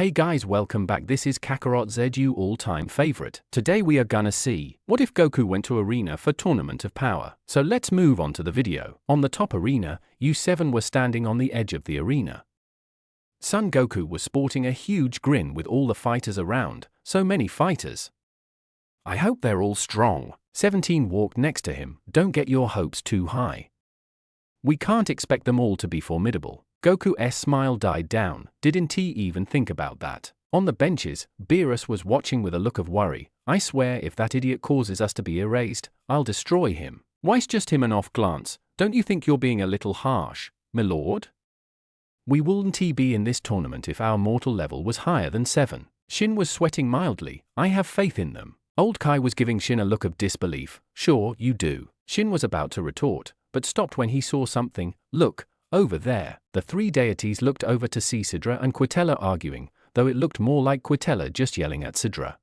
Hey guys, welcome back. This is Kakarot ZU all-time favorite. Today we are gonna see, what if Goku went to arena for Tournament of Power? So let's move on to the video. On the top arena, U7 were standing on the edge of the arena. Son Goku was sporting a huge grin with all the fighters around, so many fighters. I hope they're all strong. 17 walked next to him. Don't get your hopes too high. We can't expect them all to be formidable. Goku's smile died down. Didn't he even think about that? On the benches, Beerus was watching with a look of worry. I swear if that idiot causes us to be erased, I'll destroy him. Why's just him an off glance? Don't you think you're being a little harsh, my lord? We wouldn't be in this tournament if our mortal level was higher than 7. Shin was sweating mildly. I have faith in them. Old Kai was giving Shin a look of disbelief. Sure, you do. Shin was about to retort, but stopped when he saw something. Look. Over there, the three deities looked over to see Sidra and Quitella arguing, though it looked more like Quitella just yelling at Sidra.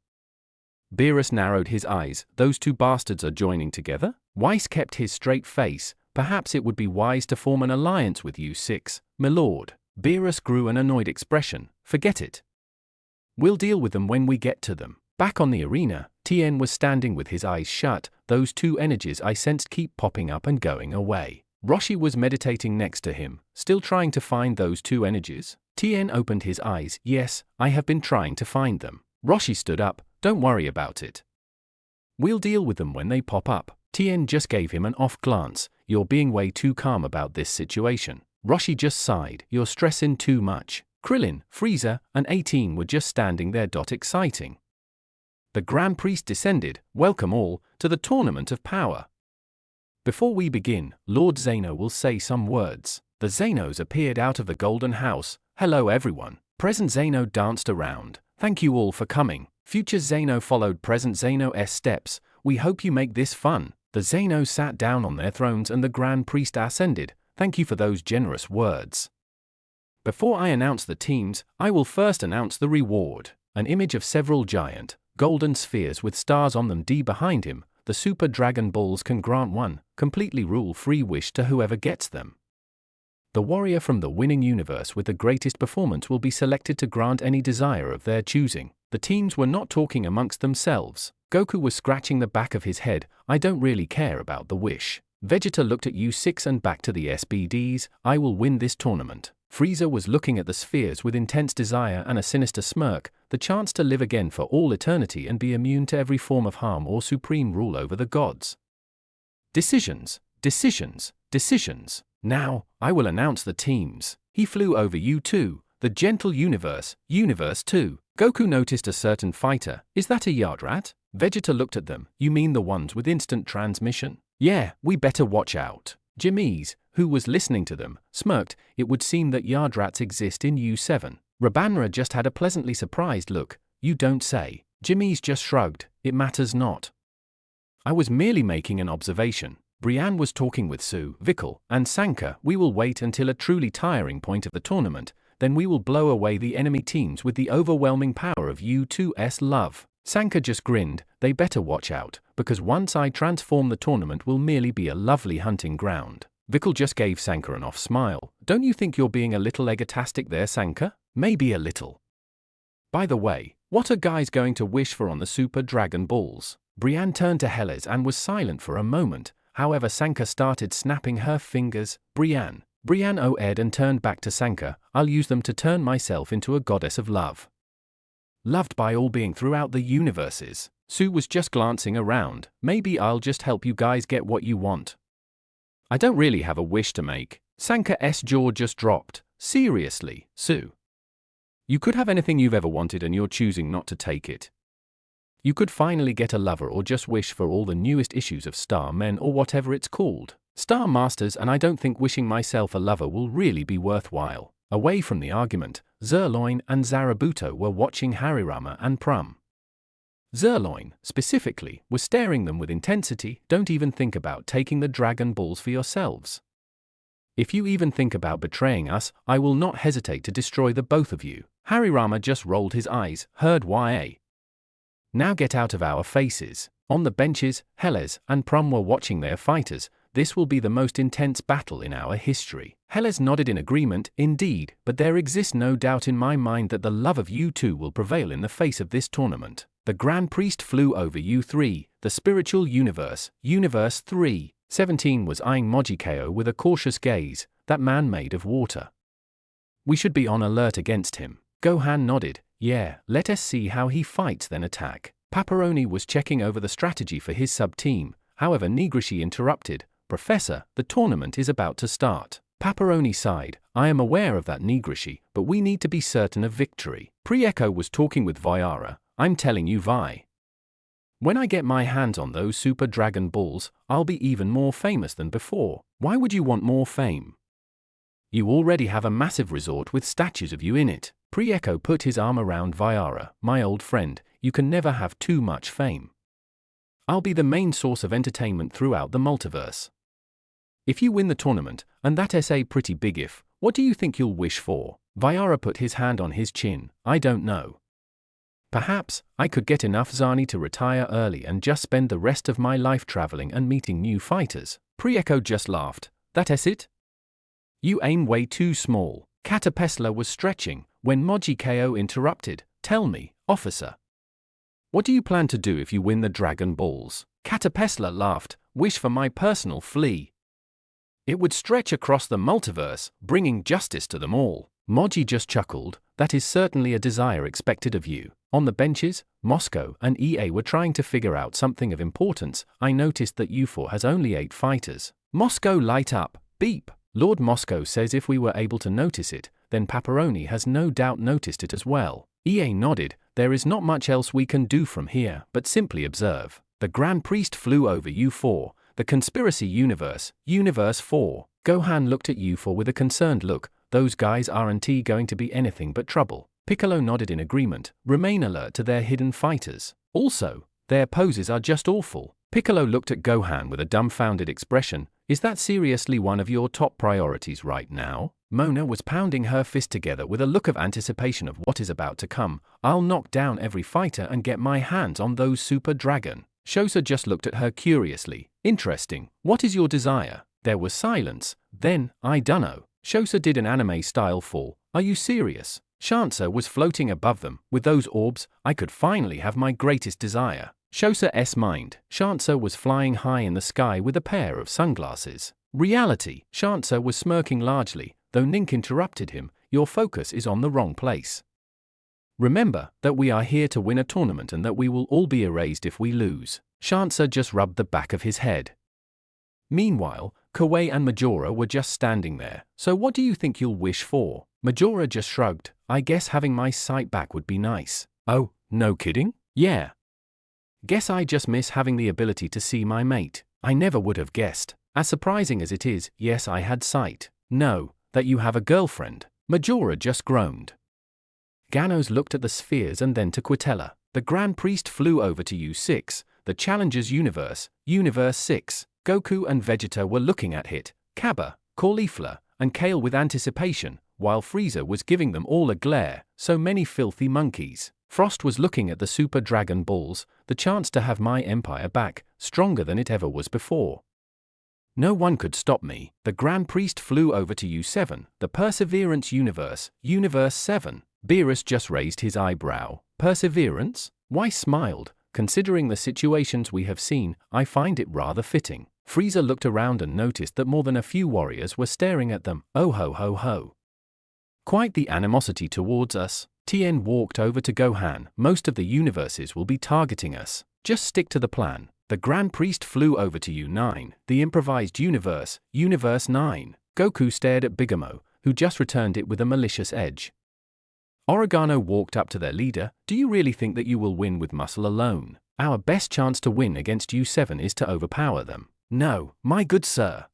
Beerus narrowed his eyes. Those two bastards are joining together? Weiss kept his straight face. Perhaps it would be wise to form an alliance with U6, my lord. Beerus grew an annoyed expression. Forget it. We'll deal with them when we get to them. Back on the arena, Tien was standing with his eyes shut. Those two energies I sensed keep popping up and going away. Roshi was meditating next to him, still trying to find those two energies. Tien opened his eyes. Yes, I have been trying to find them. Roshi stood up. Don't worry about it. We'll deal with them when they pop up. Tien just gave him an off glance. You're being way too calm about this situation. Roshi just sighed. You're stressing too much. Krillin, Frieza, and 18 were just standing there. Exciting. The Grand Priest descended. Welcome all to the Tournament of Power. Before we begin, Lord Zeno will say some words. The Zenos appeared out of the Golden House. Hello everyone. Present Zeno danced around. Thank you all for coming. Future Zeno followed present Zeno's steps. We hope you make this fun. The Zenos sat down on their thrones and the Grand Priest ascended. Thank you for those generous words. Before I announce the teams, I will first announce the reward. An image of several giant, golden spheres with stars on them behind him. The Super Dragon Balls can grant one, completely rule-free wish to whoever gets them. The warrior from the winning universe with the greatest performance will be selected to grant any desire of their choosing. The teams were not talking amongst themselves. Goku was scratching the back of his head. I don't really care about the wish. Vegeta looked at U6 and back to the SBDs. I will win this tournament. Frieza was looking at the spheres with intense desire and a sinister smirk, the chance to live again for all eternity and be immune to every form of harm or supreme rule over the gods. Decisions, decisions, decisions. Now, I will announce the teams. He flew over U2, the Gentle Universe, Universe 2. Goku noticed a certain fighter. Is that a Yardrat? Vegeta looked at them. You mean the ones with instant transmission? Yeah, we better watch out. Jimmy's, who was listening to them, smirked. It would seem that Yardrats exist in U7. Rabanra just had a pleasantly surprised look. You don't say. Jimmy's just shrugged. It matters not. I was merely making an observation. Brienne was talking with Sue, Vikal, and Sanka. We will wait until a truly tiring point of the tournament, then we will blow away the enemy teams with the overwhelming power of U2's love. Sanka just grinned. They better watch out, because once I transform the tournament will merely be a lovely hunting ground. Vikal just gave Sanka an off smile. Don't you think you're being a little egotastic there, Sanka? Maybe a little. By the way, what are guys going to wish for on the Super Dragon Balls? Brienne turned to Helles and was silent for a moment. However, Sanka started snapping her fingers. Brienne oh-ed and turned back to Sanka. I'll use them to turn myself into a goddess of love. Loved by all being throughout the universes. Sue was just glancing around. Maybe I'll just help you guys get what you want. I don't really have a wish to make. Sanka's jaw just dropped. Seriously, Sue. You could have anything you've ever wanted and you're choosing not to take it. You could finally get a lover or just wish for all the newest issues of Star Men or whatever it's called. Star Masters, and I don't think wishing myself a lover will really be worthwhile. Away from the argument, Zerloin and Zarabuto were watching Harirama and Prum. Zerloin, specifically, was staring them with intensity. Don't even think about taking the Dragon Balls for yourselves. If you even think about betraying us, I will not hesitate to destroy the both of you. Harirama just rolled his eyes. Heard YA. Now get out of our faces. On the benches, Helles and Prum were watching their fighters. this will be the most intense battle in our history. Helles nodded in agreement, indeed, but there exists no doubt in my mind that the love of you two will prevail in the face of this tournament. The Grand Priest flew over U3, the spiritual universe, Universe 3. 17 was eyeing Mojikeo with a cautious gaze, that man made of water. We should be on alert against him. Gohan nodded, yeah, let us see how he fights then attack. Pepperoni was checking over the strategy for his sub-team, however Nigrishi interrupted, Professor, the tournament is about to start. Pepperoni sighed, I am aware of that Nigrishi, but we need to be certain of victory. Pre-Echo was talking with Viara, I'm telling you Vi. When I get my hands on those Super Dragon Balls, I'll be even more famous than before. Why would you want more fame? You already have a massive resort with statues of you in it. Pre-Echo put his arm around Viara, my old friend, you can never have too much fame. I'll be the main source of entertainment throughout the multiverse. If you win the tournament, and that's a pretty big if, what do you think you'll wish for? Viara put his hand on his chin, I don't know. Perhaps, I could get enough Zani to retire early and just spend the rest of my life traveling and meeting new fighters. Pre-Echo just laughed, that's it? You aim way too small. Catapesla was stretching, when Mojikeo interrupted, tell me, officer. What do you plan to do if you win the Dragon Balls? Catapesla laughed, wish for my personal flea. It would stretch across the multiverse, bringing justice to them all. Moji just chuckled, that is certainly a desire expected of you. On the benches, Moscow and EA were trying to figure out something of importance. I noticed that U4 has only 8 fighters. Moscow light up, beep. Lord Moscow says if we were able to notice it, then Pepperoni has no doubt noticed it as well. EA nodded, there is not much else we can do from here, but simply observe. The Grand Priest flew over U4, the Conspiracy Universe, Universe 4. Gohan looked at U4 with a concerned look, those guys aren't going to be anything but trouble. Piccolo nodded in agreement, remain alert to their hidden fighters. Also, their poses are just awful. Piccolo looked at Gohan with a dumbfounded expression, is that seriously one of your top priorities right now? Mona was pounding her fist together with a look of anticipation of what is about to come. I'll knock down every fighter and get my hands on those Super Dragon. Shosa just looked at her curiously. Interesting, what is your desire? There was silence, then, I dunno. Shosa did an anime-style fall, are you serious? Shansa was floating above them, with those orbs, I could finally have my greatest desire. Shosa's mind, Shansa was flying high in the sky with a pair of sunglasses. Reality, Shansa was smirking largely, though Nink interrupted him, your focus is on the wrong place. Remember that we are here to win a tournament and that we will all be erased if we lose. Shansa just rubbed the back of his head. Meanwhile, Koei and Majora were just standing there. So what do you think you'll wish for? Majora just shrugged, I guess having my sight back would be nice. Oh, no kidding? Yeah. Guess I just miss having the ability to see my mate. I never would have guessed. As surprising as it is, yes I had sight. No, that you have a girlfriend. Majora just groaned. Ganos looked at the spheres and then to Quitella. The Grand Priest flew over to U6, the Challengers Universe, Universe 6. Goku and Vegeta were looking at Hit, Cabba, Caulifla, and Kale with anticipation, while Frieza was giving them all a glare, so many filthy monkeys. Frost was looking at the Super Dragon Balls, the chance to have my empire back, stronger than it ever was before. No one could stop me. The Grand Priest flew over to U7, the Perseverance Universe, Universe 7. Beerus just raised his eyebrow. Perseverance? Why smiled. Considering the situations we have seen, I find it rather fitting. Frieza looked around and noticed that more than a few warriors were staring at them. Oh ho ho ho. Quite the animosity towards us. Tien walked over to Gohan. Most of the universes will be targeting us. Just stick to the plan. The Grand Priest flew over to U9, the improvised universe, Universe 9. Goku stared at Bigamo, who just returned it with a malicious edge. Oregano walked up to their leader. Do you really think that you will win with muscle alone? Our best chance to win against U7 is to overpower them. No, my good sir.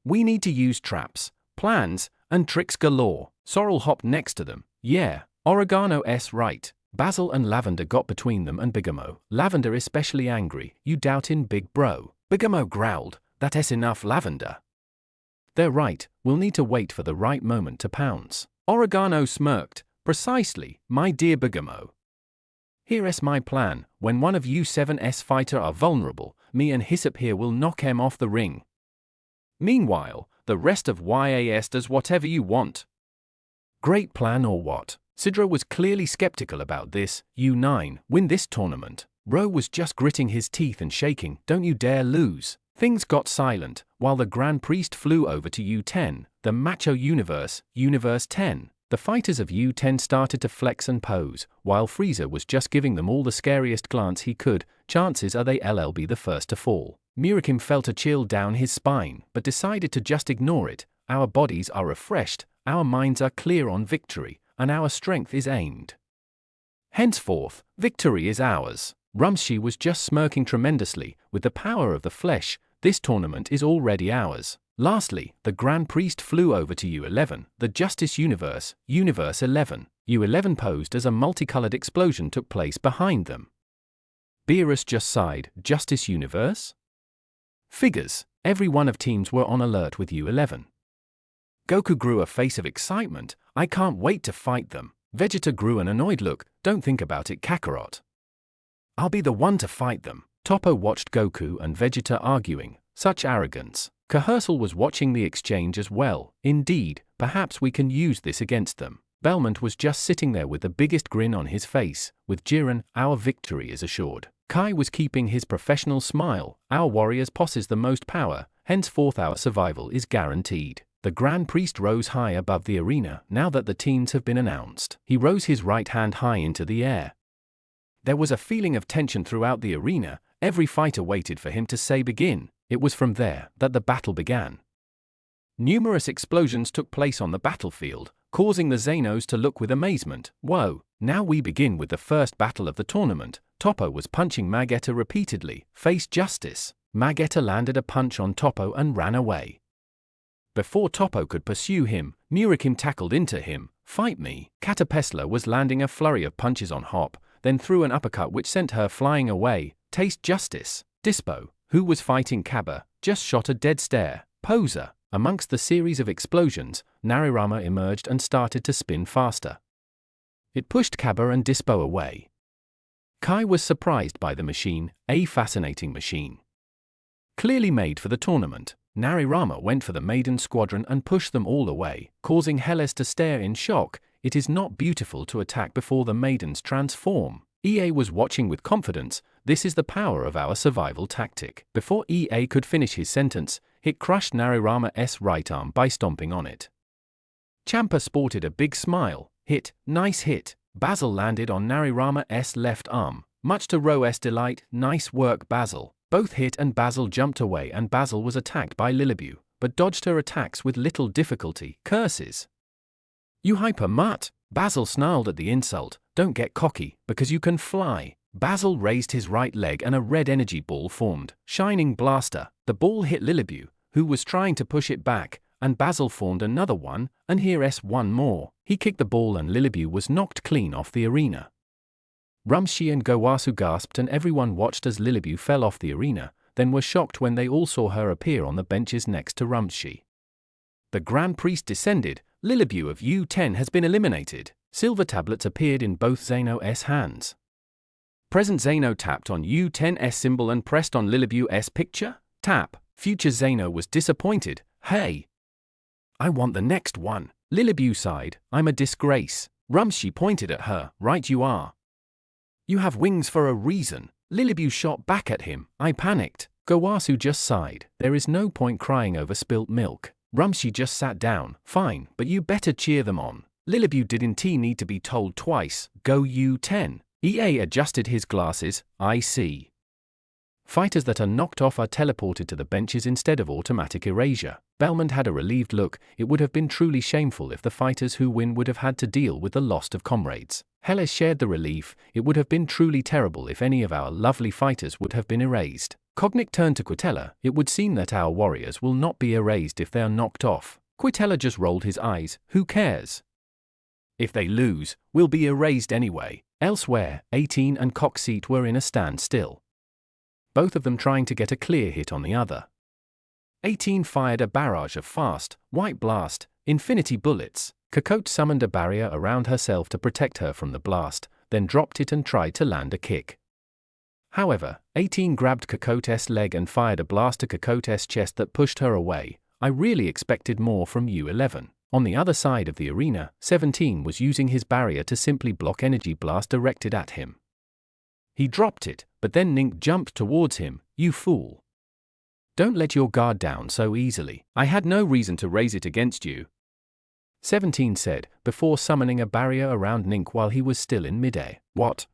We need to use traps, plans, and tricks galore. Sorrel hopped next to them. Yeah, Oregano's right. Basil and Lavender got between them and Bigamo. Lavender especially angry. You doubting big bro? Bigamo growled. That's enough, Lavender. They're right, we'll need to wait for the right moment to pounce. Oregano smirked. Precisely, my dear Bigamo. Here's my plan. When one of U7's fighter are vulnerable, me and Hyssop here will knock him off the ring. Meanwhile, the rest of YAS does whatever you want. Great plan or what? Sidra was clearly skeptical about this. U9, win this tournament. Ro was just gritting his teeth and shaking, don't you dare lose. Things got silent, while the Grand Priest flew over to U10, the Macho Universe, Universe 10. The fighters of U10 started to flex and pose, while Frieza was just giving them all the scariest glance he could. Chances are they'll be the first to fall. Mirakim felt a chill down his spine, but decided to just ignore it. Our bodies are refreshed, our minds are clear on victory, and our strength is aimed. Henceforth, victory is ours. Rumshi was just smirking tremendously. With the power of the flesh, this tournament is already ours. Lastly, the Grand Priest flew over to U11, the Justice Universe, Universe 11. U11 posed as a multicolored explosion took place behind them. Beerus just sighed, Justice Universe? Figures, every one of teams were on alert with U11. Goku grew a face of excitement, I can't wait to fight them. Vegeta grew an annoyed look, don't think about it Kakarot. I'll be the one to fight them. Toppo watched Goku and Vegeta arguing, such arrogance. Cahersal was watching the exchange as well. Indeed, perhaps we can use this against them. Belmont was just sitting there with the biggest grin on his face. With Jiren, our victory is assured. Kai was keeping his professional smile. Our warriors possess the most power, henceforth our survival is guaranteed. The Grand Priest rose high above the arena now that the teams have been announced. He rose his right hand high into the air. There was a feeling of tension throughout the arena. Every fighter waited for him to say begin. It was from there that the battle began. Numerous explosions took place on the battlefield, causing the Xenos to look with amazement. Whoa, now we begin with the first battle of the tournament. Toppo was punching Magetta repeatedly. Face justice. Magetta landed a punch on Toppo and ran away. Before Toppo could pursue him, Murakim tackled into him. Fight me. Catapesla was landing a flurry of punches on Hop, then threw an uppercut which sent her flying away. Taste justice. Dispo, who was fighting Kaba, just shot a dead stare. Poser. Amongst the series of explosions, Narirama emerged and started to spin faster. It pushed Kaba and Dispo away. Kai was surprised by the machine, a fascinating machine. Clearly made for the tournament, Narirama went for the Maiden Squadron and pushed them all away, causing Helles to stare in shock. It is not beautiful to attack before the Maidens transform. EA was watching with confidence. This is the power of our survival tactic. Before EA could finish his sentence, it crushed Narirama's right arm by stomping on it. Champa sported a big smile. Hit, nice hit. Basil landed on Narirama's left arm. Much to Ro's delight, nice work Basil. Both hit and Basil jumped away and Basil was attacked by Lilibu, but dodged her attacks with little difficulty. Curses. You hyper mutt. Basil snarled at the insult. Don't get cocky, because you can fly. Basil raised his right leg and a red energy ball formed. Shining blaster. The ball hit Lilibu, who was trying to push it back, and Basil formed another one, and here's one more. He kicked the ball and Lilibu was knocked clean off the arena. Rumshi and Gowasu gasped and everyone watched as Lilibu fell off the arena, then were shocked when they all saw her appear on the benches next to Rumshi. The Grand Priest descended. Lilibu of U10 has been eliminated. Silver tablets appeared in both Zeno's hands. Present Zeno tapped on U10's symbol and pressed on Lilibu's picture. Tap. Future Zeno was disappointed. Hey! I want the next one. Lilibu sighed. I'm a disgrace. Rumshi pointed at her. Right you are. You have wings for a reason. Lilibu shot back at him. I panicked. Gowasu just sighed. There is no point crying over spilt milk. Rumshi just sat down. Fine, but you better cheer them on. Lilibu didn't need to be told twice. Go U10. EA adjusted his glasses. I see. Fighters that are knocked off are teleported to the benches instead of automatic erasure. Belmont had a relieved look. It would have been truly shameful if the fighters who win would have had to deal with the loss of comrades. Helles shared the relief. It would have been truly terrible if any of our lovely fighters would have been erased. Cognic turned to Quitella. It would seem that our warriors will not be erased if they are knocked off. Quitella just rolled his eyes. Who cares? If they lose, we'll be erased anyway. Elsewhere, 18 and Cockseat were in a standstill, both of them trying to get a clear hit on the other. 18 fired a barrage of fast, white blast, infinity bullets. Kakarot summoned a barrier around herself to protect her from the blast, then dropped it and tried to land a kick. However, 18 grabbed Kakarot's leg and fired a blast to Kakarot's chest that pushed her away. I really expected more from you 11. On the other side of the arena, 17 was using his barrier to simply block energy blast directed at him. He dropped it, but then Nink jumped towards him. You fool. Don't let your guard down so easily. I had no reason to raise it against you, 17 said, before summoning a barrier around Nink while he was still in midair. What?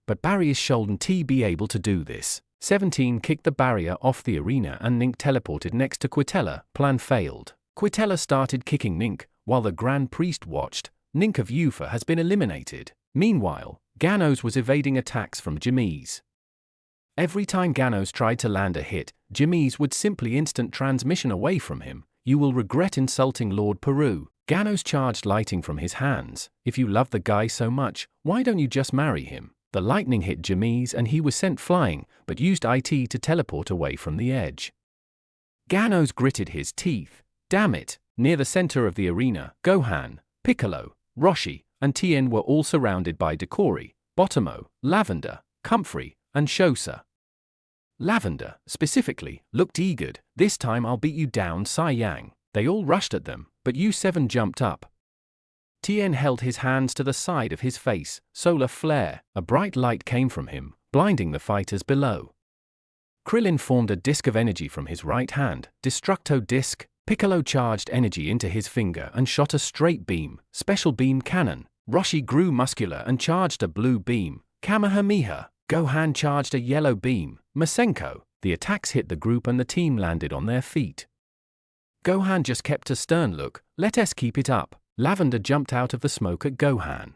But barriers shouldn't be able to do this. 17 kicked the barrier off the arena and Nink teleported next to Quitella. Plan failed. Quitella started kicking Nink, while the Grand Priest watched. Nink of Yufa has been eliminated. Meanwhile, Ganos was evading attacks from Jamies. Every time Ganos tried to land a hit, Jamies would simply instant transmission away from him. You will regret insulting Lord Peru. Ganos charged lighting from his hands. If you love the guy so much, why don't you just marry him? The lightning hit Jamies and he was sent flying, but used IT to teleport away from the edge. Ganos gritted his teeth. Damn it! Near the center of the arena, Gohan, Piccolo, Roshi, and Tien were all surrounded by Dokuri, Botomo, Lavender, Comfrey, and Shosa. Lavender, specifically, looked eager. This time I'll beat you down, Sai Yang. They all rushed at them, but U7 jumped up. Tien held his hands to the side of his face. Solar flare. A bright light came from him, blinding the fighters below. Krillin formed a disc of energy from his right hand. Destructo disc. Piccolo charged energy into his finger and shot a straight beam. Special beam cannon. Roshi grew muscular and charged a blue beam. Kamehameha. Gohan charged a yellow beam. Masenko. The attacks hit the group and the team landed on their feet. Gohan just kept a stern look. Let us keep it up. Lavender jumped out of the smoke at Gohan.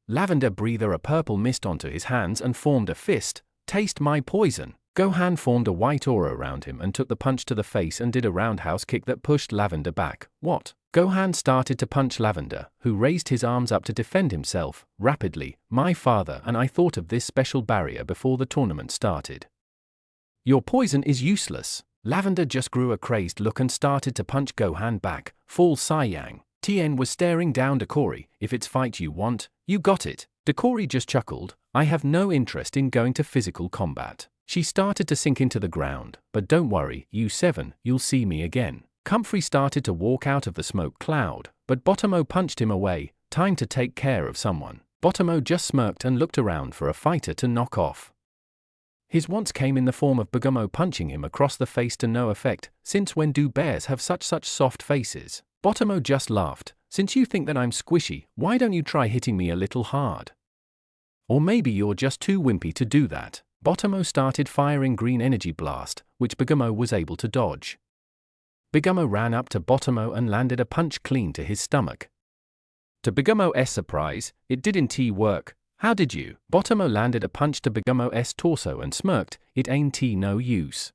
Lavender breathed a purple mist onto his hands and formed a fist. Taste my poison. Gohan formed a white aura around him and took the punch to the face and did a roundhouse kick that pushed Lavender back. What? Gohan started to punch Lavender, who raised his arms up to defend himself. Rapidly, my father and I thought of this special barrier before the tournament started. Your poison is useless. Lavender just grew a crazed look and started to punch Gohan back. Fall Sai Yang. Tien was staring down Dokuri. If it's fight you want, you got it. Dokuri just chuckled. I have no interest in going to physical combat. She started to sink into the ground. But don't worry, U7, you'll see me again. Comfrey started to walk out of the smoke cloud, but Botomo punched him away. Time to take care of someone. Botomo just smirked and looked around for a fighter to knock off. His wants came in the form of Bugumo punching him across the face to no effect. Since when do bears have such soft faces? Botomo just laughed. Since you think that I'm squishy, why don't you try hitting me a little hard? Or maybe you're just too wimpy to do that. Botomo started firing green energy blast, which Bugumo was able to dodge. Bugumo ran up to Botomo and landed a punch clean to his stomach. To Bugumo's surprise, it didn't work. How did you? Botomo landed a punch to Bugumo's torso and smirked. It ain't no use.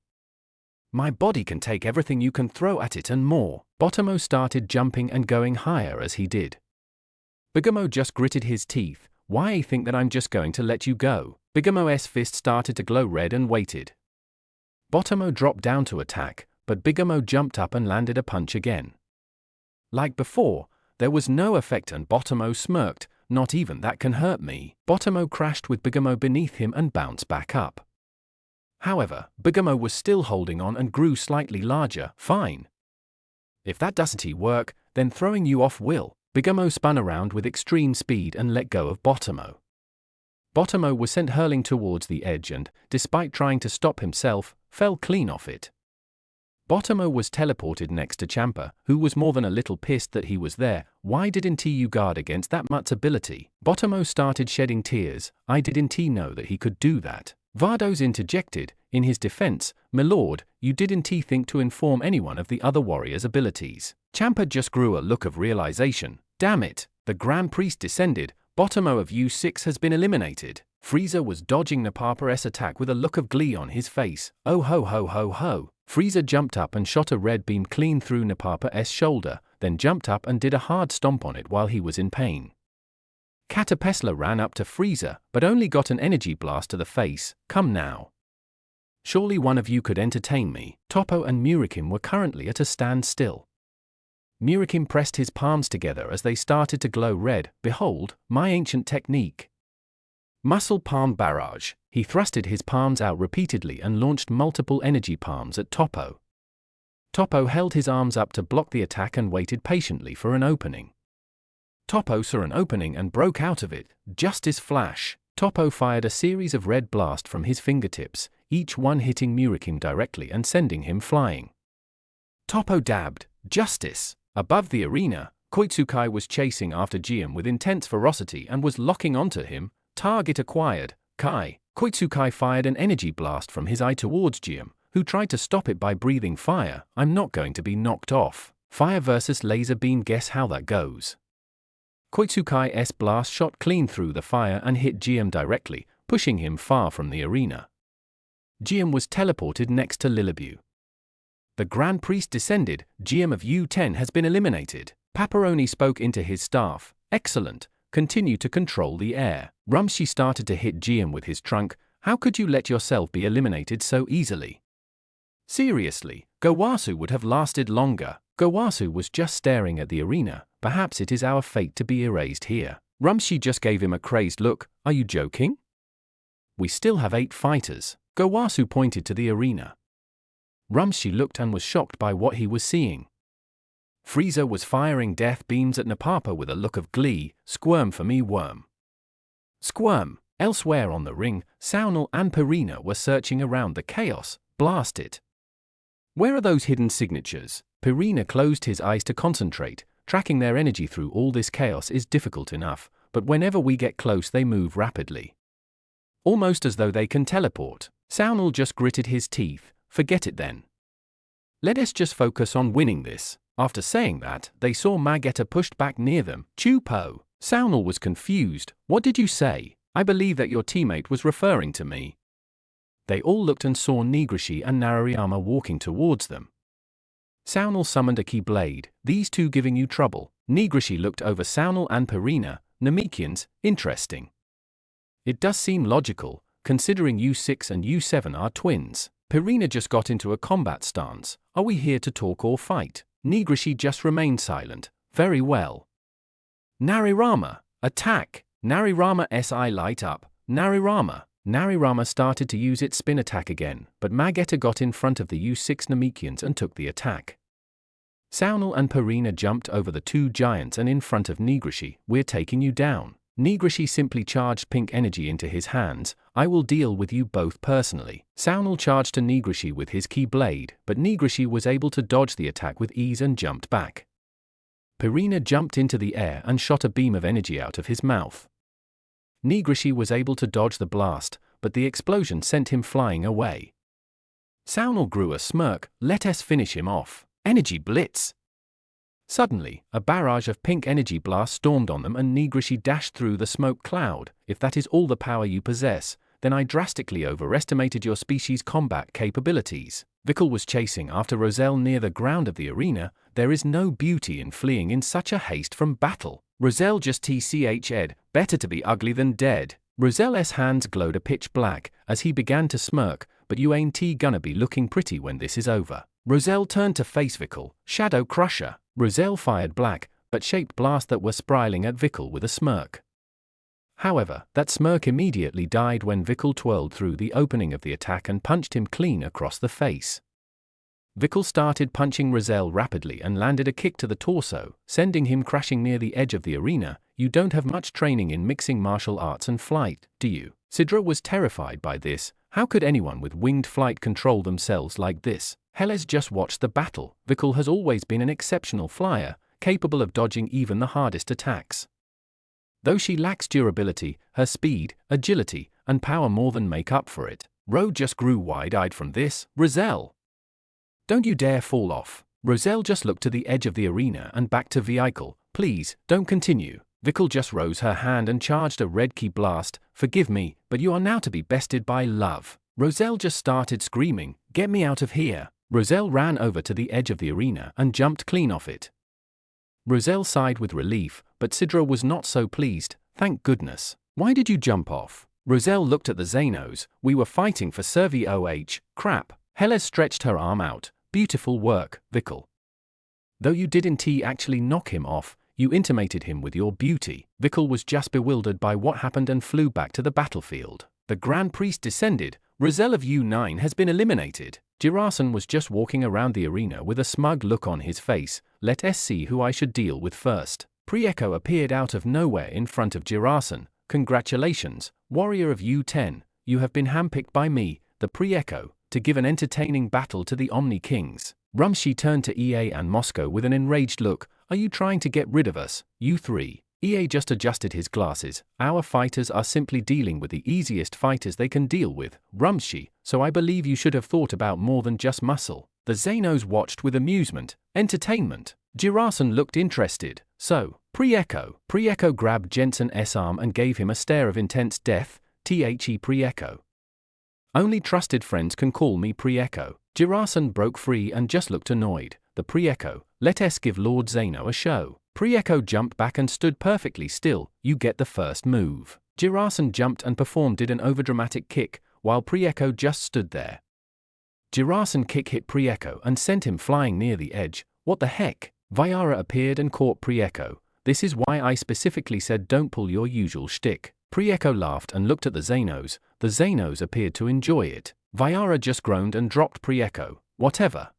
My body can take everything you can throw at it and more. Botomo started jumping and going higher as he did. Bugumo just gritted his teeth. Why think that I'm just going to let you go? Bugumo's fist started to glow red and waited. Botomo dropped down to attack, but Bugumo jumped up and landed a punch again. Like before, there was no effect and Botomo smirked. Not even that can hurt me. Botomo crashed with Bugumo beneath him and bounced back up. However, Bugumo was still holding on and grew slightly larger. Fine. If that doesn't work, then throwing you off will. Bugumo spun around with extreme speed and let go of Botomo. Botomo was sent hurling towards the edge and, despite trying to stop himself, fell clean off it. Botomo was teleported next to Champa, who was more than a little pissed that he was there. Why didn't you guard against that much ability? Botomo started shedding tears. I didn't know that he could do that. Vardos interjected. In his defense, my lord, you didn't think to inform anyone of the other warrior's abilities. Champa just grew a look of realization. Damn it. The Grand Priest descended. Botomo of U6 has been eliminated. Frieza was dodging Napapa's attack with a look of glee on his face. Oh ho ho ho ho. Frieza jumped up and shot a red beam clean through Napapa's shoulder, then jumped up and did a hard stomp on it while he was in pain. Catapesla ran up to Frieza, but only got an energy blast to the face. Come now. Surely one of you could entertain me. Toppo and Murikim were currently at a standstill. Murikim pressed his palms together as they started to glow red. Behold, my ancient technique. Muscle palm barrage. He thrusted his palms out repeatedly and launched multiple energy palms at Toppo. Toppo held his arms up to block the attack and waited patiently for an opening. Toppo saw an opening and broke out of it. Justice flash. Toppo fired a series of red blasts from his fingertips, each one hitting Murakim directly and sending him flying. Toppo dabbed. Justice. Above the arena, Koitsukai was chasing after Jian with intense ferocity and was locking onto him. Target acquired. Kai. Koitsukai fired an energy blast from his eye towards Jian, who tried to stop it by breathing fire. I'm not going to be knocked off. Fire versus laser beam, guess how that goes. Koitsukai's blast shot clean through the fire and hit Jian directly, pushing him far from the arena. Jian was teleported next to Lilibu. The Grand Priest descended. Jian of U10 has been eliminated. Paparoni spoke into his staff. Excellent. Continue to control the air. Rumshi started to hit Jian with his trunk. How could you let yourself be eliminated so easily? Seriously, Gowasu would have lasted longer. Gowasu was just staring at the arena. Perhaps it is our fate to be erased here. Rumshi just gave him a crazed look. Are you joking? We still have 8 fighters. Gowasu pointed to the arena. Rumshi looked and was shocked by what he was seeing. Frieza was firing death beams at Napapa with a look of glee. Squirm for me, worm. Squirm. Elsewhere on the ring, Saunal and Purina were searching around the chaos. Blast it. Where are those hidden signatures? Purina closed his eyes to concentrate. Tracking their energy through all this chaos is difficult enough, but whenever we get close they move rapidly. Almost as though they can teleport. Saunal just gritted his teeth. Forget it then. Let us just focus on winning this. After saying that, they saw Magetta pushed back near them. Chupo. Saunal was confused. What did you say? I believe that your teammate was referring to me. They all looked and saw Nigrishi and Narayama walking towards them. Saunal summoned a Keyblade, these two giving you trouble. Nigrishi looked over Saunal and Purina. Namekians, interesting. It does seem logical, considering U6 and U7 are twins. Purina just got into a combat stance. Are we here to talk or fight? Nigrishi just remained silent. Very well. Narirama, attack! Narirama's eye light up. Narirama started to use its spin attack again, but Magetta got in front of the U6 Namekians and took the attack. Saunal and Purina jumped over the two giants and in front of Nigrishi. We're taking you down. Nigrishi simply charged pink energy into his hands. I will deal with you both personally. Saunal charged to Nigrishi with his Keyblade, but Nigrishi was able to dodge the attack with ease and jumped back. Purina jumped into the air and shot a beam of energy out of his mouth. Nigrishi was able to dodge the blast, but the explosion sent him flying away. Saunal grew a smirk. Let us finish him off. Energy blitz! Suddenly, a barrage of pink energy blasts stormed on them and Nigrishi dashed through the smoke cloud. If that is all the power you possess, then I drastically overestimated your species' combat capabilities. Vikal was chasing after Roselle near the ground of the arena. There is no beauty in fleeing in such a haste from battle. Roselle just tched, better to be ugly than dead. Roselle's hands glowed a pitch black as he began to smirk, but you ain't gonna be looking pretty when this is over. Roselle turned to face Vikal. Shadow Crusher. Roselle fired black, but shaped blasts that were spiraling at Vikal with a smirk. However, that smirk immediately died when Vikal twirled through the opening of the attack and punched him clean across the face. Vikal started punching Roselle rapidly and landed a kick to the torso, sending him crashing near the edge of the arena. You don't have much training in mixing martial arts and flight, do you? Sidra was terrified by this. How could anyone with winged flight control themselves like this? Helles just watched the battle. Vikal has always been an exceptional flyer, capable of dodging even the hardest attacks. Though she lacks durability, her speed, agility, and power more than make up for it. Ro just grew wide-eyed from this. Roselle! Don't you dare fall off. Roselle just looked to the edge of the arena and back to Vikal. Please, don't continue. Vikal just rose her hand and charged a red key blast. Forgive me, but you are now to be bested by love. Roselle just started screaming, get me out of here. Roselle ran over to the edge of the arena and jumped clean off it. Roselle sighed with relief, but Sidra was not so pleased. Thank goodness. Why did you jump off? Roselle looked at the Xenos. We were fighting for Servi OH. Crap. Helles stretched her arm out. Beautiful work, Vikal. Though you didn't actually knock him off, you intimated him with your beauty. Vikal was just bewildered by what happened and flew back to the battlefield. The Grand Priest descended. Roselle of U9 has been eliminated. Jirasan was just walking around the arena with a smug look on his face. Let us see who I should deal with first. Pre-Echo appeared out of nowhere in front of Jirasan. Congratulations, warrior of U10, you have been handpicked by me, the Pre-Echo, to give an entertaining battle to the Omni Kings. Rumshi turned to EA and Moscow with an enraged look. Are you trying to get rid of us, you three? EA just adjusted his glasses. Our fighters are simply dealing with the easiest fighters they can deal with, Rumshi, so I believe you should have thought about more than just muscle. The Xenos watched with amusement. Entertainment. Jirasan looked interested. So, Pre-Echo grabbed Jensen's arm and gave him a stare of intense death. The Pre-Echo. Only trusted friends can call me Pre-Echo. Jirasan broke free and just looked annoyed. The Pre-Echo, let us give Lord Xeno a show. Pre-Echo jumped back and stood perfectly still. You get the first move. Jirasan jumped and performed an overdramatic kick, while Pre-Echo just stood there. Jirasan kick hit Pre-Echo and sent him flying near the edge. What the heck? Viara appeared and caught Pre-Echo. This is why I specifically said don't pull your usual shtick. Pre-Echo laughed and looked at the Xenos. The Xenos appeared to enjoy it. Viara just groaned and dropped Pre-Echo. Whatever.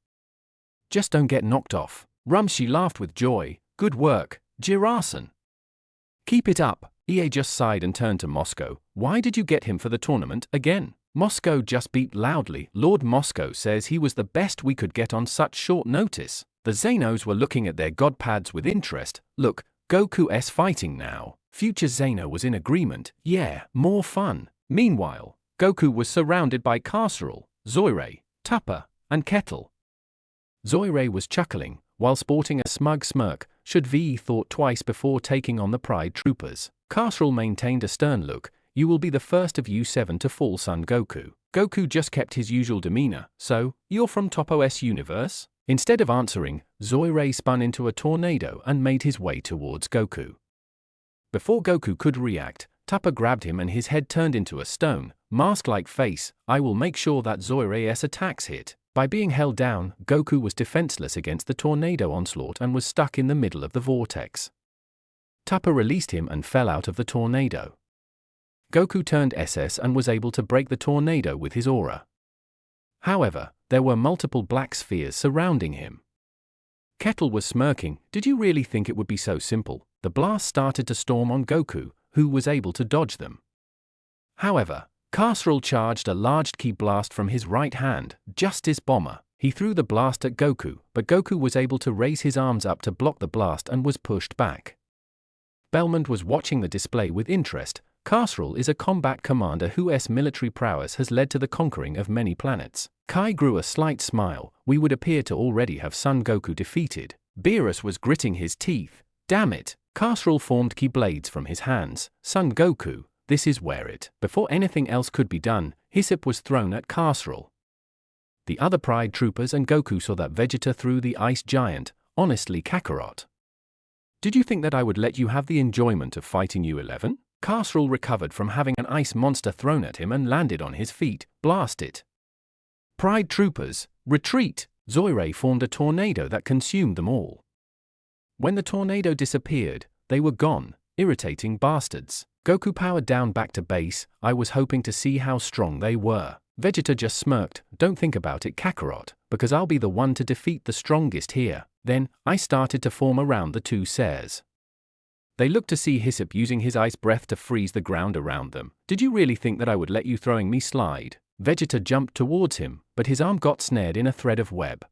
Just don't get knocked off. Rumshi laughed with joy. Good work, Jirasan. Keep it up. EA just sighed and turned to Moscow. Why did you get him for the tournament again? Moscow just beeped loudly. Lord Moscow says he was the best we could get on such short notice. The Xenos were looking at their godpads with interest. Look, Goku's fighting now. Future Xeno was in agreement. Yeah, more fun. Meanwhile, Goku was surrounded by Casserole, Zoirei, Tupper, and Kettle. Zoirei was chuckling, while sporting a smug smirk. Should VE thought twice before taking on the Pride Troopers. Casserole maintained a stern look. You will be the first of U7 to fall, Son Goku. Goku just kept his usual demeanor. So, you're from Topos universe? Instead of answering, Zoirei spun into a tornado and made his way towards Goku. Before Goku could react, Tupper grabbed him and his head turned into a stone, mask-like face. I will make sure that Zoirei's attacks hit. By being held down, Goku was defenseless against the tornado onslaught and was stuck in the middle of the vortex. Tupper released him and fell out of the tornado. Goku turned SS and was able to break the tornado with his aura. However, there were multiple black spheres surrounding him. Kettle was smirking. Did you really think it would be so simple? The blast started to storm on Goku, who was able to dodge them. However, Casserole charged a large ki blast from his right hand, Justice Bomber. He threw the blast at Goku, but Goku was able to raise his arms up to block the blast and was pushed back. Belmont was watching the display with interest. Casserole is a combat commander whose military prowess has led to the conquering of many planets. Kai grew a slight smile. We would appear to already have Son Goku defeated. Beerus was gritting his teeth. Damn it. Casserole formed ki blades from his hands. Son Goku, this is where it. Before anything else could be done, Hyssop was thrown at Casserole. The other Pride Troopers and Goku saw that Vegeta threw the ice giant. Honestly, Kakarot. Did you think that I would let you have the enjoyment of fighting U11? Casserole recovered from having an ice monster thrown at him and landed on his feet. Blast it. Pride Troopers, retreat! Zoirei formed a tornado that consumed them all. When the tornado disappeared, they were gone. Irritating bastards. Goku powered down back to base. I was hoping to see how strong they were. Vegeta just smirked. Don't think about it, Kakarot, because I'll be the one to defeat the strongest here. Then, I started to form around the two Sairs. They looked to see Hyssop using his ice breath to freeze the ground around them. Did you really think that I would let you throwing me slide? Vegeta jumped towards him, but his arm got snared in a thread of web.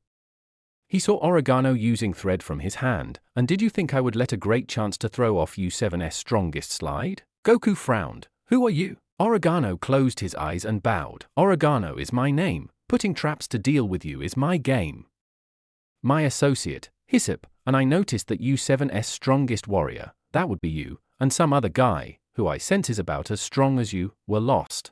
He saw Oregano using thread from his hand, and did you think I would let a great chance to throw off U7's strongest slide? Goku frowned. Who are you? Oregano closed his eyes and bowed. Oregano is my name. Putting traps to deal with you is my game. My associate, Hyssop, and I noticed that U7's strongest warrior, that would be you, and some other guy, who I sense is about as strong as you, were lost.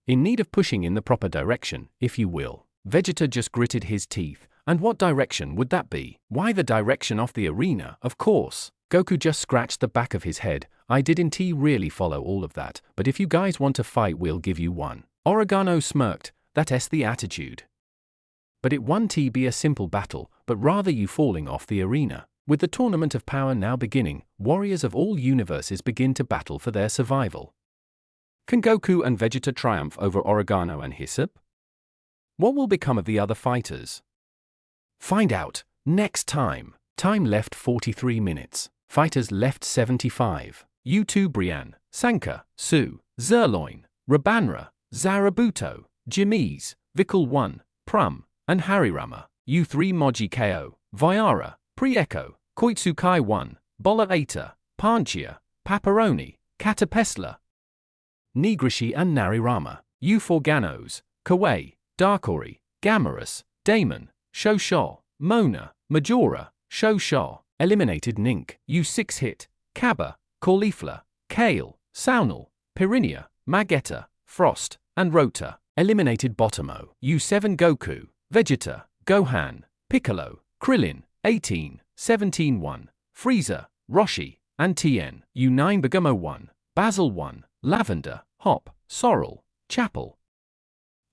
In need of pushing in the proper direction, if you will. Vegeta just gritted his teeth. And what direction would that be? Why, the direction of the arena, of course. Goku just scratched the back of his head. I didn't really follow all of that, but if you guys want to fight, we'll give you one. Oregano smirked. That's the attitude. But it won't be a simple battle, but rather you falling off the arena. With the Tournament of Power now beginning, warriors of all universes begin to battle for their survival. Can Goku and Vegeta triumph over Oregano and Hyssop? What will become of the other fighters? Find out next time. Time left 43 minutes. Fighters left 75. U2 Brian, Sanka, Su, Zerloin, Rabanra, Zarabuto, Jimmy's, Vikul 1, Prum, and Harirama. U3 Moji Ko, Viara, Prieko, Koitsukai 1, Bola Eta, Panchia, Paparoni, Katapesla, Nigrishi and Narirama. U4 Ganos, Kawaii, Darkori, Gamarus, Damon, Shosho, Mona, Majora, Shosho. Eliminated Nink. U6 Hit, Kaba, Caulifla, Kale, Saunal, Pirinia, Magetta, Frost, and Rota. Eliminated Botomo. U7 Goku, Vegeta, Gohan, Piccolo, Krillin, 18, 17 1, Frieza, Roshi, and Tien. U9 Bergamo 1, Basil 1, Lavender, Hop, Sorrel, Chapel,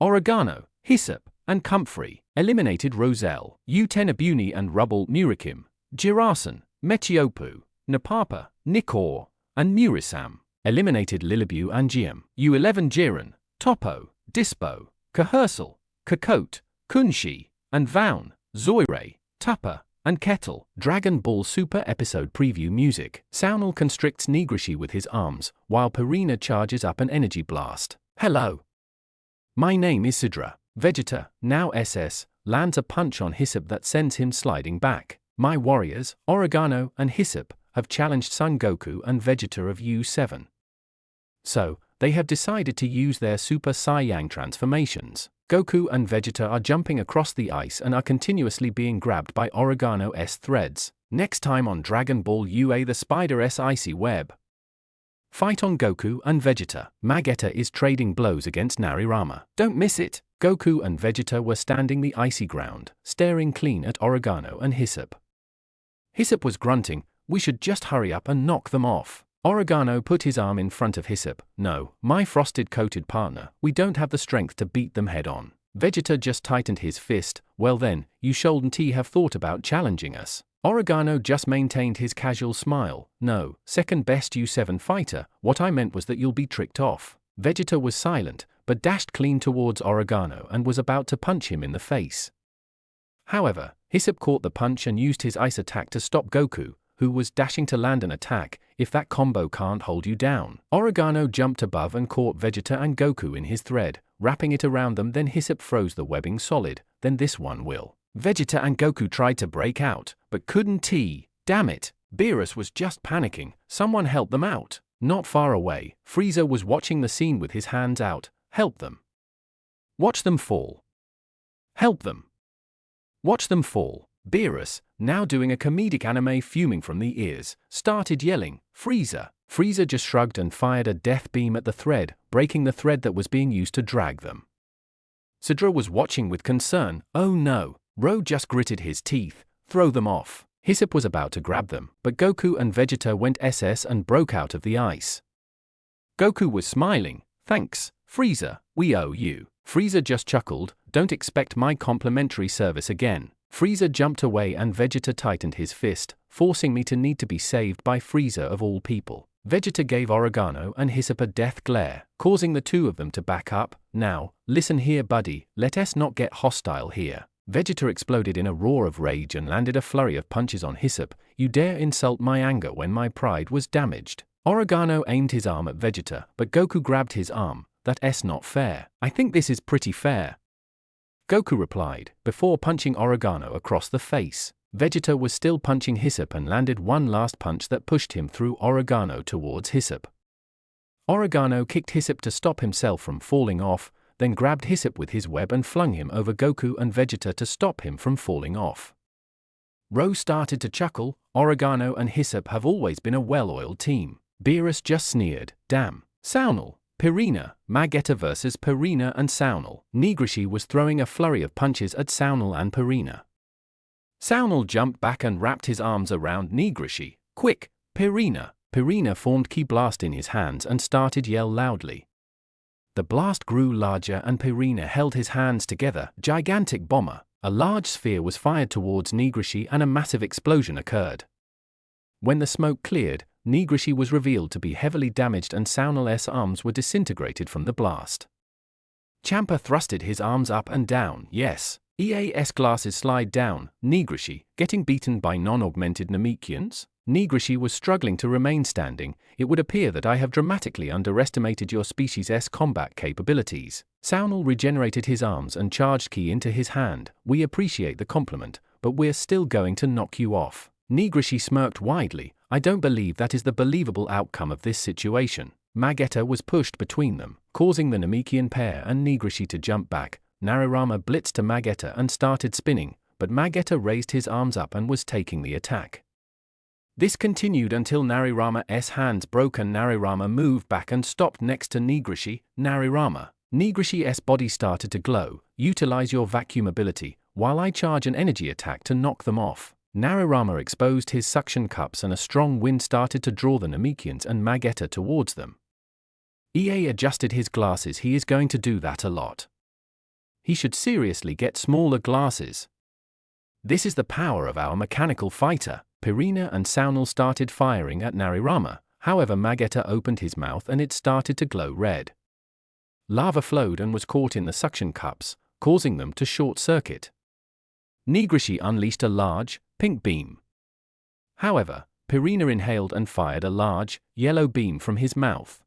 Oregano, Hyssop, and Comfrey. Eliminated Roselle. U10 Abuni and Rubble Murikim, Jirasan, Metiopu, Napapa, Nikor, and Murisam. Eliminated Lilibu and Giam. U11 Jiran, Topo, Dispo, Kahersal, Kakot, Kunshi, and Vaun, Zoire, Tupper, and Kettle. Dragon Ball Super Episode Preview Music. Saunal constricts Nigrishi with his arms, while Purina charges up an energy blast. Hello. My name is Sidra. Vegeta, now SS, lands a punch on Hyssop that sends him sliding back. My warriors, Oregano and Hyssop, have challenged Son Goku and Vegeta of U7. So, they have decided to use their Super Saiyan transformations. Goku and Vegeta are jumping across the ice and are continuously being grabbed by Oregano's threads. Next time on Dragon Ball UA, the Spider-S Icy Web. Fight on Goku and Vegeta. Magetta is trading blows against Narirama. Don't miss it! Goku and Vegeta were standing the icy ground, staring clean at Oregano and Hyssop. Hyssop was grunting, "We should just hurry up and knock them off." Oregano put his arm in front of Hyssop. "No, my frosted-coated partner, we don't have the strength to beat them head-on." Vegeta just tightened his fist. "Well then, you shouldn't have thought about challenging us." Oregano just maintained his casual smile. "No, second best U7 fighter, what I meant was that you'll be tricked off." Vegeta was silent, but dashed clean towards Oregano and was about to punch him in the face. However, Hyssop caught the punch and used his ice attack to stop Goku, who was dashing to land an attack. "If that combo can't hold you down." Oregano jumped above and caught Vegeta and Goku in his thread, wrapping it around them. Then Hyssop froze the webbing solid. "Then this one will." Vegeta and Goku tried to break out, but couldn't. Damn it. Beerus was just panicking. Someone help them out. Not far away, Frieza was watching the scene with his hands out. "Help them. Watch them fall. Help them. Watch them fall." Beerus, now doing a comedic anime fuming from the ears, started yelling, "Frieza!" Frieza just shrugged and fired a death beam at the thread, breaking the thread that was being used to drag them. Sidra was watching with concern. "Oh no." Ro just gritted his teeth. "Throw them off." Hyssop was about to grab them, but Goku and Vegeta went SS and broke out of the ice. Goku was smiling. "Thanks, Frieza, we owe you." Frieza just chuckled. "Don't expect my complimentary service again." Frieza jumped away and Vegeta tightened his fist, forcing me to need to be saved by Frieza of all people. Vegeta gave Oregano and Hyssop a death glare, causing the two of them to back up. "Now, listen here buddy, let us not get hostile here." Vegeta exploded in a roar of rage and landed a flurry of punches on Hyssop. "You dare insult my anger when my pride was damaged." Oregano aimed his arm at Vegeta, but Goku grabbed his arm. "That's not fair." "I think this is pretty fair," Goku replied, before punching Oregano across the face. Vegeta was still punching Hyssop and landed one last punch that pushed him through Oregano towards Hyssop. Oregano kicked Hyssop to stop himself from falling off, then grabbed Hyssop with his web and flung him over Goku and Vegeta to stop him from falling off. Ro started to chuckle. Oregano and Hyssop have always been a well-oiled team. Beerus just sneered. "Damn. Saunal, Purina, Magetta versus Purina and Saunal." Nigrishi was throwing a flurry of punches at Saunal and Purina. Saunal jumped back and wrapped his arms around Nigrishi. "Quick, Purina!" Purina formed Ki Blast in his hands and started yell loudly. The blast grew larger and Purina held his hands together. Gigantic bomber. A large sphere was fired towards Nigrishi and a massive explosion occurred. When the smoke cleared, Nigrishi was revealed to be heavily damaged and Saunal's arms were disintegrated from the blast. Champa thrusted his arms up and down. Yes. EA's glasses slide down. Nigrishi, getting beaten by non-augmented Namekians? Nigrishi was struggling to remain standing. It would appear that I have dramatically underestimated your species' combat capabilities. Saunal regenerated his arms and charged ki into his hand. We appreciate the compliment, but we're still going to knock you off. Nigrishi smirked widely. I don't believe that is the believable outcome of this situation. Magetta was pushed between them, causing the Namekian pair and Nigrishi to jump back. Narirama blitzed to Magetta and started spinning, but Magetta raised his arms up and was taking the attack. This continued until Narirama's hands broke and Narirama moved back and stopped next to Nigrishi. Narirama. Nigrishi's body started to glow. Utilize your vacuum ability, while I charge an energy attack to knock them off. Narirama exposed his suction cups and a strong wind started to draw the Namekians and Magetta towards them. EA adjusted his glasses. He is going to do that a lot. He should seriously get smaller glasses. This is the power of our mechanical fighter. Pirina and Saunal started firing at Narirama, however Magetta opened his mouth and it started to glow red. Lava flowed and was caught in the suction cups, causing them to short-circuit. Nigrishi unleashed a large, pink beam. However, Pirina inhaled and fired a large, yellow beam from his mouth.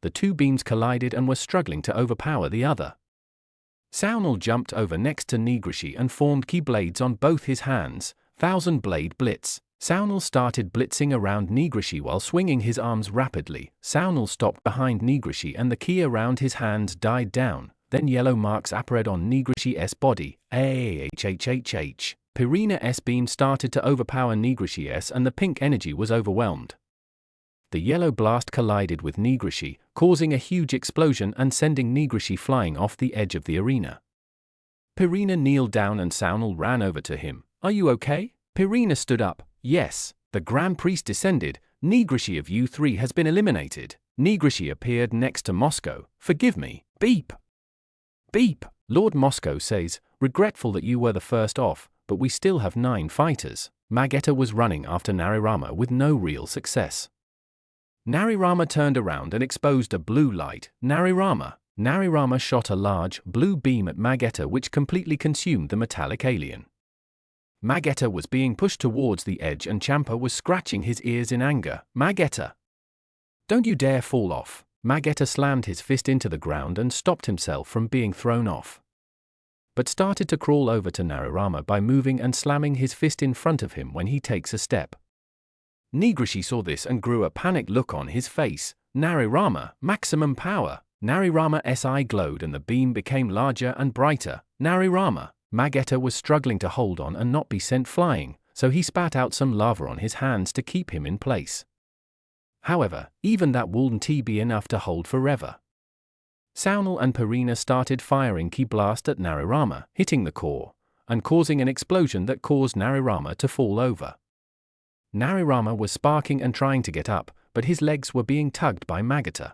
The two beams collided and were struggling to overpower the other. Saunal jumped over next to Nigrishi and formed ki blades on both his hands. 1000-blade blitz. Saunal started blitzing around Nigrishi while swinging his arms rapidly. Saunal stopped behind Nigrishi and the ki around his hands died down. Then yellow marks appeared on Nigrishi's body. Pirina's beam started to overpower Nigrishi's and the pink energy was overwhelmed. The yellow blast collided with Nigrishi, causing a huge explosion and sending Nigrishi flying off the edge of the arena. Pirina kneeled down and Saunal ran over to him. Are you okay? Pirina stood up. Yes. The Grand Priest descended. Nigrishi of U3 has been eliminated. Nigrishi appeared next to Moscow. Forgive me. Beep. Beep. Lord Moscow says, regretful that you were the first off, but we still have 9 fighters. Magetta was running after Narirama with no real success. Narirama turned around and exposed a blue light. Narirama shot a large, blue beam at Magetta which completely consumed the metallic alien. Magetta was being pushed towards the edge and Champa was scratching his ears in anger. Magetta! Don't you dare fall off. Magetta slammed his fist into the ground and stopped himself from being thrown off, but started to crawl over to Narirama by moving and slamming his fist in front of him when he takes a step. Nigrishi saw this and grew a panicked look on his face. Narirama, maximum power. Narirama's eye glowed and the beam became larger and brighter. Narirama. Magetta was struggling to hold on and not be sent flying, so he spat out some lava on his hands to keep him in place. However, even that wouldn't be enough to hold forever. Saunal and Pirina started firing ki blast at Narirama, hitting the core, and causing an explosion that caused Narirama to fall over. Narirama was sparking and trying to get up, but his legs were being tugged by Magetta.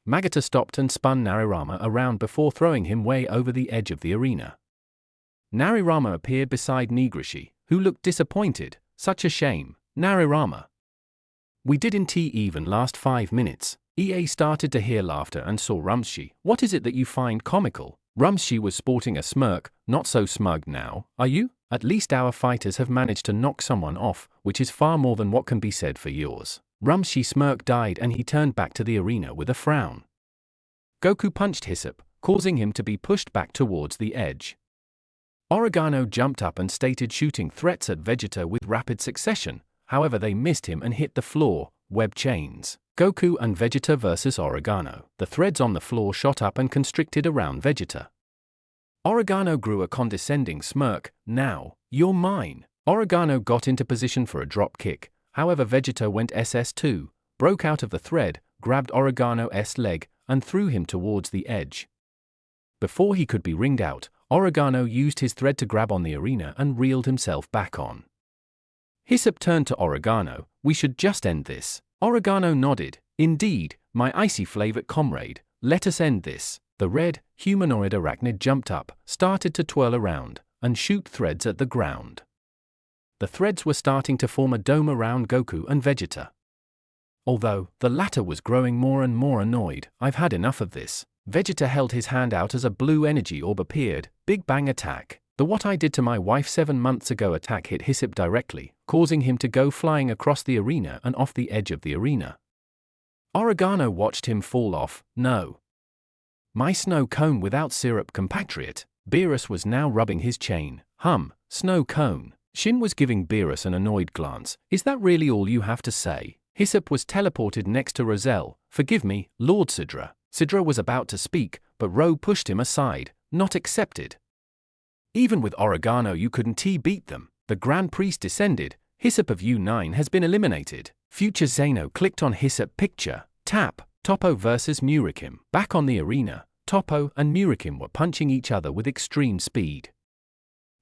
Magetta stopped and spun Narirama around before throwing him way over the edge of the arena. Narirama appeared beside Nigrishi, who looked disappointed. Such a shame. Narirama. We didn't even last 5 minutes. EA started to hear laughter and saw Rumshi. What is it that you find comical? Rumshi was sporting a smirk. Not so smug now, are you? At least our fighters have managed to knock someone off, which is far more than what can be said for yours. Rumshi's smirk died and he turned back to the arena with a frown. Goku punched Hyssop, causing him to be pushed back towards the edge. Oregano jumped up and stated shooting threats at Vegeta with rapid succession, however they missed him and hit the floor. Web chains. Goku and Vegeta versus Oregano. The threads on the floor shot up and constricted around Vegeta. Oregano grew a condescending smirk. Now, you're mine. Oregano got into position for a drop kick, however Vegeta went SS2, broke out of the thread, grabbed Oregano's leg, and threw him towards the edge. Before he could be ringed out, Oregano used his thread to grab on the arena and reeled himself back on. Hyssop turned to Oregano. We should just end this. Oregano nodded. Indeed, my icy-flavored comrade, let us end this. The red, humanoid arachnid jumped up, started to twirl around, and shoot threads at the ground. The threads were starting to form a dome around Goku and Vegeta. Although, the latter was growing more and more annoyed. I've had enough of this. Vegeta held his hand out as a blue energy orb appeared. Big Bang attack. The "what I did to my wife 7 months ago" attack hit Hyssop directly, causing him to go flying across the arena and off the edge of the arena. Oregano watched him fall off. No. My snow cone without syrup compatriot. Beerus was now rubbing his chain. Snow cone. Shin was giving Beerus an annoyed glance. Is that really all you have to say? Hyssop was teleported next to Roselle. Forgive me, Lord Sidra. Sidra was about to speak, but Ro pushed him aside. Not accepted. Even with Oregano you couldn't beat them. The Grand Priest descended. Hyssop of U9 has been eliminated. Future Zeno clicked on Hyssop picture. Tap. Toppo versus Murikim. Back on the arena, Toppo and Murikim were punching each other with extreme speed.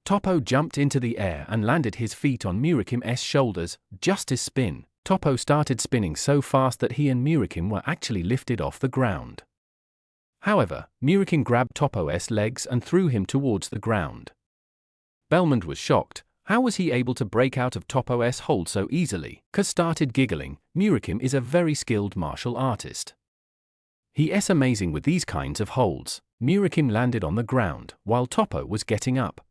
Toppo jumped into the air and landed his feet on Murikim's shoulders. Justice spin. Toppo started spinning so fast that he and Murikim were actually lifted off the ground. However, Murikim grabbed Toppo's legs and threw him towards the ground. Belmond was shocked. How was he able to break out of Toppo's hold so easily? Kaz started giggling. Murikim is a very skilled martial artist. He is amazing with these kinds of holds. Murikim landed on the ground, while Toppo was getting up.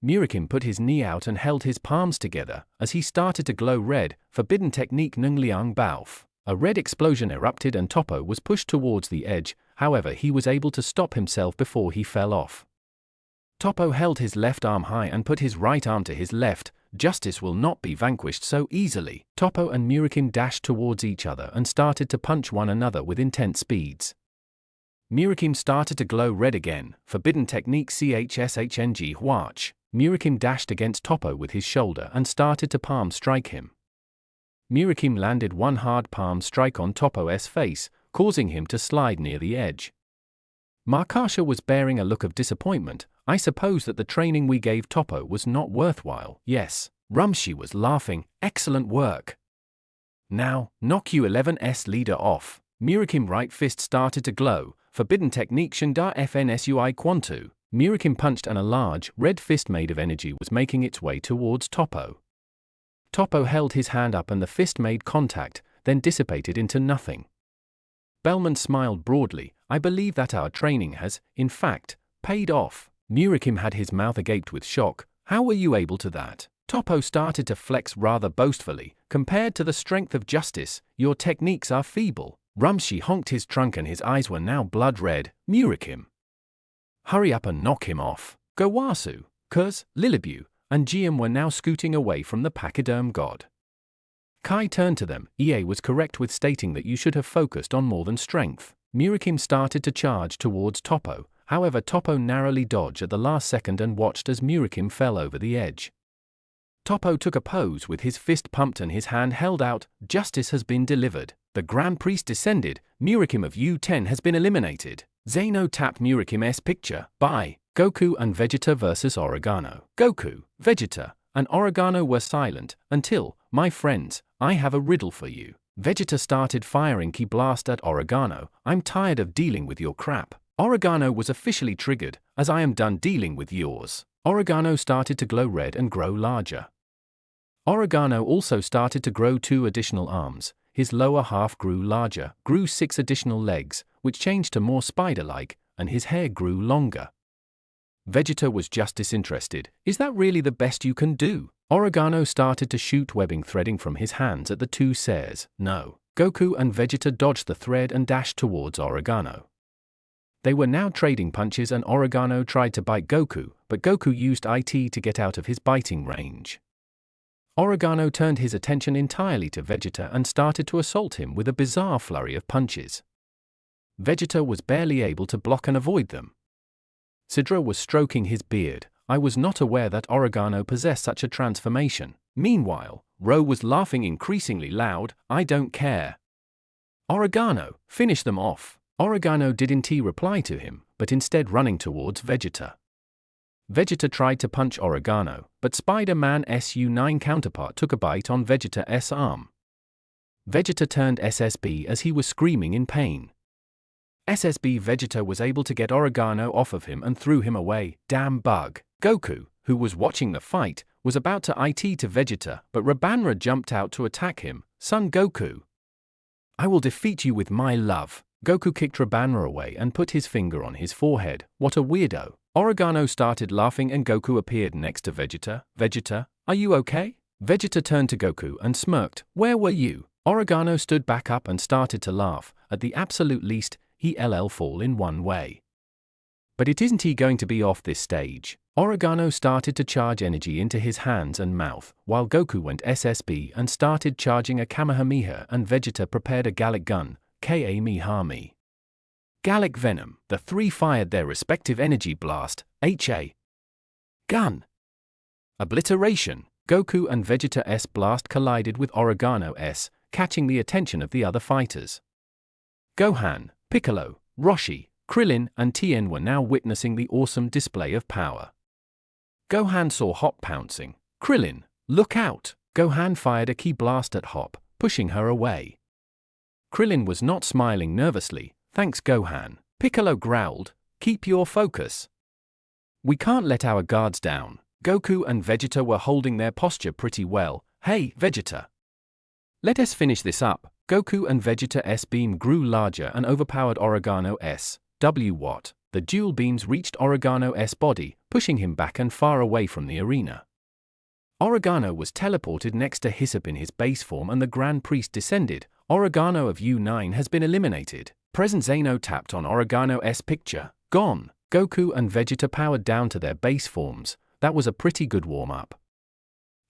Murikim put his knee out and held his palms together, as he started to glow red. Forbidden technique Nungliang Baof. A red explosion erupted and Toppo was pushed towards the edge, however he was able to stop himself before he fell off. Toppo held his left arm high and put his right arm to his left. Justice will not be vanquished so easily. Toppo and Murikim dashed towards each other and started to punch one another with intense speeds. Murikim started to glow red again. Forbidden technique Chshng Hwatch. Murikim dashed against Toppo with his shoulder and started to palm strike him. Murikim landed one hard palm strike on Toppo's face, causing him to slide near the edge. Markasha was bearing a look of disappointment. I suppose that the training we gave Toppo was not worthwhile. Yes. Rumshi was laughing. Excellent work. Now, knock U11's leader off. Murikim right fist started to glow. Forbidden technique Shanda Fnsui Quantu. Murikim punched and a large, red fist made of energy was making its way towards Toppo. Toppo held his hand up and the fist made contact, then dissipated into nothing. Belmont smiled broadly. I believe that our training has, in fact, paid off. Murikim had his mouth agape with shock. How were you able to that? Toppo started to flex rather boastfully. Compared to the strength of Justice, your techniques are feeble. Rumshi honked his trunk and his eyes were now blood red. Murikim, hurry up and knock him off. Gowasu, Kaz, Lilibu, and Jiam were now scooting away from the pachyderm god. Kai turned to them. EA was correct with stating that you should have focused on more than strength. Murikim started to charge towards Toppo, however Toppo narrowly dodged at the last second and watched as Murikim fell over the edge. Toppo took a pose with his fist pumped and his hand held out. Justice has been delivered. The Grand Priest descended. Murikim of U10 has been eliminated. Zeno tapped Murikim's picture. Bye. Goku and Vegeta versus Oregano. Goku, Vegeta, and Oregano were silent until, my friends, I have a riddle for you. Vegeta started firing Ki Blast at Oregano. I'm tired of dealing with your crap. Oregano was officially triggered, as I am done dealing with yours. Oregano started to glow red and grow larger. Oregano also started to grow 2 additional arms. His lower half grew larger, grew 6 additional legs, which changed to more spider-like, and his hair grew longer. Vegeta was just disinterested. Is that really the best you can do? Oregano started to shoot webbing threading from his hands at the 2 Sairs. No. Goku and Vegeta dodged the thread and dashed towards Oregano. They were now trading punches and Oregano tried to bite Goku, but Goku used IT to get out of his biting range. Oregano turned his attention entirely to Vegeta and started to assault him with a bizarre flurry of punches. Vegeta was barely able to block and avoid them. Sidra was stroking his beard. I was not aware that Oregano possessed such a transformation. Meanwhile, Ro was laughing increasingly loud. I don't care. Oregano, finish them off. Oregano didn't reply to him, but instead running towards Vegeta. Vegeta tried to punch Oregano, but Spider-Man's U9 counterpart took a bite on Vegeta's arm. Vegeta turned SSB as he was screaming in pain. SSB Vegeta was able to get Oregano off of him and threw him away. Damn bug. Goku, who was watching the fight, was about to IT to Vegeta, but Rabanra jumped out to attack him. Son Goku, I will defeat you with my love. Goku kicked Rabana away and put his finger on his forehead. What a weirdo. Oregano started laughing and Goku appeared next to Vegeta. Vegeta, are you okay? Vegeta turned to Goku and smirked. Where were you? Oregano stood back up and started to laugh. At the absolute least, he'll fall in one way. But isn't he going to be off this stage? Oregano started to charge energy into his hands and mouth, while Goku went SSB and started charging a Kamehameha and Vegeta prepared a Gallic gun, Kamehameha. Gallic Venom. The three fired their respective energy blast, HA. Gun. Obliteration. Goku and Vegeta's blast collided with Oregano's, catching the attention of the other fighters. Gohan, Piccolo, Roshi, Krillin and Tien were now witnessing the awesome display of power. Gohan saw Hop pouncing. Krillin, look out! Gohan fired a ki blast at Hop, pushing her away. Krillin was not smiling nervously. Thanks Gohan. Piccolo growled, keep your focus. We can't let our guards down. Goku and Vegeta were holding their posture pretty well. Hey, Vegeta. Let us finish this up. Goku and Vegeta's beam grew larger and overpowered Oregano's. What? The dual beams reached Oregano's body, pushing him back and far away from the arena. Oregano was teleported next to Hyssop in his base form and the Grand Priest descended. Oregano of U9 has been eliminated. Present Zeno tapped on Oregano's picture. Gone. Goku and Vegeta powered down to their base forms. That was a pretty good warm-up.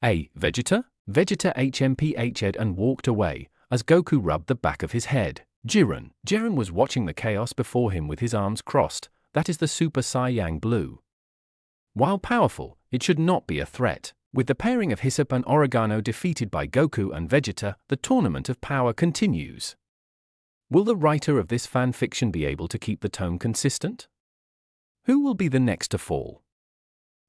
Vegeta? Vegeta HMPH'd and walked away, as Goku rubbed the back of his head. Jiren was watching the chaos before him with his arms crossed. That is the Super Saiyan Blue. While powerful, it should not be a threat. With the pairing of Hyssop and Oregano defeated by Goku and Vegeta, the tournament of power continues. Will the writer of this fanfiction be able to keep the tone consistent? Who will be the next to fall?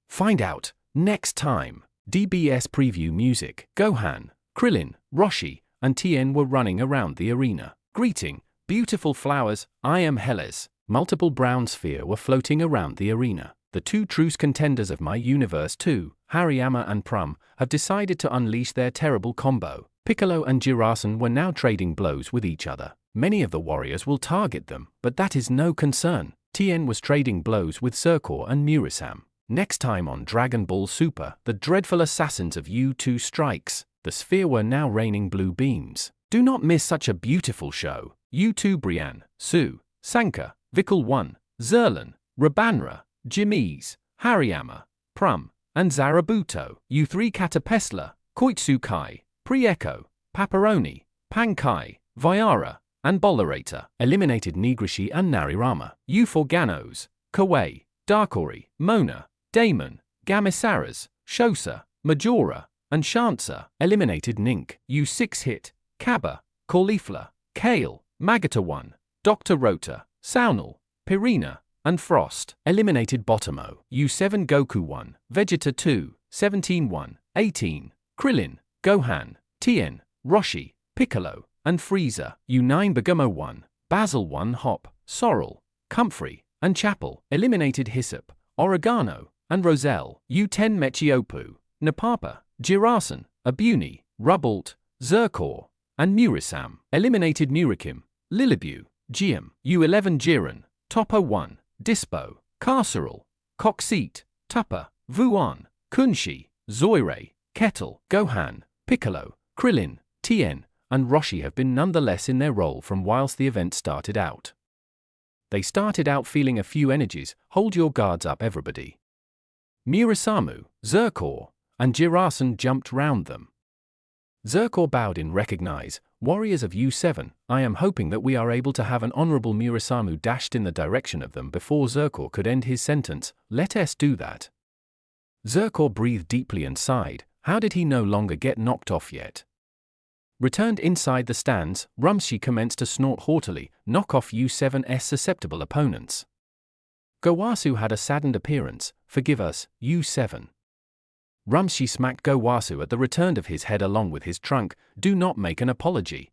Find out next time. DBS preview music. Gohan, Krillin, Roshi, and Tien were running around the arena. Greeting, beautiful flowers, I am Helles. Multiple brown sphere were floating around the arena. The two truce contenders of my universe 2, Hariyama and Prum, have decided to unleash their terrible combo. Piccolo and Jirasen were now trading blows with each other. Many of the warriors will target them, but that is no concern. Tien was trading blows with Zerkor and Murasame. Next time on Dragon Ball Super, the dreadful assassins of U2 strikes. The sphere were now raining blue beams. Do not miss such a beautiful show. U2 Brian, Su, Sanka, Vikal 1, Zerlin, Rabanra, Jimmy's, Hariyama, Prum, and Zarabuto. U3 Katapesla, Koitsukai, Prieko, Paparoni, Pankai, Viara, and Bolerator. Eliminated Nigrishi and Narirama. U4 Ganos, Kawaii, Darkori, Mona, Damon, Gamisaras, Shosa, Majora, and Shansa. Eliminated Nink. U6 Hit, Kaba, Caulifla, Kale, Magata 1, Dr. Rota, Saunal, Pirina, and Frost. Eliminated Botomo. U7 Goku 1, Vegeta 2, 17 1, 18, Krillin, Gohan, Tien, Roshi, Piccolo, and Frieza. U9 Bagamo 1, Basil 1 Hop, Sorrel, Comfrey, and Chapel. Eliminated Hyssop, Oregano, and Roselle. U10 Mechiopu, Napapa, Jirasen, Abuni, Rubalt, Zerkor, and Murasame. Eliminated Murakim, Lilibu, Giam. U11 Jiren, Topo 1, Dispo, Carceral, Coxete, Tupper, Vuan, Kunshi, Zoire, Kettle, Gohan, Piccolo, Krillin, Tien, and Roshi have been nonetheless in their role from whilst the event started out. They started out feeling a few energies. Hold your guards up, everybody. Murasamu, Zerkor, and Jirasen jumped round them. Zerkor bowed in recognize. Warriors of U7, I am hoping that we are able to have an honorable Murasamu dashed in the direction of them before Zerkor could end his sentence. Let us do that. Zerkor breathed deeply and sighed. How did he no longer get knocked off yet? Returned inside the stands, Rumshi commenced to snort haughtily, knock off U7's susceptible opponents. Gowasu had a saddened appearance. Forgive us, U7. Rumshi smacked Gowasu at the return of his head along with his trunk. Do not make an apology.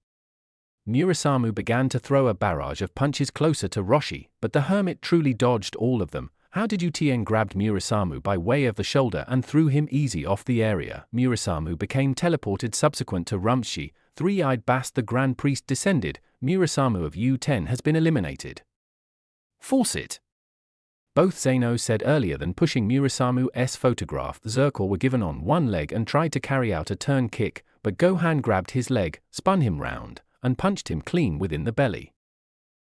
Murasamu began to throw a barrage of punches closer to Roshi, but the hermit truly dodged all of them. How did Tien grabbed Murasamu by way of the shoulder and threw him easy off the area. Murasamu became teleported subsequent to Rumshi, Three-eyed Bass the Grand Priest descended, Murasamu of U10 has been eliminated. Force it. Both Zeno said earlier than pushing Murasamu's photograph. Zirkle were given on one leg and tried to carry out a turn kick, but Gohan grabbed his leg, spun him round, and punched him clean within the belly.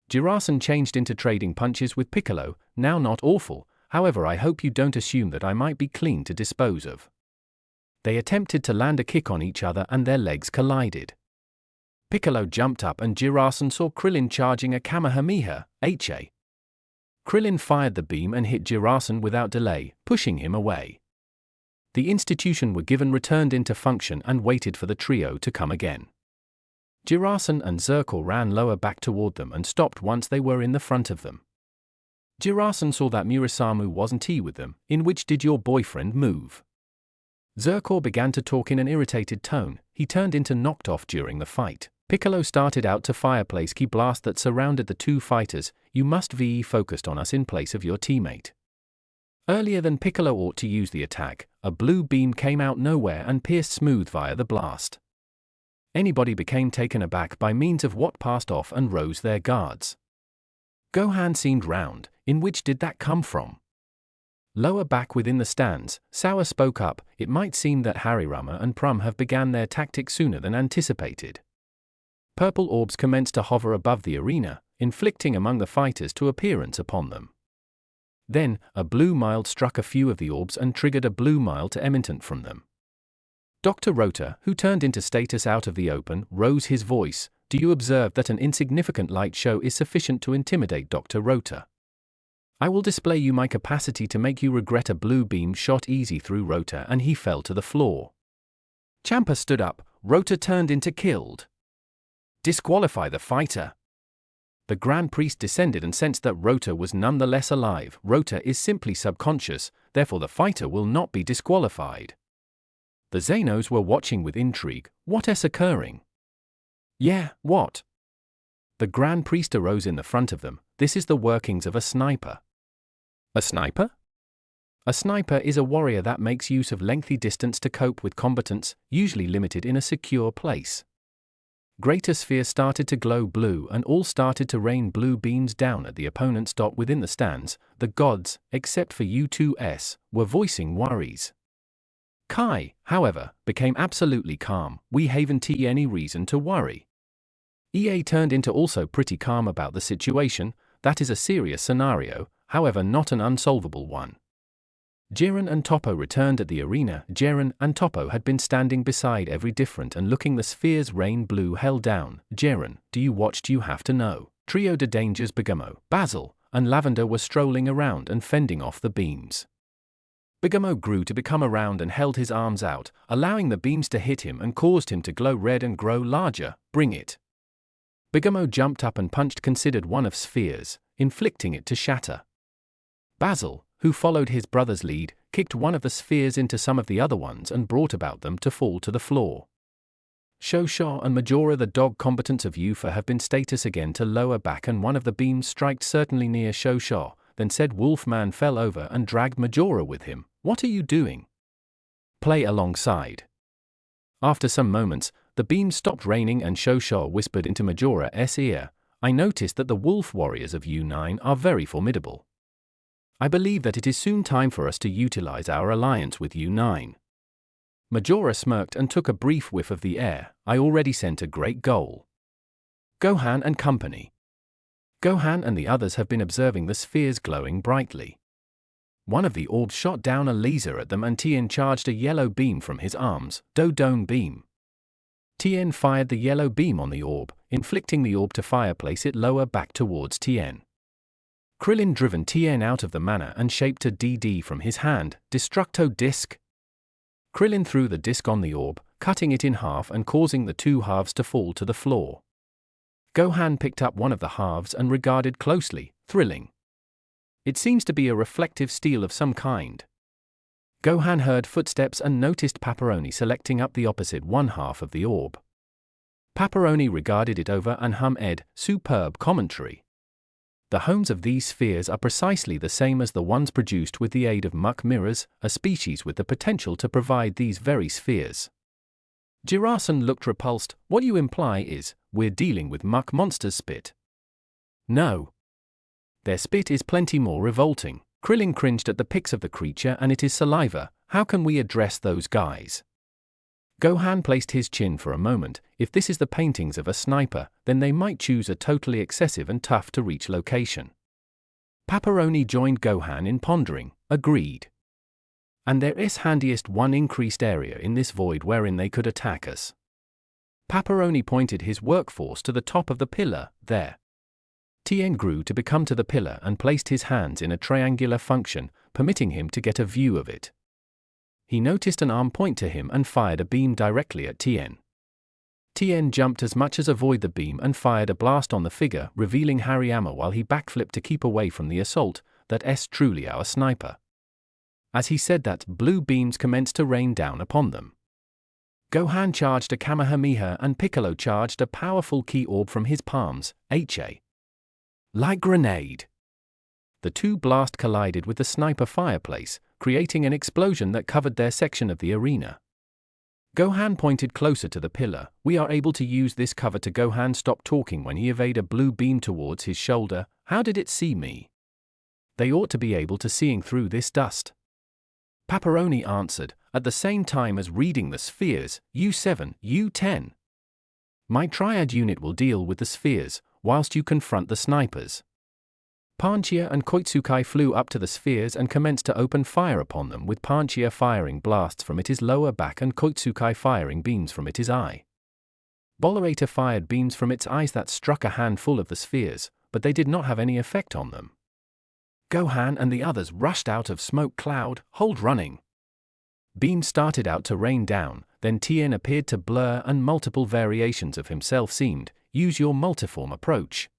Jirasan changed into trading punches with Piccolo, now not awful, however I hope you don't assume that I might be clean to dispose of. They attempted to land a kick on each other and their legs collided. Piccolo jumped up and Jirasan saw Krillin charging a Kamehameha, HA. Krillin fired the beam and hit Jirasan without delay, pushing him away. The institution were given returned into function and waited for the trio to come again. Jirasan and Zirkle ran lower back toward them and stopped once they were in the front of them. Jirasan saw that Murasamu wasn't with them. In which did your boyfriend move? Zirkle began to talk in an irritated tone. He turned into knocked off during the fight. Piccolo started out to fireplace Ki blast that surrounded the two fighters. You must be focused on us in place of your teammate. Earlier than Piccolo ought to use the attack, a blue beam came out nowhere and pierced Smooth via the blast. Anybody became taken aback by means of what passed off and rose their guards. Gohan seemed round. In which did that come from? Lower back within the stands, Sauer spoke up. It might seem that Harirama and Prum have begun their tactic sooner than anticipated. Purple orbs commenced to hover above the arena, inflicting among the fighters to appearance upon them. Then, a blue mild struck a few of the orbs and triggered a blue mild to emanate from them. Dr. Rota, who turned into status out of the open, rose his voice. Do you observe that an insignificant light show is sufficient to intimidate Dr. Rota? I will display you my capacity to make you regret. A blue beam shot easy through Rota and he fell to the floor. Champa stood up. Rota turned into killed. Disqualify the fighter. The Grand Priest descended and sensed that Rota was nonetheless alive. Rota is simply subconscious, therefore the fighter will not be disqualified. The Zenos were watching with intrigue. What is occurring? Yeah, what? The Grand Priest arose in the front of them. This is the workings of a sniper. A sniper? A sniper is a warrior that makes use of lengthy distance to cope with combatants, usually limited in a secure place. Greater sphere started to glow blue and all started to rain blue beams down at the opponents. Within the stands, the gods, except for U2S, were voicing worries. Kai, however, became absolutely calm. We haven't any reason to worry. EA turned into also pretty calm about the situation. That is a serious scenario, however not an unsolvable one. Jiren and Toppo returned at the arena. Jiren and Toppo had been standing beside every different and looking the spheres rain blue hell down. Jiren, do you watch? You have to know. Trio de Dangers Bigamo, Basil, and Lavender were strolling around and fending off the beams. Bigamo grew to become around and held his arms out, allowing the beams to hit him and caused him to glow red and grow larger. Bring it. Bigamo jumped up and punched considered one of spheres, inflicting it to shatter. Basil, who followed his brother's lead, kicked one of the spheres into some of the other ones and brought about them to fall to the floor. Shosha and Majora, the dog combatants of Yufa, have been status again to lower back and one of the beams striked certainly near Shosha, then said Wolfman fell over and dragged Majora with him. What are you doing? Play alongside. After some moments, the beams stopped raining and Shosha whispered into Majora's ear, I noticed that the wolf warriors of U9 are very formidable. I believe that it is soon time for us to utilize our alliance with U9. Majora smirked and took a brief whiff of the air. I already sent a great goal. Gohan and company. Gohan and the others have been observing the spheres glowing brightly. One of the orbs shot down a laser at them and Tien charged a yellow beam from his arms, Dodone beam. Tien fired the yellow beam on the orb, inflicting the orb to fireplace it lower back towards Tien. Krillin driven Tien out of the mana and shaped a DD from his hand, Destructo Disc. Krillin threw the disc on the orb, cutting it in half and causing the two halves to fall to the floor. Gohan picked up one of the halves and regarded closely, thrilling. It seems to be a reflective steel of some kind. Gohan heard footsteps and noticed Paparoni selecting up the opposite one half of the orb. Paparoni regarded it over and hummed, superb commentary. The homes of these spheres are precisely the same as the ones produced with the aid of muck mirrors, a species with the potential to provide these very spheres. Jirasan looked repulsed. What you imply is, we're dealing with muck monsters' spit. No. Their spit is plenty more revolting. Krillin cringed at the pics of the creature and it is saliva. How can we address those guys? Gohan placed his chin for a moment. If this is the paintings of a sniper, then they might choose a totally excessive and tough-to-reach location. Pepperoni joined Gohan in pondering, agreed. And there is handiest one increased area in this void wherein they could attack us. Pepperoni pointed his workforce to the top of the pillar, there. Tien grew to become to the pillar and placed his hands in a triangular function, permitting him to get a view of it. He noticed an arm point to him and fired a beam directly at Tien. Tien jumped as much as avoid the beam and fired a blast on the figure, revealing Hariyama while he backflipped to keep away from the assault. That's truly our sniper. As he said that, blue beams commenced to rain down upon them. Gohan charged a Kamehameha and Piccolo charged a powerful ki orb from his palms, like grenade. The two blast collided with the sniper fireplace, creating an explosion that covered their section of the arena. Gohan pointed closer to the pillar. We are able to use this cover to Gohan stopped talking when he evaded a blue beam towards his shoulder. How did it see me? They ought to be able to seeing through this dust. Pepperoni answered, at the same time as reading the spheres, U7, U10. My triad unit will deal with the spheres, whilst you confront the snipers. Panchia and Koitsukai flew up to the spheres and commenced to open fire upon them, with Panchia firing blasts from its lower back and Koitsukai firing beams from its eye. Bolerator fired beams from its eyes that struck a handful of the spheres, but they did not have any effect on them. Gohan and the others rushed out of smoke cloud, hold running. Beams started out to rain down, then Tien appeared to blur and multiple variations of himself seemed. Use your multiform approach.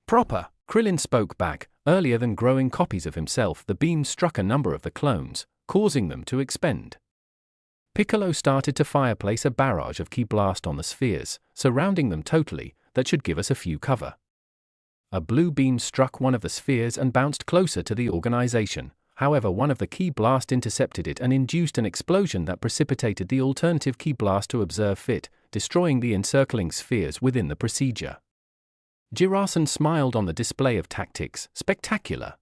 Proper, Krillin spoke back. Earlier than growing copies of himself, the beam struck a number of the clones, causing them to expend. Piccolo started to fireplace a barrage of ki blast on the spheres, surrounding them totally. That should give us a few cover. A blue beam struck one of the spheres and bounced closer to the organization. However, one of the ki blast intercepted it and induced an explosion that precipitated the alternative ki blast to observe fit, destroying the encircling spheres within the procedure. Jirasan smiled on the display of tactics. Spectacular.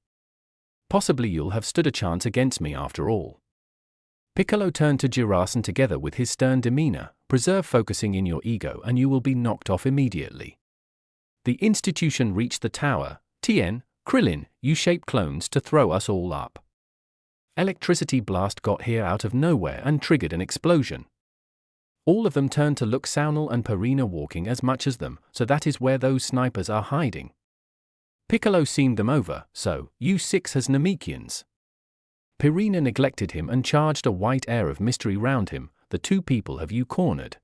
Possibly you'll have stood a chance against me after all. Piccolo turned to Jirasan together with his stern demeanor. Preserve focusing in your ego and you will be knocked off immediately. The institution reached the tower. Tien, Krillin, U-shaped clones to throw us all up. Electricity blast got here out of nowhere and triggered an explosion. All of them turned to look Saunal and Purina walking as much as them, so that is where those snipers are hiding. Piccolo seemed them over, so, U6 has Namekians. Purina neglected him and charged a white air of mystery round him. The two people have you cornered.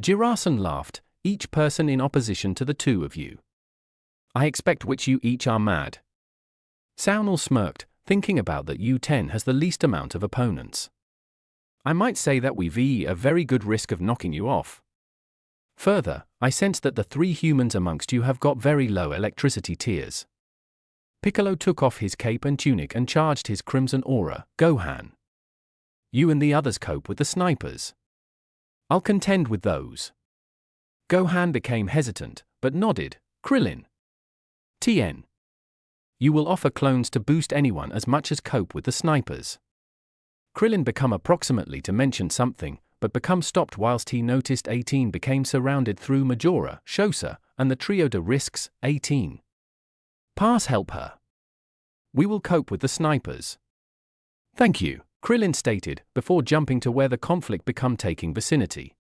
Jirasan laughed, each person in opposition to the two of you. I expect which you each are mad. Saunal smirked, thinking about that U10 has the least amount of opponents. I might say that we've a very good risk of knocking you off. Further, I sense that the three humans amongst you have got very low electricity tiers. Piccolo took off his cape and tunic and charged his crimson aura. Gohan. You and the others cope with the snipers. I'll contend with those. Gohan became hesitant, but nodded. Krillin. Tien. You will offer clones to boost anyone as much as cope with the snipers. Krillin become approximately to mention something, but become stopped whilst he noticed 18 became surrounded through Majora, Shosa, and the trio de risks. 18. Pass help her. We will cope with the snipers. Thank you, Krillin stated, before jumping to where the conflict become taking vicinity.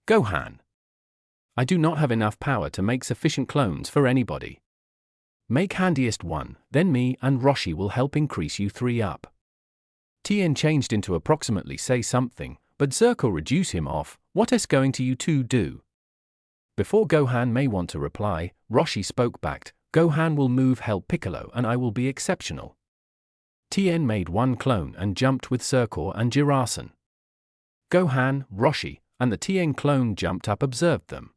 Gohan. I do not have enough power to make sufficient clones for anybody. Make handiest one, then me and Roshi will help increase you three up. Tien changed into approximately say something, but Zirko reduce him off. What is going to you two do? Before Gohan may want to reply, Roshi spoke back. Gohan will move help Piccolo and I will be exceptional. Tien made one clone and jumped with Zirko and Jirasan. Gohan, Roshi, and the Tien clone jumped up observed them.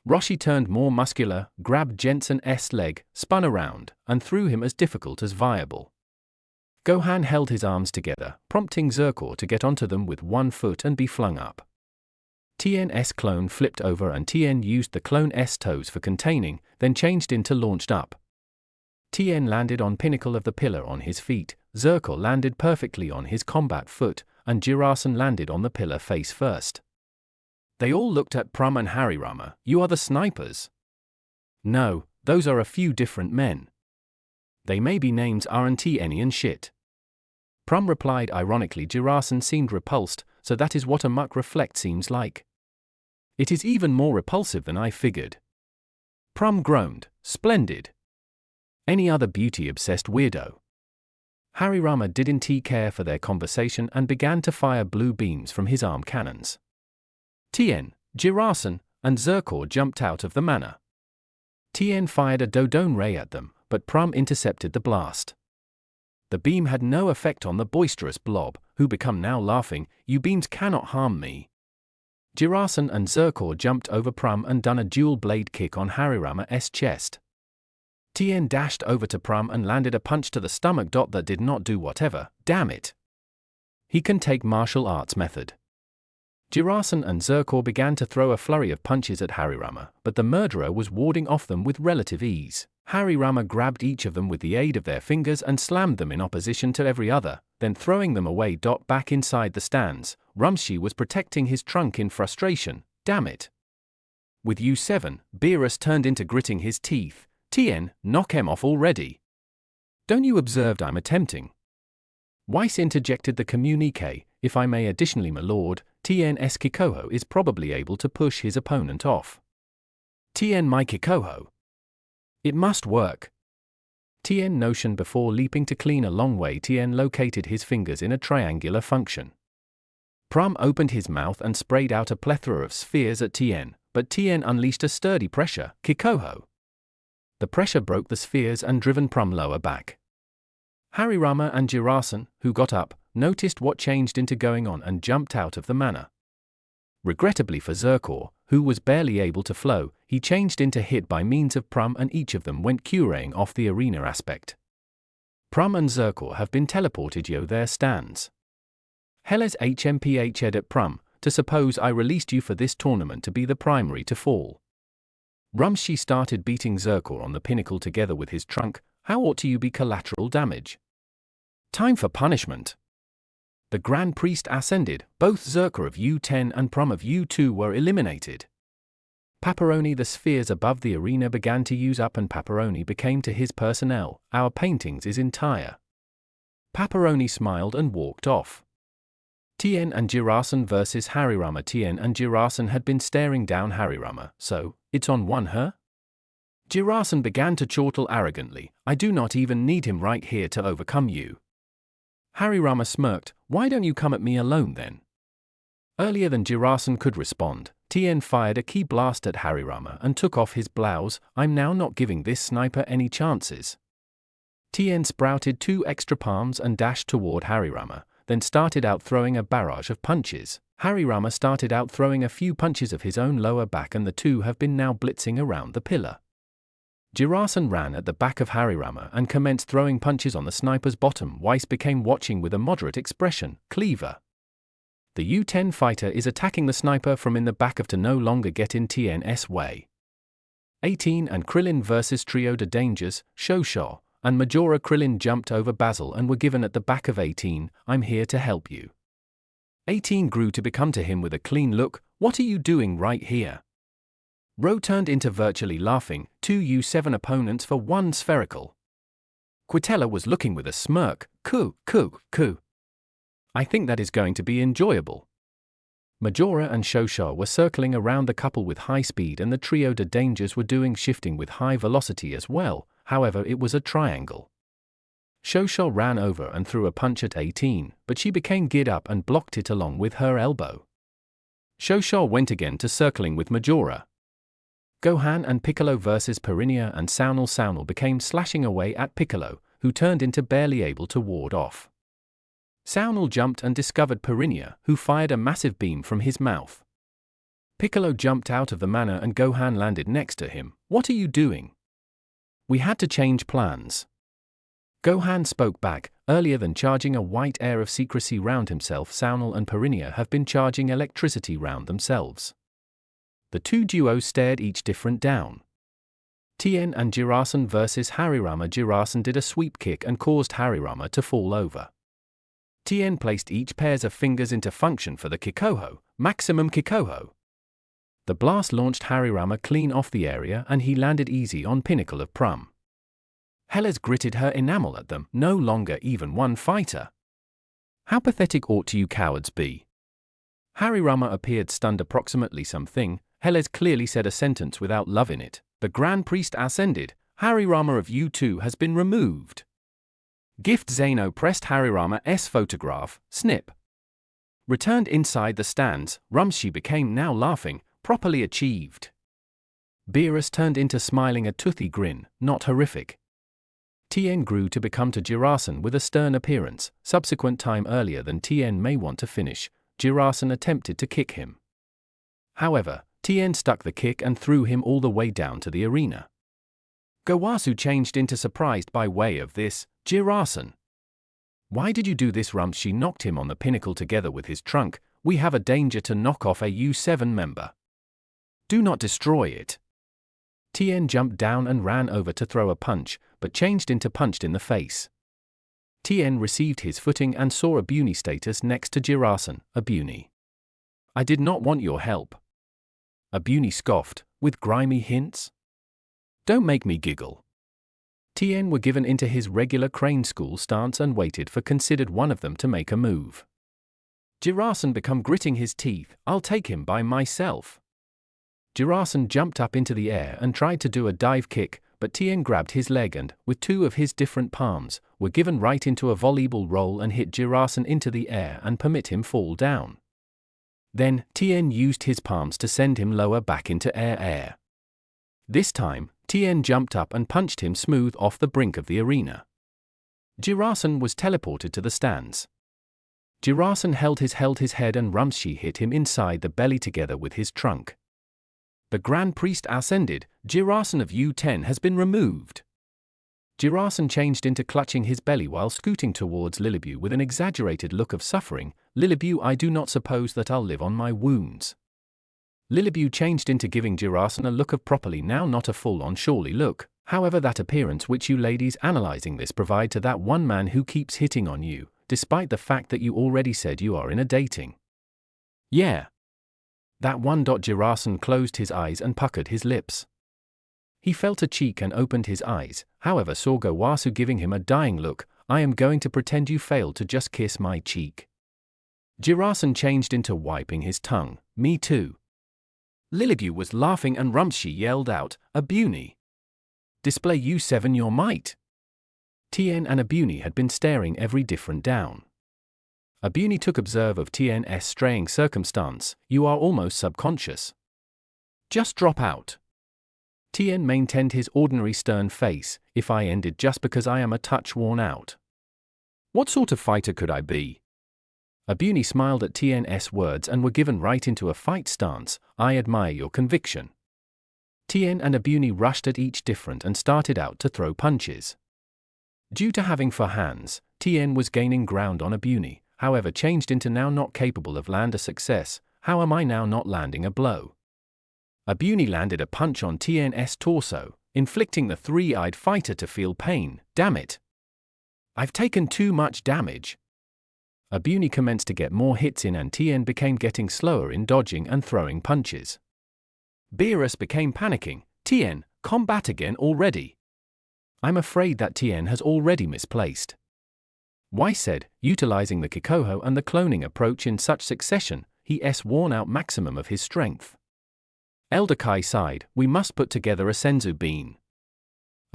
Roshi turned more muscular, grabbed Jensen's leg, spun around, and threw him as difficult as viable. Gohan held his arms together, prompting Zirko to get onto them with one foot and be flung up. TN's clone flipped over and TN used the clone's toes for containing, then changed into launched up. TN landed on pinnacle of the pillar on his feet, Zerkor landed perfectly on his combat foot, and Jirasan landed on the pillar face first. They all looked at Prum and Harurama. You are the snipers? No, those are a few different men. They may be names aren't any and shit. Prum replied ironically. Jirasan seemed repulsed, so that is what a muck reflect seems like. It is even more repulsive than I figured. Prum groaned, splendid. Any other beauty-obsessed weirdo? Harurama didn't care for their conversation and began to fire blue beams from his arm cannons. Tien, Jirasan, and Zerkor jumped out of the manor. Tien fired a Dodone ray at them, but Prum intercepted the blast. The beam had no effect on the boisterous blob, who become now laughing. You beams cannot harm me. Jirasan and Zerkor jumped over Prum and done a dual blade kick on Harurama's chest. Tien dashed over to Prum and landed a punch to the stomach. That did not do whatever, damn it. He can take martial arts method. Jirasan and Zerkor began to throw a flurry of punches at Harurama, but the murderer was warding off them with relative ease. Harurama grabbed each of them with the aid of their fingers and slammed them in opposition to every other, then throwing them away. Back inside the stands, Rumshi was protecting his trunk in frustration. Damn it. With U7, Beerus turned into gritting his teeth. Tien, knock him off already. Don't you observe I'm attempting? Weiss interjected the communique. If I may additionally, my lord, Tien's Kikoho is probably able to push his opponent off. Tien my Kikoho. It must work. Tien notion before leaping to clean a long way. Tien located his fingers in a triangular function. Prum opened his mouth and sprayed out a plethora of spheres at Tien, but Tien unleashed a sturdy pressure, Kikoho. The pressure broke the spheres and driven Prum lower back. Harurama and Jirasan, who got up, noticed what changed into going on and jumped out of the manor. Regrettably for Zerkor, who was barely able to flow, he changed into hit by means of Prum and each of them went curaying off the arena aspect. Prum and Zerkor have been teleported their stands. Hellas HMPH at Prum, to suppose I released you for this tournament to be the primary to fall. Rumshi started beating Zerkor on the pinnacle together with his trunk. How ought to you be collateral damage? Time for punishment. The Grand Priest ascended. Both Zerkor of U10 and Prum of U2 were eliminated. Paparoni, the spheres above the arena began to use up and Paparoni became to his personnel. Our paintings is entire. Paparoni smiled and walked off. Tien and Jirasan versus Harurama. Tien and Jirasan had been staring down Harurama, so, it's on one her? Jirasan began to chortle arrogantly. I do not even need him right here to overcome you. Harurama smirked. Why don't you come at me alone then? Earlier than Jirasan could respond, Tien fired a key blast at Harurama and took off his blouse. I'm now not giving this sniper any chances. Tien sprouted 2 extra palms and dashed toward Harurama, then started out throwing a barrage of punches. Harurama started out throwing a few punches of his own lower back and the two have been now blitzing around the pillar. Jirasan ran at the back of Harurama and commenced throwing punches on the sniper's bottom. Weiss became watching with a moderate expression. Cleaver. The U10 fighter is attacking the sniper from in the back of to no longer get in Tien's way. 18 and Krillin versus Trio de Dangers, Shosho, and Majora. Krillin jumped over Basil and were given at the back of 18. I'm here to help you. 18 grew to become to him with a clean look. What are you doing right here? Ro turned into virtually laughing. 2 U7 opponents for 1 spherical. Quitella was looking with a smirk. Coo. I think that is going to be enjoyable. Majora and Shosho were circling around the couple with high speed and the Trio de Dangers were doing shifting with high velocity as well, however it was a triangle. Shosho ran over and threw a punch at 18, but she became geared up and blocked it along with her elbow. Shosho went again to circling with Majora. Gohan and Piccolo versus Perinia and Saunal became slashing away at Piccolo, who turned into barely able to ward off. Saunal jumped and discovered Perinia, who fired a massive beam from his mouth. Piccolo jumped out of the manor and Gohan landed next to him. What are you doing? We had to change plans. Gohan spoke back, earlier than charging a white air of secrecy round himself, Saunal and Perinia have been charging electricity round themselves. The two duos stared each different down. Tien and Jirasan versus Harirama. Jirasan did a sweep kick and caused Harirama to fall over. Tien placed each pairs of fingers into function for the Kikoho, maximum Kikoho. The blast launched Harirama clean off the area and he landed easy on pinnacle of Prum. Hellas gritted her enamel at them, no longer even one fighter. How pathetic ought you cowards be? Harirama appeared stunned approximately something. Hellas clearly said a sentence without love in it. The Grand Priest ascended. Harirama of U2 has been removed. Gift Zeno pressed Harirama's photograph, snip. Returned inside the stands, Rumshi became now laughing, properly achieved. Beerus turned into smiling a toothy grin, not horrific. Tien grew to become to Jirasan with a stern appearance. Subsequent time earlier than Tien may want to finish, Jirasan attempted to kick him. However, Tien stuck the kick and threw him all the way down to the arena. Gowasu changed into surprised by way of this. Jirasan, why did you do this? Rumshi knocked him on the pinnacle together with his trunk. We have a danger to knock off a U7 member. Do not destroy it. Tien jumped down and ran over to throw a punch, but changed into punched in the face. Tien received his footing and saw a Buni status next to Jirasan. A Buni. I did not want your help. A Buni scoffed, with grimy hints. Don't make me giggle. Tien were given into his regular crane school stance and waited for considered one of them to make a move. Jirasan become gritting his teeth. I'll take him by myself. Jirasan jumped up into the air and tried to do a dive kick, but Tien grabbed his leg and, with two of his different palms, were given right into a volleyball roll and hit Jirasan into the air and permit him fall down. Then, Tien used his palms to send him lower back into air. This time, Tien jumped up and punched him smooth off the brink of the arena. Jirasan was teleported to the stands. Jirasan held his head and Rumshi hit him inside the belly together with his trunk. The Grand Priest ascended. Jirasan of U10 has been removed. Jirasan changed into clutching his belly while scooting towards Lilibu with an exaggerated look of suffering. Lilibu, I do not suppose that I'll live on my wounds. Lilibu changed into giving Jirasan a look of properly now not a full-on surely look. However, that appearance which you ladies analyzing this provide to that one man who keeps hitting on you, despite the fact that you already said you are in a dating. Yeah. That one. Jirasan closed his eyes and puckered his lips. He felt a cheek and opened his eyes, however saw Gowasu giving him a dying look. I am going to pretend you failed to just kiss my cheek. Jirasan changed into wiping his tongue. Me too. Lilibu was laughing and Rumshi yelled out, Abuni. Display U7 your might. Tien and Abuni had been staring every different down. Abuni took observe of Tien's straying circumstance. You are almost subconscious. Just drop out. Tien maintained his ordinary stern face. If I ended just because I am a touch worn out. What sort of fighter could I be? Abuni smiled at Tien's words and were given right into a fight stance. I admire your conviction. Tien and Abuni rushed at each different and started out to throw punches. Due to having 4 hands, Tien was gaining ground on Abuni, however changed into now not capable of land a success. How am I now not landing a blow? Abuni landed a punch on Tien's torso, inflicting the 3-eyed fighter to feel pain. Damn it. I've taken too much damage. Abuni commenced to get more hits in and Tien became getting slower in dodging and throwing punches. Beerus became panicking. Tien, combat again already. I'm afraid that Tien has already misplaced. Why said, utilizing the Kikoho and the cloning approach in such succession, he's worn out maximum of his strength. Elder Kai sighed, we must put together a Senzu bean.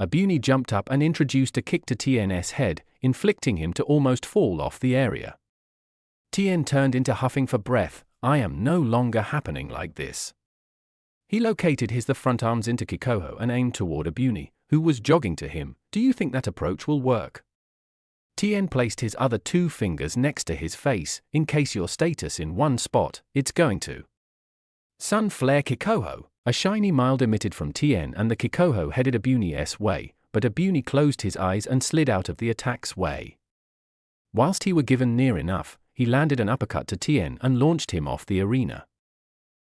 Abuni jumped up and introduced a kick to Tien's head, inflicting him to almost fall off the area. Tien turned into huffing for breath. I am no longer happening like this. He located his front arms into Kikoho and aimed toward Abuni, who was jogging to him. Do you think that approach will work? Tien placed his other 2 fingers next to his face. In case your status in one spot, it's going to. Sun Flare Kikoho. A shiny mild emitted from Tien and the Kikoho headed Abuni's way, but Abuni closed his eyes and slid out of the attack's way. Whilst he were given near enough, he landed an uppercut to Tien and launched him off the arena.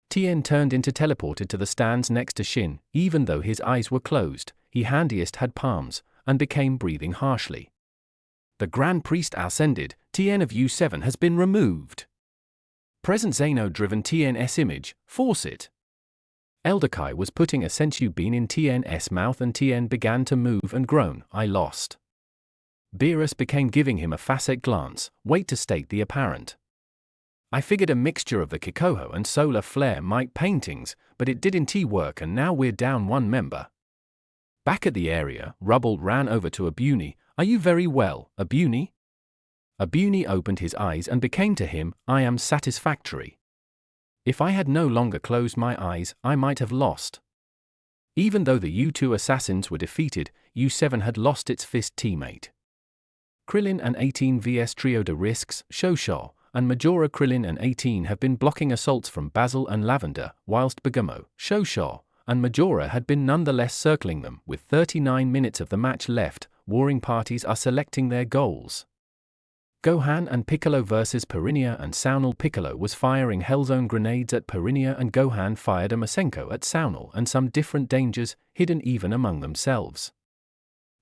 Tien turned into teleported to the stands next to Shin. Even though his eyes were closed, he handiest had palms, and became breathing harshly. The Grand Priest ascended. Tien of U7 has been removed. Present Zeno-driven Tien's image, force it. Elder Kai was putting a sensu bean in Tien's mouth and Tien began to move and groan, I lost. Beerus became giving him a facet glance, wait to state the apparent. I figured a mixture of the Kikoho and solar flare might paintings, but it didn't work and now we're down one member. Back at the area, Rubble ran over to Abuni. Are you very well, Abuni? Abuni opened his eyes and became to him, I am satisfactory. If I had no longer closed my eyes, I might have lost. Even though the U2 assassins were defeated, U7 had lost its fifth teammate. Krillin and 18 vs Trio de Risks, Shosho, and Majora. Krillin and 18 have been blocking assaults from Basil and Lavender, whilst Bergamo, Shosho, and Majora had been nonetheless circling them. With 39 minutes of the match left, warring parties are selecting their goals. Gohan and Piccolo vs Perinia, and Saunal. Piccolo was firing Hellzone grenades at Perinia and Gohan fired a Masenko at Saunal, and some different dangers, hidden even among themselves.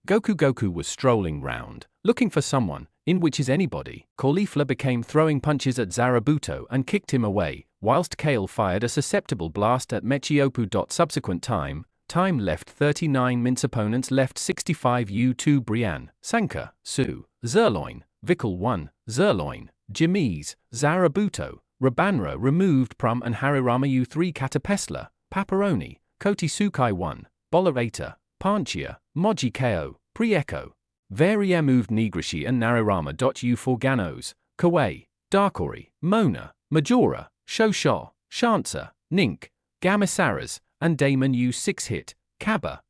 Goku was strolling round, looking for someone, in which is anybody. Caulifla became throwing punches at Zarabuto and kicked him away, whilst Kale fired a susceptible blast at Mechiopu. Subsequent time left 39 minutes. Opponents left 65. U2 Brienne, Sanka, Su, Zerloin, Vickle 1, Zerloin, Jimmy's, Zarabuto, Rabanra removed Prum and Harirama. U3 Catapesla, Paparoni, Koti Sukai 1, Bollerata, Panchia, Moji Ko, Pre-Echo, Varia moved Nigrishi and Narirama. U4 Ganos, Kawaii, Darkori, Mona, Majora, Shosho, Shansa, Nink, Gamisaras, and Damon. U6 hit, Kaba,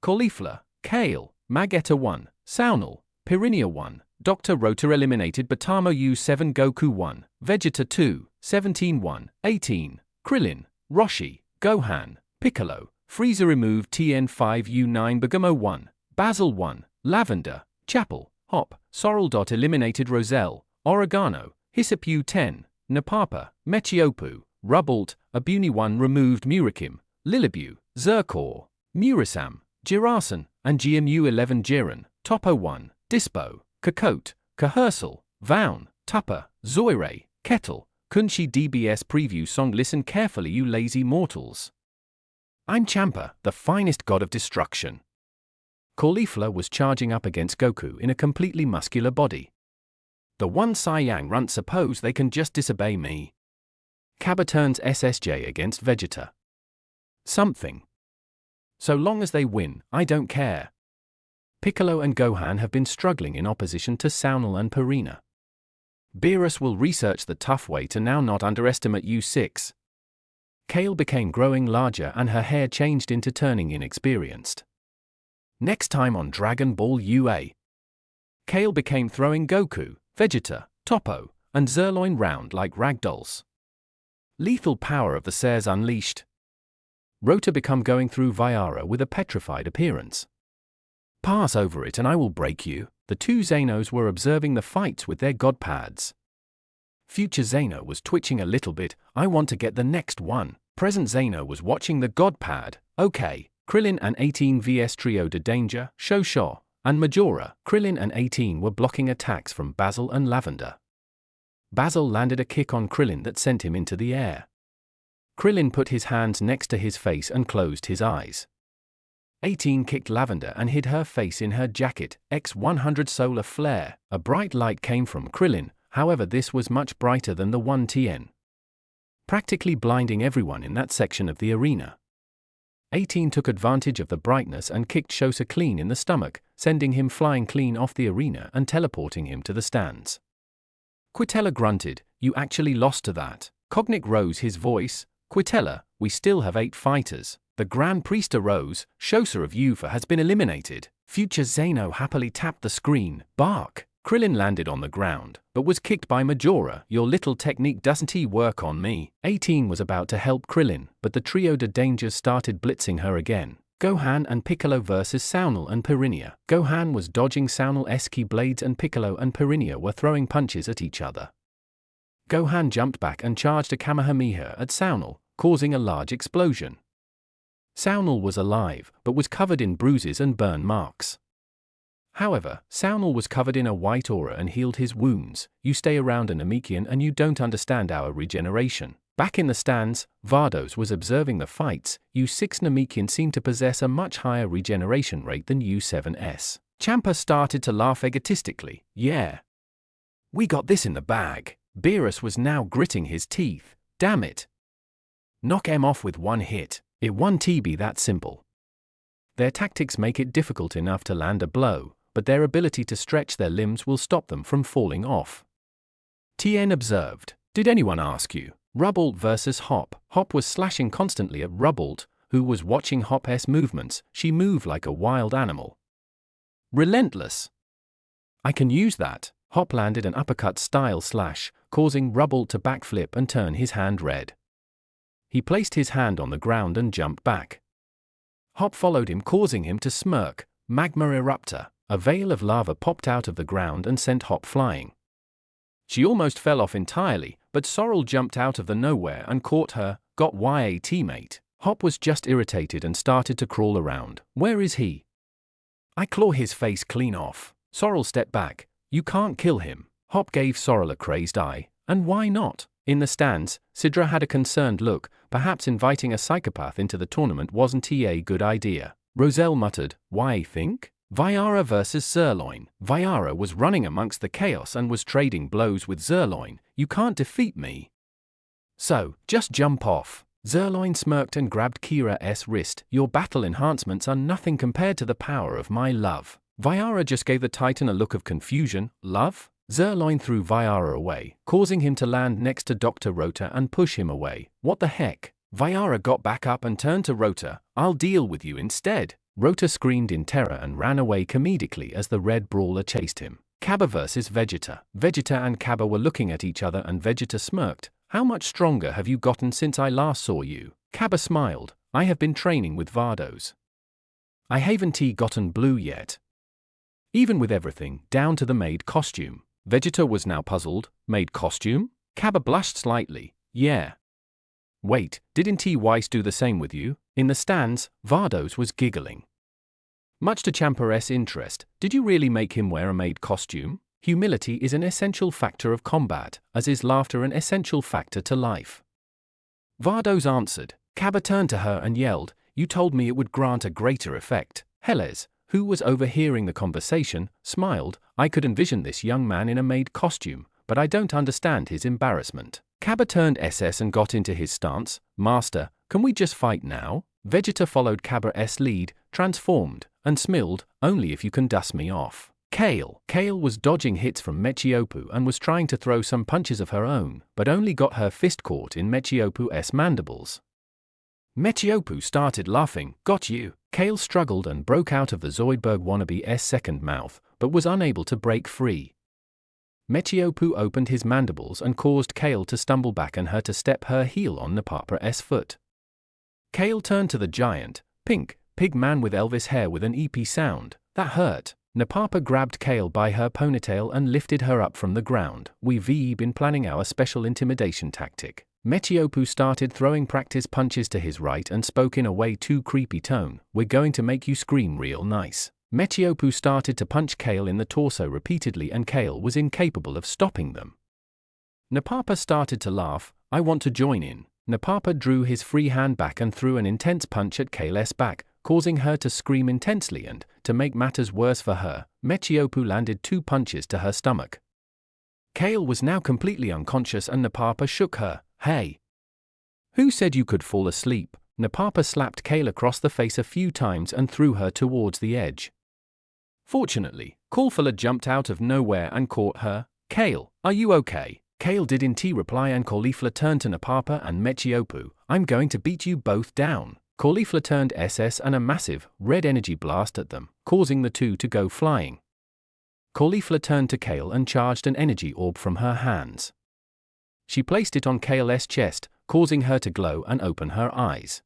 Caulifla, Kale, Magetta 1, Saunal, Perinia 1, Dr. Rota eliminated Batamo. U7 Goku 1, Vegeta 2, 17 1, 18, Krillin, Roshi, Gohan, Piccolo, Frieza removed. Tien 5 U9 Bergamo 1, Basil 1, Lavender, Chapel, Hop, Sorrel. Eliminated Roselle, Oregano, Hyssop. U10, Napapa, Mechiopu, Rubbelt, Abuni 1 removed Murakim, Lilibu, Zircor, Murasam, Jirasan, and GMU 11 Jiren, Topo 1, Dispo, Kakot, Kahersal, Vaun, Tupper, Zoire, Kettle, Kunshi. DBS preview song. Listen carefully, you lazy mortals. I'm Champa, the finest god of destruction. Caulifla was charging up against Goku in a completely muscular body. The one Saiyang runt, suppose they can just disobey me. Kaba turns SSJ against Vegeta. Something. So long as they win, I don't care. Piccolo and Gohan have been struggling in opposition to Saunal and Perina. Beerus will research the tough way to now not underestimate U6. Kale became growing larger and her hair changed into turning inexperienced. Next time on Dragon Ball UA. Kale became throwing Goku, Vegeta, Topo, and Zerloin round like ragdolls. Lethal power of the Sairs unleashed. Rota become going through Viara with a petrified appearance. Pass over it and I will break you. The two Zenos were observing the fights with their god pads. Future Zeno was twitching a little bit. I want to get the next one. Present Zeno was watching the god pad. Okay. Krillin and 18 vs Trio de Danger, Shosho, and Majora. Krillin and 18 were blocking attacks from Basil and Lavender. Basil landed a kick on Krillin that sent him into the air. Krillin put his hands next to his face and closed his eyes. 18 kicked Lavender and hid her face in her jacket. X100 solar flare. A bright light came from Krillin, however this was much brighter than the one Tien, practically blinding everyone in that section of the arena. 18 took advantage of the brightness and kicked Shosa clean in the stomach, sending him flying clean off the arena and teleporting him to the stands. Quitella grunted, you actually lost to that. Cognic rose his voice, Quitella, we still have 8 fighters. The Grand Priest arose, Shosa of Yufa has been eliminated. Future Zeno happily tapped the screen, bark. Krillin landed on the ground, but was kicked by Majora. Your little technique doesn't work on me. 18 was about to help Krillin, but the Trio de Dangers started blitzing her again. Gohan and Piccolo vs. Saunal and Piranha. Gohan was dodging Saunal's ki blades and Piccolo and Piranha were throwing punches at each other. Gohan jumped back and charged a Kamehameha at Saunal, causing a large explosion. Saunal was alive, but was covered in bruises and burn marks. However, Saunal was covered in a white aura and healed his wounds. You stay around a Namekian and you don't understand our regeneration. Back in the stands, Vados was observing the fights. U6 Namekian seemed to possess a much higher regeneration rate than U7's. Champa started to laugh egotistically. Yeah. We got this in the bag. Beerus was now gritting his teeth. Damn it. Knock em off with one hit. It won't be that simple. Their tactics make it difficult enough to land a blow, but their ability to stretch their limbs will stop them from falling off. Tien observed. Did anyone ask you? Rubbelt versus Hop. Hop was slashing constantly at Rubbelt, who was watching Hop's movements. She moved like a wild animal. Relentless. I can use that. Hop landed an uppercut-style slash, causing Rubbelt to backflip and turn his hand red. He placed his hand on the ground and jumped back. Hop followed him, causing him to smirk. Magma Eruptor. A veil of lava popped out of the ground and sent Hop flying. She almost fell off entirely, but Sorrel jumped out of the nowhere and caught her. Got ya teammate. Hop was just irritated and started to crawl around. Where is he? I claw his face clean off. Sorrel stepped back. You can't kill him. Hop gave Sorrel a crazed eye. And why not? In the stands, Sidra had a concerned look. Perhaps inviting a psychopath into the tournament wasn't a good idea. Roselle muttered, why think? Viara versus Zerloin. Viara was running amongst the chaos and was trading blows with Zerloin. You can't defeat me. So, just jump off. Zerloin smirked and grabbed Kira's wrist. Your battle enhancements are nothing compared to the power of my love. Viara just gave the Titan a look of confusion. Love? Zerloin threw Viara away, causing him to land next to Dr. Rota and push him away. What the heck? Viara got back up and turned to Rota. I'll deal with you instead. Rota screamed in terror and ran away comedically as the red brawler chased him. Cabba versus Vegeta. Vegeta and Cabba were looking at each other and Vegeta smirked. How much stronger have you gotten since I last saw you? Cabba smiled. I have been training with Vados. I haven't gotten blue yet. Even with everything, down to the maid costume. Vegeta was now puzzled. Maid costume? Cabba blushed slightly. Yeah. Wait, didn't Weiss do the same with you? In the stands, Vados was giggling. Much to Champa's interest, did you really make him wear a maid costume? Humility is an essential factor of combat, as is laughter an essential factor to life. Vados answered. Cabba turned to her and yelled, you told me it would grant a greater effect. Heles, who was overhearing the conversation, smiled. I could envision this young man in a maid costume, but I don't understand his embarrassment. Cabba turned SS and got into his stance. Master, can we just fight now? Vegeta followed Cabba's lead, transformed, and smiled, only if you can dust me off. Kale was dodging hits from Mechiopu and was trying to throw some punches of her own, but only got her fist caught in Mechiopu's mandibles. Mechiopu started laughing. Got you. Kale struggled and broke out of the Zoidberg wannabe's second mouth, but was unable to break free. Mechiopu opened his mandibles and caused Kale to stumble back and her to step her heel on Napapa's foot. Kale turned to the giant, pig man with Elvis hair with an EP sound. That hurt. Napapa grabbed Kale by her ponytail and lifted her up from the ground. We've been planning our special intimidation tactic. Mechiopu started throwing practice punches to his right and spoke in a way too creepy tone. We're going to make you scream real nice. Mechiopu started to punch Kale in the torso repeatedly and Kale was incapable of stopping them. Napapa started to laugh. I want to join in. Napapa drew his free hand back and threw an intense punch at Kale's back, causing her to scream intensely and, to make matters worse for her, Mechiopu landed 2 punches to her stomach. Kale was now completely unconscious and Napapa shook her. Hey! Who said you could fall asleep? Napapa slapped Kale across the face a few times and threw her towards the edge. Fortunately, Caulifla jumped out of nowhere and caught her. Kale, are you okay? Kale didn't reply and Caulifla turned to Napapa and Mechiopu. I'm going to beat you both down. Caulifla turned SS and a massive, red energy blast at them, causing the two to go flying. Caulifla turned to Kale and charged an energy orb from her hands. She placed it on Kale's chest, causing her to glow and open her eyes.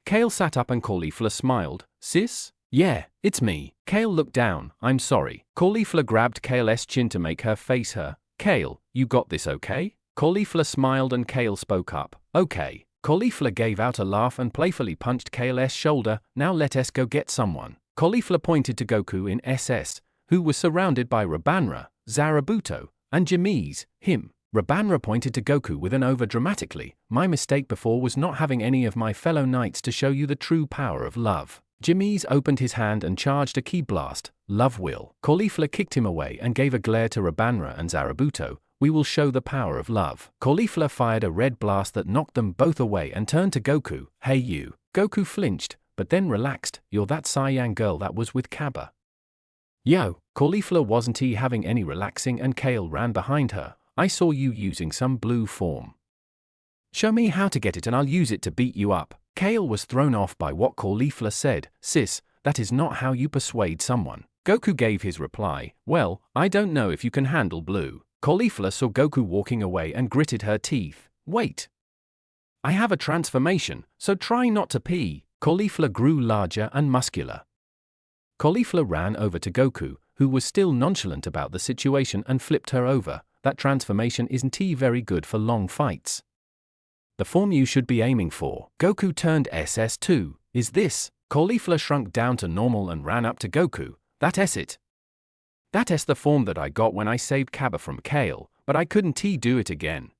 Kale sat up and Caulifla smiled. Sis? Yeah, it's me. Kale looked down. I'm sorry. Caulifla grabbed Kale's chin to make her face her. Kale, you got this, okay? Caulifla smiled and Kale spoke up. Okay. Caulifla gave out a laugh and playfully punched Kale's shoulder. Now let us go get someone. Caulifla pointed to Goku in SS, who was surrounded by Rabanra, Zarabuto, and Jamise, him. Rabanra pointed to Goku with an over-dramatically, my mistake before was not having any of my fellow knights to show you the true power of love. Jamise opened his hand and charged a ki blast. Love will. Caulifla kicked him away and gave a glare to Rabanra and Zarabuto. We will show the power of love. Caulifla fired a red blast that knocked them both away and turned to Goku. Hey you. Goku flinched, but then relaxed. You're that Saiyang girl that was with Kaba. Yo, Caulifla wasn't he having any relaxing and Kale ran behind her. I saw you using some blue form. Show me how to get it and I'll use it to beat you up. Kale was thrown off by what Caulifla said. Sis, that is not how you persuade someone. Goku gave his reply. Well, I don't know if you can handle blue. Caulifla saw Goku walking away and gritted her teeth. Wait. I have a transformation, so try not to pee. Caulifla grew larger and muscular. Caulifla ran over to Goku, who was still nonchalant about the situation and flipped her over. That transformation isn't very good for long fights. The form you should be aiming for. Goku turned SS2. Is this? Caulifla shrunk down to normal and ran up to Goku. That's it. That's the form that I got when I saved Kaba from Kale, but I couldn't do it again.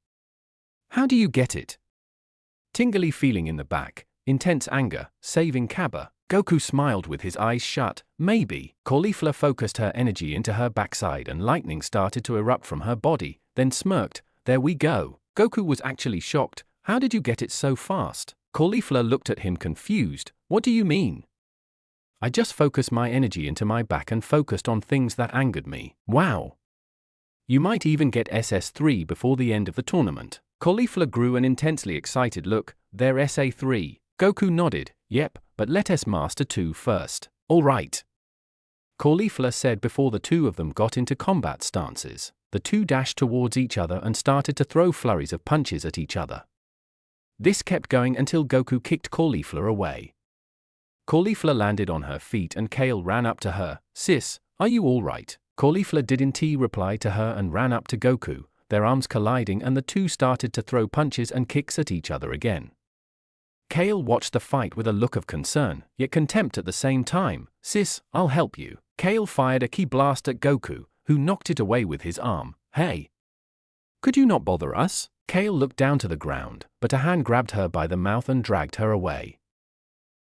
How do you get it? Tingly feeling in the back, intense anger, saving Kaba. Goku smiled with his eyes shut. Maybe. Caulifla focused her energy into her backside and lightning started to erupt from her body, then smirked. There we go. Goku was actually shocked. How did you get it so fast? Caulifla looked at him confused. What do you mean? I just focused my energy into my back and focused on things that angered me. Wow. You might even get SS3 before the end of the tournament. Caulifla grew an intensely excited look. They're SA3. Goku nodded. Yep, but let us master 2 first. All right. Caulifla said before the two of them got into combat stances. The two dashed towards each other and started to throw flurries of punches at each other. This kept going until Goku kicked Caulifla away. Caulifla landed on her feet and Kale ran up to her. Sis, are you all right? Caulifla didn't reply to her and ran up to Goku, their arms colliding and the two started to throw punches and kicks at each other again. Kale watched the fight with a look of concern, yet contempt at the same time. Sis, I'll help you. Kale fired a ki blast at Goku, who knocked it away with his arm. Hey! Could you not bother us? Kale looked down to the ground, but a hand grabbed her by the mouth and dragged her away.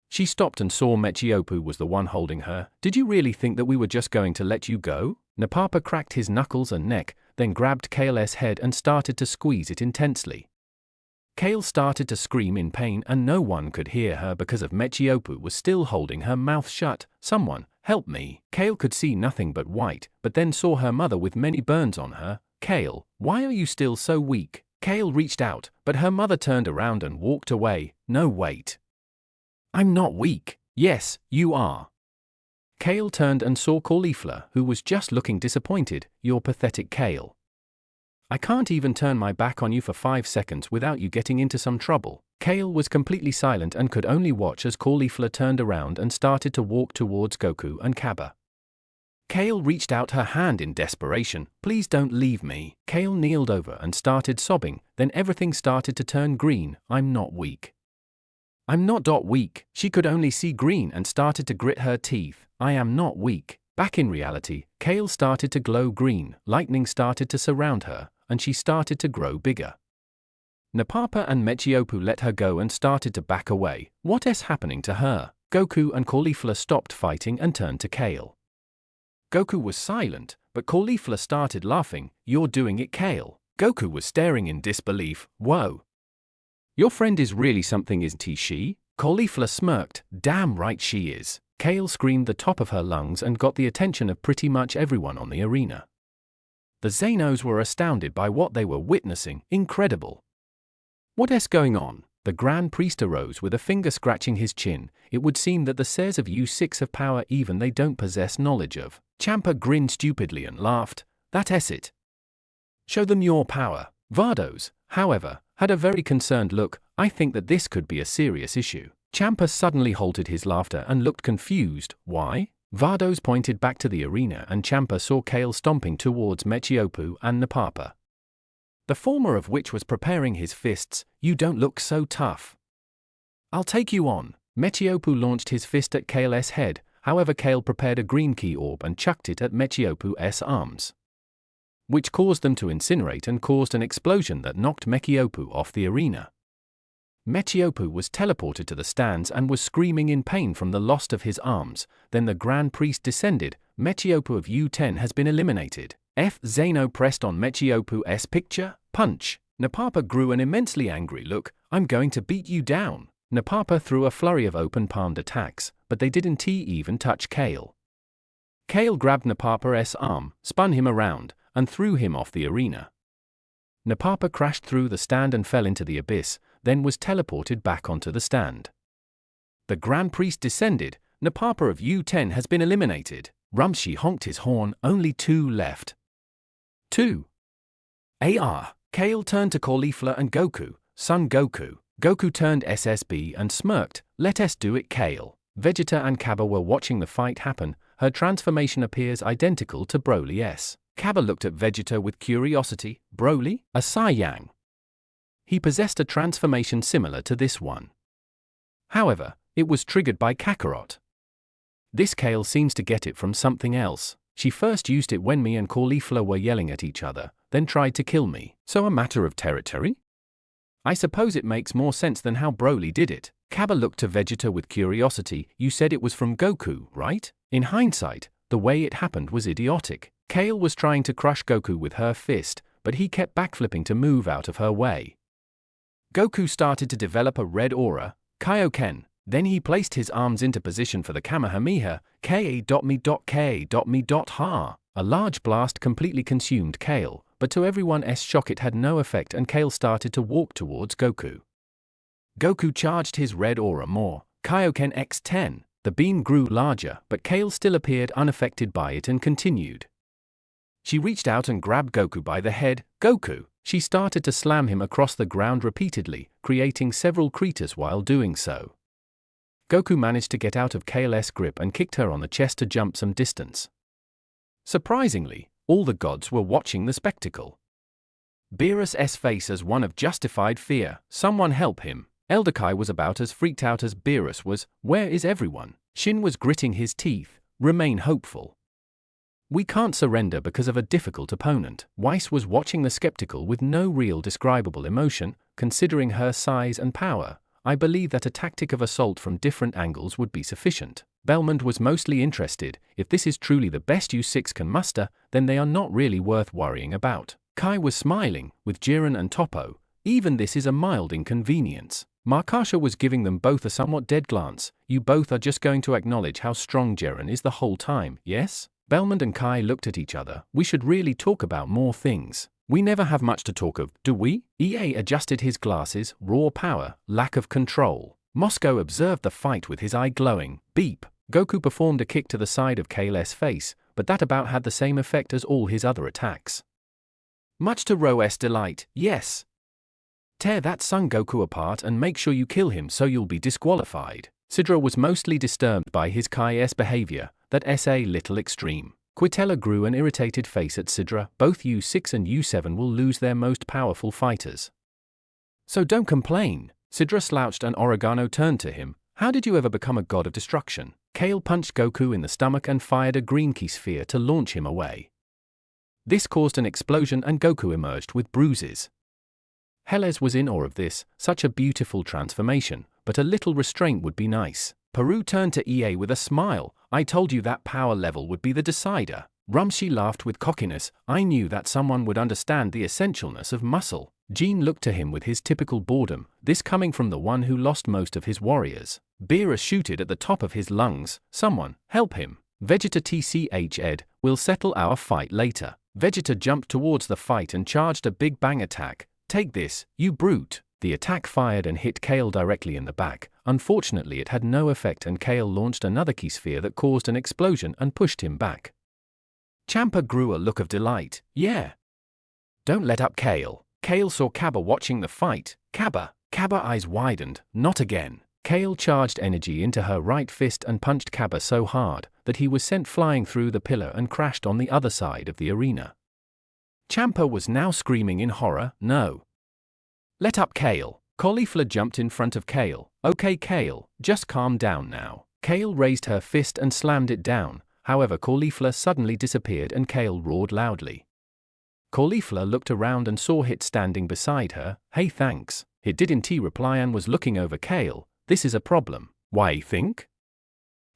She stopped and saw Mechiopu was the one holding her. Did you really think that we were just going to let you go? Napapa cracked his knuckles and neck, then grabbed Kale's head and started to squeeze it intensely. Kale started to scream in pain and no one could hear her because of Mechiopu was still holding her mouth shut. Someone, help me. Kale could see nothing but white, but then saw her mother with many burns on her. Kale, why are you still so weak? Kale reached out, but her mother turned around and walked away. No, wait. I'm not weak. Yes, you are. Kale turned and saw Caulifla, who was just looking disappointed. You're pathetic, Kale. I can't even turn my back on you for 5 seconds without you getting into some trouble. Kale was completely silent and could only watch as Caulifla turned around and started to walk towards Goku and Kaba. Kale reached out her hand in desperation. Please don't leave me. Kale kneeled over and started sobbing, then everything started to turn green. I'm not weak. I'm not weak. She could only see green and started to grit her teeth. I am not weak. Back in reality, Kale started to glow green, lightning started to surround her, and she started to grow bigger. Napapa and Mechiopu let her go and started to back away. What is happening to her? Goku and Caulifla stopped fighting and turned to Kale. Goku was silent, but Caulifla started laughing. You're doing it, Kale. Goku was staring in disbelief. Whoa. Your friend is really something, isn't she? Caulifla smirked. Damn right she is. Kale screamed the top of her lungs and got the attention of pretty much everyone on the arena. The Xenos were astounded by what they were witnessing. Incredible. What is going on? The Grand Priest arose with a finger scratching his chin. It would seem that the Saiyans of U6 have power even they don't possess knowledge of. Champa grinned stupidly and laughed. That is it. Show them your power. Vados, however, had a very concerned look. I think that this could be a serious issue. Champa suddenly halted his laughter and looked confused. Why? Vados pointed back to the arena and Champa saw Kale stomping towards Mechiopu and Napapa. The former of which was preparing his fists. You don't look so tough. I'll take you on. Mechiopu launched his fist at Kale's head, however Kale prepared a green key orb and chucked it at Mechiopu's arms, which caused them to incinerate and caused an explosion that knocked Mechiopu off the arena. Mechiopu was teleported to the stands and was screaming in pain from the loss of his arms. Then the Grand Priest descended. Mechiopu of U10 has been eliminated. Zeno pressed on Mechiopu's picture. Punch. Napapa grew an immensely angry look. I'm going to beat you down. Napapa threw a flurry of open-palmed attacks, but they didn't even touch Kale. Kale grabbed Napapa's arm, spun him around, and threw him off the arena. Napapa crashed through the stand and fell into the abyss, then was teleported back onto the stand. The Grand Priest descended. Napapa of U10 has been eliminated. Rumshi honked his horn. Only 2 left. 2. AR. Kale turned to Caulifla and Goku. Son Goku. Goku turned SSB and smirked. Let us do it, Kale. Vegeta and Kaba were watching the fight happen. Her transformation appears identical to Broly's. Kaba looked at Vegeta with curiosity. Broly? A Saiyang. He possessed a transformation similar to this one. However, it was triggered by Kakarot. This Kale seems to get it from something else. She first used it when me and Caulifla were yelling at each other, then tried to kill me. So a matter of territory? I suppose it makes more sense than how Broly did it. Kaba looked to Vegeta with curiosity. You said it was from Goku, right? In hindsight, the way it happened was idiotic. Kale was trying to crush Goku with her fist, but he kept backflipping to move out of her way. Goku started to develop a red aura, Kaioken. Then he placed his arms into position for the Kamehameha, Ka.me.ka.me.ha. A large blast completely consumed Kale, but to everyone's shock it had no effect and Kale started to walk towards Goku. Goku charged his red aura more, Kaioken x10. The beam grew larger, but Kale still appeared unaffected by it and continued. She reached out and grabbed Goku by the head. Goku! She started to slam him across the ground repeatedly, creating several craters while doing so. Goku managed to get out of Kale's grip and kicked her on the chest to jump some distance. Surprisingly, all the gods were watching the spectacle. Beerus's face as one of justified fear. Someone help him. Elder Kai was about as freaked out as Beerus was. Where is everyone? Shin was gritting his teeth. Remain hopeful. We can't surrender because of a difficult opponent. Weiss was watching the skeptical with no real describable emotion. Considering her size and power, I believe that a tactic of assault from different angles would be sufficient. Belmont was mostly interested. If this is truly the best U6 can muster, then they are not really worth worrying about. Kai was smiling, with Jiren and Toppo. Even this is a mild inconvenience. Markasha was giving them both a somewhat dead glance. You both are just going to acknowledge how strong Jiren is the whole time, yes? Belmont and Kai looked at each other. We should really talk about more things. We never have much to talk of, do we? EA adjusted his glasses. Raw power, lack of control. Moscow observed the fight with his eye glowing. Beep. Goku performed a kick to the side of Kale's face, but that about had the same effect as all his other attacks. Much to Ro's delight, yes. Tear that Son Goku apart and make sure you kill him so you'll be disqualified. Sidra was mostly disturbed by his Kai's behavior, that's a little extreme. Quitella grew an irritated face at Sidra. Both U6 and U7 will lose their most powerful fighters. So don't complain. Sidra slouched and Oregano turned to him. How did you ever become a god of destruction? Kale punched Goku in the stomach and fired a green key sphere to launch him away. This caused an explosion and Goku emerged with bruises. Helles was in awe of this, such a beautiful transformation, but a little restraint would be nice. Peru turned to EA with a smile. I told you that power level would be the decider. Rumshi laughed with cockiness. I knew that someone would understand the essentialness of muscle. Jean looked to him with his typical boredom, this coming from the one who lost most of his warriors. Beerus shooted at the top of his lungs. Someone, help him. Vegeta TCH Ed, we'll settle our fight later. Vegeta jumped towards the fight and charged a big bang attack. Take this, you brute. The attack fired and hit Kale directly in the back. Unfortunately it had no effect and Kale launched another key sphere that caused an explosion and pushed him back. Champa grew a look of delight. Yeah. Don't let up, Kale. Kale saw Kaba watching the fight. Kaba eyes widened. Not again. Kale charged energy into her right fist and punched Kaba so hard that he was sent flying through the pillar and crashed on the other side of the arena. Champa was now screaming in horror, "No! Let up, Kale!" Caulifla jumped in front of Kale. "Okay, Kale, just calm down now." Kale raised her fist and slammed it down, however Caulifla suddenly disappeared and Kale roared loudly. Caulifla looked around and saw Hit standing beside her. "Hey, thanks." Hit didn't reply and was looking over Kale. "This is a problem." "Why think?"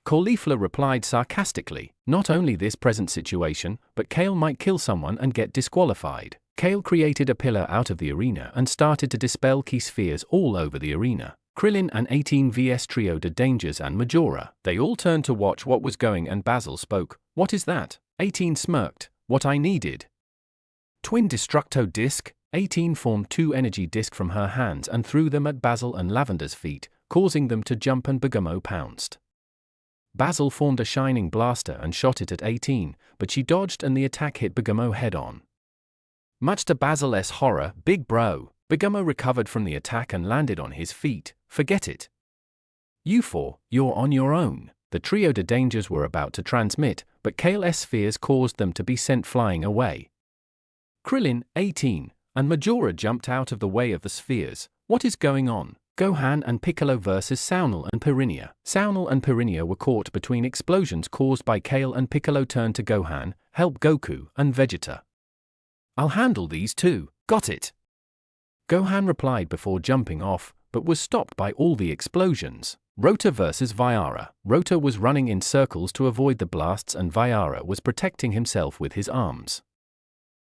Caulifla replied sarcastically. "Not only this present situation, but Kale might kill someone and get disqualified." Kale created a pillar out of the arena and started to dispel key spheres all over the arena. Krillin and 18 vs Trio de Dangers and Majora. They all turned to watch what was going and Basil spoke. "What is that?" 18 smirked. "What I needed." Twin Destructo Disc. 18 formed 2 energy discs from her hands and threw them at Basil and Lavender's feet, causing them to jump and Bergamo pounced. Basil formed a shining blaster and shot it at 18, but she dodged and the attack hit Bergamo head-on. Much to Basil's horror, "Big bro," Bergamo recovered from the attack and landed on his feet. "Forget it. You four, you're on your own." The Trio de Dangers were about to transmit, but Kale's spheres caused them to be sent flying away. Krillin, 18, and Majora jumped out of the way of the spheres. "What is going on?" Gohan and Piccolo versus Saunal and Piranha. Saunal and Piranha were caught between explosions caused by Kale and Piccolo turned to Gohan, "Help Goku and Vegeta." "I'll handle these two." "Got it." Gohan replied before jumping off, but was stopped by all the explosions. Rota versus Viara. Rota was running in circles to avoid the blasts and Viara was protecting himself with his arms.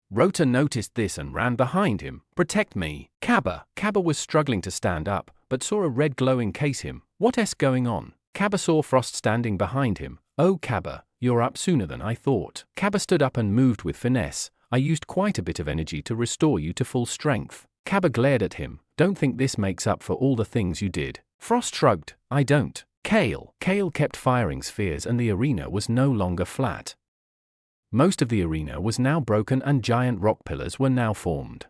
Rota noticed this and ran behind him. "Protect me." Kaba was struggling to stand up, but saw a red glowing case him. "What's going on?" Kaba saw Frost standing behind him. "Oh Kaba, you're up sooner than I thought." Kaba stood up and moved with finesse. "I used quite a bit of energy to restore you to full strength." Kaba glared at him. "Don't think this makes up for all the things you did." Frost shrugged. "I don't." Kale kept firing spheres and the arena was no longer flat. Most of the arena was now broken and giant rock pillars were now formed.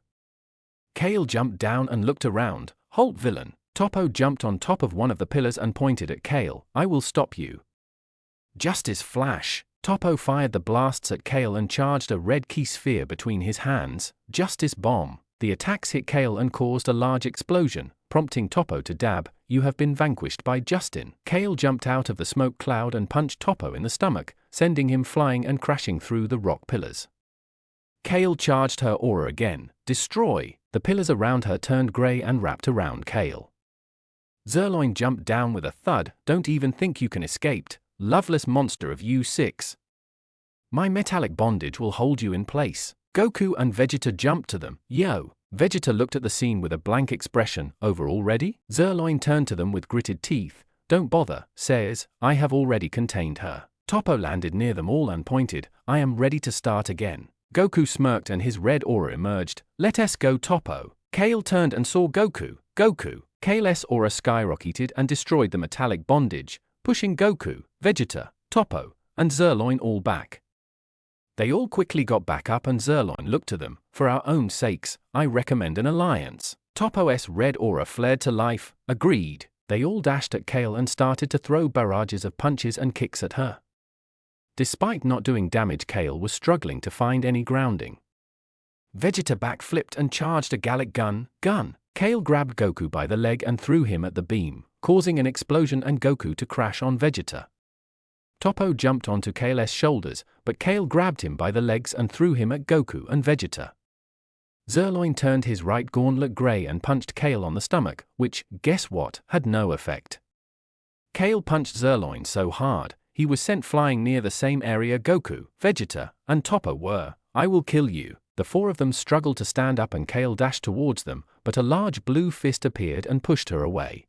Kale jumped down and looked around. "Halt, villain." Toppo jumped on top of one of the pillars and pointed at Kale. "I will stop you." Justice Flash. Toppo fired the blasts at Kale and charged a red key sphere between his hands. Justice Bomb. The attacks hit Kale and caused a large explosion, prompting Toppo to dab. "You have been vanquished by Justin." Kale jumped out of the smoke cloud and punched Toppo in the stomach, sending him flying and crashing through the rock pillars. Kale charged her aura again. "Destroy." The pillars around her turned grey and wrapped around Kale. Zerloin jumped down with a thud. "Don't even think you can escape, loveless monster of U6. My metallic bondage will hold you in place." Goku and Vegeta jumped to them. "Yo." Vegeta looked at the scene with a blank expression. "Over already?" Zerloin turned to them with gritted teeth. "Don't bother, says, I have already contained her." Toppo landed near them all and pointed. "I am ready to start again." Goku smirked and his red aura emerged. "Let us go, Toppo." Kale turned and saw Goku. Kale's aura skyrocketed and destroyed the metallic bondage, pushing Goku, Vegeta, Toppo, and Zerloin all back. They all quickly got back up and Zerloin looked to them. "For our own sakes, I recommend an alliance." Toppo's red aura flared to life. "Agreed." They all dashed at Kale and started to throw barrages of punches and kicks at her. Despite not doing damage, Kale was struggling to find any grounding. Vegeta backflipped and charged a Gallic gun. Kale grabbed Goku by the leg and threw him at the beam, causing an explosion and Goku to crash on Vegeta. Toppo jumped onto Kale's shoulders, but Kale grabbed him by the legs and threw him at Goku and Vegeta. Zerloin turned his right gauntlet grey and punched Kale on the stomach, which, guess what, had no effect. Kale punched Zerloin so hard, he was sent flying near the same area Goku, Vegeta, and Toppo were. "I will kill you." The four of them struggled to stand up and Kale dashed towards them, but a large blue fist appeared and pushed her away.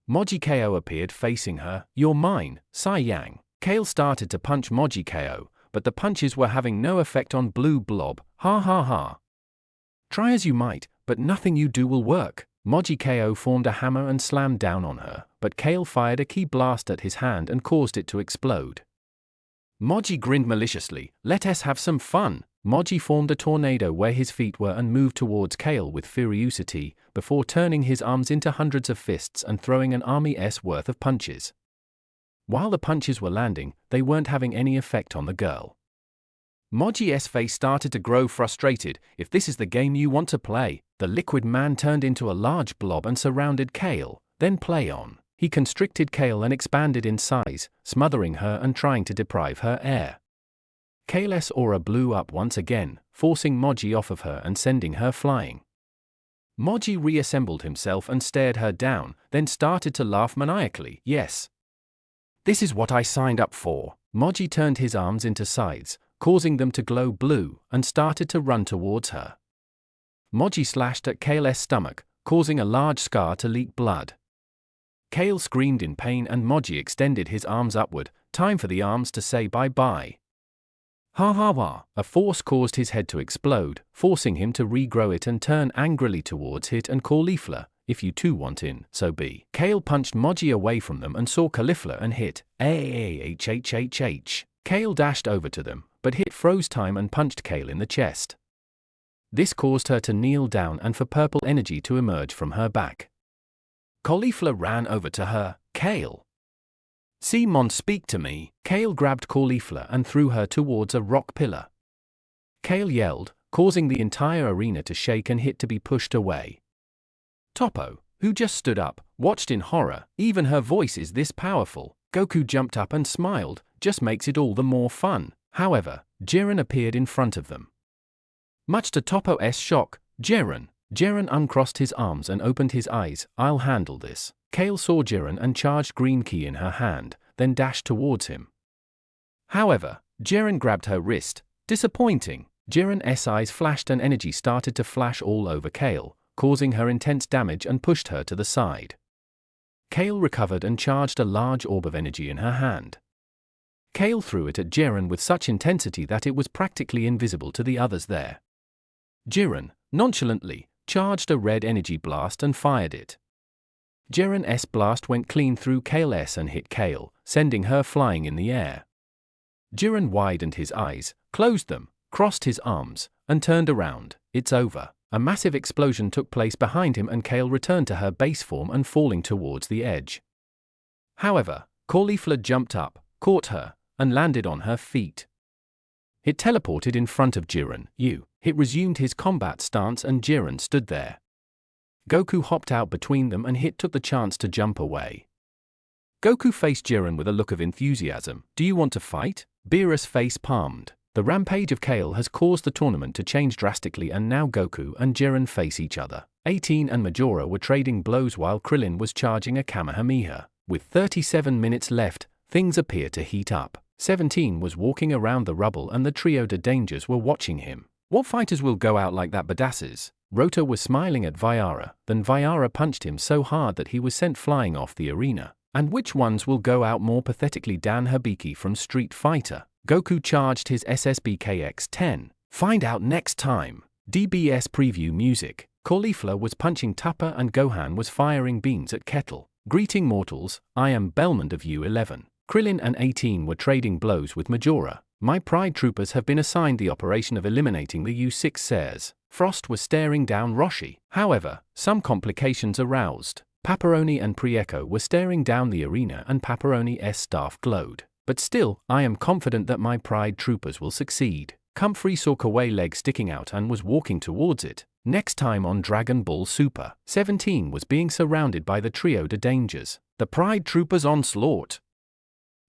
Moji KO appeared facing her. "You're mine, Sai Yang." Kale started to punch Moji KO, but the punches were having no effect on Blue Blob. "Ha ha ha. Try as you might, but nothing you do will work." Moji KO formed a hammer and slammed down on her, but Kale fired a key blast at his hand and caused it to explode. Moji grinned maliciously. "Let us have some fun." Moji formed a tornado where his feet were and moved towards Kale with furiosity, before turning his arms into hundreds of fists and throwing an army's worth of punches. While the punches were landing, they weren't having any effect on the girl. Moji's face started to grow frustrated. If this is the game you want to play, the liquid man turned into a large blob and surrounded Kale, then play on. He constricted Kale and expanded in size, smothering her and trying to deprive her air. Kale's aura blew up once again, forcing Moji off of her and sending her flying. Moji reassembled himself and stared her down, then started to laugh maniacally. Yes. This is what I signed up for. Moji turned his arms into sides, causing them to glow blue, and started to run towards her. Moji slashed at Kale's stomach, causing a large scar to leak blood. Kale screamed in pain and Moji extended his arms upward. Time for the arms to say bye-bye. Ha ha ha. A force caused his head to explode, forcing him to regrow it and turn angrily towards Hit and Caulifla. If you two want in, so be. Kale punched Moji away from them and saw Caulifla and Hit. Kale dashed over to them, but Hit froze time and punched Kale in the chest. This caused her to kneel down and for purple energy to emerge from her back. Caulifla ran over to her. Kale. Simon, speak to me. Kale grabbed Caulifla and threw her towards a rock pillar. Kale yelled, causing the entire arena to shake and Hit to be pushed away. Toppo, who just stood up, watched in horror. Even her voice is this powerful. Goku jumped up and smiled, just makes it all the more fun. However, Jiren appeared in front of them. Much to Toppo's shock, Jiren uncrossed his arms and opened his eyes. I'll handle this. Kale saw Jiren and charged green ki in her hand, then dashed towards him. However, Jiren grabbed her wrist. Disappointing. Jiren's eyes flashed and energy started to flash all over Kale, causing her intense damage and pushed her to the side. Kale recovered and charged a large orb of energy in her hand. Kale threw it at Jiren with such intensity that it was practically invisible to the others there. Jiren, nonchalantly, charged a red energy blast and fired it. Jiren's blast went clean through Kale's and hit Kale, sending her flying in the air. Jiren widened his eyes, closed them, crossed his arms, and turned around. It's over. A massive explosion took place behind him and Kale returned to her base form and falling towards the edge. However, Caulifla jumped up, caught her, and landed on her feet. It teleported in front of Jiren. It resumed his combat stance and Jiren stood there. Goku hopped out between them and Hit took the chance to jump away. Goku faced Jiren with a look of enthusiasm. Do you want to fight? Beerus face palmed. The rampage of Kale has caused the tournament to change drastically and now Goku and Jiren face each other. 18 and Majora were trading blows while Krillin was charging a Kamehameha. With 37 minutes left, things appear to heat up. 17 was walking around the rubble and the trio de dangers were watching him. What fighters will go out like that badasses? Rota was smiling at Viara, then Viara punched him so hard that he was sent flying off the arena. And which ones will go out more pathetically? Dan Hibiki from Street Fighter. Goku charged his SSB KX-10. Find out next time. DBS preview music. Caulifla was punching Tupper and Gohan was firing beams at Kettle. Greeting mortals, I am Belmond of U11. Krillin and 18 were trading blows with Majora. My Pride troopers have been assigned the operation of eliminating the U6 Sairs. Frost was staring down Roshi. However, some complications aroused. Paparoni and Prieco were staring down the arena and Paparoni's staff glowed. But still, I am confident that my Pride troopers will succeed. Comfrey saw Kawaii leg sticking out and was walking towards it. Next time on Dragon Ball Super, 17 was being surrounded by the trio de dangers. The Pride troopers onslaught.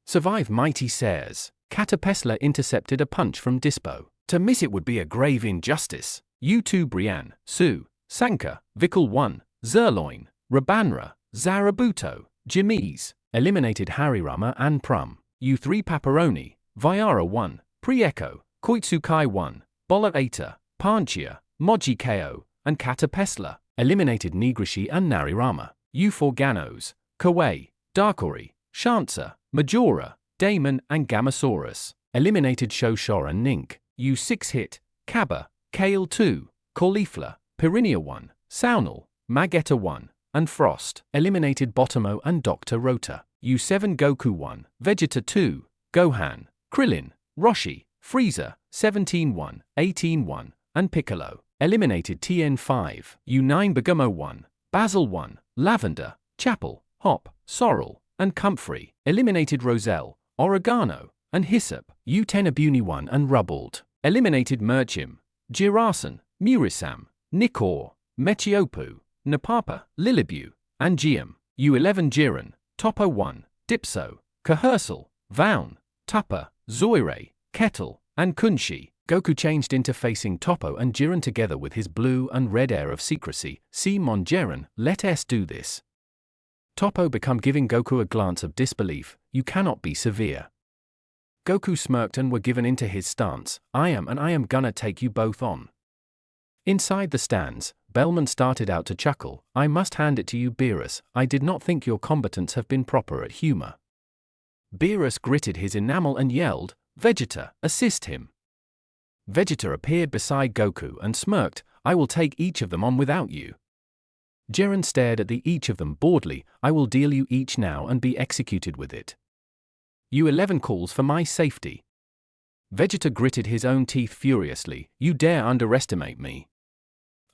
Survive mighty Sairs. Catapesla intercepted a punch from Dispo. To miss it would be a grave injustice. U2 Brienne, Su, Sanka, Vikal 1, Zerloin, Rabanra, Zarabuto, Jimmy's, eliminated Harirama and Prum. U3 Paparoni, Viara 1, Prieco, Koitsukai 1, Bola 8, Panchia, Moji KO, and Catapesla, eliminated Nigrishi and Narirama. U4 Ganos, Kawaii, Darkori, Shansa, Majora, Damon and Gamasaurus, eliminated Shoshor and Nink. U6 Hit, Kaba, Kale 2, Caulifla, Pirinia 1, Saunal, Magetta 1, and Frost, eliminated Botomo and Dr. Rota. U7 Goku 1, Vegeta 2, Gohan, Krillin, Roshi, Frieza, 17-1, 18-1, and Piccolo. Eliminated TN5, U9 Bergamo 1, Basil 1, Lavender, Chapel, Hop, Sorrel, and Comfrey. Eliminated Roselle, Oregano, and Hyssop, U10 Abuni 1 and Rubbald. Eliminated Murchim, Girasan, Murisam, Nikor, Mechiopu, Napapa, Lilibu, and Giam. U11 Jiren, Topo 1, Dipso, Kahersal, Vaun, Tupper, Zoirei, Kettle, and Kunshi. Goku changed into facing Topo and Jiren together with his blue and red air of secrecy. See Mon Jiren, let us do this. Topo become giving Goku a glance of disbelief. You cannot be severe. Goku smirked and were given into his stance. I am gonna take you both on. Inside the stands, Bellman started out to chuckle. I must hand it to you, Beerus. I did not think your combatants have been proper at humor. Beerus gritted his enamel and yelled, Vegeta, assist him. Vegeta appeared beside Goku and smirked, I will take each of them on without you. Jiren stared at each of them boredly. I will deal you each now and be executed with it. U11 calls for my safety. Vegeta gritted his own teeth furiously. You dare underestimate me.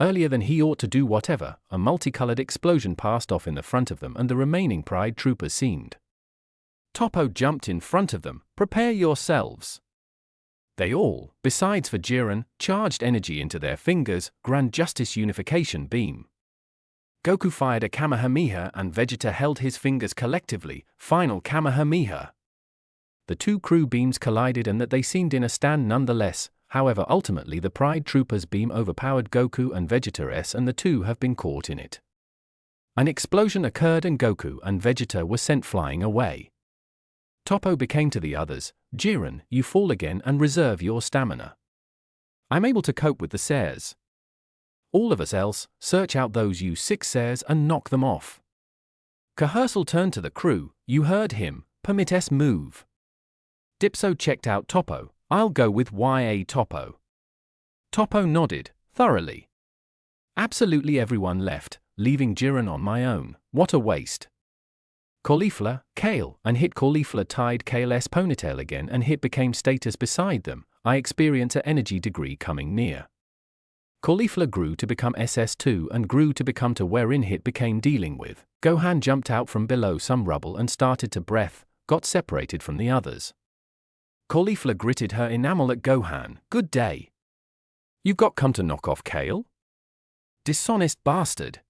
Earlier than he ought to do whatever, a multicolored explosion passed off in the front of them and the remaining Pride troopers seemed. Topo jumped in front of them. Prepare yourselves. They all, besides for Jiren, charged energy into their fingers. Grand Justice Unification Beam. Goku fired a Kamehameha and Vegeta held his fingers collectively. Final Kamehameha. The two crew beams collided and that they seemed in a stand nonetheless. However, ultimately the Pride Troopers' beam overpowered Goku and Vegeta's and the two have been caught in it. An explosion occurred and Goku and Vegeta were sent flying away. Topo became to the others, Jiren, you fall again and reserve your stamina. I'm able to cope with the Sairs. All of us else, search out those U6 Sairs and knock them off. Kahersal turned to the crew, you heard him, permit us move. Dipso checked out Topo, I'll go with YA Topo. Topo nodded, thoroughly. Absolutely everyone left, leaving Jiren on my own. What a waste. Caulifla, Kale, and hit Caulifla tied Kale's ponytail again and hit became status beside them. I experience a energy degree coming near. Caulifla grew to become SS2 and grew to become to wherein hit became dealing with. Gohan jumped out from below some rubble and started to breath, got separated from the others. Caulifla gritted her enamel at Gohan. Good day. You got come to knock off Kale? Dishonest bastard.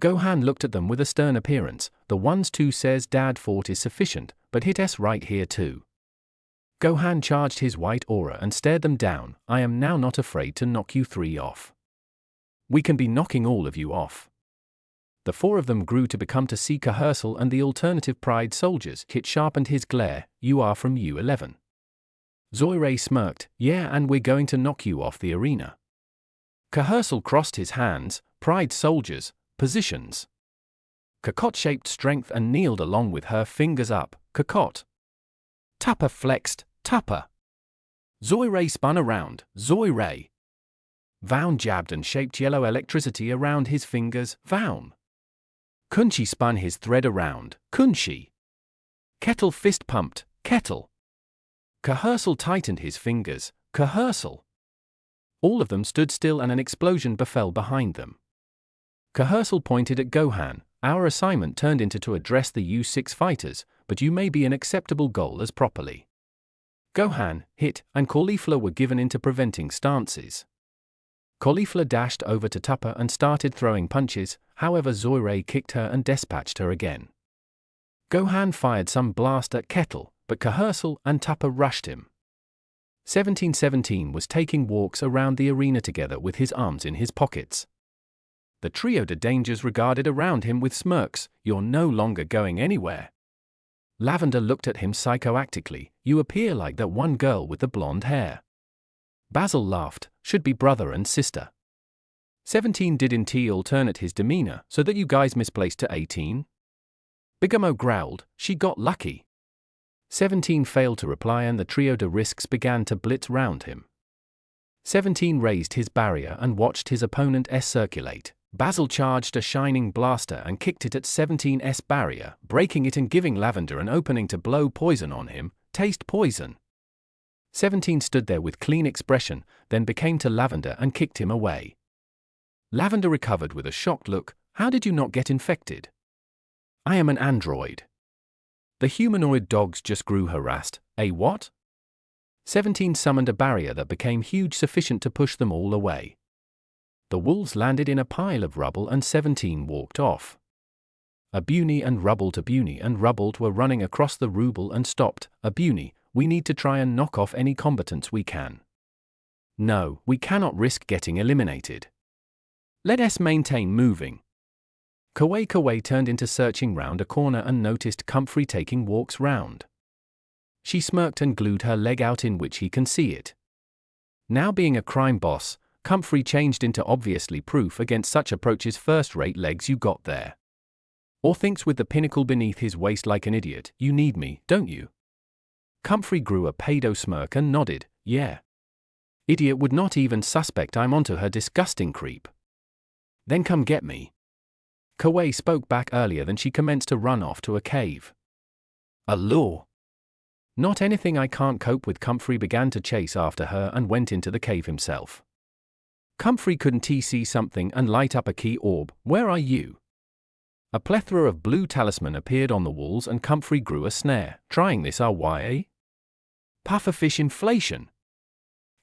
Gohan looked at them with a stern appearance. The ones two says Dad fought is sufficient, but hit us right here too. Gohan charged his white aura and stared them down. I am now not afraid to knock you three off. We can be knocking all of you off. The four of them grew to become to see Kahersal and the alternative Pride soldiers. Hit sharpened his glare. You are from U11. Zoirei smirked. Yeah, and we're going to knock you off the arena. Kahersal crossed his hands. Pride soldiers, positions. Kakarot shaped strength and kneeled along with her fingers up. Kakarot. Tupper flexed. Tupper. Zoirei spun around. Zoirei. Vaun jabbed and shaped yellow electricity around his fingers. Vaun. Kunshi spun his thread around. Kunshi. Kettle fist pumped. Kettle. Kahersal tightened his fingers. Kahersal. All of them stood still and an explosion befell behind them. Kahersal pointed at Gohan. Our assignment turned into to address the U6 fighters, but you may be an acceptable goal as properly. Gohan, Hit, and Caulifla were given into preventing stances. Caulifla dashed over to Tupper and started throwing punches, however Zoirei kicked her and dispatched her again. Gohan fired some blast at Kettle, but Kahersal and Tupper rushed him. 1717 was taking walks around the arena together with his arms in his pockets. The trio de dangers regarded around him with smirks. You're no longer going anywhere. Lavender looked at him psychoactically. You appear like that one girl with the blonde hair. Basil laughed. Should be brother and sister. 17 did indeed alternate his demeanor so that you guys misplaced to 18. Bigamo growled. She got lucky. 17 failed to reply and the trio de risks began to blitz round him. 17 raised his barrier and watched his opponent circulate. Basil charged a shining blaster and kicked it at 17's barrier, breaking it and giving Lavender an opening to blow poison on him. Taste poison. 17 stood there with clean expression, then became to Lavender and kicked him away. Lavender recovered with a shocked look. How did you not get infected? I am an android. The humanoid dogs just grew harassed. A what? 17 summoned a barrier that became huge, sufficient to push them all away. The wolves landed in a pile of rubble and 17 walked off. Abuni and Rubble were running across the rubble and stopped. Abuni, we need to try and knock off any combatants we can. No, we cannot risk getting eliminated. Let us maintain moving. Kawai turned into searching round a corner and noticed Comfrey taking walks round. She smirked and glued her leg out in which he can see it. Now being a crime boss, Comfrey changed into obviously proof against such approaches. First-rate legs you got there. Or thinks with the pinnacle beneath his waist like an idiot. You need me, don't you? Comfrey grew a pedo smirk and nodded. Yeah. Idiot would not even suspect I'm onto her, disgusting creep. Then come get me. Kawai spoke back earlier than she commenced to run off to a cave. A law. Not anything I can't cope with. Comfrey began to chase after her and went into the cave himself. Comfrey couldn't see something and light up a key orb. Where are you? A plethora of blue talisman appeared on the walls and Comfrey grew a snare. Trying this RYA? Pufferfish inflation.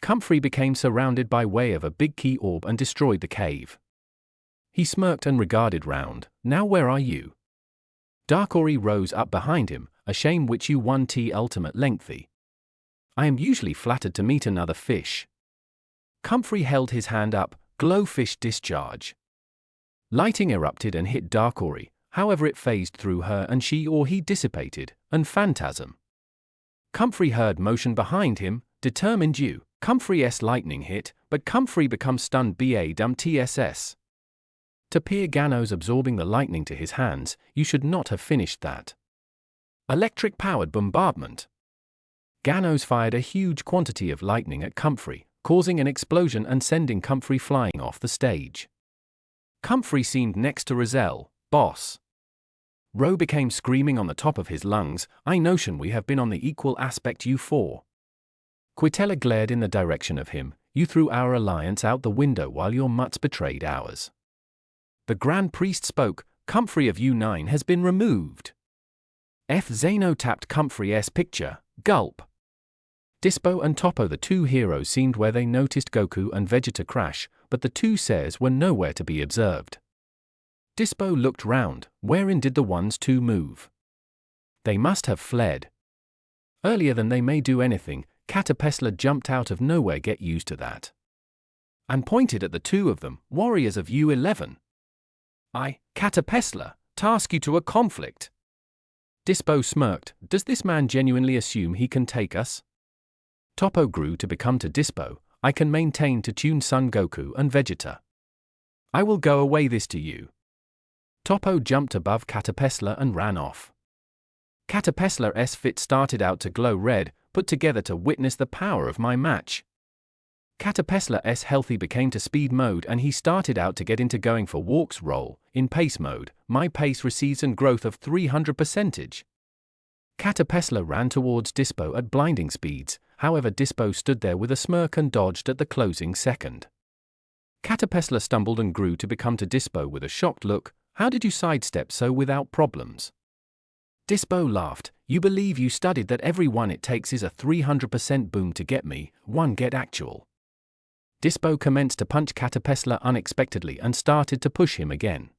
Comfrey became surrounded by way of a big key orb and destroyed the cave. He smirked and regarded round. Now where are you? Darkori rose up behind him. A shame which you 1T ultimate lengthy. I am usually flattered to meet another fish. Comfrey held his hand up. Glowfish discharge. Lighting erupted and hit Darkori, however it phased through her and she or he dissipated, and phantasm. Comfrey heard motion behind him, determined you. Comfrey's lightning hit, but Comfrey becomes stunned ba dum tss. To peer Ganos absorbing the lightning to his hands, you should not have finished that. Electric-powered bombardment. Ganos fired a huge quantity of lightning at Comfrey, causing an explosion and sending Comfrey flying off the stage. Comfrey seemed next to Rizal, boss. Ro became screaming on the top of his lungs, I notion we have been on the equal aspect you four. Quitella glared in the direction of him, you threw our alliance out the window while your mutts betrayed ours. The Grand Priest spoke, Comfrey of U9 has been removed. F. Zeno tapped Comfrey's picture, gulp. Dispo and Topo, the two heroes, seemed where they noticed Goku and Vegeta crash, but the two Sairs were nowhere to be observed. Dispo looked round. Wherein did the ones two move? They must have fled. Earlier than they may do anything, Catapesla jumped out of nowhere, get used to that. And pointed at the two of them, warriors of U11. I, Catapesla, task you to a conflict. Dispo smirked. Does this man genuinely assume he can take us? Topo grew to become to Dispo. I can maintain to tune Son Goku and Vegeta. I will go away this to you. Topo jumped above Catapesla and ran off. Catapesla's fit started out to glow red, put together to witness the power of my match. Catapesla's healthy became to speed mode and he started out to get into going for walks roll. In pace mode, my pace receives and growth of 300%. Catapesla ran towards Dispo at blinding speeds, however Dispo stood there with a smirk and dodged at the closing second. Catapesla stumbled and grew to become to Dispo with a shocked look. How did you sidestep so without problems? Dispo laughed. You believe you studied that every one it takes is a 300% boom to get me, one get actual. Dispo commenced to punch Catapesla unexpectedly and started to push him again.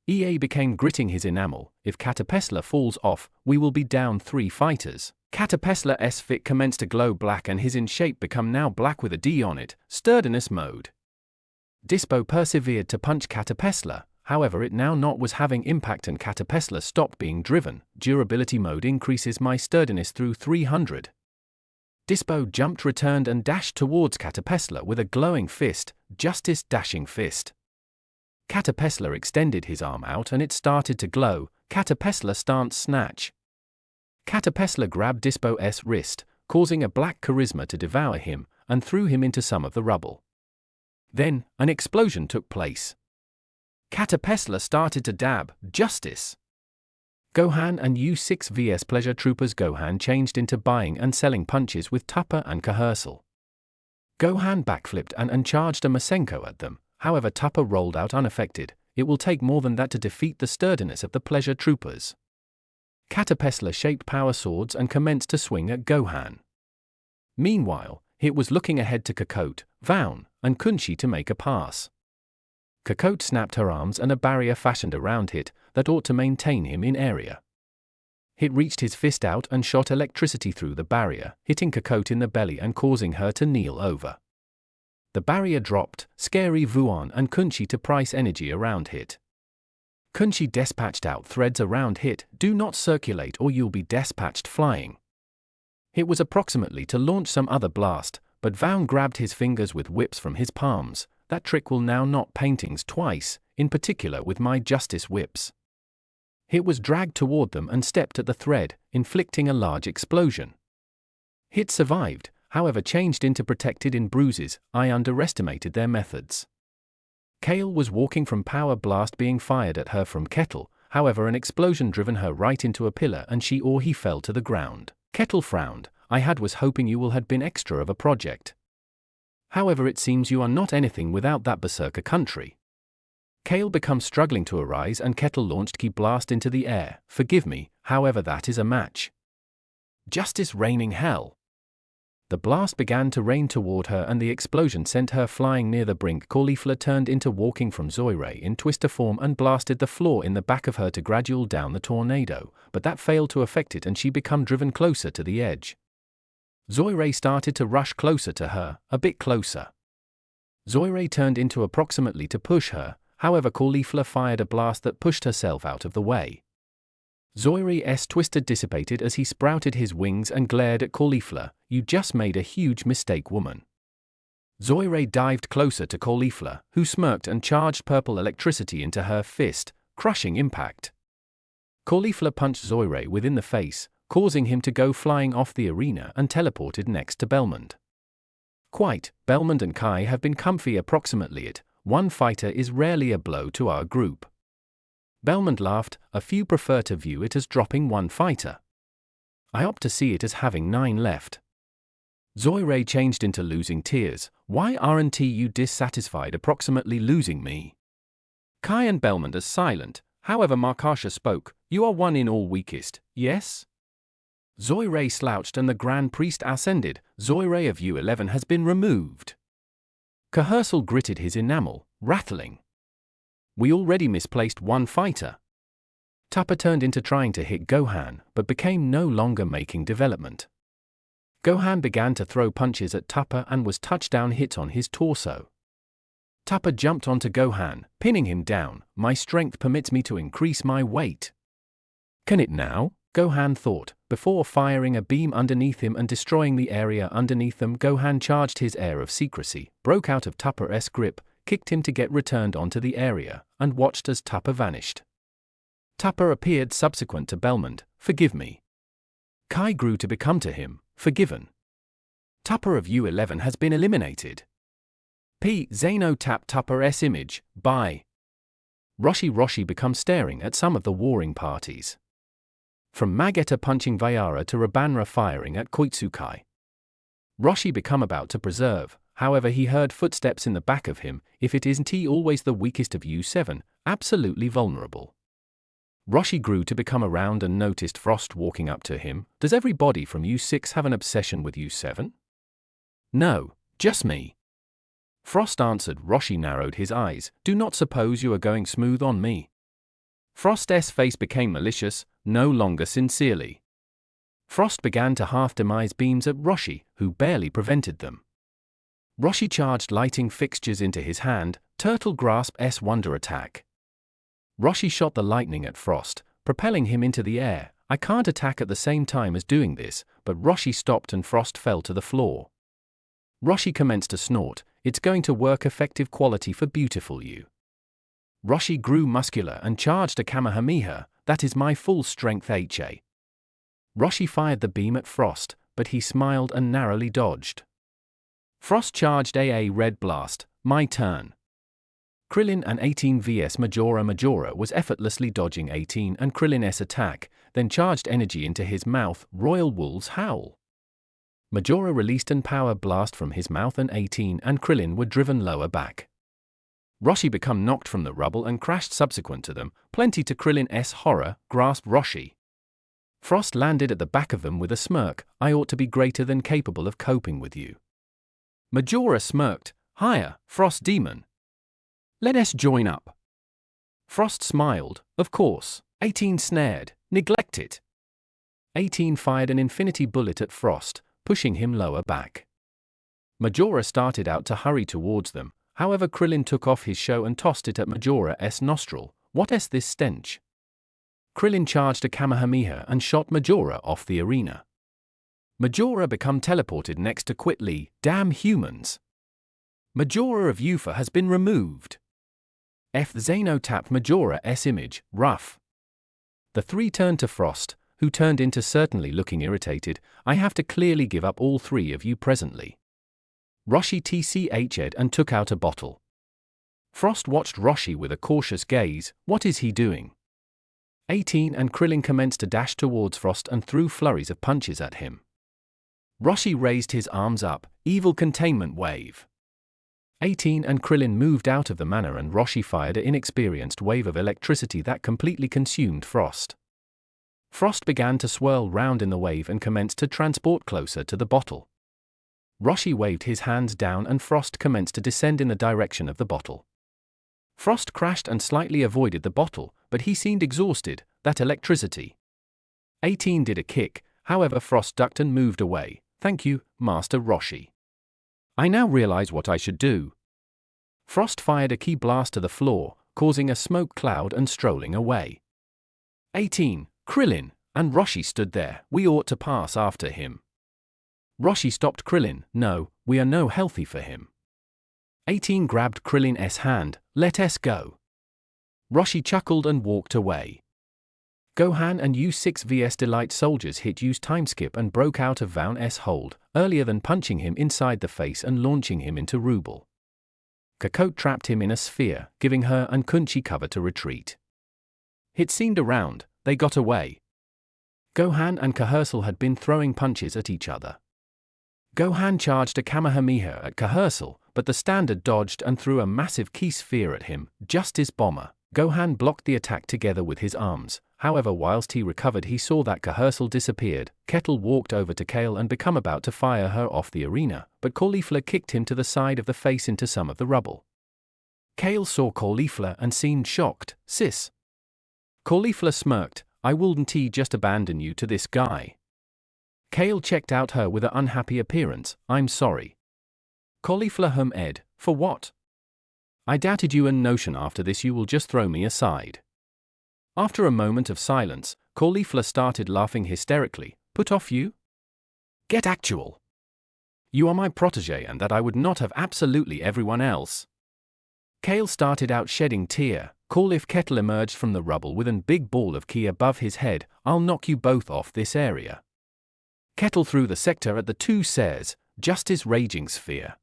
EA became gritting his enamel. If Catapesla falls off, we will be down 3 fighters. Catapesla's fit commenced to glow black and his in shape become now black with a D on it, sturdiness mode. Dispo persevered to punch Catapesla, however it now not was having impact and Catapesla stopped being driven. Durability mode increases my sturdiness through 300. Dispo jumped, returned and dashed towards Catapesla with a glowing fist, justice dashing fist. Catapesla extended his arm out and it started to glow. Catapesla stance snatch. Catapesla grabbed Dispo's wrist, causing a black charisma to devour him, and threw him into some of the rubble. Then, an explosion took place. Catapesla started to dab, justice. Gohan and U6 vs Pleasure Troopers. Gohan changed into buying and selling punches with Tupper and Kakarot. Gohan backflipped and charged a Masenko at them, however Tupper rolled out unaffected. It will take more than that to defeat the sturdiness of the Pleasure Troopers. Caterpillar shaped power swords and commenced to swing at Gohan. Meanwhile, Hit was looking ahead to Kakarot, Vaughn, and Kunchi to make a pass. Kakarot snapped her arms and a barrier fashioned around Hit that ought to maintain him in area. Hit reached his fist out and shot electricity through the barrier, hitting Kakarot in the belly and causing her to kneel over. The barrier dropped, scary Vaughn and Kunchi to price energy around Hit. Kunchi dispatched out threads around Hit. Do not circulate or you'll be dispatched flying. Hit was approximately to launch some other blast, but Vaughn grabbed his fingers with whips from his palms. That trick will now knot paintings twice, in particular with my justice whips. Hit was dragged toward them and stepped at the thread, inflicting a large explosion. Hit survived, however changed into protected in bruises. I underestimated their methods. Kale was walking from power blast being fired at her from Kettle, however an explosion driven her right into a pillar and she or he fell to the ground. Kettle frowned. I was hoping you all had been extra of a project. However it seems you are not anything without that berserker country. Kale becomes struggling to arise and Kettle launched Ki blast into the air. Forgive me, however that is a match. Justice raining hell. The blast began to rain toward her and the explosion sent her flying near the brink. Caulifla turned into walking from Zoiray in twister form and blasted the floor in the back of her to gradual down the tornado, but that failed to affect it and she became driven closer to the edge. Zoiray started to rush closer to her, a bit closer. Zoiray turned into approximately to push her, however Caulifla fired a blast that pushed herself out of the way. Zoiray's twisted dissipated as he sprouted his wings and glared at Caulifla. You just made a huge mistake, woman. Zoiray dived closer to Caulifla, who smirked and charged purple electricity into her fist, crushing impact. Caulifla punched Zoiray within the face, causing him to go flying off the arena and teleported next to Belmond. Quite, Belmond and Kai have been comfy approximately it. One fighter is rarely a blow to our group. Belmond laughed. A few prefer to view it as dropping one fighter. I opt to see it as having 9 left. Zoiray changed into losing tears. Why aren't you dissatisfied approximately losing me? Kai and Belmond are silent, however Markasha spoke. You are one in all weakest, yes? Zoiray slouched and the Grand Priest ascended. Zoiray of U11 has been removed. Kahersal gritted his enamel, rattling. We already misplaced one fighter. Tupper turned into trying to hit Gohan, but became no longer making development. Gohan began to throw punches at Tupper and was touchdown hit on his torso. Tupper jumped onto Gohan, pinning him down. My strength permits me to increase my weight. Can it now? Gohan thought, before firing a beam underneath him and destroying the area underneath them. Gohan charged his air of secrecy, broke out of Tupper's grip, kicked him to get returned onto the area, and watched as Tupper vanished. Tupper appeared subsequent to Belmond. Forgive me. Kai grew to become to him, forgiven. Tupper of U11 has been eliminated. Zeno tapped Tupper's image, bye. Roshi becomes staring at some of the warring parties. From Magetta punching Vayara to Rabanra firing at Koitsukai. Roshi become about to preserve, however he heard footsteps in the back of him. If it isn't he always the weakest of U7, absolutely vulnerable. Roshi grew to become around and noticed Frost walking up to him. Does everybody from U6 have an obsession with U7? No, just me. Frost answered. Roshi narrowed his eyes. Do not suppose you are going smooth on me. Frost's face became malicious, no longer sincerely. Frost began to half-demise beams at Roshi, who barely prevented them. Roshi charged lighting fixtures into his hand. Turtle grasped wonder attack. Roshi shot the lightning at Frost, propelling him into the air. I can't attack at the same time as doing this, but Roshi stopped and Frost fell to the floor. Roshi commenced to snort. It's going to work. Effective quality for beautiful you. Roshi grew muscular and charged a Kamehameha. That is my full strength HA. Roshi fired the beam at Frost, but he smiled and narrowly dodged. Frost charged a red blast. My turn. Krillin and 18 vs Majora. Majora was effortlessly dodging 18 and Krillin's attack, then charged energy into his mouth. Royal Wolves howl. Majora released an power blast from his mouth and 18 and Krillin were driven lower back. Roshi become knocked from the rubble and crashed subsequent to them. Plenty to Krillin's horror, grasped Roshi. Frost landed at the back of them with a smirk. I ought to be greater than capable of coping with you. Majora smirked. Higher, Frost Demon. Let us join up. Frost smiled. Of course. 18 snared. Neglect it. 18 fired an infinity bullet at Frost, pushing him lower back. Majora started out to hurry towards them, however Krillin took off his show and tossed it at Majora's nostril. What is this stench? Krillin charged a Kamehameha and shot Majora off the arena. Majora become teleported next to Quickly. Damn humans. Majora of Yufa has been removed. Zeno tapped Majora's image. Rough. The three turned to Frost, who turned into certainly looking irritated. I have to clearly give up all three of you presently. Roshi tched and took out a bottle. Frost watched Roshi with a cautious gaze. What is he doing? 18 and Krillin commenced to dash towards Frost and threw flurries of punches at him. Roshi raised his arms up. Evil containment wave. 18 and Krillin moved out of the manor and Roshi fired an inexperienced wave of electricity that completely consumed Frost. Frost began to swirl round in the wave and commenced to transport closer to the bottle. Roshi waved his hands down and Frost commenced to descend in the direction of the bottle. Frost crashed and slightly avoided the bottle, but he seemed exhausted. That electricity. 18 did a kick, however Frost ducked and moved away. Thank you, Master Roshi. I now realize what I should do. Frost fired a key blast to the floor, causing a smoke cloud and strolling away. 18, Krillin, and Roshi stood there. We ought to pass after him. Roshi stopped Krillin. No, we are no healthy for him. 18 grabbed Krillin's hand. Let us go. Roshi chuckled and walked away. Gohan and U6 vs Delight soldiers hit U's timeskip and broke out of Vaughn's hold, earlier than punching him inside the face and launching him into Ruble. Kakarot trapped him in a sphere, giving her and Kunchi cover to retreat. It seemed around, they got away. Gohan and Kahersal had been throwing punches at each other. Gohan charged a Kamehameha at Kahersal, but the standard dodged and threw a massive key sphere at him. Justice Bomber. Gohan blocked the attack together with his arms. However, whilst he recovered, he saw that Kahersal disappeared. Kettle walked over to Kale and become about to fire her off the arena, but Caulifla kicked him to the side of the face into some of the rubble. Kale saw Caulifla and seemed shocked. Sis. Caulifla smirked. I wouldn't just abandon you to this guy. Kale checked out her with an unhappy appearance. I'm sorry. Caulifla Ed. For what? I doubted you and notion after this you will just throw me aside. After a moment of silence, Caulifla started laughing hysterically. Put off you? Get actual. You are my protege and that I would not have absolutely everyone else. Kale started out shedding tear. If Kettle emerged from the rubble with a big ball of ki above his head. I'll knock you both off this area. Kettle threw the sector at the two says, Justice Raging Sphere.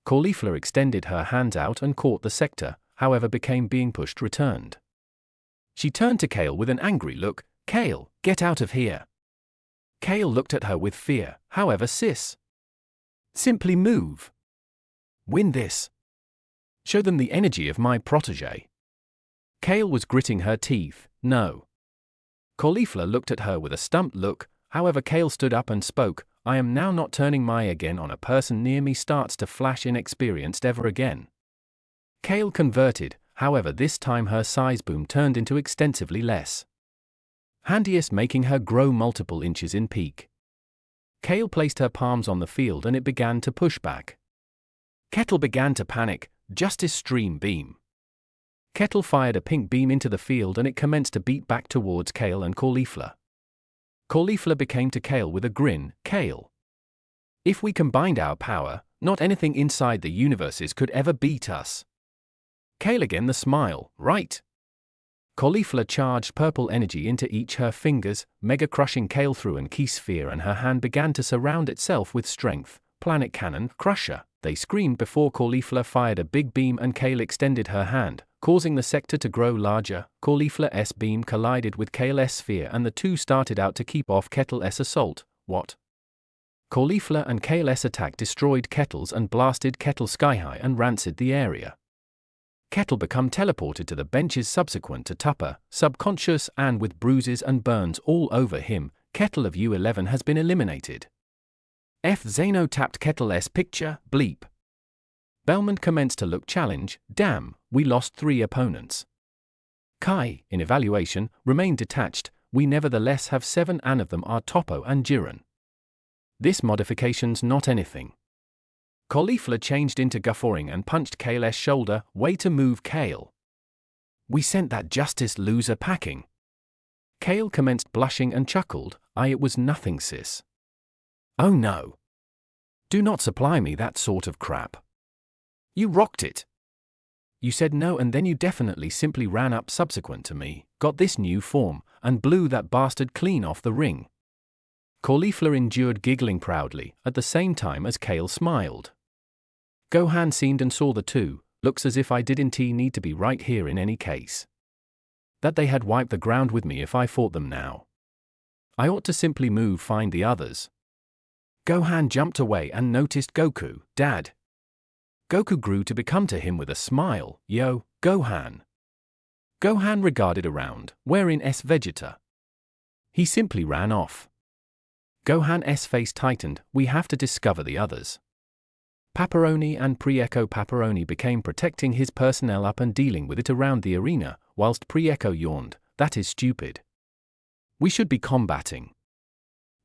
Caulifla extended her hands out and caught the sector, however being pushed returned. She turned to Kale with an angry look. Kale, get out of here. Kale looked at her with fear. However, sis. Simply move. Win this. Show them the energy of my protege. Kale was gritting her teeth. No. Caulifla looked at her with a stumped look. However, Kale stood up and spoke. I am now not turning my again on a person near me starts to flash inexperienced ever again. Kale converted, however this time her size boom turned into extensively less. Handiest making her grow multiple inches in peak. Kale placed her palms on the field and it began to push back. Kettle began to panic. Justice Stream Beam. Kettle fired a pink beam into the field and it commenced to beat back towards Kale and Caulifla. Caulifla became to Kale with a grin. Kale. If we combined our power, not anything inside the universes could ever beat us. Kale again the smile. Right. Caulifla charged purple energy into each her fingers, mega crushing Kale through an key sphere and her hand began to surround itself with strength. Planet Cannon, Crusher. they screamed before Caulifla fired a big beam and Kale extended her hand, causing the sector to grow larger. Caulifla's beam collided with Kale's sphere and the two started out to keep off Kettle's assault. What? Caulifla and Kale's attack destroyed Kettle's and blasted Kettle sky-high and rancid the area. Kettle become teleported to the benches subsequent to Tupper, subconscious and with bruises and burns all over him. Kettle of U11 has been eliminated. F. Zeno tapped Kettle's picture, bleep. Belmont commenced to look challenge, damn, we lost 3 opponents. Kai, in evaluation, remained detached, we nevertheless have 7 and of them are Topo and Jiren. This modification's not anything. Caulifla changed into guffawing and punched Kale's shoulder, way to move Kale. We sent that justice loser packing. Kale commenced blushing and chuckled, it was nothing sis. Oh no. Do not supply me that sort of crap. You rocked it. You said no and then you definitely simply ran up subsequent to me, got this new form, and blew that bastard clean off the ring. Caulifla endured giggling proudly, at the same time as Kale smiled. Gohan seen and saw the two, looks as if I didn't need to be right here in any case. That they had wiped the ground with me if I fought them now. I ought to simply move find the others. Gohan jumped away and noticed Goku, Dad. Goku grew to become to him with a smile, yo, Gohan. Gohan regarded around, wherein S Vegeta. He simply ran off. Gohan's face tightened, we have to discover the others. Paparoni and Pre-Echo Paparoni became protecting his personnel up and dealing with it around the arena, whilst Pre-Echo yawned, that is stupid. We should be combating.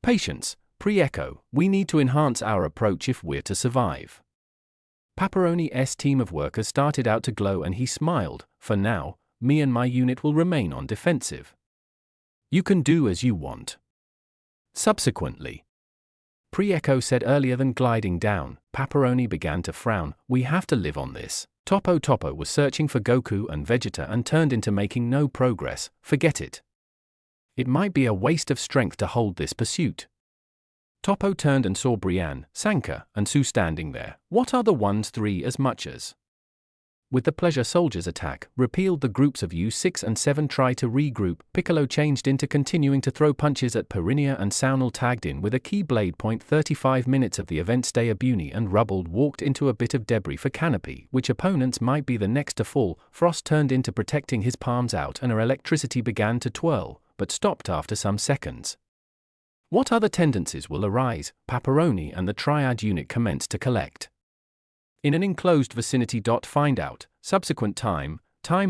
Patience, Pre-Echo, we need to enhance our approach if we're to survive. Paparoni's team of workers started out to glow and he smiled, for now, me and my unit will remain on defensive. You can do as you want. Subsequently, Pre-Echo said earlier than gliding down, Paparoni began to frown, we have to live on this. Topo was searching for Goku and Vegeta and turned into making no progress, forget it. It might be a waste of strength to hold this pursuit. Topo turned and saw Brienne, Sanka, and Sue standing there. What are the ones 3 as much as? With the Pleasure Soldiers attack, repealed the groups of U6 and 7 try to regroup, Piccolo changed into continuing to throw punches at Perinia and Saunal tagged in with a key blade. 35 minutes of the event stay Abuni and Rubbled walked into a bit of debris for Canopy, which opponents might be the next to fall. Frost turned into protecting his palms out and her electricity began to twirl, but stopped after some seconds. What other tendencies will arise? Paparoni and the Triad unit commenced to collect. In an enclosed vicinity. Find out, subsequent time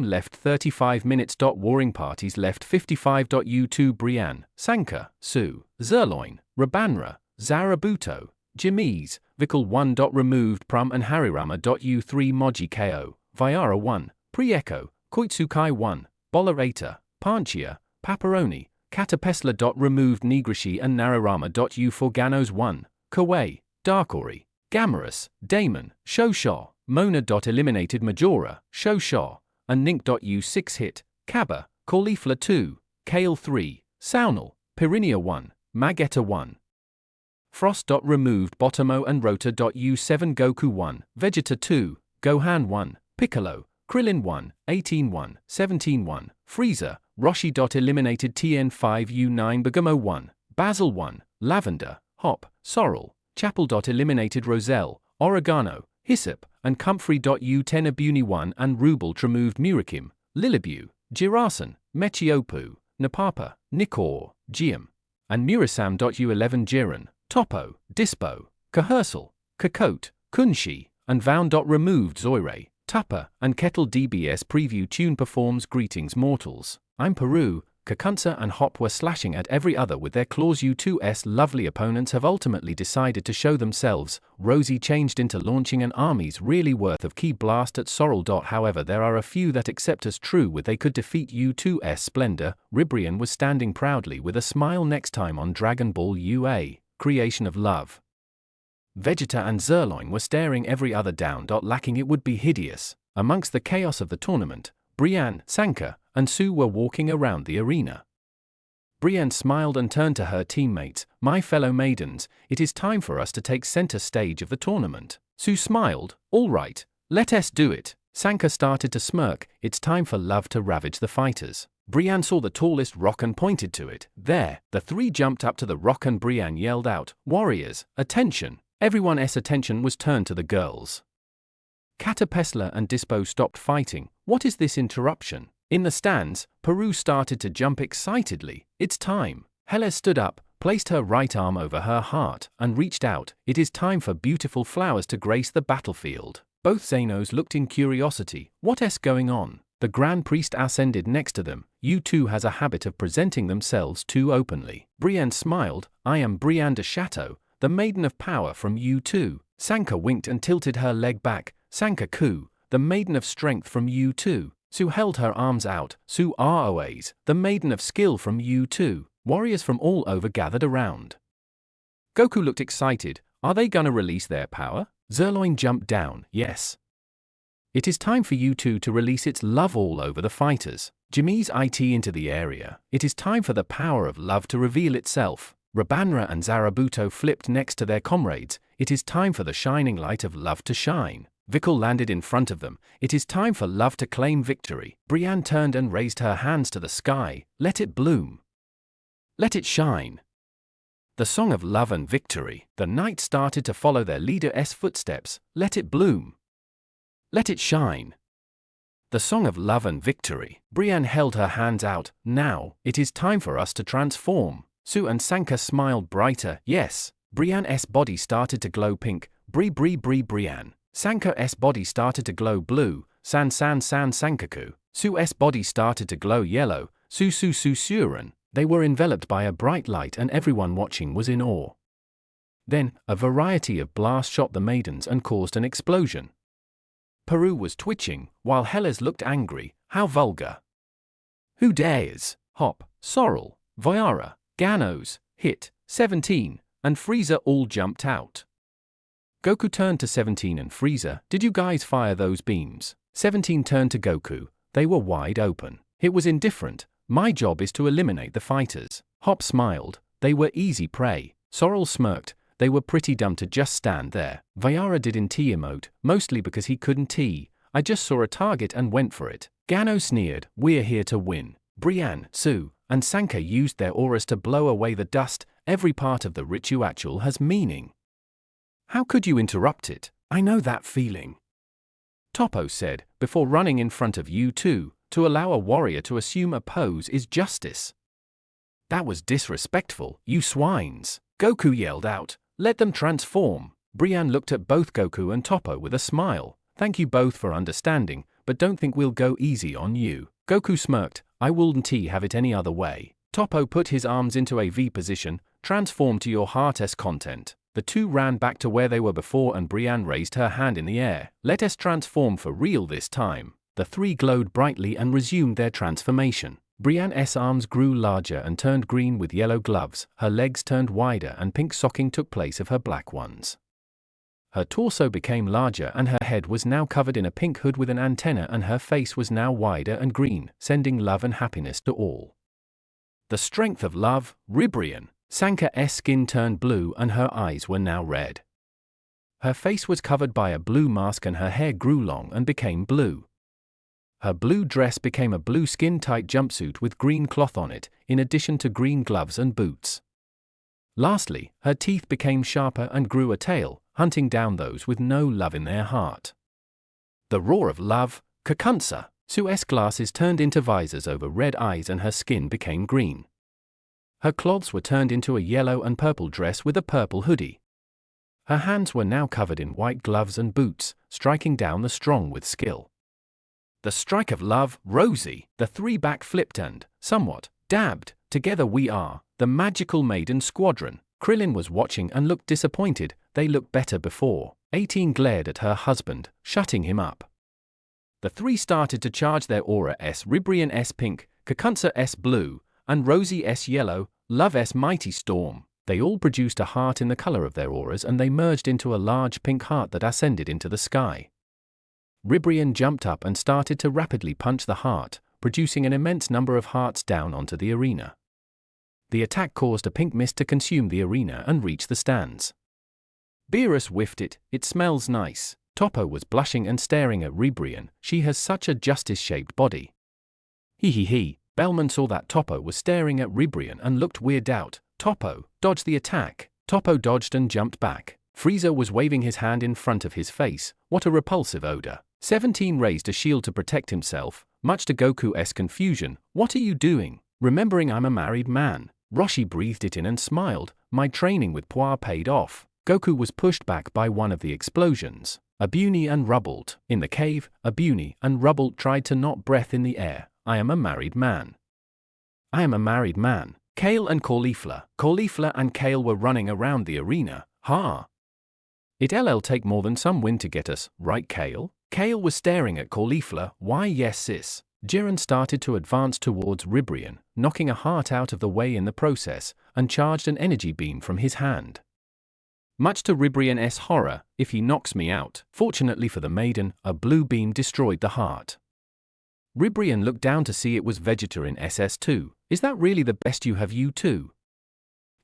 left 35 minutes. Warring parties left 55. U2 Brienne, Sanka, Sue, Zerloin, Rabanra, Zarabuto, Jimmy's, Vikal 1. Removed Prum and Harirama. U3 Moji KO, Viara 1, Pre-Echo, Koitsukai 1, Bollerata, Panchia, Paparoni, Catapesla. Removed Nigrishi and Nararama. U4 Ganos 1, Kawei, Darkori, Gamarus, Damon, Shoshaw, Mona. Eliminated Majora, Shoshaw, and Nink. U6 hit, Kaba, Caulifla 2, Kale 3, Saunal, Perinia 1, Magetta 1. Frost. Removed Botomo and Rota. U7 Goku 1, Vegeta 2, Gohan 1, Piccolo, Krillin 1, 18 1, 17 1, Frieza, Roshi. Eliminated TN5 U9 Bergamo 1, Basil 1, Lavender, Hop, Sorrel, Chapel. Eliminated Roselle, Oregano, Hyssop, and Comfrey. U10 Abuni 1 and Rubel. Removed Murakim, Lilibu, Jirasan, Mechiopu, Napapa, Nikor, Giam, and Murasam. U11 Jiren, Topo, Dispo, Kahersal, Kakot, Kunshi, and Vound. Removed Zoire, Tupper, and Kettle. DBS preview tune performs Greetings Mortals. I'm Peru. Kakunsa and Hop were slashing at every other with their claws. U2's lovely opponents have ultimately decided to show themselves. Rosie changed into launching an army's really worth of key blast at Sorrel. However, there are a few that accept as true with they could defeat U2's splendor. Ribrian was standing proudly with a smile next time on Dragon Ball UA, Creation of Love. Vegeta and Zerloin were staring every other down. Lacking it would be hideous. Amongst the chaos of the tournament, Brienne, Sanka, and Sue were walking around the arena. Brienne smiled and turned to her teammates, my fellow maidens, it is time for us to take center stage of the tournament. Sue smiled. All right, let us do it. Sanka started to smirk. It's time for love to ravage the fighters. Brienne saw the tallest rock and pointed to it. There, the three jumped up to the rock and Brienne yelled out, "Warriors, attention!" Everyone's attention was turned to the girls. Caterpillar and Dispo stopped fighting. What is this interruption? In the stands, Peru started to jump excitedly. It's time. Helle stood up, placed her right arm over her heart, and reached out. It is time for beautiful flowers to grace the battlefield. Both Xenos looked in curiosity. What's going on? The Grand Priest ascended next to them. You two has a habit of presenting themselves too openly. Brienne smiled. I am Brienne de Chateau, the Maiden of Power from U2. Sanka winked and tilted her leg back. Sanka Ku, the Maiden of Strength from U2. Sue held her arms out. Sue Roas, the Maiden of Skill from U2. Warriors from all over gathered around. Goku looked excited. Are they gonna release their power? Zerloin jumped down. Yes. It is time for U2 to release its love all over the fighters. Jimmy's IT into the area. It is time for the power of love to reveal itself. Rabanra and Zarabuto flipped next to their comrades. It is time for the shining light of love to shine. Vikal landed in front of them. It is time for love to claim victory. Brienne turned and raised her hands to the sky. Let it bloom. Let it shine. The song of love and victory. The knights started to follow their leader's footsteps. Let it bloom. Let it shine. The song of love and victory. Brienne held her hands out. Now, it is time for us to transform. Sue and Sanka smiled brighter. Yes. Brienne's body started to glow pink. Brienne. Sanka's body started to glow blue. Sankaku. Sue's body started to glow yellow. Suren. They were enveloped by a bright light and everyone watching was in awe. Then, a variety of blasts shot the maidens and caused an explosion. Peru was twitching, while Helles looked angry. How vulgar. Who dares? Hop, Sorrel, Viara, Ganos, Hit, 17, and Frieza all jumped out. Goku turned to 17 and Frieza. Did you guys fire those beams? 17 turned to Goku. They were wide open. It was indifferent. My job is to eliminate the fighters. Hop smiled. They were easy prey. Sorrel smirked. They were pretty dumb to just stand there. Viara did in T emote, mostly because he couldn't T. I just saw a target and went for it. Gano sneered. We're here to win. Brienne, Sue, and Sanka used their auras to blow away the dust. Every part of the ritual has meaning. How could you interrupt it? I know that feeling. Toppo said, before running in front of you two, to allow a warrior to assume a pose is justice. That was disrespectful, you swines. Goku yelled out, let them transform. Brienne looked at both Goku and Toppo with a smile. Thank you both for understanding, but don't think we'll go easy on you. Goku smirked, I wouldn't have it any other way. Toppo put his arms into a V position, transform to your heart's content. The two ran back to where they were before and Brienne raised her hand in the air. Let us transform for real this time. The three glowed brightly and resumed their transformation. Brienne's arms grew larger and turned green with yellow gloves, her legs turned wider and pink socking took place of her black ones. Her torso became larger and her head was now covered in a pink hood with an antenna and her face was now wider and green, sending love and happiness to all. The strength of love, Ribrian. Sanka's skin turned blue and her eyes were now red. Her face was covered by a blue mask and her hair grew long and became blue. Her blue dress became a blue skin-tight jumpsuit with green cloth on it, in addition to green gloves and boots. Lastly, her teeth became sharper and grew a tail, hunting down those with no love in their heart. The roar of love, Kakunsa. Sue's glasses turned into visors over red eyes and her skin became green. Her cloths were turned into a yellow and purple dress with a purple hoodie. Her hands were now covered in white gloves and boots, striking down the strong with skill. The strike of love, Rosie. The three back-flipped and, somewhat, dabbed. Together we are, the Magical Maiden Squadron. Krillin was watching and looked disappointed. They looked better before. 18 glared at her husband, shutting him up. The three started to charge their aura-s Ribrian-s pink, Kakunsa-s blue, and Rosie-s yellow, Love-s mighty storm. They all produced a heart in the color of their auras and they merged into a large pink heart that ascended into the sky. Ribrian jumped up and started to rapidly punch the heart, producing an immense number of hearts down onto the arena. The attack caused a pink mist to consume the arena and reach the stands. Beerus whiffed it. It smells nice. Toppo was blushing and staring at Ribrian. She has such a justice-shaped body. He. Bellman saw that Toppo was staring at Ribrian and looked weirded out. Toppo, dodge the attack. Toppo dodged and jumped back. Frieza was waving his hand in front of his face. What a repulsive odor. 17 raised a shield to protect himself, much to Goku's confusion. What are you doing? Remembering I'm a married man. Roshi breathed it in and smiled. My training with Puar paid off. Goku was pushed back by one of the explosions. Abuni and Rubbled. In the cave, Abuni and Rubbled tried to knot breath in the air. I am a married man. I am a married man. Kale and Caulifla and Kale were running around the arena. Ha! It'll take more than some wind to get us, right Kale? Kale was staring at Caulifla. Why yes sis. Jiren started to advance towards Ribrian, knocking a heart out of the way in the process, and charged an energy beam from his hand. Much to Ribrian's horror, if he knocks me out. Fortunately for the maiden, a blue beam destroyed the heart. Ribrian looked down to see it was Vegeta in SS2. Is that really the best you have, you two?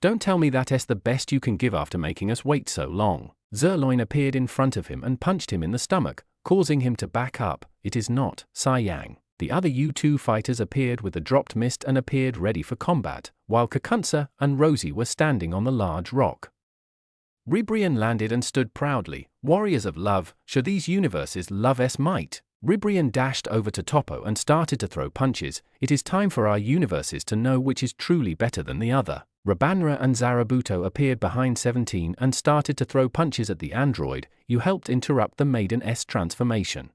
Don't tell me that's the best you can give after making us wait so long. Zerloin appeared in front of him and punched him in the stomach, causing him to back up. It is not Saiyang. The other U2 fighters appeared with the dropped mist and appeared ready for combat, while Kakunsa and Rosie were standing on the large rock. Ribrian landed and stood proudly. Warriors of love, show these universes love's might. Ribrian dashed over to Toppo and started to throw punches. It is time for our universes to know which is truly better than the other. Rabanra and Zarabuto appeared behind 17 and started to throw punches at the android. You helped interrupt the maiden's transformation.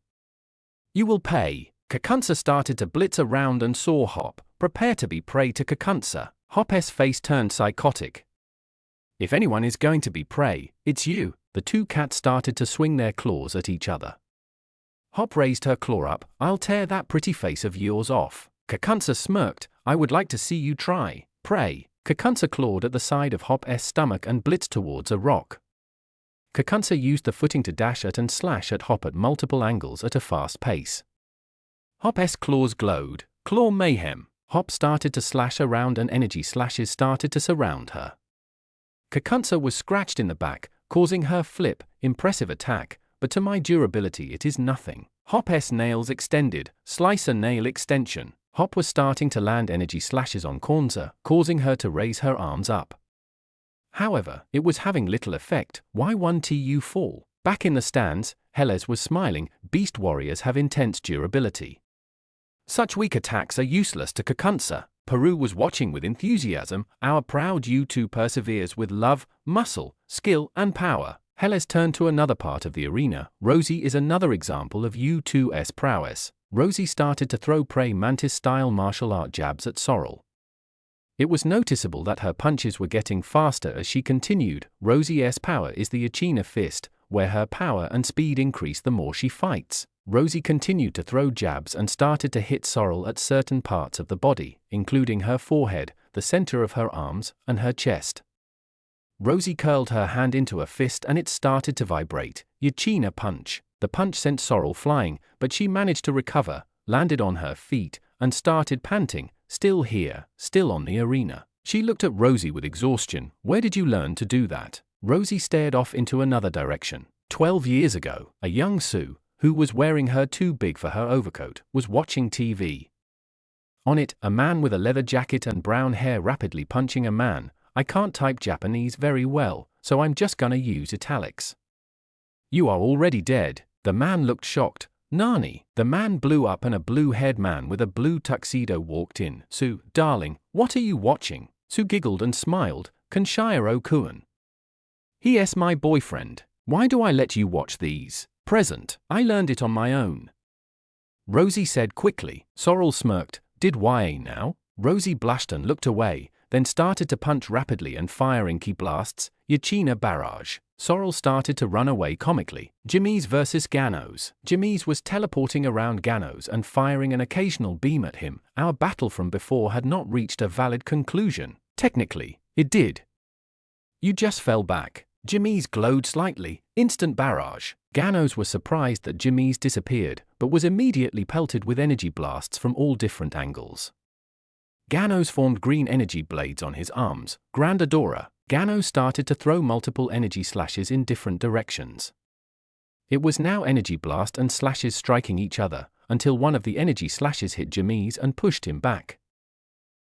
You will pay. Kakunsa started to blitz around and saw Hop. Prepare to be prey to Kakunsa. Hop's face turned psychotic. If anyone is going to be prey, it's you. The two cats started to swing their claws at each other. Hop raised her claw up. I'll tear that pretty face of yours off. Kakunsa smirked. I would like to see you try. Prey. Kakunsa clawed at the side of Hop's stomach and blitzed towards a rock. Kakunsa used the footing to dash at and slash at Hop at multiple angles at a fast pace. Hop's claws glowed. Claw mayhem. Hop started to slash around and energy slashes started to surround her. Kakunsa was scratched in the back, causing her flip. Impressive attack, but to my durability it is nothing. Hop's nails extended. Slicer nail extension. Hop was starting to land energy slashes on Kakunsa, causing her to raise her arms up. However, it was having little effect. Why one TU fall? Back in the stands, Helles was smiling. Beast warriors have intense durability. Such weak attacks are useless to Kakunsa. Peru was watching with enthusiasm. Our proud U2 perseveres with love, muscle, skill, and power. Helles turned to another part of the arena. Rosie is another example of U2's prowess. Rosie started to throw prey mantis-style martial art jabs at Sorrel. It was noticeable that her punches were getting faster as she continued. Rosie's power is the Echina fist, where her power and speed increase the more she fights. Rosie continued to throw jabs and started to hit Sorrel at certain parts of the body, including her forehead, the center of her arms, and her chest. Rosie curled her hand into a fist and it started to vibrate. Echina punch. The punch sent Sorrel flying, but she managed to recover, landed on her feet, and started panting. Still here, still on the arena. She looked at Rosie with exhaustion. Where did you learn to do that? Rosie stared off into another direction. 12 years ago, a young Sue, who was wearing her too big for her overcoat, was watching TV. On it, a man with a leather jacket and brown hair rapidly punching a man. I can't type Japanese very well, so I'm just gonna use italics. You are already dead. The man looked shocked. Nani? The man blew up and a blue-haired man with a blue tuxedo walked in. Sue, darling, what are you watching? Sue giggled and smiled. Kenshiro-kun. He is my boyfriend. Why do I let you watch these? Present. I learned it on my own. Rosie said quickly. Sorrel smirked. Did YA now? Rosie blushed and looked away, then started to punch rapidly and firing ki blasts. Echina barrage. Sorrel started to run away comically. Jimmy's versus Ganos. Jimmy's was teleporting around Ganos and firing an occasional beam at him. Our battle from before had not reached a valid conclusion. Technically, it did. You just fell back. Jimmy's glowed slightly. Instant barrage. Ganos was surprised that Jimmy's disappeared, but was immediately pelted with energy blasts from all different angles. Ganos formed green energy blades on his arms. Grandadora. Gano started to throw multiple energy slashes in different directions. It was now energy blast and slashes striking each other, until one of the energy slashes hit Jamies and pushed him back.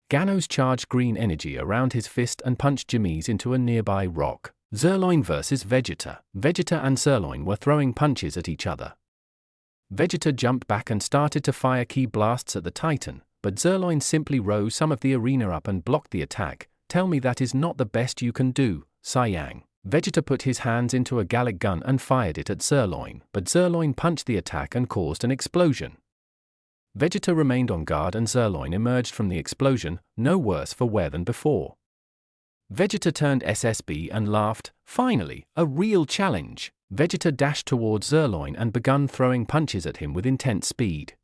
Gano's charged green energy around his fist and punched Jamies into a nearby rock. Zerloin versus Vegeta. Vegeta and Zerloin were throwing punches at each other. Vegeta jumped back and started to fire ki blasts at the Titan, but Zerloin simply rose some of the arena up and blocked the attack. Tell me that is not the best you can do, Saiyang. Vegeta put his hands into a Gallic gun and fired it at Zerloin, but Zerloin punched the attack and caused an explosion. Vegeta remained on guard and Zerloin emerged from the explosion, no worse for wear than before. Vegeta turned SSB and laughed. Finally, a real challenge. Vegeta dashed towards Zerloin and began throwing punches at him with intense speed.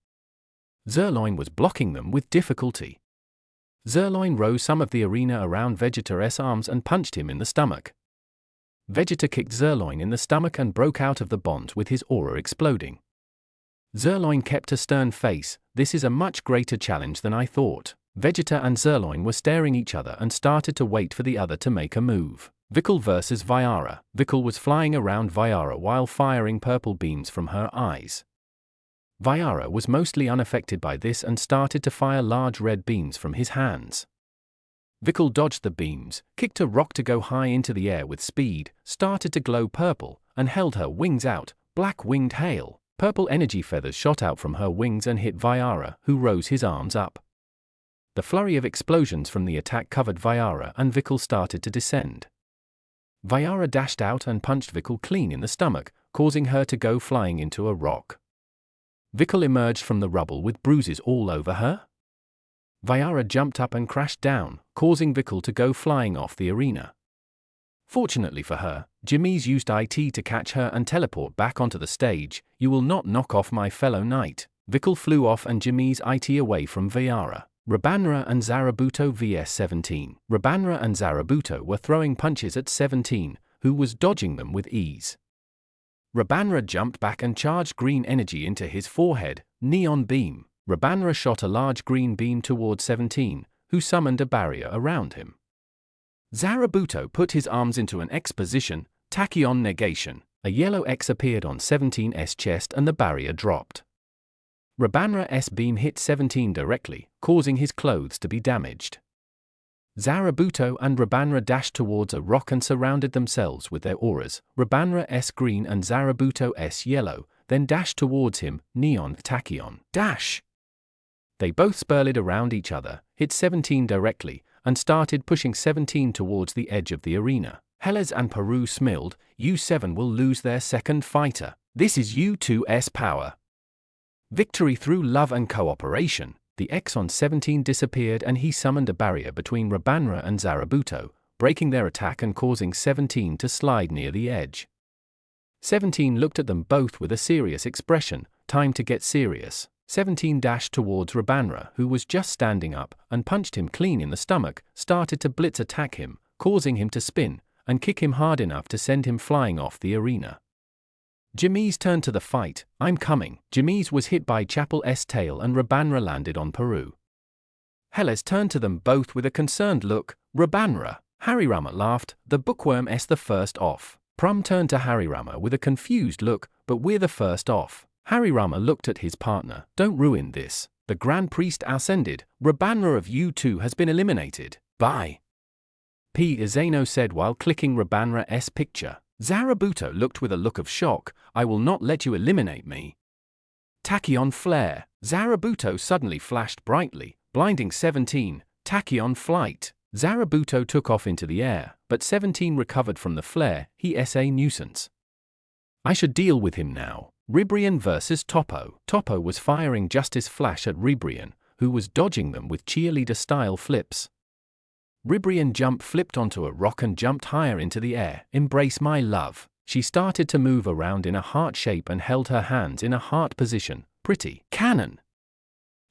Zerloin was blocking them with difficulty. Zerloin rose some of the arena around Vegeta's arms and punched him in the stomach. Vegeta kicked Zerloin in the stomach and broke out of the bonds with his aura exploding. Zerloin kept a stern face. This is a much greater challenge than I thought. Vegeta and Zerloin were staring each other and started to wait for the other to make a move. Vikul versus Viara. Vikul was flying around Viara while firing purple beams from her eyes. Viara was mostly unaffected by this and started to fire large red beams from his hands. Vikul dodged the beams, kicked a rock to go high into the air with speed, started to glow purple, and held her wings out. Black winged hail. Purple energy feathers shot out from her wings and hit Viara, who rose his arms up. The flurry of explosions from the attack covered Viara and Vikul started to descend. Viara dashed out and punched Vikul clean in the stomach, causing her to go flying into a rock. Vikul emerged from the rubble with bruises all over her. Viara jumped up and crashed down, causing Vikul to go flying off the arena. Fortunately for her, Jamies used IT to catch her and teleport back onto the stage. You will not knock off my fellow knight. Vikul flew off and Jamies IT away from Viara. Rabanra and Zarabuto vs 17. Rabanra and Zarabuto were throwing punches at 17, who was dodging them with ease. Rabanra jumped back and charged green energy into his forehead, neon beam. Rabanra shot a large green beam towards 17, who summoned a barrier around him. Zarabuto put his arms into an X position, tachyon negation. A yellow X appeared on 17's chest and the barrier dropped. Rabanra's beam hit 17 directly, causing his clothes to be damaged. Zarabuto and Rabanra dashed towards a rock and surrounded themselves with their auras, Rabanra's green and Zarabuto's yellow, then dashed towards him, neon tachyon. Dash! They both spurled around each other, hit 17 directly, and started pushing 17 towards the edge of the arena. Hellas and Peru smiled. U7 will lose their second fighter. This is U2's power. Victory through love and cooperation. The X on 17 disappeared and he summoned a barrier between Rabanra and Zarabuto, breaking their attack and causing 17 to slide near the edge. 17 looked at them both with a serious expression. Time to get serious. 17 dashed towards Rabanra, who was just standing up, and punched him clean in the stomach, started to blitz attack him, causing him to spin, and kick him hard enough to send him flying off the arena. Jamies turned to the fight. I'm coming. Jamies was hit by Chapel's tail and Rabanra landed on Peru. Hellas turned to them both with a concerned look. Rabanra. Harirama laughed. The bookworm's the first off. Prum turned to Harirama with a confused look. But we're the first off. Harirama looked at his partner. Don't ruin this. The Grand Priest ascended. Rabanra of U2 has been eliminated. Bye. P. Izano said while clicking Rabanra's picture. Zarabuto looked with a look of shock. I will not let you eliminate me. Tachyon flare. Zarabuto suddenly flashed brightly, blinding 17. Tachyon flight. Zarabuto took off into the air, but 17 recovered from the flare. He's a nuisance. I should deal with him now. Ribrian versus Toppo. Toppo was firing Justice Flash at Ribrian, who was dodging them with cheerleader-style flips. Ribrian flipped onto a rock and jumped higher into the air. Embrace my love. She started to move around in a heart shape and held her hands in a heart position. Pretty. Cannon!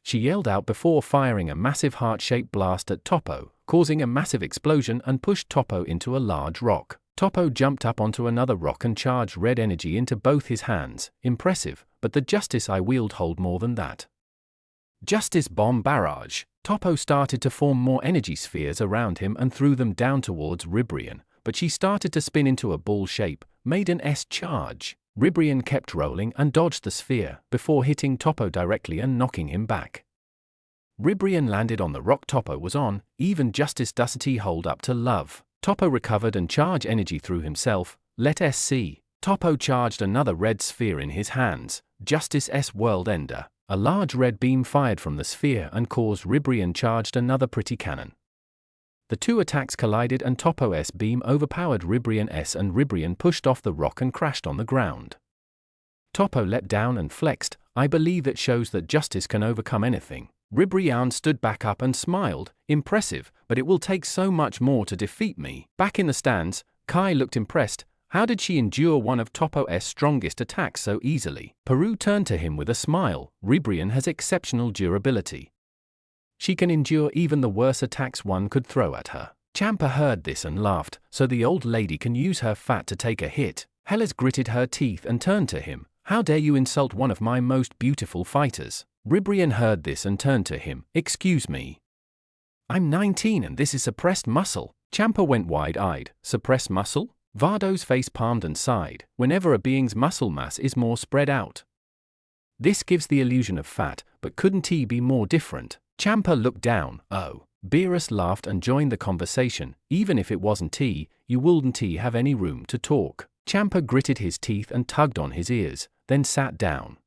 She yelled out before firing a massive heart-shaped blast at Toppo, causing a massive explosion and pushed Toppo into a large rock. Toppo jumped up onto another rock and charged red energy into both his hands. Impressive, but the Justice I wield hold more than that. Justice Bomb Barrage. Toppo started to form more energy spheres around him and threw them down towards Ribrian, but she started to spin into a ball shape, made an S charge. Ribrian kept rolling and dodged the sphere, before hitting Toppo directly and knocking him back. Ribrian landed on the rock Toppo was on, even Justice Dusty hold up to love. Toppo recovered and charge energy through himself, let S see. Toppo charged another red sphere in his hands, Justice S World Ender. A large red beam fired from the sphere and caused Ribrian charged another pretty cannon. The two attacks collided and Toppo S beam overpowered Ribrian S and Ribrian pushed off the rock and crashed on the ground. Toppo leapt down and flexed. I believe it shows that justice can overcome anything. Ribrian stood back up and smiled. Impressive, but it will take so much more to defeat me. Back in the stands, Kai looked impressed. How did she endure one of Toppo's strongest attacks so easily? Peru turned to him with a smile. Ribrian has exceptional durability. She can endure even the worst attacks one could throw at her. Champa heard this and laughed, so the old lady can use her fat to take a hit. Hellas gritted her teeth and turned to him. How dare you insult one of my most beautiful fighters? Ribrian heard this and turned to him. Excuse me. I'm 19 and this is suppressed muscle. Champa went wide-eyed. Suppressed muscle? Vardo's face palmed and sighed. Whenever a being's muscle mass is more spread out, this gives the illusion of fat, but couldn't he be more different? Champa looked down. Oh. Beerus laughed and joined the conversation. Even if it wasn't tea, you wouldn't have any room to talk. Champa gritted his teeth and tugged on his ears, then sat down.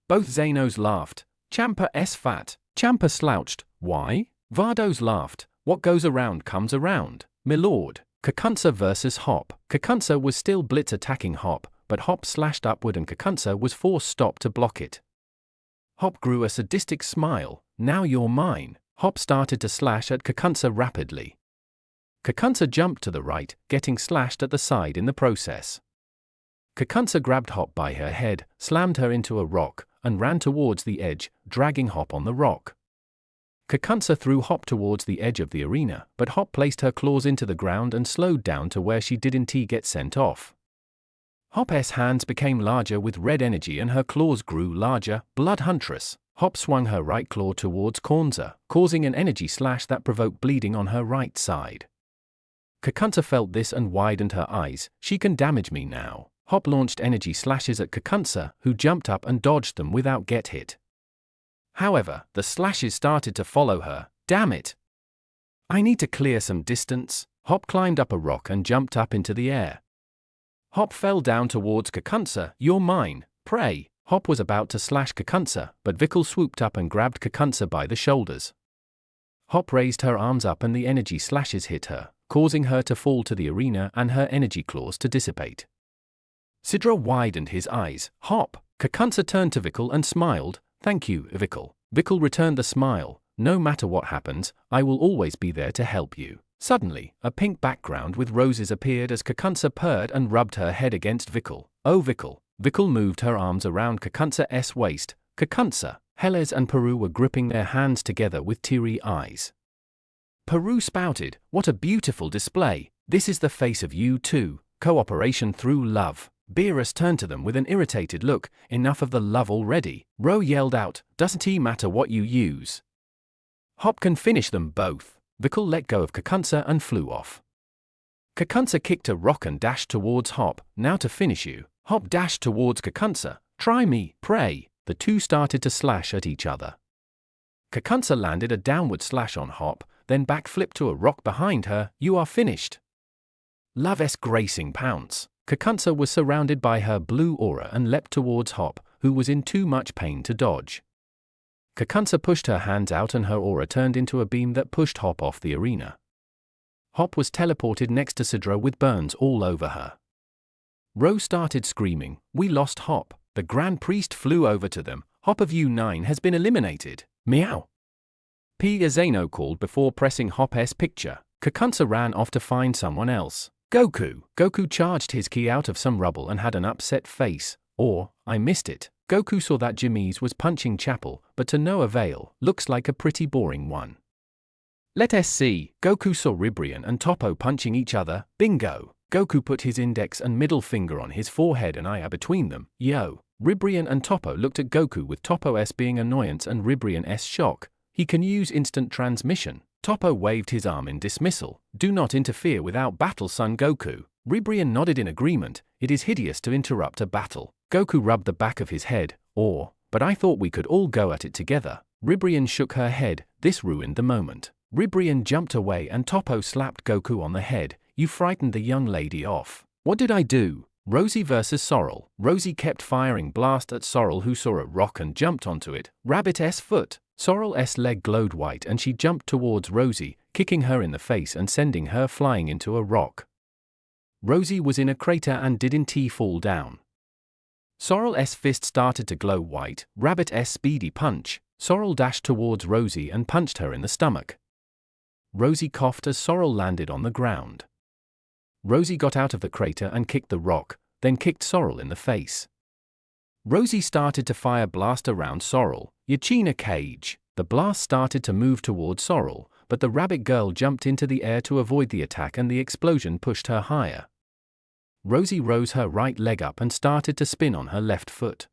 Both Xenos laughed. Champa's fat. Champa slouched. Why? Vardos laughed. What goes around comes around, milord. Kakunsa versus Hop. Kakunsa was still blitz attacking Hop, but Hop slashed upward and Kakunsa was forced stop to block it. Hop grew a sadistic smile. Now you're mine. Hop started to slash at Kakunsa rapidly. Kakunsa jumped to the right, getting slashed at the side in the process. Kakunsa grabbed Hop by her head, slammed her into a rock, and ran towards the edge, dragging Hop on the rock. Kakunsa threw Hop towards the edge of the arena, but Hop placed her claws into the ground and slowed down to where she didn't get sent off. Hop's hands became larger with red energy and her claws grew larger. Blood Huntress. Hop swung her right claw towards Kakunsa, causing an energy slash that provoked bleeding on her right side. Kakunsa felt this and widened her eyes. She can damage me now. Hop launched energy slashes at Kakunsa, who jumped up and dodged them without get hit. However, the slashes started to follow her. Damn it! I need to clear some distance. Hop climbed up a rock and jumped up into the air. Hop fell down towards Kakunsa. You're mine, pray. Hop was about to slash Kakunsa, but Vikal swooped up and grabbed Kakunsa by the shoulders. Hop raised her arms up and the energy slashes hit her, causing her to fall to the arena and her energy claws to dissipate. Sidra widened his eyes. Hop! Kakunsa turned to Vikal and smiled. Thank you, Vikal. Vikal returned the smile. No matter what happens, I will always be there to help you. Suddenly, a pink background with roses appeared as Kakunsa purred and rubbed her head against Vikal. Oh Vikal. Vikal moved her arms around Kakunsa's waist. Kakunsa, Hellas and Peru were gripping their hands together with teary eyes. Peru spouted, what a beautiful display. This is the face of you two. Cooperation through love. Beerus turned to them with an irritated look. Enough of the love already. Ro yelled out, doesn't it matter what you use? Hop can finish them both. Vikal let go of Kakunsa and flew off. Kakunsa kicked a rock and dashed towards Hop. Now to finish you. Hop dashed towards Kakunsa. Try me, pray. The two started to slash at each other. Kakunsa landed a downward slash on Hop, then backflipped to a rock behind her. You are finished. Love's gracing pounce. Kakunsa was surrounded by her blue aura and leapt towards Hop, who was in too much pain to dodge. Kakunsa pushed her hands out and her aura turned into a beam that pushed Hop off the arena. Hop was teleported next to Sidra with burns all over her. Ro started screaming, we lost Hop. The Grand Priest flew over to them. Hop of U9 has been eliminated. Meow. Xeno called before pressing Hop's picture. Kakunsa ran off to find someone else. Goku. Goku charged his ki out of some rubble and had an upset face. Or, I missed it. Goku saw that Jimmy's was punching Chapel, but to no avail. Looks like a pretty boring one. Let us see. Goku saw Ribrian and Toppo punching each other. Bingo. Goku put his index and middle finger on his forehead and eye between them. Yo. Ribrian and Toppo looked at Goku with Toppo S being annoyance and Ribrian S shock. He can use instant transmission. Toppo waved his arm in dismissal. Do not interfere without battle, son Goku. Ribrian nodded in agreement. It is hideous to interrupt a battle. Goku rubbed the back of his head. But I thought we could all go at it together. Ribrian shook her head. This ruined the moment. Ribrian jumped away and Toppo slapped Goku on the head. You frightened the young lady off. What did I do? Rosie versus Sorrel. Rosie kept firing blast at Sorrel, who saw a rock and jumped onto it. Rabbit S foot. Sorrel S leg glowed white and she jumped towards Rosie, kicking her in the face and sending her flying into a rock. Rosie was in a crater and didn't fall down. Sorrel S fist started to glow white. Rabbit S speedy punch. Sorrel dashed towards Rosie and punched her in the stomach. Rosie coughed as Sorrel landed on the ground. Rosie got out of the crater and kicked the rock, then kicked Sorrel in the face. Rosie started to fire blast around Sorrel. Yachina cage. The blast started to move towards Sorrel, but the rabbit girl jumped into the air to avoid the attack and the explosion pushed her higher. Rosie rose her right leg up and started to spin on her left foot.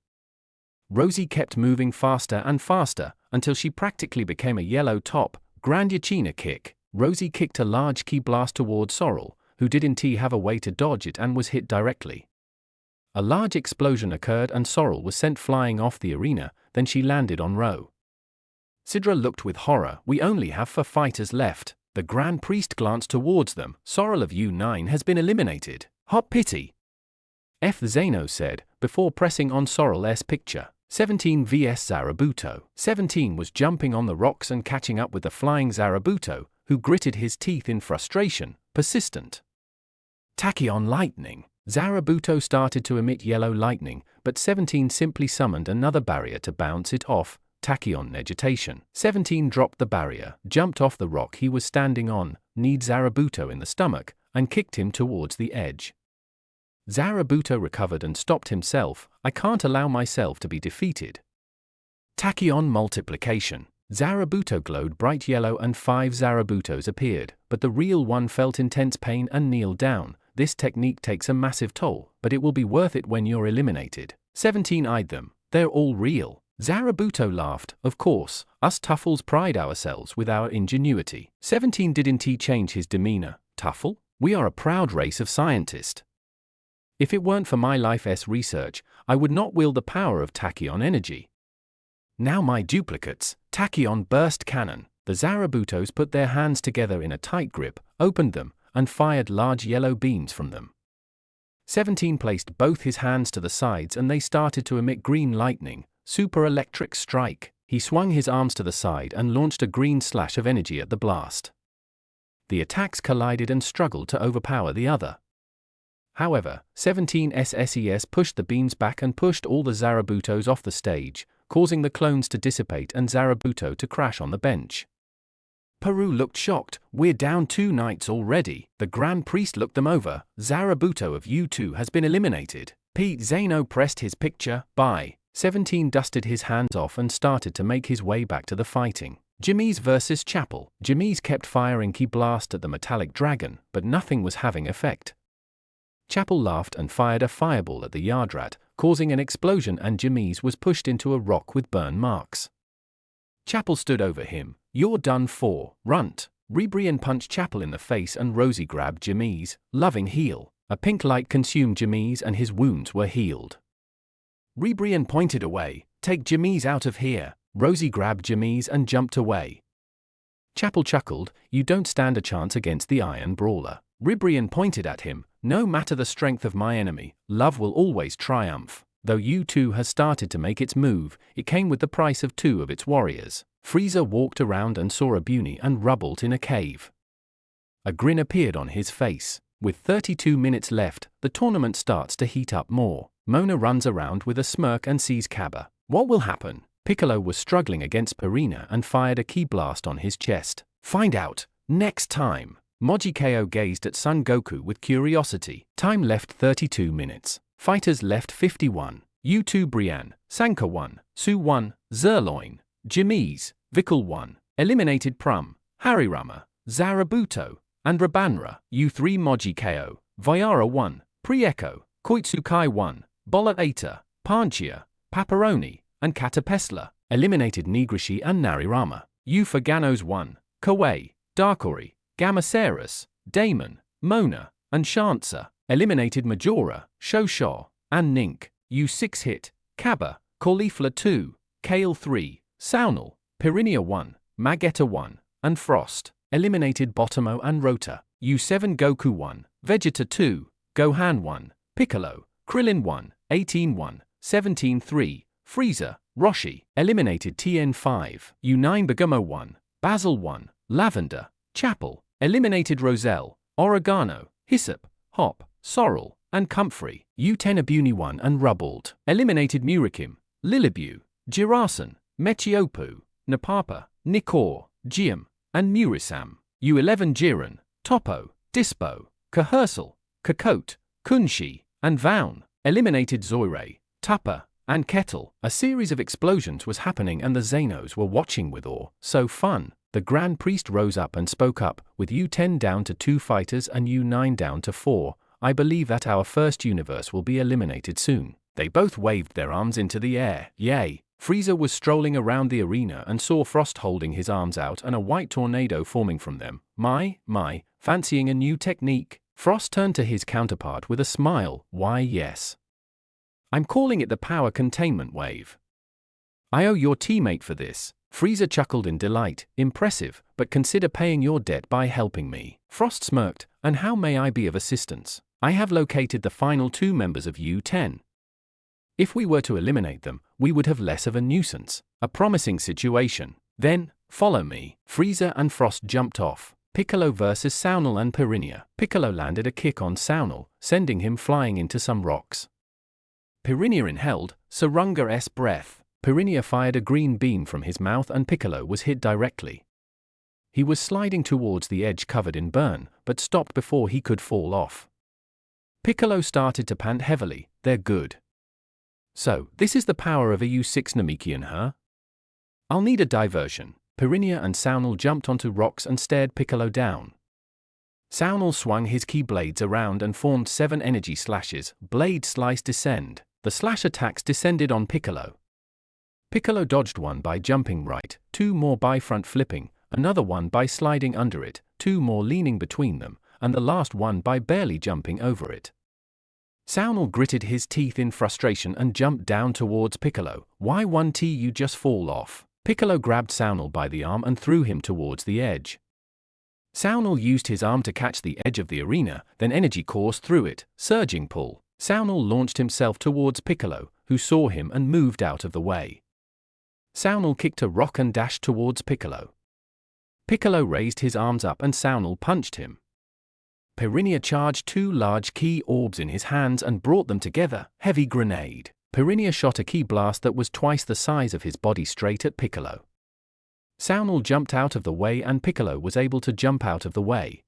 Rosie kept moving faster and faster until she practically became a yellow top. Grand Yachina kick. Rosie kicked a large ki blast towards Sorrel, who didn't have a way to dodge it and was hit directly. A large explosion occurred and Sorrel was sent flying off the arena, then she landed on Ro. Sidra looked with horror. We only have 4 fighters left. The Grand Priest glanced towards them. Sorrel of U9 has been eliminated. Hot pity. F. Zeno said, before pressing on Sorrel's picture. 17 vs Zarabuto. 17 was jumping on the rocks and catching up with the flying Zarabuto, who gritted his teeth in frustration. Persistent. Tachyon lightning. Zarabuto started to emit yellow lightning, but 17 simply summoned another barrier to bounce it off. Tachyon vegetation. 17 dropped the barrier, jumped off the rock he was standing on, kneed Zarabuto in the stomach, and kicked him towards the edge. Zarabuto recovered and stopped himself. I can't allow myself to be defeated. Tachyon multiplication. Zarabuto glowed bright yellow and 5 Zarabutos appeared, but the real one felt intense pain and kneeled down. This technique takes a massive toll, but it will be worth it when you're eliminated. 17 eyed them. They're all real. Zarabuto laughed. Of course, us Tuffles pride ourselves with our ingenuity. 17 didn't change his demeanor. Tuffle? We are a proud race of scientists. If it weren't for my life's research, I would not wield the power of Tachyon energy. Now my duplicates. Tachyon burst cannon. The Zarabutos put their hands together in a tight grip, opened them, and fired large yellow beams from them. 17 placed both his hands to the sides and they started to emit green lightning. Super electric strike. He swung his arms to the side and launched a green slash of energy at the blast. The attacks collided and struggled to overpower the other. However, 17 SSES pushed the beams back and pushed all the Zarabutos off the stage, causing the clones to dissipate and Zarabuto to crash on the bench. Peru looked shocked. We're down 2 knights already. The Grand Priest looked them over. Zarabuto of U2 has been eliminated. Pete Zeno pressed his picture. Bye. 17 dusted his hands off and started to make his way back to the fighting. Jimmy's versus Chapel. Jimmy's kept firing ki blast at the metallic dragon, but nothing was having effect. Chapel laughed and fired a fireball at the Yardrat, causing an explosion and Jimmy's was pushed into a rock with burn marks. Chapel stood over him. You're done for, runt. Ribrian punched Chapel in the face and Rosie grabbed Jimmy's, loving heal. A pink light consumed Jimmy's and his wounds were healed. Ribrian pointed away. Take Jimmy's out of here. Rosie grabbed Jimmy's and jumped away. Chapel chuckled. You don't stand a chance against the Iron Brawler. Ribrian pointed at him. No matter the strength of my enemy, love will always triumph. Though U2 has started to make its move, it came with the price of 2 of its warriors. Frieza walked around and saw a Buni and Rubbled in a cave. A grin appeared on his face. With 32 minutes left, the tournament starts to heat up more. Mona runs around with a smirk and sees Kaba. What will happen? Piccolo was struggling against Purina and fired a ki blast on his chest. Find out next time. Moji KO gazed at Son Goku with curiosity. Time left 32 minutes. Fighters left 51. U2 Brienne, Sanka 1, Su 1, Zerloin, Jimmy's, Vikal 1, eliminated Prum, Harirama, Zarabuto, and Rabanra. U3 Moji KO, Vyara 1, Pre-Echo, Koitsukai 1, Bola Eta, Panchia, Paparoni, and Catapesla, eliminated Nigrishi and Narirama. U for Ganos 1, Kawaii, Darkori, Gamaceras, Damon, Mona, and Shansa, eliminated Majora, Shoshaw, and Nink. U6 hit, Kaba, Caulifla 2, Kale 3, Saunal, Pirinia 1, Magetta 1, and Frost, eliminated Botomo and Rota. U7 Goku 1, Vegeta 2, Gohan 1, Piccolo, Krillin 1, 18-1, 17-3, Frieza, Roshi, eliminated TN5. U9 Bagamo 1, Basil 1, Lavender, Chapel, eliminated Roselle, Oregano, Hyssop, Hop, Sorrel, and Comfrey. U10 Abuni 1 and Rubbled, eliminated Murakim, Lilibu, Jirasan, Mechiopu, Napapa, Nikor, Giam, and Murisam. U11 Jiren, Topo, Dispo, Cahersal, Kakot, Kunshi, and Vaun, eliminated Zoirei, Tupper, and Kettle. A series of explosions was happening and the Xenos were watching with awe. So fun! The Grand Priest rose up and spoke up, with U10 down to 2 fighters and U9 down to 4. I believe that our first universe will be eliminated soon. They both waved their arms into the air. Yay! Frieza was strolling around the arena and saw Frost holding his arms out and a white tornado forming from them. My, fancying a new technique. Frost turned to his counterpart with a smile. Why yes. I'm calling it the power containment wave. I owe your teammate for this. Frieza chuckled in delight. Impressive, but consider paying your debt by helping me. Frost smirked. And how may I be of assistance? I have located the final 2 members of U10. If we were to eliminate them, we would have less of a nuisance. A promising situation. Then, follow me. Frieza and Frost jumped off. Piccolo versus Saunal and Pirinia. Piccolo landed a kick on Saunal, sending him flying into some rocks. Pirinia inhaled Sarunga's breath. Pirinia fired a green beam from his mouth and Piccolo was hit directly. He was sliding towards the edge covered in burn, but stopped before he could fall off. Piccolo started to pant heavily. They're good. So, this is the power of a U6 Namekian, huh? I'll need a diversion. Pirinia and Saunal jumped onto rocks and stared Piccolo down. Saunal swung his key blades around and formed 7 energy slashes. Blade slice descend. The slash attacks descended on Piccolo. Piccolo dodged one by jumping right, 2 more by front flipping, another one by sliding under it, 2 more leaning between them, and the last one by barely jumping over it. Saunal gritted his teeth in frustration and jumped down towards Piccolo. Why 1T you just fall off? Piccolo grabbed Saunal by the arm and threw him towards the edge. Saunal used his arm to catch the edge of the arena, then energy coursed through it, surging pull. Saunal launched himself towards Piccolo, who saw him and moved out of the way. Saunal kicked a rock and dashed towards Piccolo. Piccolo raised his arms up and Saunal punched him. Pirinia charged 2 large key orbs in his hands and brought them together. Heavy grenade. Pirinia shot a key blast that was twice the size of his body straight at Piccolo. Saunal jumped out of the way and Piccolo was able to jump out of the way.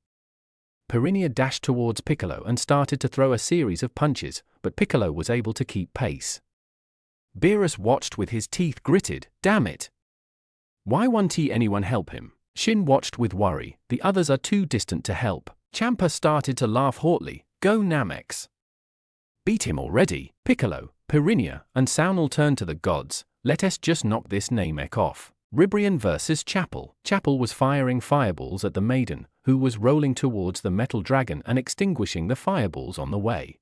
Pirinia dashed towards Piccolo and started to throw a series of punches, but Piccolo was able to keep pace. Beerus watched with his teeth gritted. Damn it! Why won't anyone help him? Shin watched with worry. The others are too distant to help. Champa started to laugh haughtily. Go Namex! Beat him already! Piccolo, Pirinia, and Saunal turned to the gods. Let us just knock this Namek off. Ribrian versus Chapel. Chapel was firing fireballs at the maiden, who was rolling towards the metal dragon and extinguishing the fireballs on the way.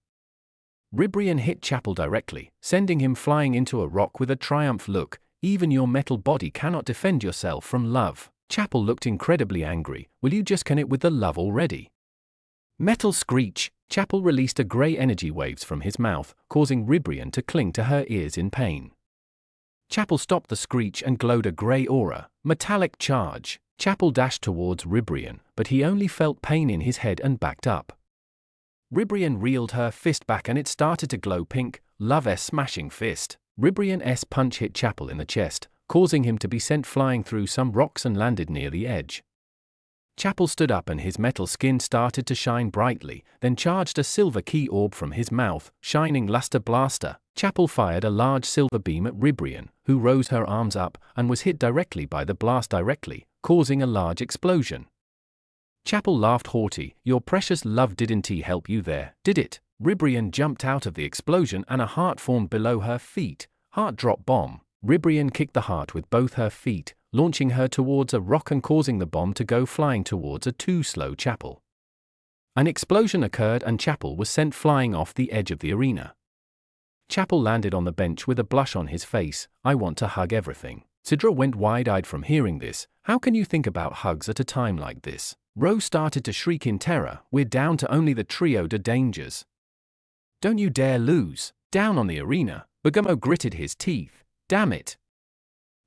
Ribrian hit Chapel directly, sending him flying into a rock with a triumph look. Even your metal body cannot defend yourself from love. Chapel looked incredibly angry. Will you just can it with the love already? Metal screech. Chapel released a grey energy waves from his mouth, causing Ribrian to cling to her ears in pain. Chapel stopped the screech and glowed a grey aura. Metallic charge. Chapel dashed towards Ribrian, but he only felt pain in his head and backed up. Ribrian reeled her fist back and it started to glow pink. Love's smashing fist. Ribrian's punch hit Chapel in the chest, causing him to be sent flying through some rocks and landed near the edge. Chapel stood up and his metal skin started to shine brightly, then charged a silver key orb from his mouth, shining luster blaster. Chapel fired a large silver beam at Ribrian, who rose her arms up and was hit directly by the blast causing a large explosion. Chapel laughed haughty. Your precious love didn't help you there, did it? Ribrian jumped out of the explosion and a heart formed below her feet. Heart drop bomb. Ribrian kicked the heart with both her feet, launching her towards a rock and causing the bomb to go flying towards a too slow Chapel. An explosion occurred and Chapel was sent flying off the edge of the arena. Chapel landed on the bench with a blush on his face. I want to hug everything. Sidra went wide-eyed from hearing this. How can you think about hugs at a time like this? Rose started to shriek in terror. We're down to only the trio de dangers. Don't you dare lose. Down on the arena. Bergamo gritted his teeth. Damn it.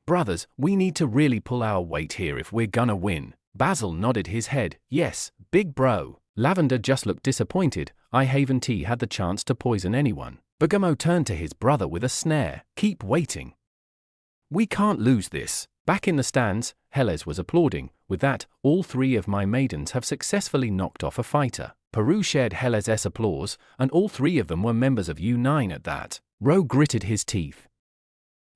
Brothers, we need to really pull our weight here if we're gonna win. Basil nodded his head. Yes, big bro. Lavender just looked disappointed. Haven Tea had the chance to poison anyone. Bergamo turned to his brother with a snare. Keep waiting. We can't lose this. Back in the stands, Helles was applauding. With that, all three of my maidens have successfully knocked off a fighter. Peru shared Helles' applause, and all three of them were members of U9 at that. Ro gritted his teeth.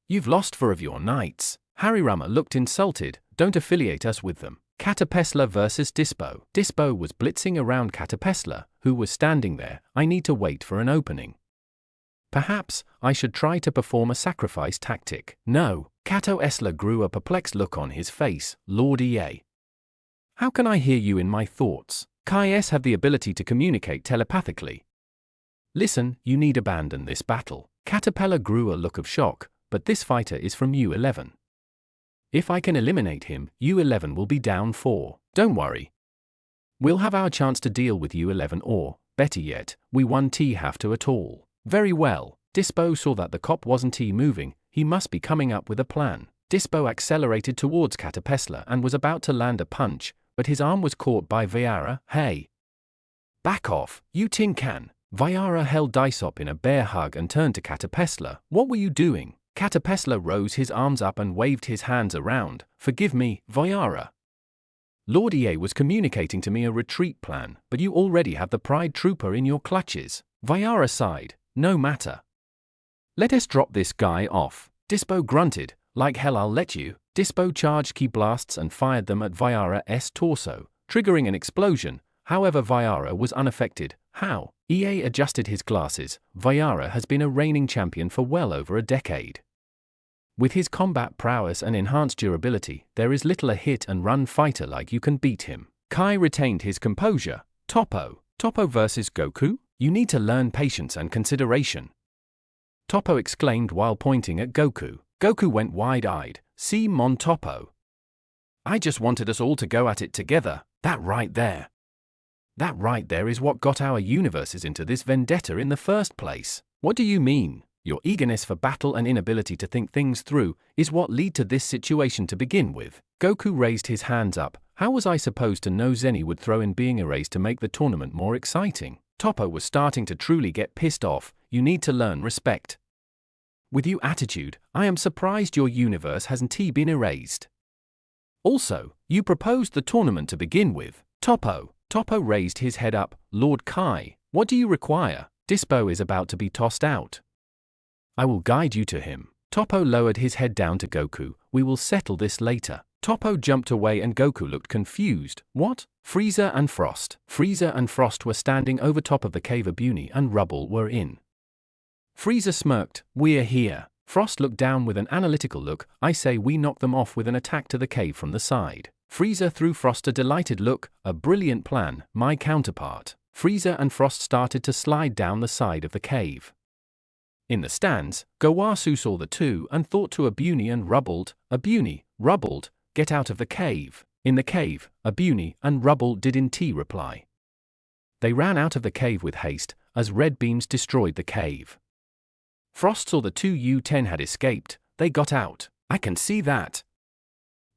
You've lost 4 of your knights. Harirama looked insulted. Don't affiliate us with them. Catapesla versus Dispo. Dispo was blitzing around Catapesla, who was standing there. I need to wait for an opening. Perhaps I should try to perform a sacrifice tactic. No. Cato Esla grew a perplexed look on his face. Lord EA. How can I hear you in my thoughts? Kai S have the ability to communicate telepathically. Listen, you need abandon this battle. Caterpillar grew a look of shock, but this fighter is from U11. If I can eliminate him, U11 will be down 4. Don't worry. We'll have our chance to deal with U11 or, better yet, we won't have to at all. Very well. Dispo saw that the cop wasn't moving. He must be coming up with a plan. Dispo accelerated towards Catapesla and was about to land a punch, but his arm was caught by Viara. Hey! Back off, you tin can! Viara held Dysop in a bear hug and turned to Catapesla. What were you doing? Catapesla rose his arms up and waved his hands around. Forgive me, Viara. Lord EA was communicating to me a retreat plan, but you already have the Pride Trooper in your clutches. Viara sighed. No matter. Let us drop this guy off. Dispo grunted. Like hell I'll let you. Dispo charged key blasts and fired them at Viara's torso, triggering an explosion. However, Viara was unaffected. How? EA adjusted his glasses. Viara has been a reigning champion for well over a decade. With his combat prowess and enhanced durability, there is little a hit-and-run fighter like you can beat him. Kai retained his composure. Topo versus Goku? You need to learn patience and consideration. Topo exclaimed while pointing at Goku. Goku went wide-eyed. See Mon Topo. I just wanted us all to go at it together. That right there is what got our universes into this vendetta in the first place. What do you mean? Your eagerness for battle and inability to think things through is what led to this situation to begin with. Goku raised his hands up. How was I supposed to know Zenny would throw in being erased to make the tournament more exciting? Topo was starting to truly get pissed off. You need to learn respect. With your attitude, I am surprised your universe hasn't been erased. Also, you proposed the tournament to begin with. Topo raised his head up. Lord Kai, what do you require? Dispo is about to be tossed out. I will guide you to him. Topo lowered his head down to Goku. We will settle this later. Topo jumped away and Goku looked confused. What? Frieza and Frost. Frieza and Frost were standing over top of the cave. Abuni and Rubble were in. Frieza smirked. We're here. Frost looked down with an analytical look. I say we knock them off with an attack to the cave from the side. Frieza threw Frost a delighted look. A brilliant plan, my counterpart. Frieza and Frost started to slide down the side of the cave. In the stands, Gowasu saw the two and thought to Abuni and Rubbled. Abuni, Rubbled, get out of the cave. In the cave, Abuni and Rubble did indeed reply. They ran out of the cave with haste, as red beams destroyed the cave. Frost saw the two U10 had escaped. They got out. I can see that.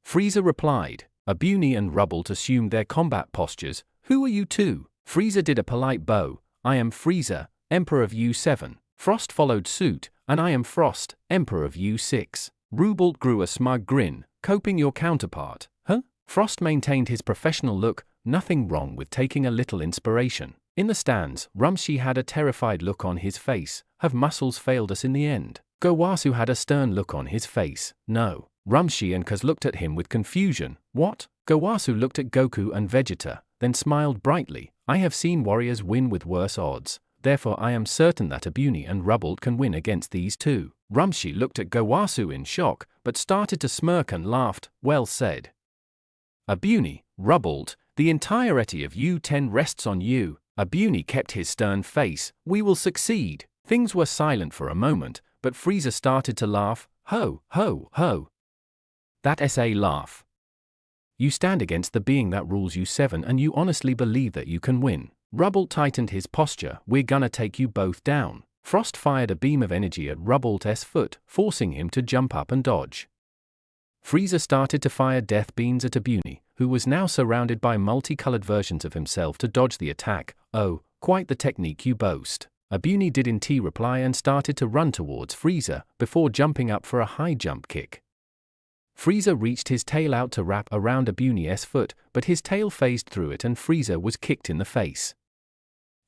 Frieza replied. Abuni and Rubble assumed their combat postures. Who are you two? Frieza did a polite bow. I am Frieza, Emperor of U7. Frost followed suit, and I am Frost, Emperor of U6. Rubble grew a smug grin. Coping your counterpart, huh? Frost maintained his professional look. Nothing wrong with taking a little inspiration. In the stands, Rumshi had a terrified look on his face. Have muscles failed us in the end? Gowasu had a stern look on his face. No. Rumshi and Kaz looked at him with confusion. What? Gowasu looked at Goku and Vegeta, then smiled brightly. I have seen warriors win with worse odds. therefore I am certain that Abuni and Rubble can win against these two. Rumshi looked at Gowasu in shock, but started to smirk and laughed. Well said. Abuni, Rubble, the entirety of U10 rests on you. Abuni kept his stern face. We will succeed. Things were silent for a moment, but Frieza started to laugh. Ho, ho, ho. That SA laugh. You stand against the being that rules U7 and you honestly believe that you can win. Rubble tightened his posture. We're gonna take you both down. Frost fired a beam of energy at Rubble's foot, forcing him to jump up and dodge. Frieza started to fire death beams at Abuni, who was now surrounded by multicolored versions of himself to dodge the attack. Oh, quite the technique you boast. Abuni did in T reply and started to run towards Frieza, before jumping up for a high jump kick. Frieza reached his tail out to wrap around Abuni's foot, but his tail phased through it and Frieza was kicked in the face.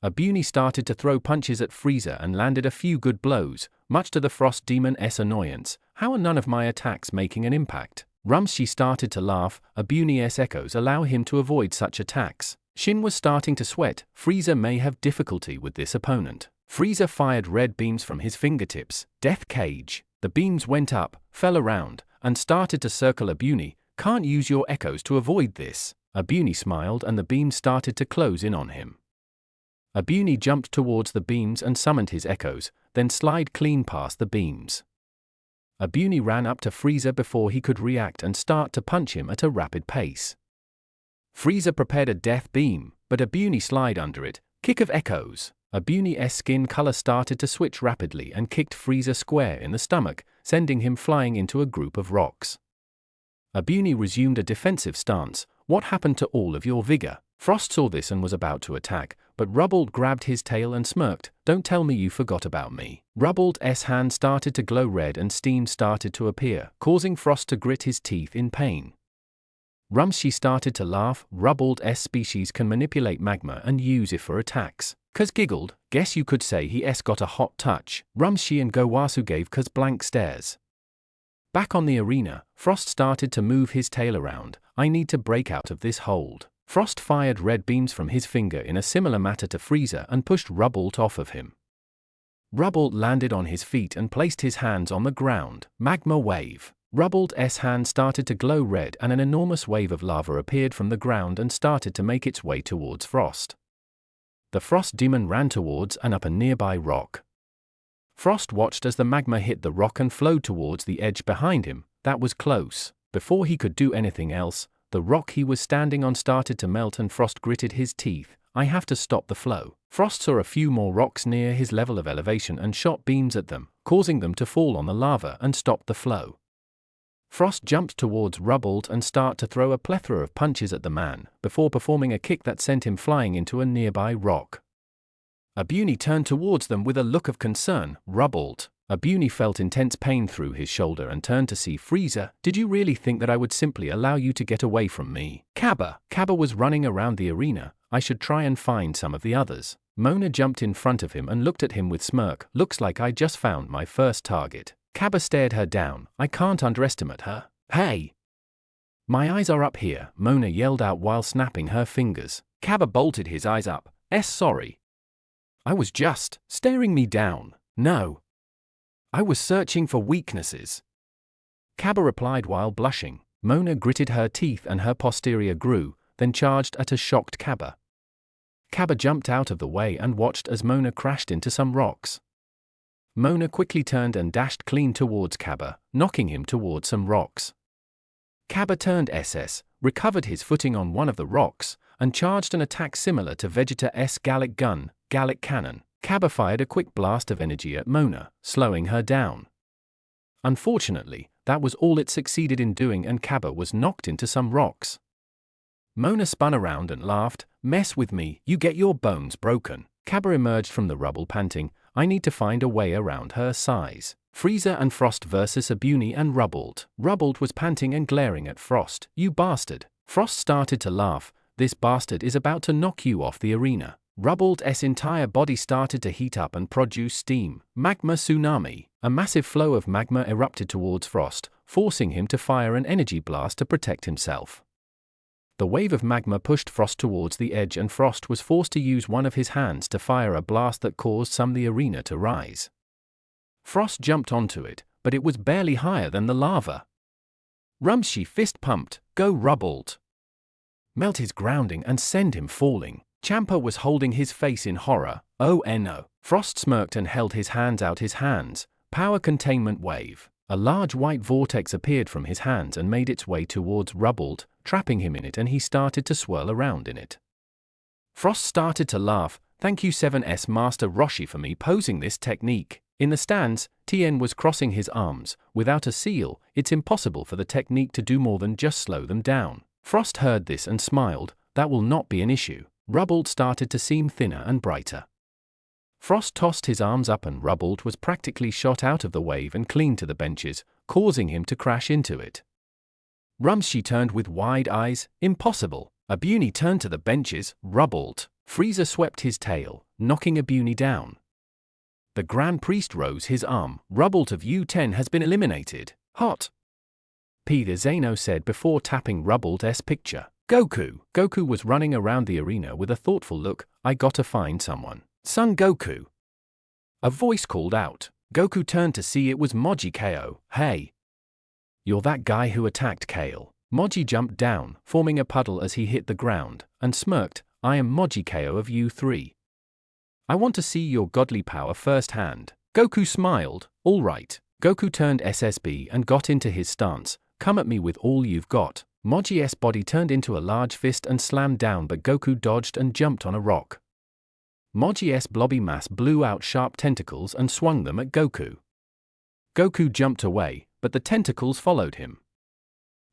Abuni started to throw punches at Frieza and landed a few good blows, much to the Frost Demon's annoyance. How are none of my attacks making an impact? Rumshi started to laugh. Abuni's echoes allow him to avoid such attacks. Shin was starting to sweat. Frieza may have difficulty with this opponent. Frieza fired red beams from his fingertips. Death Cage. The beams went up, fell around, and started to circle Abuni. Can't use your echoes to avoid this. Abuni smiled and the beams started to close in on him. Abuni jumped towards the beams and summoned his echoes, then slid clean past the beams. Abuni ran up to Frieza before he could react and start to punch him at a rapid pace. Frieza prepared a death beam, but Abuni slid under it. Kick of echoes. Abuni's skin color started to switch rapidly and kicked Frieza square in the stomach, sending him flying into a group of rocks. Abuni resumed a defensive stance. What happened to all of your vigor? Frost saw this and was about to attack, but Rubble grabbed his tail and smirked. Don't tell me you forgot about me. Rubble's hand started to glow red and steam started to appear, causing Frost to grit his teeth in pain. Rumshi started to laugh. Rubble's species can manipulate magma and use it for attacks. Kuz giggled. Guess you could say he's got a hot touch. Rumshi and Gowasu gave Kuz blank stares. Back on the arena, Frost started to move his tail around. I need to break out of this hold. Frost fired red beams from his finger in a similar manner to Frieza and pushed Rubble off of him. Rubble landed on his feet and placed his hands on the ground. Magma wave. Rubble's hand started to glow red and an enormous wave of lava appeared from the ground and started to make its way towards Frost. The Frost Demon ran towards and up a nearby rock. Frost watched as the magma hit the rock and flowed towards the edge behind him. That was close. Before he could do anything else, the rock he was standing on started to melt and Frost gritted his teeth. I have to stop the flow. Frost saw a few more rocks near his level of elevation and shot beams at them, causing them to fall on the lava and stop the flow. Frost jumped towards Rubble and started to throw a plethora of punches at the man, before performing a kick that sent him flying into a nearby rock. Abuni turned towards them with a look of concern. Rubble. Abuni felt intense pain through his shoulder and turned to see Frieza. Did you really think that I would simply allow you to get away from me? Kaba was running around the arena. I should try and find some of the others. Mona jumped in front of him and looked at him with smirk. Looks like I just found my first target. Kaba stared her down. I can't underestimate her. Hey! My eyes are up here, Mona yelled out while snapping her fingers. Kaba bolted his eyes up. Sorry. I was just staring me down. No. I was searching for weaknesses. Kaba replied while blushing. Mona gritted her teeth and her posterior grew, then charged at a shocked Kaba. Kaba jumped out of the way and watched as Mona crashed into some rocks. Mona quickly turned and dashed clean towards Kaba, knocking him towards some rocks. Kaba turned recovered his footing on one of the rocks, and charged an attack similar to Vegeta's Gallic Gun, Gallic Cannon. Kaba fired a quick blast of energy at Mona, slowing her down. Unfortunately, that was all it succeeded in doing and Kaba was knocked into some rocks. Mona spun around and laughed. Mess with me, you get your bones broken. Kaba emerged from the rubble panting. I need to find a way around her size. Frieza and Frost versus Abuni and Rubble. Rubble was panting and glaring at Frost. You bastard. Frost started to laugh. This bastard is about to knock you off the arena. Rubble's entire body started to heat up and produce steam. Magma tsunami. A massive flow of magma erupted towards Frost, forcing him to fire an energy blast to protect himself. The wave of magma pushed Frost towards the edge and Frost was forced to use one of his hands to fire a blast that caused some of the arena to rise. Frost jumped onto it, but it was barely higher than the lava. Rumschi fist pumped, go Rubbolt. Melt his grounding and send him falling. Champa was holding his face in horror, oh no. Frost smirked and held his hands out his hands, power containment wave. A large white vortex appeared from his hands and made its way towards Rubbolt, trapping him in it, and he started to swirl around in it. Frost started to laugh, thank you 7S Master Roshi for me posing this technique. In the stands, Tien was crossing his arms. Without a seal, it's impossible for the technique to do more than just slow them down. Frost heard this and smiled, that will not be an issue. Rubbolt started to seem thinner and brighter. Frost tossed his arms up and Rubbolt was practically shot out of the wave and clean to the benches, causing him to crash into it. Rumschi turned with wide eyes, impossible. Abuni turned to the benches, Rubbolt. Frieza swept his tail, knocking Abuni down. The Grand Priest rose his arm, Rubbolt of U10 has been eliminated. Hot. Peter Zeno said before tapping Rubbolt's picture. Goku. Goku was running around the arena with a thoughtful look, I gotta find someone. Son Goku. A voice called out. Goku turned to see it was Moji KO. Hey. You're that guy who attacked Kale. Moji jumped down, forming a puddle as he hit the ground, and smirked, I am Moji KO of U3. I want to see your godly power firsthand. Goku smiled, all right. Goku turned SSB and got into his stance, come at me with all you've got. Moji's body turned into a large fist and slammed down, but Goku dodged and jumped on a rock. Moji's blobby mass blew out sharp tentacles and swung them at Goku. Goku jumped away, but the tentacles followed him.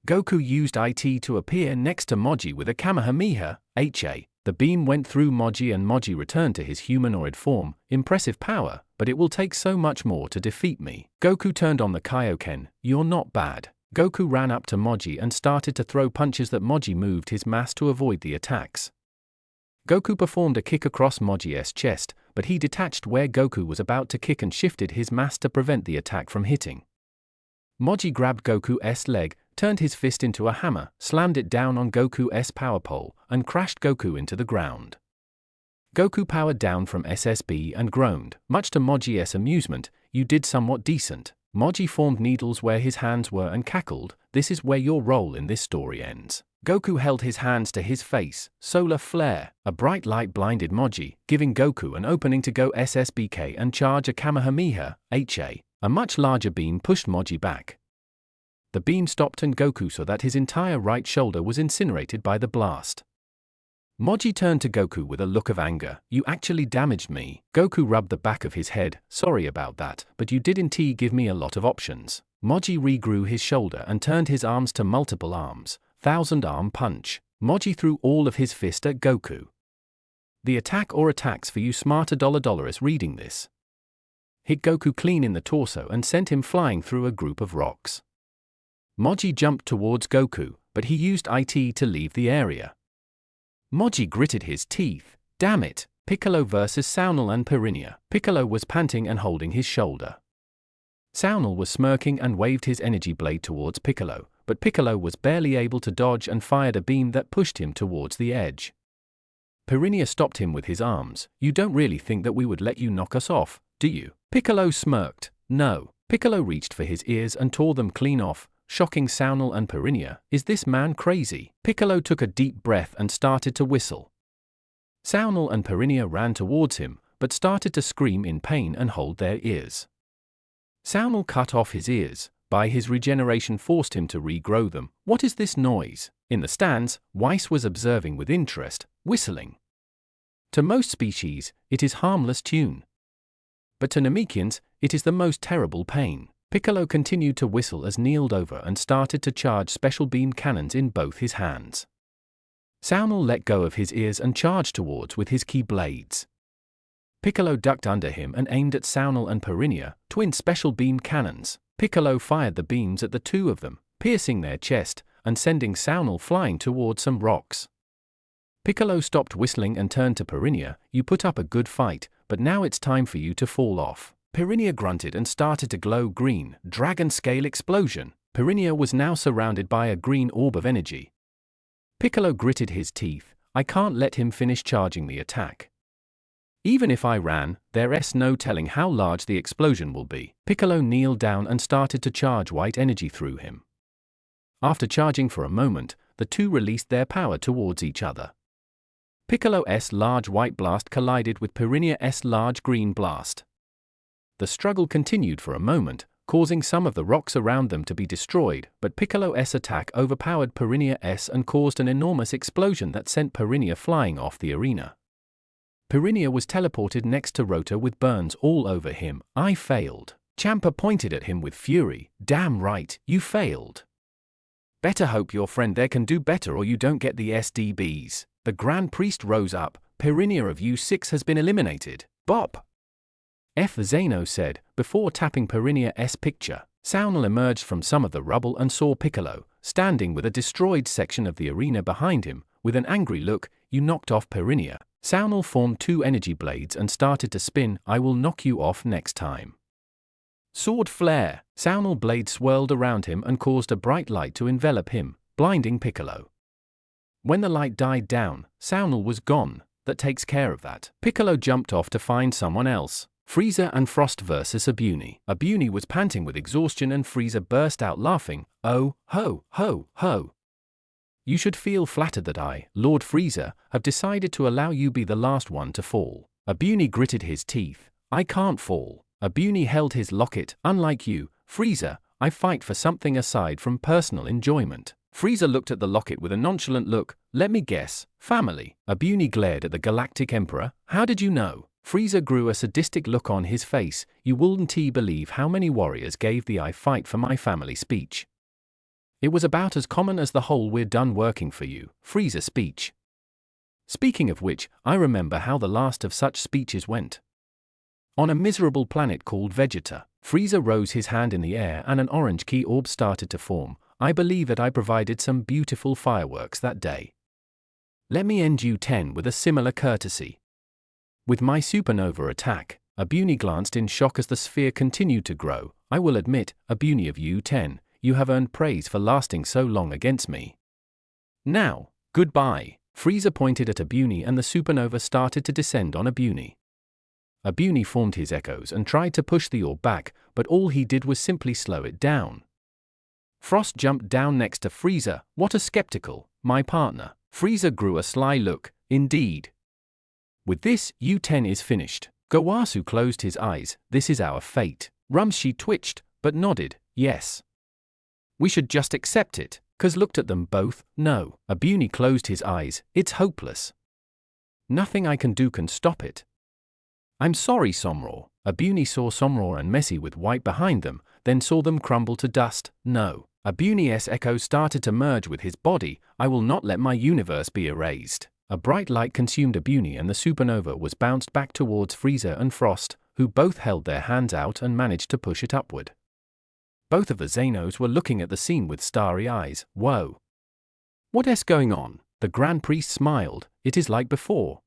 Goku used IT to appear next to Moji with a Kamehameha, HA. The beam went through Moji and Moji returned to his humanoid form, impressive power, but it will take so much more to defeat me. Goku turned on the Kaioken, you're not bad. Goku ran up to Moji and started to throw punches that Moji moved his mass to avoid the attacks. Goku performed a kick across Moji's chest, but he detached where Goku was about to kick and shifted his mass to prevent the attack from hitting. Moji grabbed Goku's leg, turned his fist into a hammer, slammed it down on Goku's power pole, and crashed Goku into the ground. Goku powered down from SSB and groaned, much to Moji's amusement, you did somewhat decent. Moji formed needles where his hands were and cackled, this is where your role in this story ends. Goku held his hands to his face, solar flare, a bright light blinded Moji, giving Goku an opening to go SSBK and charge a Kamehameha, HA. A much larger beam pushed Moji back. The beam stopped and Goku saw that his entire right shoulder was incinerated by the blast. Moji turned to Goku with a look of anger, you actually damaged me. Goku rubbed the back of his head, sorry about that, but you didn't give me a lot of options. Moji regrew his shoulder and turned his arms to multiple arms, 1000-arm punch. Moji threw all of his fist at Goku. The attack or attacks for you smarter $$ is reading this. Hit Goku clean in the torso and sent him flying through a group of rocks. Moji jumped towards Goku, but he used IT to leave the area. Moji gritted his teeth, damn it, Piccolo versus Saunal and Piranha. Piccolo was panting and holding his shoulder. Saunal was smirking and waved his energy blade towards Piccolo, but Piccolo was barely able to dodge and fired a beam that pushed him towards the edge. Piranha stopped him with his arms, you don't really think that we would let you knock us off, do you? Piccolo smirked, no. Piccolo reached for his ears and tore them clean off, shocking Saunal and Piranha, is this man crazy? Piccolo took a deep breath and started to whistle. Saunal and Piranha ran towards him, but started to scream in pain and hold their ears. Saunal cut off his ears, by his regeneration forced him to regrow them. What is this noise? In the stands, Weiss was observing with interest, whistling. To most species, it is harmless tune. But to Namekians, it is the most terrible pain. Piccolo continued to whistle as kneeled over and started to charge special beam cannons in both his hands. Saunal let go of his ears and charged towards with his key blades. Piccolo ducked under him and aimed at Saunal and Piranha, twin special beam cannons. Piccolo fired the beams at the two of them, piercing their chest, and sending Saunal flying towards some rocks. Piccolo stopped whistling and turned to Piranha, you put up a good fight, but now it's time for you to fall off. Piranha grunted and started to glow green, dragon-scale explosion. Piranha was now surrounded by a green orb of energy. Piccolo gritted his teeth. I can't let him finish charging the attack. Even if I ran, there's no telling how large the explosion will be. Piccolo kneeled down and started to charge white energy through him. After charging for a moment, the two released their power towards each other. Piccolo's large white blast collided with Piranha's large green blast. The struggle continued for a moment, causing some of the rocks around them to be destroyed, but Piccolo's attack overpowered Piranha's and caused an enormous explosion that sent Piranha flying off the arena. Piranha was teleported next to Rota with burns all over him. I failed. Champa pointed at him with fury. Damn right, you failed. Better hope your friend there can do better or you don't get the SDBs. The Grand Priest rose up. Piranha of U6 has been eliminated. Bop! Zeno said, before tapping Piranha's picture. Saunal emerged from some of the rubble and saw Piccolo, standing with a destroyed section of the arena behind him. With an angry look, you knocked off Piranha. Saunal formed two energy blades and started to spin. I will knock you off next time. Sword flare. Saunal blade swirled around him and caused a bright light to envelop him, blinding Piccolo. When the light died down, Saunal was gone. That takes care of that. Piccolo jumped off to find someone else. Frieza and Frost versus Abuni. Abuni was panting with exhaustion and Frieza burst out laughing. Oh, ho, ho, ho. You should feel flattered that I, Lord Frieza, have decided to allow you be the last one to fall. Abuni gritted his teeth. I can't fall. Abuni held his locket. Unlike you, Frieza, I fight for something aside from personal enjoyment. Frieza looked at the locket with a nonchalant look. Let me guess, family. Abuni glared at the Galactic Emperor. How did you know? Frieza grew a sadistic look on his face. You wouldn't believe how many warriors gave the I fight for my family speech. It was about as common as the whole we're done working for you, Frieza speech. Speaking of which, I remember how the last of such speeches went. On a miserable planet called Vegeta, Frieza rose his hand in the air and an orange key orb started to form. I believe that I provided some beautiful fireworks that day. Let me end U10 with a similar courtesy. With my supernova attack, Abuni glanced in shock as the sphere continued to grow. I will admit, Abuni of U10, you have earned praise for lasting so long against me. Now, goodbye. Frieza pointed at Abuni and the supernova started to descend on Abuni. Abuni formed his echoes and tried to push the orb back, but all he did was simply slow it down. Frost jumped down next to Frieza. What a skeptical, my partner. Frieza grew a sly look. Indeed. With this, U10 is finished. Gowasu closed his eyes. This is our fate. Rumshi twitched, but nodded. Yes. We should just accept it. Kaz looked at them both. No. Abuni closed his eyes. It's hopeless. Nothing I can do can stop it. I'm sorry, Somro. Abuni saw Somro and Messi with white behind them, then saw them crumble to dust. No. Abuni's echo started to merge with his body. I will not let my universe be erased. A bright light consumed Abuni and the supernova was bounced back towards Frieza and Frost, who both held their hands out and managed to push it upward. Both of the Xenos were looking at the scene with starry eyes. Whoa. What's going on? The Grand Priest smiled. It is like before.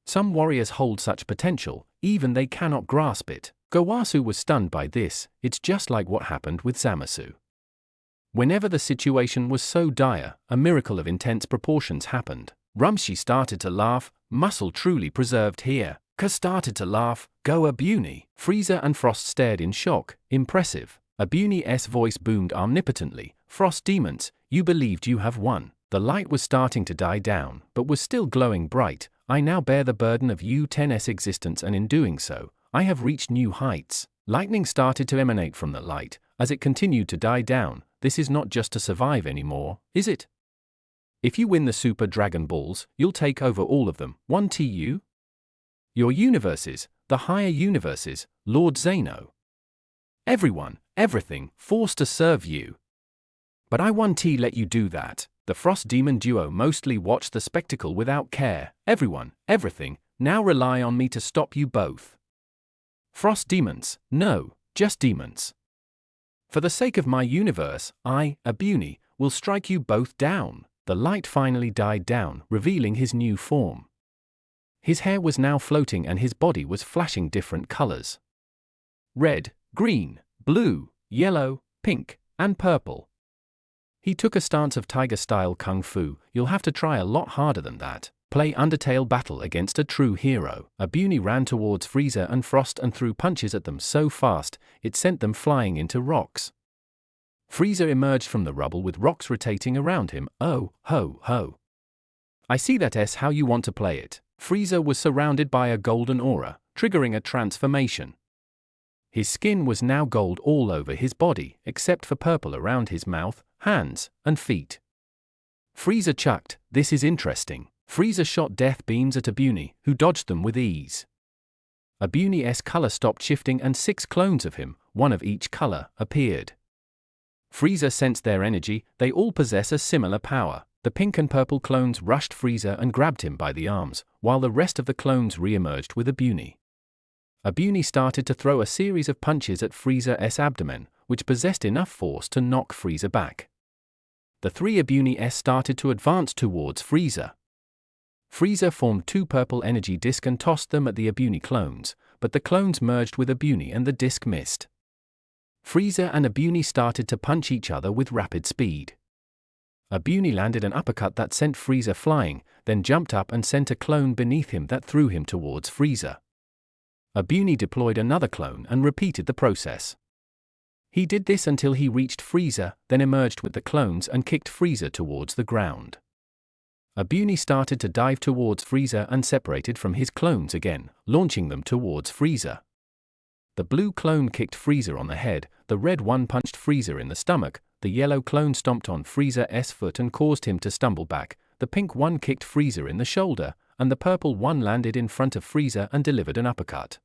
Some warriors hold such potential, even they cannot grasp it. Gowasu was stunned by this. It's just like what happened with Zamasu. Whenever the situation was so dire, a miracle of intense proportions happened. Rumshi started to laugh. Muscle truly preserved here. Kaz started to laugh. Go Abuni. Frieza and Frost stared in shock. Impressive. Abuni's voice boomed omnipotently. Frost demons, you believed you have won. The light was starting to die down, but was still glowing bright. I now bear the burden of U10's existence and in doing so, I have reached new heights. Lightning started to emanate from the light. As it continued to die down, this is not just to survive anymore, is it? If you win the Super Dragon Balls, you'll take over all of them. 1TU? Your universes, the higher universes, Lord Zeno. Everyone, everything, forced to serve you. But I 1T let you do that. The Frost Demon duo mostly watched the spectacle without care. Everyone, everything, now rely on me to stop you both. Frost Demons, no, just demons. For the sake of my universe, I, Abuni, will strike you both down. The light finally died down, revealing his new form. His hair was now floating and his body was flashing different colors. Red, green, blue, yellow, pink, and purple. He took a stance of tiger-style kung fu. You'll have to try a lot harder than that. Play Undertale battle against a true hero. Abuni ran towards Frieza and Frost and threw punches at them so fast, it sent them flying into rocks. Frieza emerged from the rubble with rocks rotating around him. Oh, ho, ho. I see that's how you want to play it. Frieza was surrounded by a golden aura, triggering a transformation. His skin was now gold all over his body, except for purple around his mouth, hands, and feet. Frieza chucked, "This is interesting." Frieza shot death beams at Abuni, who dodged them with ease. Abuni's color stopped shifting and 6 clones of him, one of each color, appeared. Frieza sensed their energy. They all possess a similar power. The pink and purple clones rushed Frieza and grabbed him by the arms, while the rest of the clones re-emerged with Abuni. Abuni started to throw a series of punches at Frieza's abdomen, which possessed enough force to knock Frieza back. The 3 Abunis started to advance towards Frieza. Frieza formed 2 purple energy discs and tossed them at the Abuni clones, but the clones merged with Abuni and the disc missed. Frieza and Abuni started to punch each other with rapid speed. Abuni landed an uppercut that sent Frieza flying, then jumped up and sent a clone beneath him that threw him towards Frieza. Abuni deployed another clone and repeated the process. He did this until he reached Frieza, then emerged with the clones and kicked Frieza towards the ground. Abuni started to dive towards Frieza and separated from his clones again, launching them towards Frieza. The blue clone kicked Frieza on the head, the red one punched Frieza in the stomach, the yellow clone stomped on Frieza's foot and caused him to stumble back, the pink one kicked Frieza in the shoulder, and the purple one landed in front of Frieza and delivered an uppercut.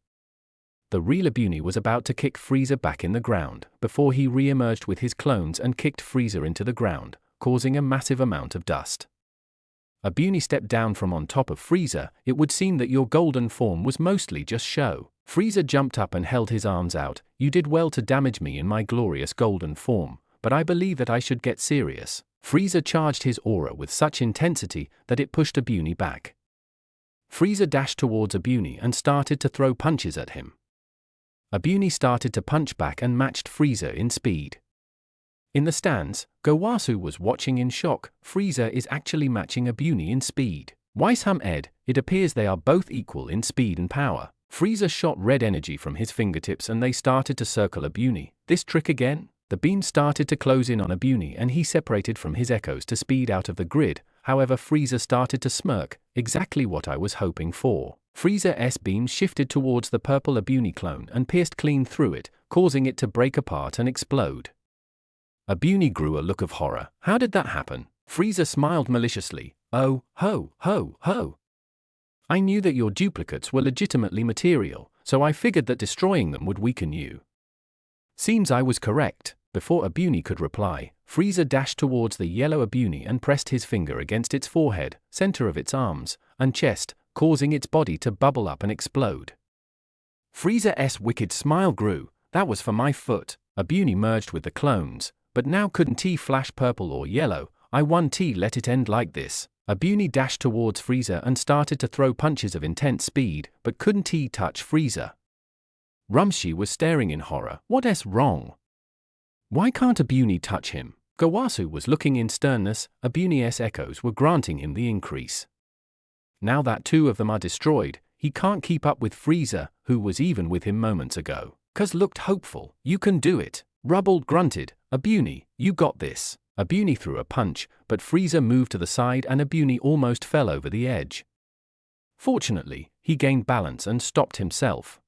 The real Abuni was about to kick Frieza back in the ground, before he re-emerged with his clones and kicked Frieza into the ground, causing a massive amount of dust. Abuni stepped down from on top of Frieza. "It would seem that your golden form was mostly just show." Frieza jumped up and held his arms out. "You did well to damage me in my glorious golden form, but I believe that I should get serious." Frieza charged his aura with such intensity that it pushed Abuni back. Frieza dashed towards Abuni and started to throw punches at him. Abuni started to punch back and matched Frieza in speed. In the stands, Gowasu was watching in shock. Frieza is actually matching Abuni in speed. Weisham Ed, it appears they are both equal in speed and power. Frieza shot red energy from his fingertips and they started to circle Abuni. This trick again? The beam started to close in on Abuni and he separated from his echoes to speed out of the grid. However, Frieza started to smirk, exactly what I was hoping for. Frieza's beam shifted towards the purple Abuni clone and pierced clean through it, causing it to break apart and explode. Abuni grew a look of horror. How did that happen? Frieza smiled maliciously. "Oh, ho, ho, ho. I knew that your duplicates were legitimately material, so I figured that destroying them would weaken you. Seems I was correct." Before Abuni could reply, Frieza dashed towards the yellow Abuni and pressed his finger against its forehead, center of its arms, and chest, causing its body to bubble up and explode. Frieza's wicked smile grew. "That was for my foot." Abuni merged with the clones, but now couldn't he flash purple or yellow. "I won T, let it end like this." Abuni dashed towards Frieza and started to throw punches of intense speed, but couldn't he touch Frieza. Rumshi was staring in horror. What's wrong? Why can't Abuni touch him? Gowasu was looking in sternness. Abuni's echoes were granting him the increase. Now that 2 of them are destroyed, he can't keep up with Frieza, who was even with him moments ago. Kuz looked hopeful. "You can do it." Rubble grunted. "Abuni, you got this." Abuni threw a punch, but Frieza moved to the side and Abuni almost fell over the edge. Fortunately, he gained balance and stopped himself.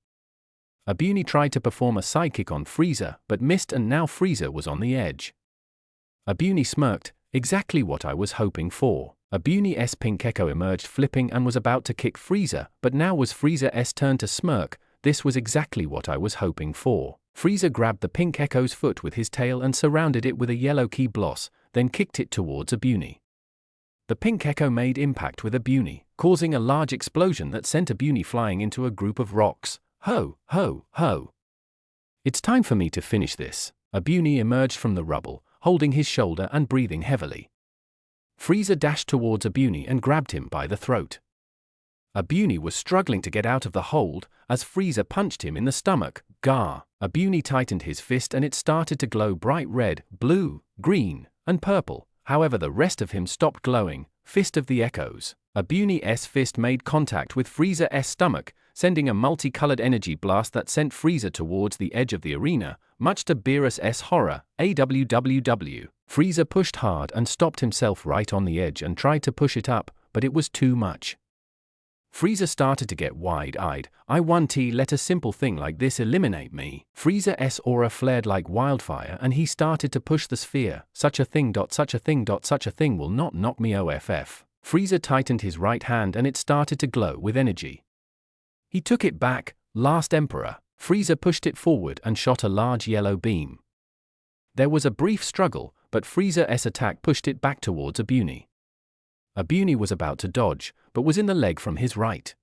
Abuni tried to perform a sidekick on Frieza, but missed and now Frieza was on the edge. Abuni smirked. "Exactly what I was hoping for." Abuni's pink echo emerged flipping and was about to kick Frieza, but now was Frieza's turn to smirk. "This was exactly what I was hoping for." Frieza grabbed the pink echo's foot with his tail and surrounded it with a yellow key bloss, then kicked it towards Abuni. The pink echo made impact with Abuni, causing a large explosion that sent Abuni flying into a group of rocks. "Ho, ho, ho. It's time for me to finish this." Abuni emerged from the rubble, holding his shoulder and breathing heavily. Frieza dashed towards Abuni and grabbed him by the throat. Abuni was struggling to get out of the hold, as Frieza punched him in the stomach. Gah! Abuni tightened his fist and it started to glow bright red, blue, green, and purple. However, the rest of him stopped glowing. Fist of the Echoes. Abuni's fist made contact with Frieza's stomach, sending a multicolored energy blast that sent Frieza towards the edge of the arena, much to Beerus's horror. AWWW. Frieza pushed hard and stopped himself right on the edge and tried to push it up, but it was too much. Frieza started to get wide-eyed. I want to let a simple thing like this eliminate me. Frieza's aura flared like wildfire and he started to push the sphere. Such a thing will not knock me off. Frieza tightened his right hand and it started to glow with energy. He took it back. Last Emperor. Frieza pushed it forward and shot a large yellow beam. There was a brief struggle, but Frieza's attack pushed it back towards Abuni. Abuni was about to dodge, but was in the leg from his right.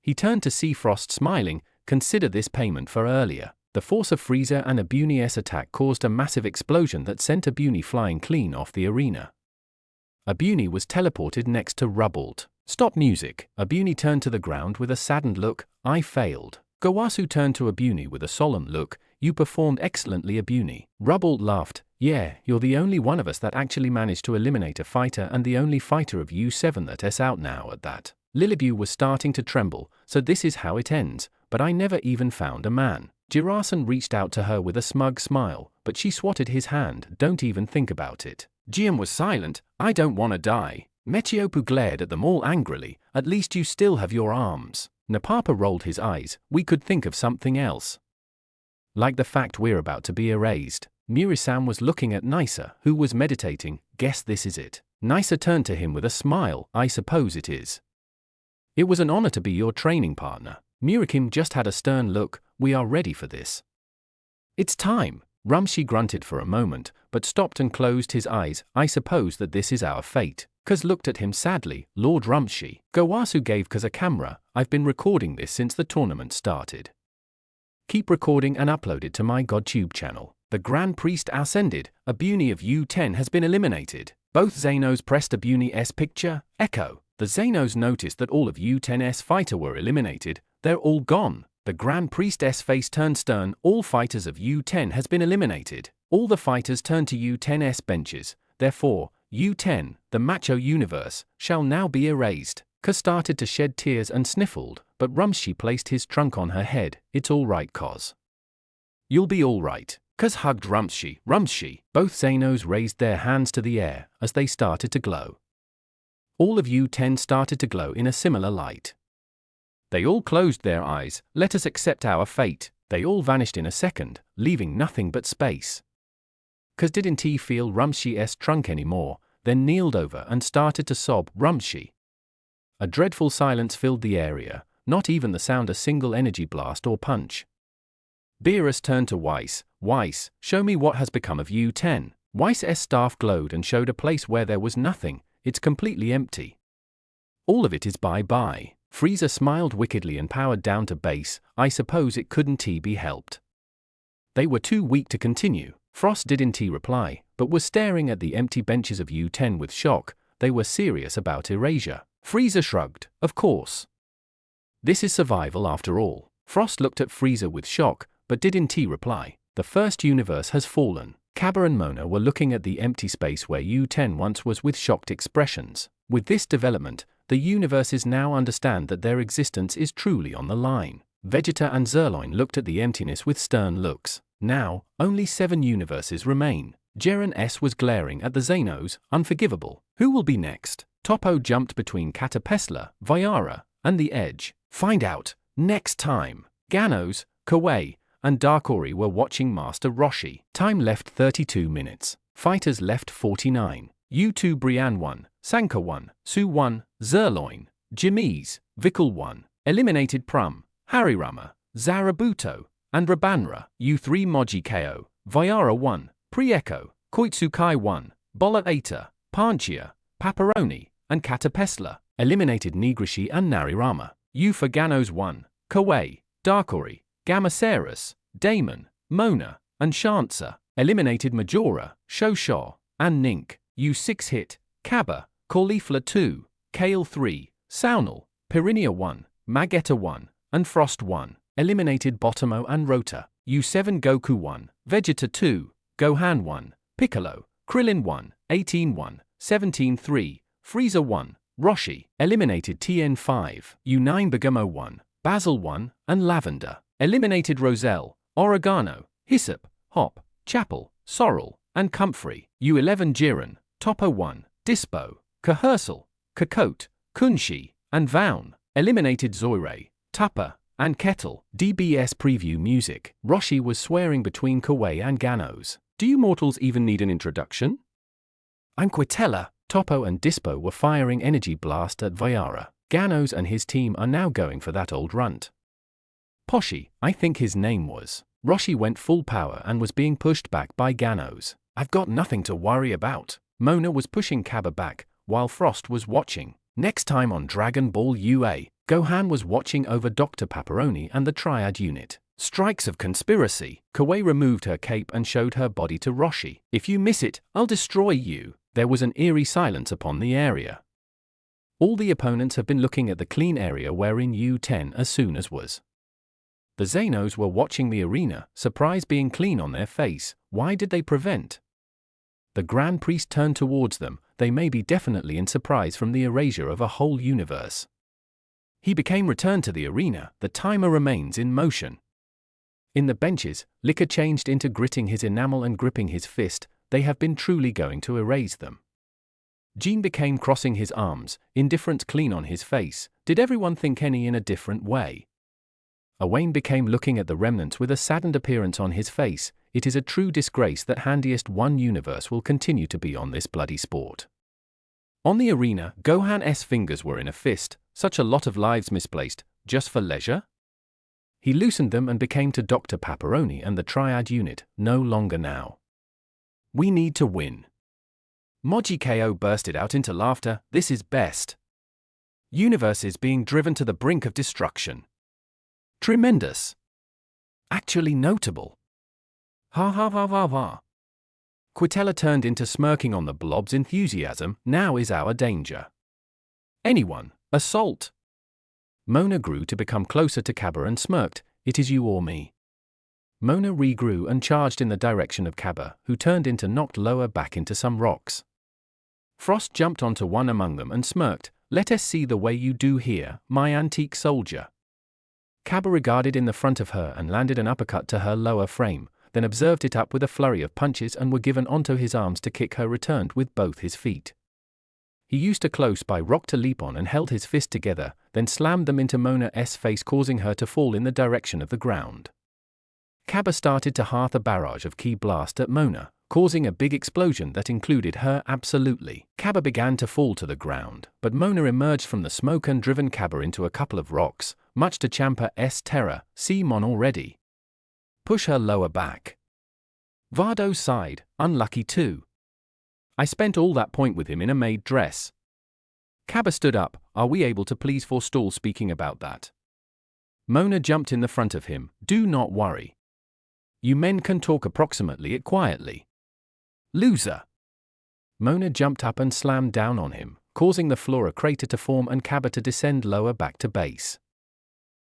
He turned to see Frost smiling. Consider this payment for earlier. The force of Frieza and Abuni's attack caused a massive explosion that sent Abuni flying clean off the arena. Abuni was teleported next to Rubbled. Stop music. Abuni turned to the ground with a saddened look. I failed. Gowasu turned to Abuni with a solemn look. You performed excellently, Abuni. Rubbled laughed. Yeah, you're the only one of us that actually managed to eliminate a fighter and the only fighter of U7 that's out now at that. Lilibu was starting to tremble. So this is how it ends, but I never even found a man. Jirasan reached out to her with a smug smile, but she swatted his hand. Don't even think about it. Jian was silent. I don't want to die. Mechiopu glared at them all angrily. At least you still have your arms. Napapa rolled his eyes. We could think of something else. Like the fact we're about to be erased. Murisan was looking at Nisa, who was meditating. Guess this is it. Nisa turned to him with a smile. I suppose it is. It was an honor to be your training partner. Murikim just had a stern look. We are ready for this. It's time. Rumshi grunted for a moment, but stopped and closed his eyes. I suppose that this is our fate. Kaz looked at him sadly. Lord Rumshi. Gowasu gave Kaz a camera. I've been recording this since the tournament started. Keep recording and upload it to my GodTube channel. The Grand Priest ascended. Abuni of U10 has been eliminated. Both Xenos pressed Abuni's picture. Echo. The Xenos noticed that all of U10's fighter were eliminated. They're all gone. The Grand Priest's face turned stern. All fighters of U10 has been eliminated. All the fighters turned to U10's benches. Therefore, U10, the macho universe, shall now be erased. Kaz started to shed tears and sniffled, but Rumshi placed his trunk on her head. It's all right, Kaz. You'll be all right. Kaz hugged Rumshi. Rumshi. Both Xenos raised their hands to the air as they started to glow. All of U10 started to glow in a similar light. They all closed their eyes. Let us accept our fate. They all vanished in a second, leaving nothing but space. Kaz didn't he feel Rumshi's trunk anymore, then kneeled over and started to sob. Rumshi. A dreadful silence filled the area, not even the sound a single energy blast or punch. Beerus turned to Weiss. Weiss, show me what has become of U10. Weiss's staff glowed and showed a place where there was nothing. It's completely empty. All of it is bye-bye. Frieza smiled wickedly and powered down to base. I suppose it couldn't be helped. They were too weak to continue. Frost didn't reply, but was staring at the empty benches of U10 with shock. They were serious about erasure. Frieza shrugged. Of course. This is survival after all. Frost looked at Frieza with shock, but didn't reply. The first universe has fallen. Cabba and Mona were looking at the empty space where U10 once was with shocked expressions. With this development, the universes now understand that their existence is truly on the line. Vegeta and Zerloin looked at the emptiness with stern looks. Now, only 7 universes remain. Jiren S was glaring at the Xenos, unforgivable. Who will be next? Toppo jumped between Caterpillar, Viara, and the Edge. Find out, next time. Ganos, Kawaii, and Darkori were watching Master Roshi. Time left 32 minutes. Fighters left 49. U2 Brienne 1, Sanka 1, Su 1, Zerloin, Jimmy's, Vikul 1, eliminated Prum, Harirama, Zarabuto, and Rabanra. U3 Moji KO, Viara 1, Prieko, Koitsukai 1, Bolata, Panchia, Paparoni, and Caterpillar, eliminated Nigrishi and Narirama. U for Ganos 1, Kawaii, Darkori, Gamaceras, Damon, Mona, and Shansa, eliminated Majora, Shosho, and Nink. U6 hit, Cabba, Caulifla 2, Kale 3, Saunal, Pirinia 1, Magetta 1, and Frost 1, eliminated Botomo and Rota. U7 Goku 1, Vegeta 2, Gohan 1, Piccolo, Krillin 1, 18-1, 17-3, Frieza 1, Roshi, eliminated TN5, U9 Bergamo 1, Basil 1, and Lavender, eliminated Roselle, Oregano, Hyssop, Hop, Chapel, Sorrel, and Comfrey, U11 Jiren, Topo 1, Dispo, Cahersal, Kakot, Kunshi, and Vaun, eliminated Zoirei, Tupper, and Kettle. DBS preview music. Roshi was swearing between Kawaii and Ganos. Do you mortals even need an introduction? I'm Quitella. Topo and Dispo were firing energy blast at Viara. Ganos and his team are now going for that old runt. Poshi, I think his name was. Roshi went full power and was being pushed back by Ganos. I've got nothing to worry about. Mona was pushing Kaba back, while Frost was watching. Next time on Dragon Ball UA, Gohan was watching over Dr. Pepperoni and the Triad unit. Strikes of conspiracy. Kawaii removed her cape and showed her body to Roshi. If you miss it, I'll destroy you. There was an eerie silence upon the area. All the opponents have been looking at the clean area wherein U10 as soon as was. The Xenos were watching the arena, surprise being clean on their face. Why did they prevent? The Grand Priest turned towards them. They may be definitely in surprise from the erasure of a whole universe. He became returned to the arena. The timer remains in motion. In the benches, Liquor changed into gritting his enamel and gripping his fist. They have been truly going to erase them. Jean became crossing his arms, indifference clean on his face. Did everyone think any in a different way? Owain became looking at the remnants with a saddened appearance on his face. It is a true disgrace that Handiest One universe will continue to be on this bloody sport. On the arena, Gohan's fingers were in a fist. Such a lot of lives misplaced, just for leisure? He loosened them and became to Dr. Pepperoni and the Triad unit. No longer now. We need to win. Moji KO bursted out into laughter. This is best. Universe is being driven to the brink of destruction. Tremendous. Actually notable. Ha ha ha ha ha. Quitella turned into smirking on the blob's enthusiasm. Now is our danger. Anyone, assault. Mona grew to become closer to Kaba and smirked. It is you or me. Mona regrew and charged in the direction of Kaba, who turned into knocked lower back into some rocks. Frost jumped onto one among them and smirked. Let us see the way you do here, my antique soldier. Kaba regarded in the front of her and landed an uppercut to her lower frame, then observed it up with a flurry of punches and were given onto his arms to kick her returned with both his feet. He used a close-by rock to leap on and held his fist together, then slammed them into Mona's face causing her to fall in the direction of the ground. Kaba started to hearth a barrage of ki blast at Mona, causing a big explosion that included her absolutely. Kaba began to fall to the ground, but Mona emerged from the smoke and driven Kaba into a couple of rocks, much to Champa's terror. See Mon already. Push her lower back. Vardo sighed, unlucky too. I spent all that point with him in a maid dress. Kaba stood up. Are we able to please forestall speaking about that? Mona jumped in the front of him. Do not worry. You men can talk approximately it quietly. Loser. Mona jumped up and slammed down on him, causing the floor a crater to form and Kaba to descend lower back to base.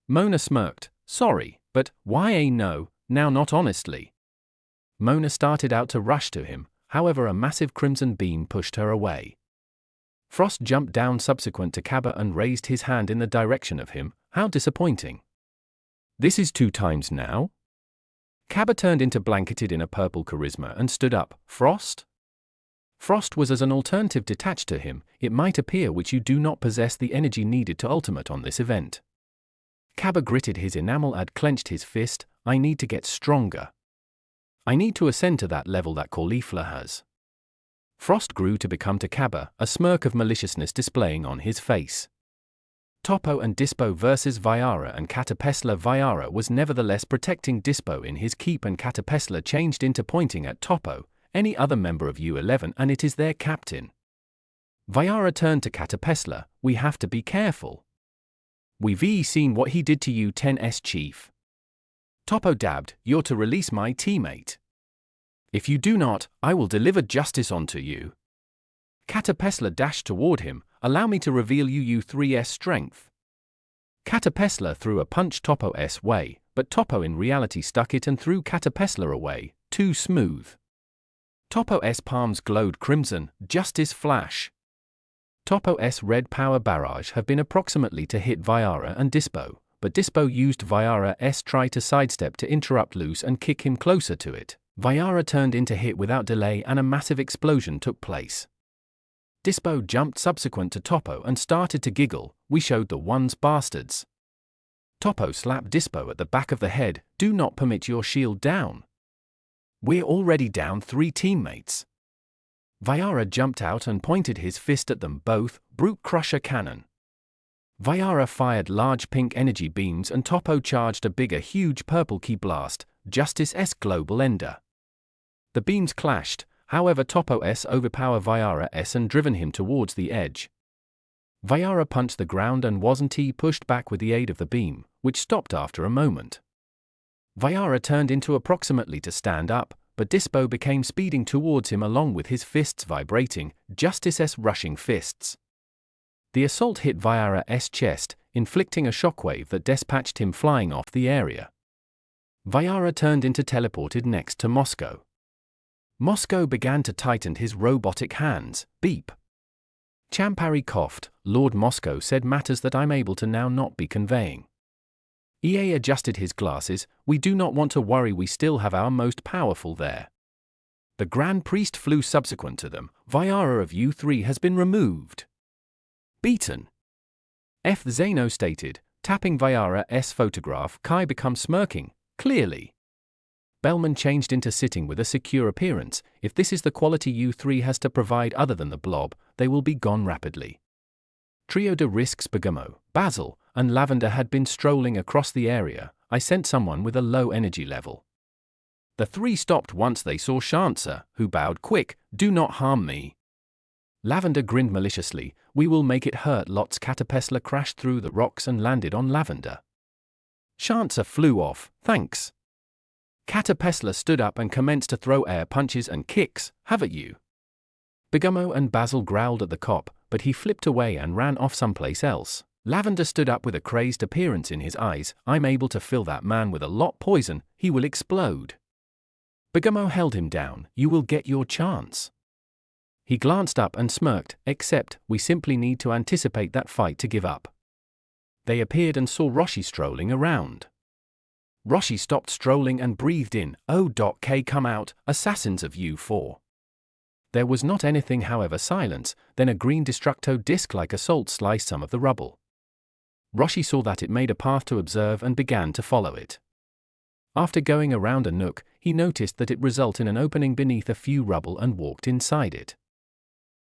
Mona smirked. Sorry, but why no, now not honestly. Mona started out to rush to him, however a massive crimson beam pushed her away. Frost jumped down subsequent to Kaba and raised his hand in the direction of him. How disappointing. This is 2 times now? Kaba turned into blanketed in a purple charisma and stood up. Frost? Frost was as an alternative detached to him. It might appear which you do not possess the energy needed to ultimate on this event. Kaba gritted his enamel and clenched his fist. I need to get stronger. I need to ascend to that level that Caulifla has. Frost grew to become to Kaba, a smirk of maliciousness displaying on his face. Topo and Dispo versus Viara and Catapesla. Viara was nevertheless protecting Dispo in his keep and Catapesla changed into pointing at Topo, any other member of U11 and it is their captain. Viara turned to Catapesla. We have to be careful. We've seen what he did to U10's chief. Topo dabbed, you're to release my teammate. If you do not, I will deliver justice onto you. Catapesla dashed toward him. Allow me to reveal U3's strength. Catapesla threw a punch Topo's way, but Topo in reality stuck it and threw Catapesla away. Too smooth. Topo's palms glowed crimson, justice flash. Topo's red power barrage have been approximately to hit Viara and Dispo, but Dispo used Viara's try to sidestep to interrupt loose and kick him closer to it. Viara turned into hit without delay and a massive explosion took place. Dispo jumped subsequent to Topo and started to giggle. We showed the ones bastards. Topo slapped Dispo at the back of the head. Do not permit your shield down. We're already down 3 teammates. Viara jumped out and pointed his fist at them both. Brute Crusher Cannon. Viara fired large pink energy beams and Topo charged a bigger huge purple Ki Blast, Justice's Global Ender. The beams clashed, however Topo's overpowered Viara's and driven him towards the edge. Viara punched the ground and wasn't pushed back with the aid of the beam, which stopped after a moment. Viara turned into approximately to stand up, but Dispo became speeding towards him along with his fists vibrating, Justice's rushing fists. The assault hit Viara's chest, inflicting a shockwave that dispatched him flying off the area. Viara turned into teleported next to Moscow. Moscow began to tighten his robotic hands. Beep. Champari coughed. Lord Moscow said matters that I'm able to now not be conveying. EA adjusted his glasses. We do not want to worry, we still have our most powerful there. The Grand Priest flew subsequent to them. Viara of U3 has been removed. Beaten. F. Zeno stated, tapping Viara's photograph. Kai becomes smirking. Clearly. Bellman changed into sitting with a secure appearance. If this is the quality U3 has to provide other than the blob, they will be gone rapidly. Trio de Risks Bergamo, Basil, and Lavender had been strolling across the area. I sent someone with a low energy level. The 3 stopped once they saw Shansa, who bowed. Quick, do not harm me. Lavender grinned maliciously. We will make it hurt lots. Catapesla crashed through the rocks and landed on Lavender. Shansa flew off. Thanks. Catapesla stood up and commenced to throw air punches and kicks. Have at you. Bergamo and Basil growled at the cop, but he flipped away and ran off someplace else. Lavender stood up with a crazed appearance in his eyes. I'm able to fill that man with a lot poison. He will explode. Bergamo held him down. You will get your chance. He glanced up and smirked, except, we simply need to anticipate that fight to give up. They appeared and saw Roshi strolling around. Roshi stopped strolling and breathed in. O.K. Come out, assassins of U4. There was not anything, however, silence. Then a green destructo disc-like assault sliced some of the rubble. Roshi saw that it made a path to observe and began to follow it. After going around a nook, he noticed that it resulted in an opening beneath a few rubble and walked inside it.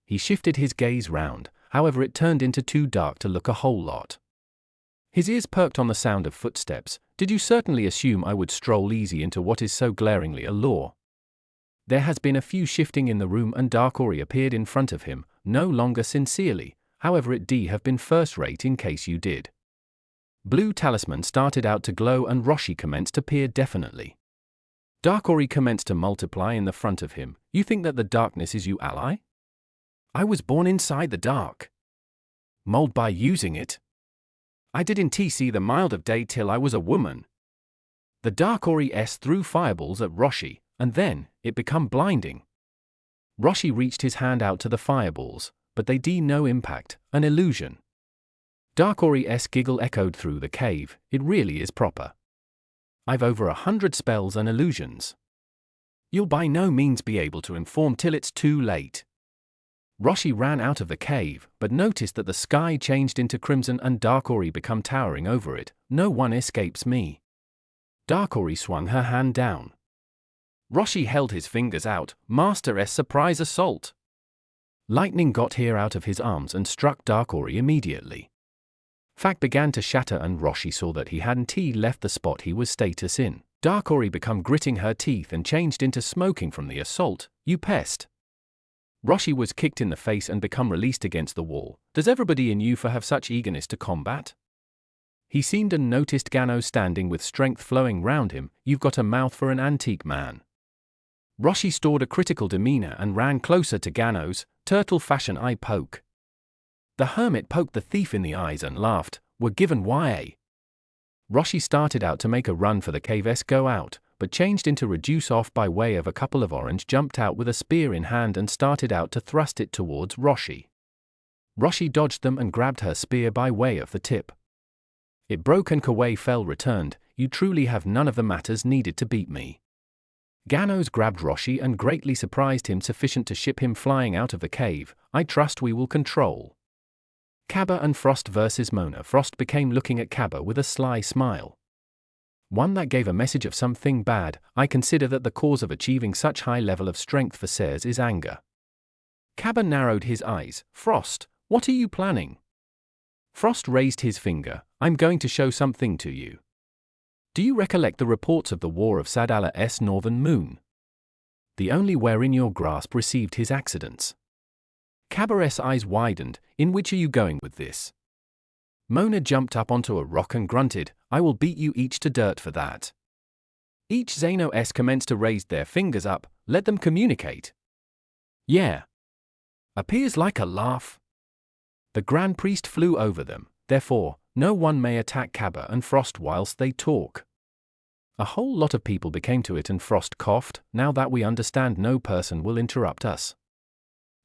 He shifted his gaze round, however it turned into too dark to look a whole lot. His ears perked on the sound of footsteps. Did you certainly assume I would stroll easy into what is so glaringly a law? There has been a few shifting in the room and Darkori appeared in front of him, no longer sincerely, however it have been first rate in case you did. Blue talisman started out to glow and Roshi commenced to peer definitely. Darkori commenced to multiply in the front of him. You think that the darkness is you ally? I was born inside the dark. Mold by using it. I didn't see the mild of day till I was a woman. The Darkori threw fireballs at Roshi, and then, it become blinding. Roshi reached his hand out to the fireballs, but they no impact, an illusion. Darkori's giggle echoed through the cave. It really is proper. I've over 100 spells and illusions. You'll by no means be able to inform till it's too late. Roshi ran out of the cave, but noticed that the sky changed into crimson and Darkori become towering over it. No one escapes me. Darkori swung her hand down. Roshi held his fingers out. Master's surprise assault. Lightning got here out of his arms and struck Darkori immediately. Fact began to shatter and Roshi saw that he hadn't left the spot he was status in. Darkori become gritting her teeth and changed into smoking from the assault. You pest. Roshi was kicked in the face and become released against the wall. Does everybody in UFA have such eagerness to combat? He seemed and noticed Gano standing with strength flowing round him. You've got a mouth for an antique man. Roshi stored a critical demeanor and ran closer to Gano's turtle fashion eye poke. The hermit poked the thief in the eyes and laughed. We're given YA. Roshi started out to make a run for the cave's go out, but changed into reduce off by way of a couple of orange, jumped out with a spear in hand and started out to thrust it towards Roshi. Roshi dodged them and grabbed her spear by way of the tip. It broke and Kawaii fell returned, "You truly have none of the matters needed to beat me." Ganos grabbed Roshi and greatly surprised him sufficient to ship him flying out of the cave. "I trust we will control." Kaba and Frost versus Mona. Frost became looking at Kaba with a sly smile. One that gave a message of something bad. "I consider that the cause of achieving such high level of strength for Sers is anger." Kaba narrowed his eyes. "Frost, what are you planning?" Frost raised his finger. "I'm going to show something to you. Do you recollect the reports of the War of Sadala's Northern Moon? The only wherein your grasp received his accidents." Kaba's eyes widened. "In which are you going with this?" Mona jumped up onto a rock and grunted, "I will beat you each to dirt for that." Each Xenos commenced to raise their fingers up. "Let them communicate." "Yeah." Appears like a laugh. The Grand Priest flew over them. "Therefore, no one may attack Kaba and Frost whilst they talk." A whole lot of people became to it and Frost coughed. "Now that we understand, no person will interrupt us."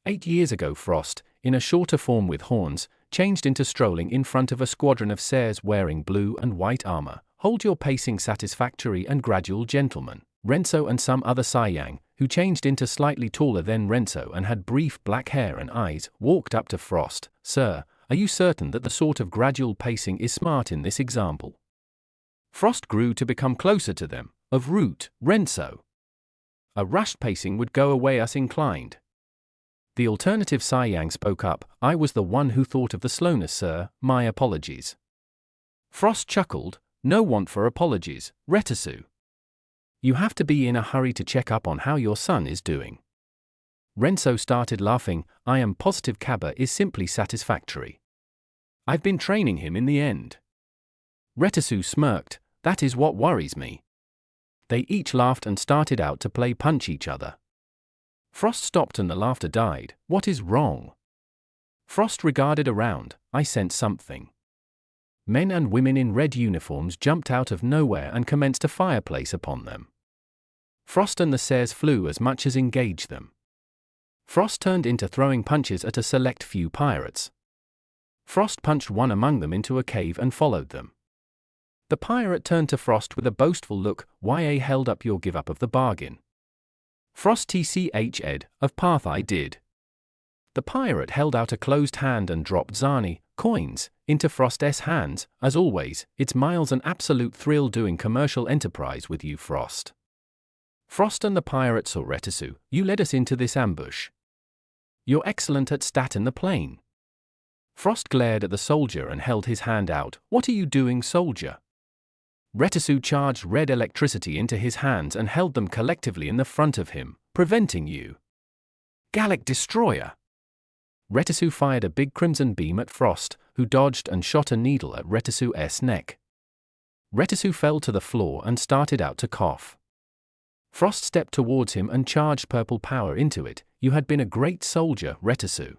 8 years ago Frost, in a shorter form with horns, changed into strolling in front of a squadron of Sers wearing blue and white armor. "Hold your pacing, satisfactory and gradual gentlemen." Renzo and some other Saiyang, who changed into slightly taller than Renzo and had brief black hair and eyes, walked up to Frost. "Sir, are you certain that the sort of gradual pacing is smart in this example?" Frost grew to become closer to them. "Of root, Renzo. A rushed pacing would go away us inclined." The alternative Saiyang spoke up. "I was the one who thought of the slowness, sir. My apologies." Frost chuckled. "No want for apologies, Retisu. You have to be in a hurry to check up on how your son is doing." Renzo started laughing. "I am positive Kaba is simply satisfactory. I've been training him in the end." Retisu smirked. "That is what worries me." They each laughed and started out to play punch each other. Frost stopped and the laughter died. "What is wrong?" Frost regarded around. "I sense something." Men and women in red uniforms jumped out of nowhere and commenced a fireplace upon them. Frost and the Sers flew as much as engaged them. Frost turned into throwing punches at a select few pirates. Frost punched one among them into a cave and followed them. The pirate turned to Frost with a boastful look. "Ya held up your give up of the bargain." Frost tched, "Of path I did." The pirate held out a closed hand and dropped Zani, coins, into Frost's hands. "As always, it's miles an absolute thrill doing commercial enterprise with you, Frost." Frost and the pirate saw Retisu. "You led us into this ambush. You're excellent at stat in the plane." Frost glared at the soldier and held his hand out. "What are you doing, soldier?" Retisu charged red electricity into his hands and held them collectively in the front of him. "Preventing you. Gallic Destroyer." Retisu fired a big crimson beam at Frost, who dodged and shot a needle at Retisu's neck. Retisu fell to the floor and started out to cough. Frost stepped towards him and charged purple power into it. "You had been a great soldier, Retisu.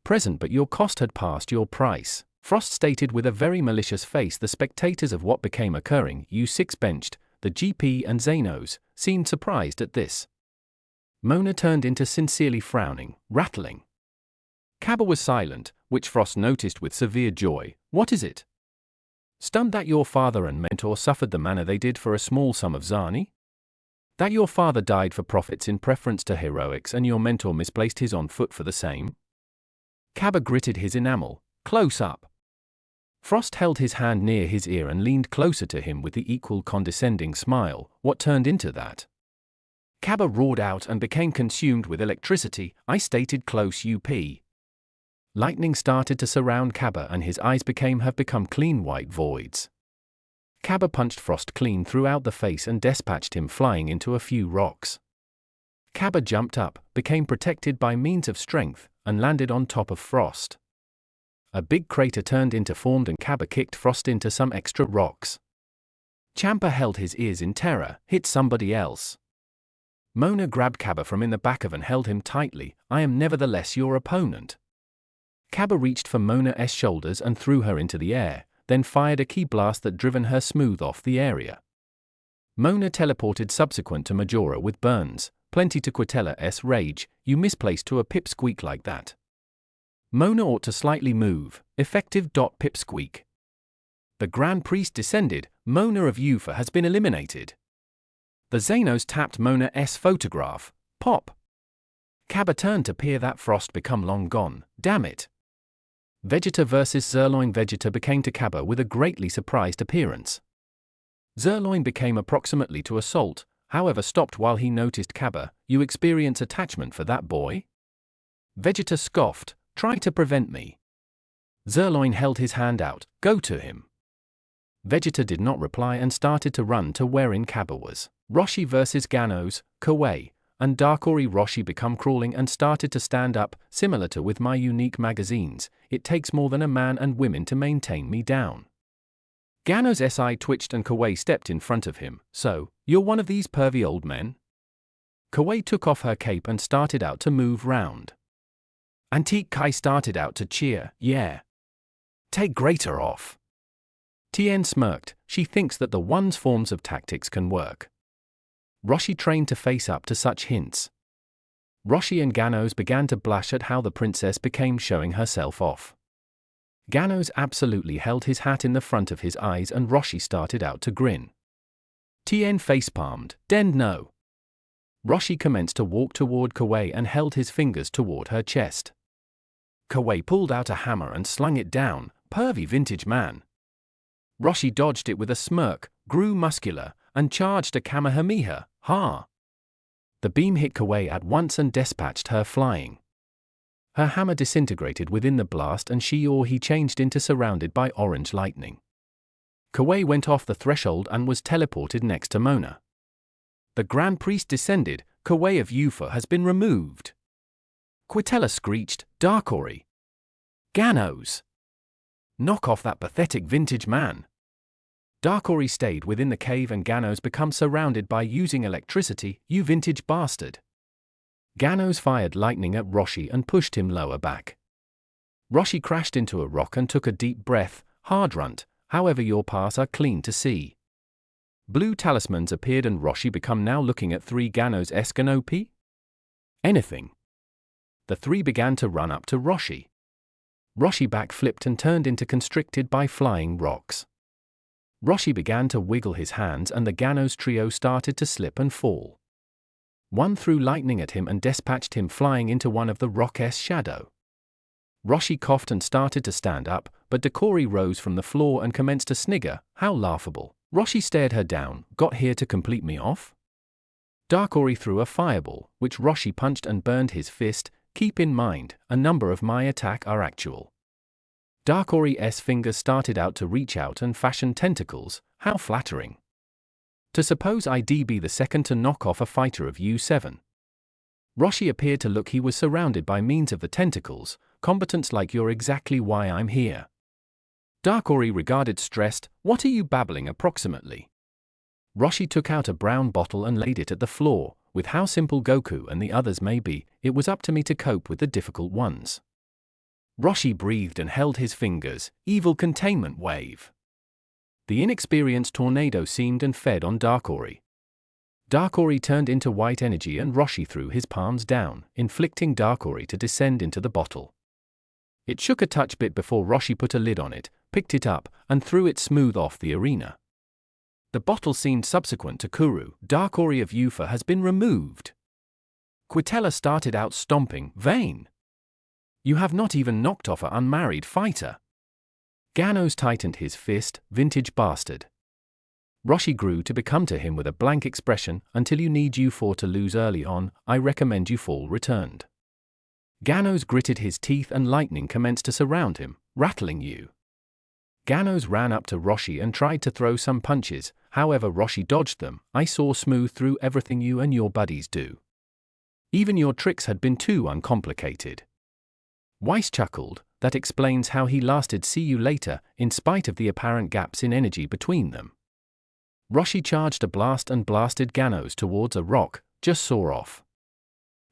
Present, but your cost had passed your price," Frost stated with a very malicious face. The spectators of what became occurring, U6 benched, the GP and Xenos, seemed surprised at this. Mona turned into sincerely frowning, rattling. Kaba was silent, which Frost noticed with severe joy. "What is it? Stunned that your father and mentor suffered the manner they did for a small sum of Zani? That your father died for profits in preference to heroics and your mentor misplaced his on foot for the same?" Kaba gritted his enamel. "Close up." Frost held his hand near his ear and leaned closer to him with the equal condescending smile. "What turned into that?" Kaba roared out and became consumed with electricity. "I stated close up." Lightning started to surround Kaba and his eyes have become clean white voids. Kaba punched Frost clean throughout the face and dispatched him flying into a few rocks. Kaba jumped up, became protected by means of strength, and landed on top of Frost. A big crater turned into formed and Kaba kicked Frost into some extra rocks. Champa held his ears in terror. "Hit somebody else." Mona grabbed Kaba from in the back of and held him tightly. "I am nevertheless your opponent." Kaba reached for Mona's shoulders and threw her into the air, then fired a key blast that driven her smooth off the area. Mona teleported subsequent to Majora with burns, plenty to Quitella's rage. You misplaced to a pipsqueak like that. Mona ought to slightly move, effective. Pipsqueak. The Grand Priest descended. Mona of Yufa has been eliminated. The Xenos tapped Mona's photograph. Pop. Kaba turned to peer. That frost become long gone, damn it. Vegeta vs Zerloin. Vegeta became to Kaba with a greatly surprised appearance. Zerloin became approximately to assault, however stopped while he noticed Kaba. You experience attachment for that boy? Vegeta scoffed, try to prevent me. Zerloin held his hand out, go to him. Vegeta did not reply and started to run to wherein Kaba was. Roshi vs Ganos, Kawaii, and Darkori. Roshi become crawling and started to stand up, similar to with my unique magazines. It takes more than a man and women to maintain me down. Ganos' eye twitched and Kawaii stepped in front of him. So, you're one of these pervy old men? Kawaii took off her cape and started out to move round. Antique Kai started out to cheer, yeah. Take greater off. Tien smirked, she thinks that the one's forms of tactics can work. Roshi trained to face up to such hints. Roshi and Ganos began to blush at how the princess became showing herself off. Ganos absolutely held his hat in the front of his eyes and Roshi started out to grin. Tien facepalmed, "Den no." Roshi commenced to walk toward Kawaii and held his fingers toward her chest. Kawaii pulled out a hammer and slung it down, pervy vintage man. Roshi dodged it with a smirk, grew muscular, and charged a Kamehameha, ha! The beam hit Kawaii at once and dispatched her flying. Her hammer disintegrated within the blast and she or he changed into surrounded by orange lightning. Kawaii went off the threshold and was teleported next to Mona. The Grand Priest descended. Kawaii of Yufa has been removed. Quitella screeched, Darkori. Ganos. Knock off that pathetic vintage man. Darkori stayed within the cave and Ganos become surrounded by using electricity, you vintage bastard. Ganos fired lightning at Roshi and pushed him lower back. Roshi crashed into a rock and took a deep breath, hard runt, however your paths are clean to see. Blue talismans appeared and Roshi become now looking at 3 Ganos-esque and OP? Anything. The 3 began to run up to Roshi. Roshi backflipped and turned into constricted by flying rocks. Roshi began to wiggle his hands and the Ganos trio started to slip and fall. One threw lightning at him and dispatched him flying into one of the rock's shadow. Roshi coughed and started to stand up, but Darkori rose from the floor and commenced to snigger, how laughable. Roshi stared her down, got here to complete me off? Darkori threw a fireball, which Roshi punched and burned his fist. Keep in mind, a number of my attack are actual. Darkori's fingers started out to reach out and fashion tentacles, how flattering. To suppose I'd be the second to knock off a fighter of U7. Roshi appeared to look he was surrounded by means of the tentacles, combatants like you're exactly why I'm here. Darkori regarded stressed, what are you babbling approximately? Roshi took out a brown bottle and laid it at the floor, with how simple Goku and the others may be, it was up to me to cope with the difficult ones. Roshi breathed and held his fingers, evil containment wave. The inexperienced tornado seemed and fed on Darkori. Darkori turned into white energy and Roshi threw his palms down, inflicting Darkori to descend into the bottle. It shook a touch bit before Roshi put a lid on it, picked it up, and threw it smooth off the arena. The bottle seemed subsequent to Kuru. Darkori of Yufa has been removed. Quitella started out stomping, vain. You have not even knocked off an unmarried fighter. Ganos tightened his fist, vintage bastard. Roshi grew to become to him with a blank expression, until you need U4 to lose early on, I recommend you fall returned. Ganos gritted his teeth and lightning commenced to surround him, rattling you. Ganos ran up to Roshi and tried to throw some punches, however Roshi dodged them. I saw smooth through everything you and your buddies do. Even your tricks had been too uncomplicated. Weiss chuckled, that explains how he lasted see you later, in spite of the apparent gaps in energy between them. Roshi charged a blast and blasted Ganos towards a rock, just saw off.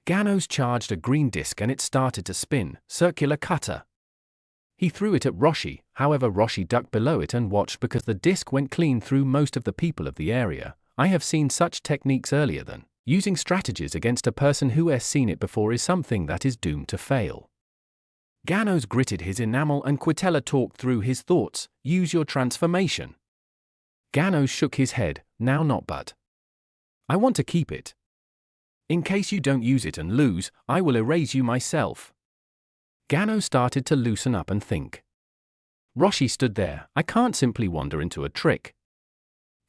Ganos charged a green disc and it started to spin, circular cutter. He threw it at Roshi, however Roshi ducked below it and watched because the disc went clean through most of the people of the area. I have seen such techniques earlier than using strategies against a person who has seen it before is something that is doomed to fail. Ganos gritted his enamel and Quitella talked through his thoughts. Use your transformation. Ganos shook his head. Now not, but I want to keep it. In case you don't use it and lose, I will erase you myself. Ganos started to loosen up and think. Roshi stood there. I can't simply wander into a trick.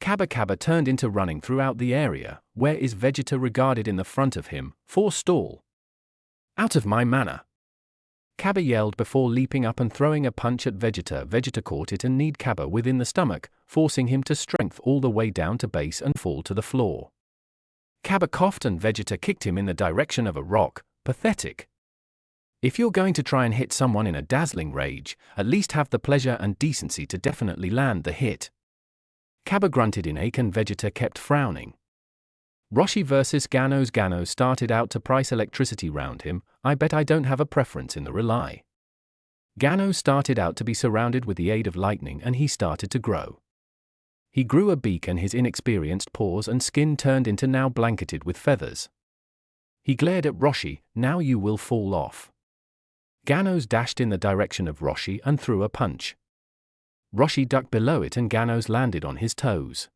Kaba turned into running throughout the area. Where is Vegeta regarded in the front of him? Forestall. Out of my manner. Kaba yelled before leaping up and throwing a punch at Vegeta. Vegeta caught it and kneed Kaba within the stomach, forcing him to strength all the way down to base and fall to the floor. Kaba coughed and Vegeta kicked him in the direction of a rock. Pathetic. If you're going to try and hit someone in a dazzling rage, at least have the pleasure and decency to definitely land the hit. Kaba grunted in ache and Vegeta kept frowning. Roshi vs Ganos. Ganos started out to price electricity round him. I bet I don't have a preference in the relay. Ganos started out to be surrounded with the aid of lightning and he started to grow. He grew a beak and his inexperienced paws and skin turned into now blanketed with feathers. He glared at Roshi. Now you will fall off. Ganos dashed in the direction of Roshi and threw a punch. Roshi ducked below it and Ganos landed on his toes.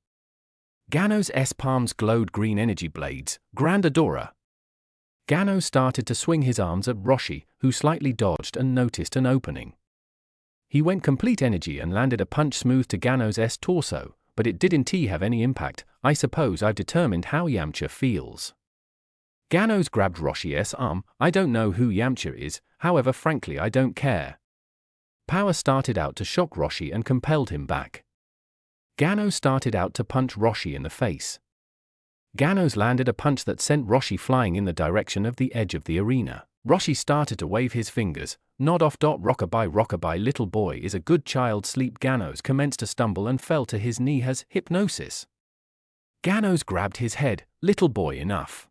Ganos' palms glowed green energy blades. Grandadora. Ganos started to swing his arms at Roshi, who slightly dodged and noticed an opening. He went complete energy and landed a punch smooth to Ganos' torso, but it didn't have any impact. I suppose I've determined how Yamcha feels. Ganos grabbed Roshi's arm. I don't know who Yamcha is, however frankly I don't care. Power started out to shock Roshi and compelled him back. Ganos started out to punch Roshi in the face. Ganos landed a punch that sent Roshi flying in the direction of the edge of the arena. Roshi started to wave his fingers. Nod off. Rockabye little boy is a good child. Sleep. Ganos commenced to stumble and fell to his knee. Has hypnosis. Ganos grabbed his head. Little boy, enough.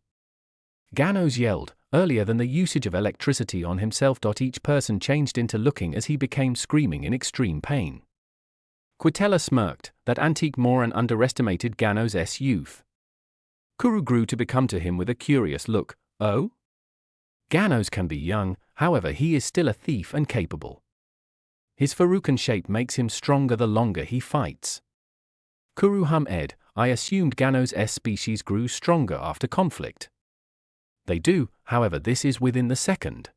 Ganos yelled, earlier than the usage of electricity on himself. Each person changed into looking as he became screaming in extreme pain. Quitella smirked. That antique moron underestimated Ganos' youth. Kuru grew to become to him with a curious look. Oh? Ganos can be young, however he is still a thief and capable. His Farukan shape makes him stronger the longer he fights. Kuru hummed. I assumed Ganos' species grew stronger after conflict. They do, however this is within the second.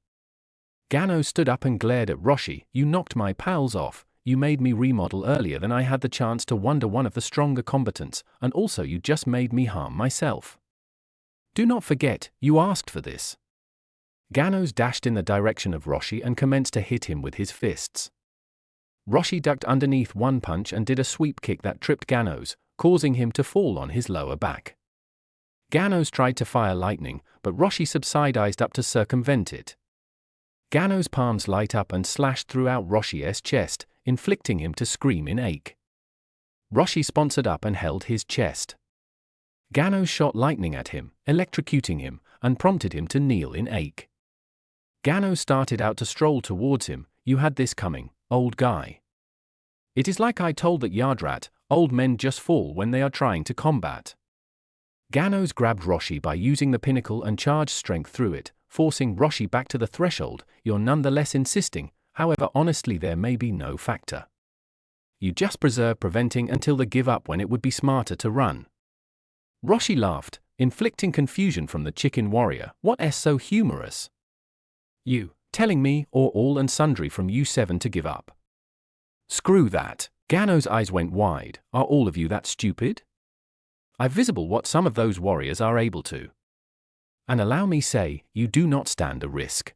Ganos stood up and glared at Roshi. You knocked my pals off. You made me remodel earlier than I had the chance to wonder one of the stronger combatants, and also you just made me harm myself. Do not forget, you asked for this. Ganos dashed in the direction of Roshi and commenced to hit him with his fists. Roshi ducked underneath one punch and did a sweep kick that tripped Ganos, causing him to fall on his lower back. Ganos tried to fire lightning, but Roshi subsidized up to circumvent it. Ganos' palms light up and slashed throughout Roshi's chest, inflicting him to scream in ache. Roshi sponsored up and held his chest. Ganos shot lightning at him, electrocuting him, and prompted him to kneel in ache. Ganos started out to stroll towards him. You had this coming, old guy. It is like I told that Yardrat, old men just fall when they are trying to combat. Ganos grabbed Roshi by using the pinnacle and charged strength through it, forcing Roshi back to the threshold. You're nonetheless insisting, however honestly there may be no factor. You just preserve preventing until the give up when it would be smarter to run. Roshi laughed, inflicting confusion from the chicken warrior. What's so humorous? You, telling me, or all and sundry from you seven to give up? Screw that. Ganos' eyes went wide. Are all of you that stupid? I visible what some of those warriors are able to. And allow me say, you do not stand a risk.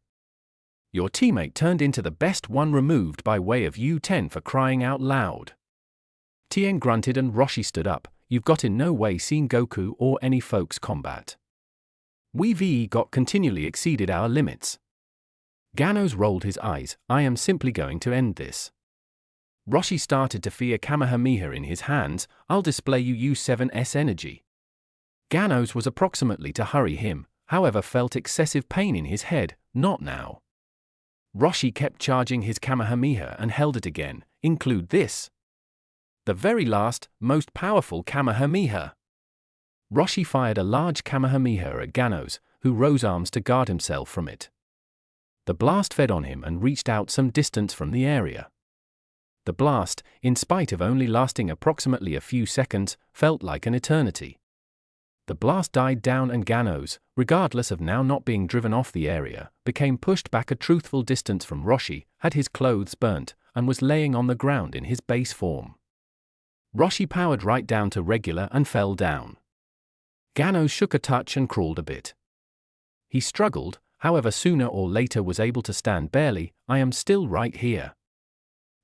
Your teammate turned into the best one removed by way of U10 for crying out loud. Tien grunted and Roshi stood up. You've got in no way seen Goku or any folks combat. We got continually exceeded our limits. Ganos rolled his eyes. I am simply going to end this. Roshi started to fear Kamehameha in his hands. I'll display you U7's energy. Ganos was approximately to hurry him, however felt excessive pain in his head. Not now. Roshi kept charging his Kamehameha and held it again. Include this. The very last, most powerful Kamehameha. Roshi fired a large Kamehameha at Ganos, who rose arms to guard himself from it. The blast fed on him and reached out some distance from the area. The blast, in spite of only lasting approximately a few seconds, felt like an eternity. The blast died down and Ganos, regardless of now not being driven off the area, became pushed back a truthful distance from Roshi, had his clothes burnt, and was laying on the ground in his base form. Roshi powered right down to regular and fell down. Ganos shook a touch and crawled a bit. He struggled, however sooner or later was able to stand barely. I am still right here.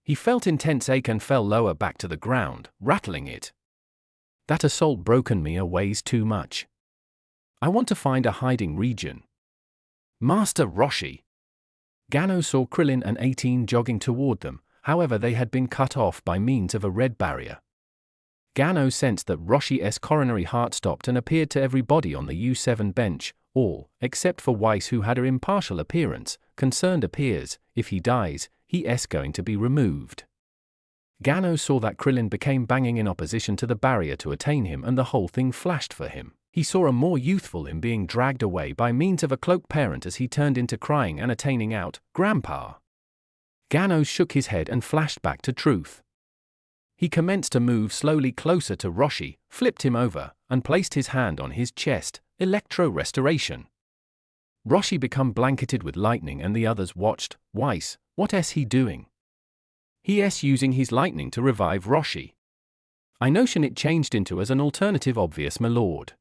He felt intense ache and fell lower back to the ground, rattling it. That assault broken me weighs too much. I want to find a hiding region. Master Roshi. Ganos saw Krillin and 18 jogging toward them, however they had been cut off by means of a red barrier. Ganos sensed that Roshi's coronary heart stopped and appeared to everybody on the U7 bench, all, except for Weiss who had an impartial appearance, concerned appears, if he dies, he's going to be removed. Ganos saw that Krillin became banging in opposition to the barrier to attain him and the whole thing flashed for him. He saw a more youthful him being dragged away by means of a cloaked parent as he turned into crying and attaining out, Grandpa. Ganos shook his head and flashed back to truth. He commenced to move slowly closer to Roshi, flipped him over, and placed his hand on his chest, electro-restoration. Roshi became blanketed with lightning and the others watched. Weiss, what's he doing? He's using his lightning to revive Roshi. I notion it changed into as an alternative obvious my lord.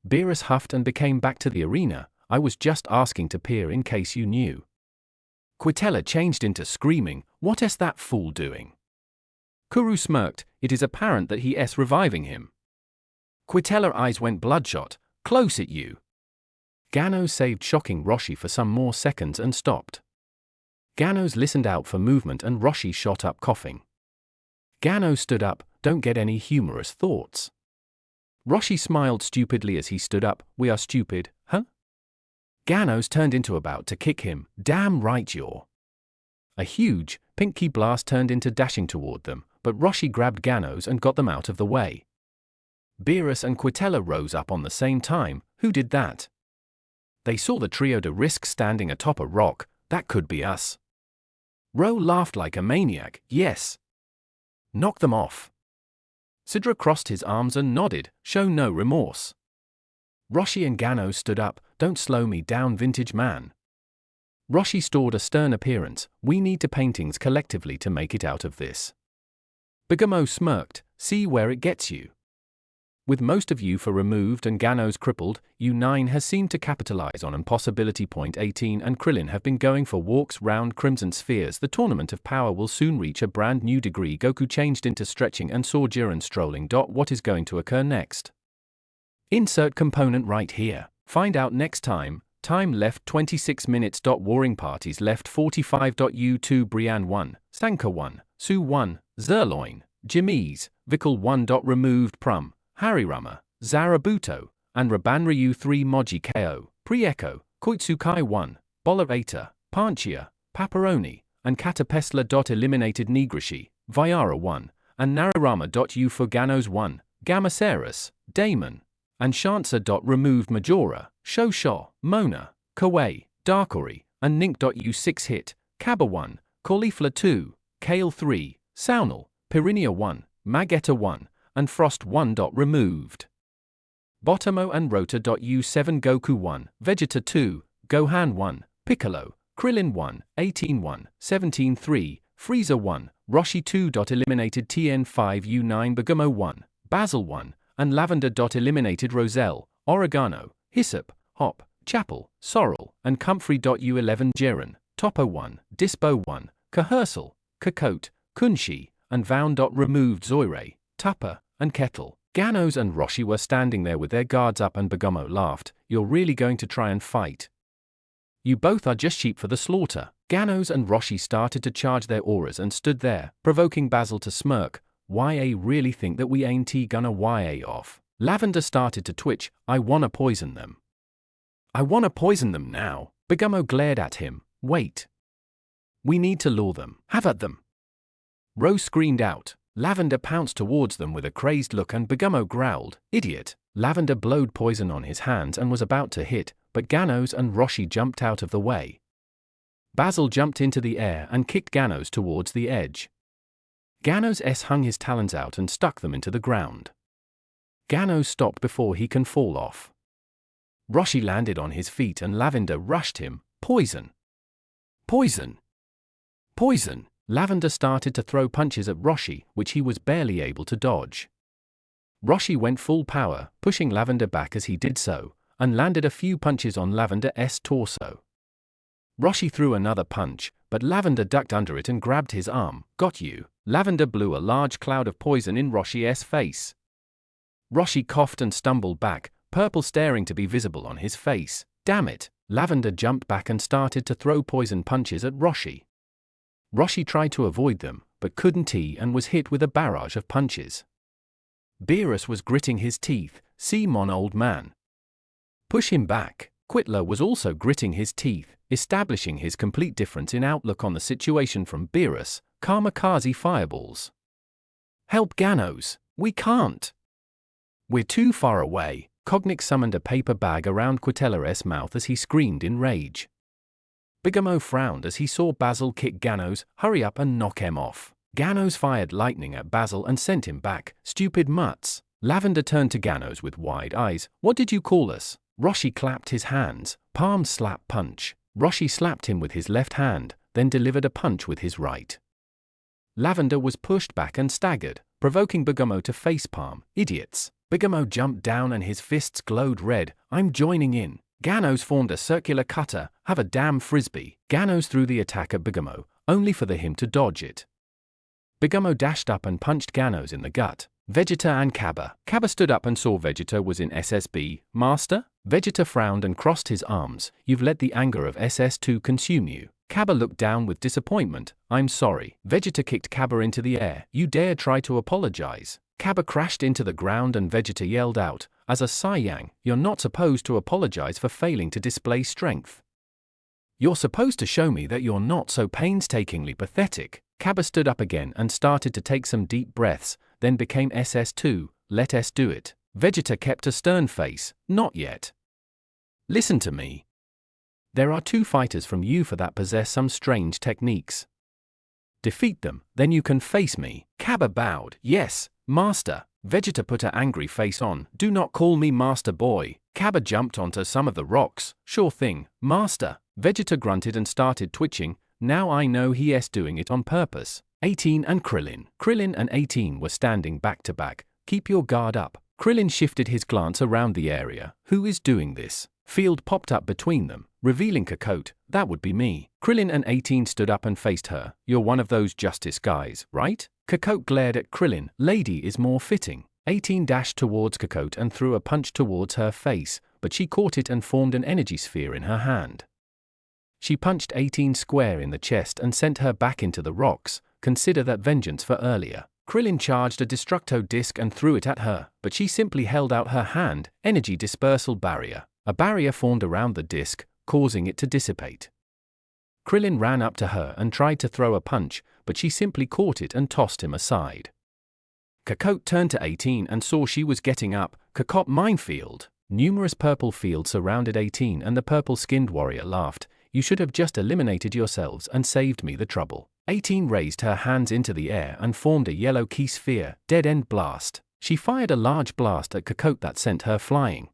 Beerus huffed and became back to the arena. I was just asking to peer in case you knew. Quitella changed into screaming, what's that fool doing? Kuru smirked, it is apparent that he's reviving him. Quitella's eyes went bloodshot, close at you. Ganos saved shocking Roshi for some more seconds and stopped. Ganos listened out for movement and Roshi shot up coughing. Ganos stood up, don't get any humorous thoughts. Roshi smiled stupidly as he stood up, we are stupid, huh? Ganos turned into about to kick him, damn right you're. A huge, pinky blast turned into dashing toward them, but Roshi grabbed Ganos and got them out of the way. Beerus and Quitella rose up on the same time, who did that? They saw the trio de risk standing atop a rock, that could be us. Ro laughed like a maniac, yes. Knock them off. Sidra crossed his arms and nodded, show no remorse. Roshi and Ganos stood up, don't slow me down vintage man. Roshi stored a stern appearance, we need to paintings collectively to make it out of this. Bigamo smirked, see where it gets you. With most of you for removed and Ganos crippled, U9 has seemed to capitalize on impossibility. Point 18 and Krillin have been going for walks round Crimson Spheres. The Tournament of Power will soon reach a brand new degree. Goku changed into stretching and saw Jiren strolling. What is going to occur next? Insert component right here. Find out next time. Time left 26 minutes. Warring parties left 45. U2 Brienne 1, Sanka 1, Su 1, Zerloin, Jimmy's, Vikal 1. Removed Prum, Harirama, Zarabuto, and Rabanryu 3 Moji KO, Pre-Echo, Koitsukai 1, Bolavata, Panchia, Paparoni, and Katapesla. Eliminated Nigrishi, Vyara 1, and Nararama. U for Ganos 1, Gamaceras, Damon, and Shansa. Removed Majora, Shosho, Mona, Kawei, Darkori, and Nink. U6 hit, Kaba 1, Caulifla 2, Kale 3, Saunal, Pirinia 1, Magetta 1, and Frost 1. Removed Botomo and Rota. U7 Goku 1, Vegeta 2, Gohan 1, Piccolo, Krillin 1, 18 1, 17 3, Frieza 1, Roshi 2. Eliminated TN5 U9 Bagamo 1, Basil 1, and Lavender. Eliminated Roselle, Oregano, Hyssop, Hop, Chapel, Sorrel, and Comfrey. U11 Jiren, Topo 1, Dispo 1, Cahersal, Kakote, Kunshi, and Vown. Removed Zoire, Tupper, and Kettle. Ganos and Roshi were standing there with their guards up and Bagamo laughed, you're really going to try and fight? You both are just sheep for the slaughter. Ganos and Roshi started to charge their auras and stood there, provoking Basil to smirk, YA really think that we ain't gonna YA off. Lavender started to twitch, I wanna poison them. I wanna poison them now. Bagamo glared at him, wait. We need to lure them. Have at them. Rose screamed out. Lavender pounced towards them with a crazed look and Bagamo growled, idiot, Lavender blowed poison on his hands and was about to hit, but Ganos and Roshi jumped out of the way. Basil jumped into the air and kicked Ganos towards the edge. Ganos hung his talons out and stuck them into the ground. Ganos stopped before he can fall off. Roshi landed on his feet and Lavender rushed him. Poison! Poison! Poison! Lavender started to throw punches at Roshi, which he was barely able to dodge. Roshi went full power, pushing Lavender back as he did so, and landed a few punches on Lavender's torso. Roshi threw another punch, but Lavender ducked under it and grabbed his arm. Got you! Lavender blew a large cloud of poison in Roshi's face. Roshi coughed and stumbled back, purple staring to be visible on his face. Damn it! Lavender jumped back and started to throw poison punches at Roshi. Roshi tried to avoid them, but couldn't and was hit with a barrage of punches. Beerus was gritting his teeth. See mon old man. Push him back. Quitler was also gritting his teeth, establishing his complete difference in outlook on the situation from Beerus. Kamikaze fireballs. Help Ganos, we can't. We're too far away. Cognic summoned a paper bag around Quiteller's mouth as he screamed in rage. Bigamo frowned as he saw Basil kick Ganos. Hurry up and knock him off. Ganos fired lightning at Basil and sent him back. Stupid mutts. Lavender turned to Ganos with wide eyes. What did you call us? Roshi clapped his hands. Palm slap punch. Roshi slapped him with his left hand, then delivered a punch with his right. Lavender was pushed back and staggered, provoking Bigamo to facepalm. Idiots. Bigamo jumped down and his fists glowed red. I'm joining in. Ganos formed a circular cutter. Have a damn frisbee. Ganos threw the attack at Bigamo, only for him to dodge it. Bigamo dashed up and punched Ganos in the gut. Vegeta and Cabba. Cabba stood up and saw Vegeta was in SSB. Master? Vegeta frowned and crossed his arms. You've let the anger of SS2 consume you. Cabba looked down with disappointment. I'm sorry. Vegeta kicked Cabba into the air. You dare try to apologize. Cabba crashed into the ground and Vegeta yelled out, as a Saiyang, you're not supposed to apologize for failing to display strength. You're supposed to show me that you're not so painstakingly pathetic. Cabba stood up again and started to take some deep breaths, then became SS2, let us do it. Vegeta kept a stern face, not yet. Listen to me. There are 2 fighters from you for that possess some strange techniques. Defeat them, then you can face me. Cabba bowed. Yes, Master. Vegeta put an angry face on. Do not call me Master Boy. Cabba jumped onto some of the rocks. Sure thing, Master. Vegeta grunted and started twitching. Now I know he is doing it on purpose. 18 and Krillin. Krillin and 18 were standing back to back. Keep your guard up. Krillin shifted his glance around the area. Who is doing this? Field popped up between them, revealing Kakarot. That would be me. Krillin and 18 stood up and faced her. You're one of those justice guys, right? Kakarot glared at Krillin. Lady is more fitting. 18 dashed towards Kakarot and threw a punch towards her face, but she caught it and formed an energy sphere in her hand. She punched 18 square in the chest and sent her back into the rocks. Consider that vengeance for earlier. Krillin charged a Destructo disc and threw it at her, but she simply held out her hand. Energy dispersal barrier. A barrier formed around the disc, causing it to dissipate. Krillin ran up to her and tried to throw a punch, but she simply caught it and tossed him aside. Kakarot turned to 18 and saw she was getting up. Kakarot minefield. Numerous purple fields surrounded 18 and the purple-skinned warrior laughed. You should have just eliminated yourselves and saved me the trouble. 18 raised her hands into the air and formed a yellow key sphere. Dead-end blast. She fired a large blast at Kakarot that sent her flying.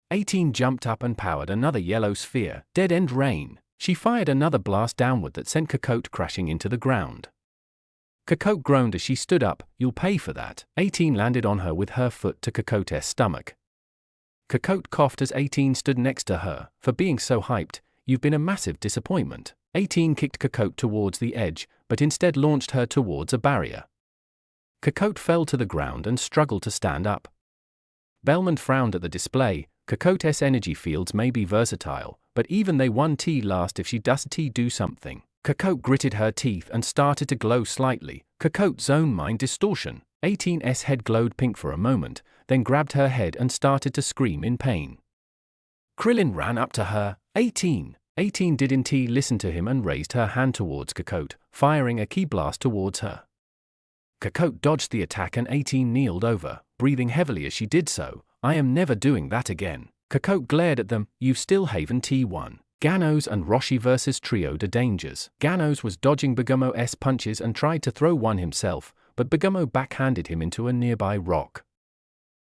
18 jumped up and powered another yellow sphere. Dead-end rain. She fired another blast downward that sent Kakarot crashing into the ground. Kakarot groaned as she stood up. You'll pay for that. 18 landed on her with her foot to Kakarot's stomach. Kakarot coughed as 18 stood next to her. For being so hyped, you've been a massive disappointment. 18 kicked Kakarot towards the edge, but instead launched her towards a barrier. Kakarot fell to the ground and struggled to stand up. Belmont frowned at the display. Kakarot's energy fields may be versatile, but even they won't last if she doesn't do something. Kakarot gritted her teeth and started to glow slightly. Kakarot's own mind distortion. 18's head glowed pink for a moment, then grabbed her head and started to scream in pain. Krillin ran up to her. 18 didn't listen to him and raised her hand towards Kakarot, firing a key blast towards her. Kakarot dodged the attack and 18 kneeled over, breathing heavily as she did so. I am never doing that again. Kakarot glared at them. You've still haven't won. Ganos and Roshi vs Trio de Dangers. Ganos was dodging Bagumo's punches and tried to throw one himself, but Bagumo backhanded him into a nearby rock.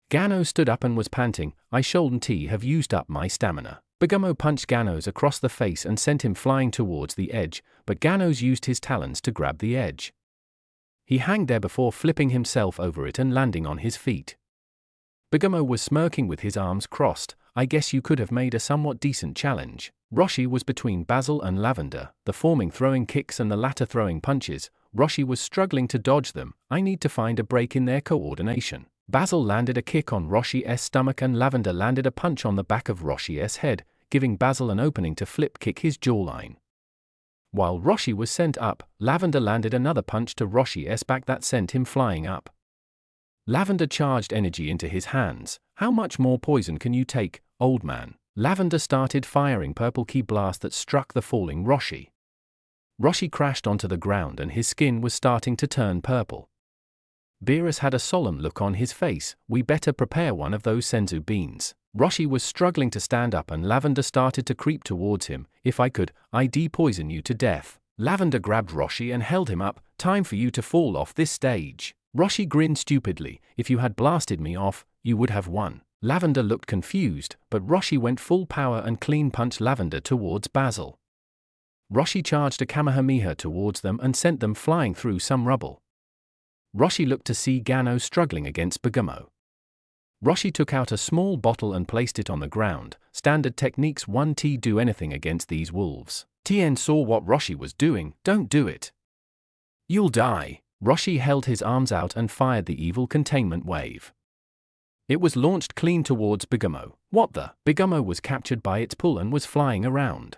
Ganos stood up and was panting. I shouldn't have used up my stamina. Bagumo punched Ganos across the face and sent him flying towards the edge, but Ganos used his talons to grab the edge. He hung there before flipping himself over it and landing on his feet. Bagumo was smirking with his arms crossed. I guess you could have made a somewhat decent challenge. Roshi was between Basil and Lavender, the forming throwing kicks and the latter throwing punches. Roshi was struggling to dodge them. I need to find a break in their coordination. Basil landed a kick on Roshi's stomach and Lavender landed a punch on the back of Roshi's head, giving Basil an opening to flip kick his jawline. While Roshi was sent up, Lavender landed another punch to Roshi's back that sent him flying up. Lavender charged energy into his hands. How much more poison can you take, old man? Lavender started firing purple ki blast that struck the falling Roshi. Roshi crashed onto the ground and his skin was starting to turn purple. Beerus had a solemn look on his face. We better prepare one of those senzu beans. Roshi was struggling to stand up and Lavender started to creep towards him. If I could, I'd poison you to death. Lavender grabbed Roshi and held him up. Time for you to fall off this stage. Roshi grinned stupidly. If you had blasted me off, you would have won. Lavender looked confused, but Roshi went full power and clean punched Lavender towards Basil. Roshi charged a Kamehameha towards them and sent them flying through some rubble. Roshi looked to see Ganos struggling against Bagumo. Roshi took out a small bottle and placed it on the ground. Standard techniques. 1T do anything against these wolves. Tien saw what Roshi was doing. Don't do it. You'll die. Roshi held his arms out and fired the evil containment wave. It was launched clean towards Bagumo. What the? Bagumo was captured by its pull and was flying around.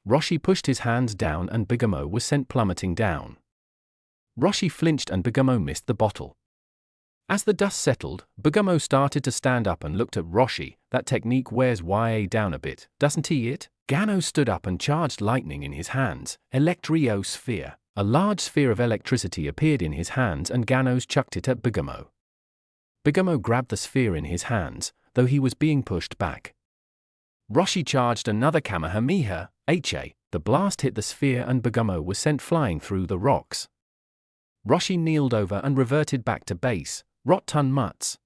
Roshi pushed his hands down and Bagumo was sent plummeting down. Roshi flinched and Bagumo missed the bottle. As the dust settled, Bagumo started to stand up and looked at Roshi. That technique wears YA down a bit, doesn't it? Ganos stood up and charged lightning in his hands. Electriosphere. A large sphere of electricity appeared in his hands and Ganos chucked it at Bagumo. Bagumo grabbed the sphere in his hands, though he was being pushed back. Roshi charged another Kamehameha. The blast hit the sphere and Bagumo was sent flying through the rocks. Roshi kneeled over and reverted back to base. Rot-ton mutts.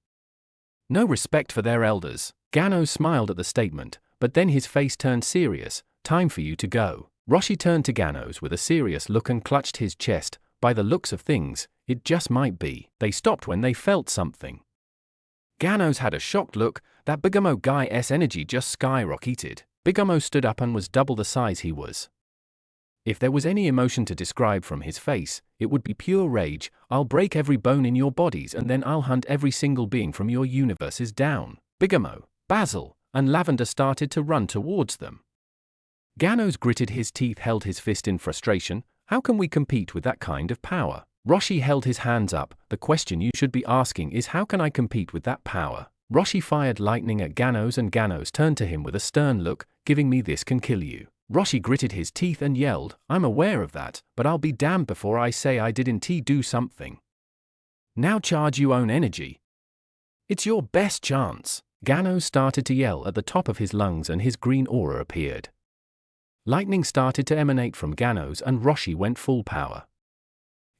No respect for their elders. Ganos smiled at the statement, but then his face turned serious. Time for you to go. Roshi turned to Ganos with a serious look and clutched his chest. By the looks of things, it just might be. They stopped when they felt something. Ganos had a shocked look. That Bagumo guy's energy just skyrocketed. Bagumo stood up and was double the size he was. If there was any emotion to describe from his face, it would be pure rage. I'll break every bone in your bodies and then I'll hunt every single being from your universes down. Bagumo, Basil, and Lavender started to run towards them. Ganos gritted his teeth, held his fist in frustration. How can we compete with that kind of power? Roshi held his hands up. The question you should be asking is how can I compete with that power? Roshi fired lightning at Ganos and Ganos turned to him with a stern look. Giving me this can kill you. Roshi gritted his teeth and yelled, I'm aware of that, but I'll be damned before I say I didn't do something. Now charge your own energy. It's your best chance. Ganos started to yell at the top of his lungs and his green aura appeared. Lightning started to emanate from Ganos and Roshi went full power.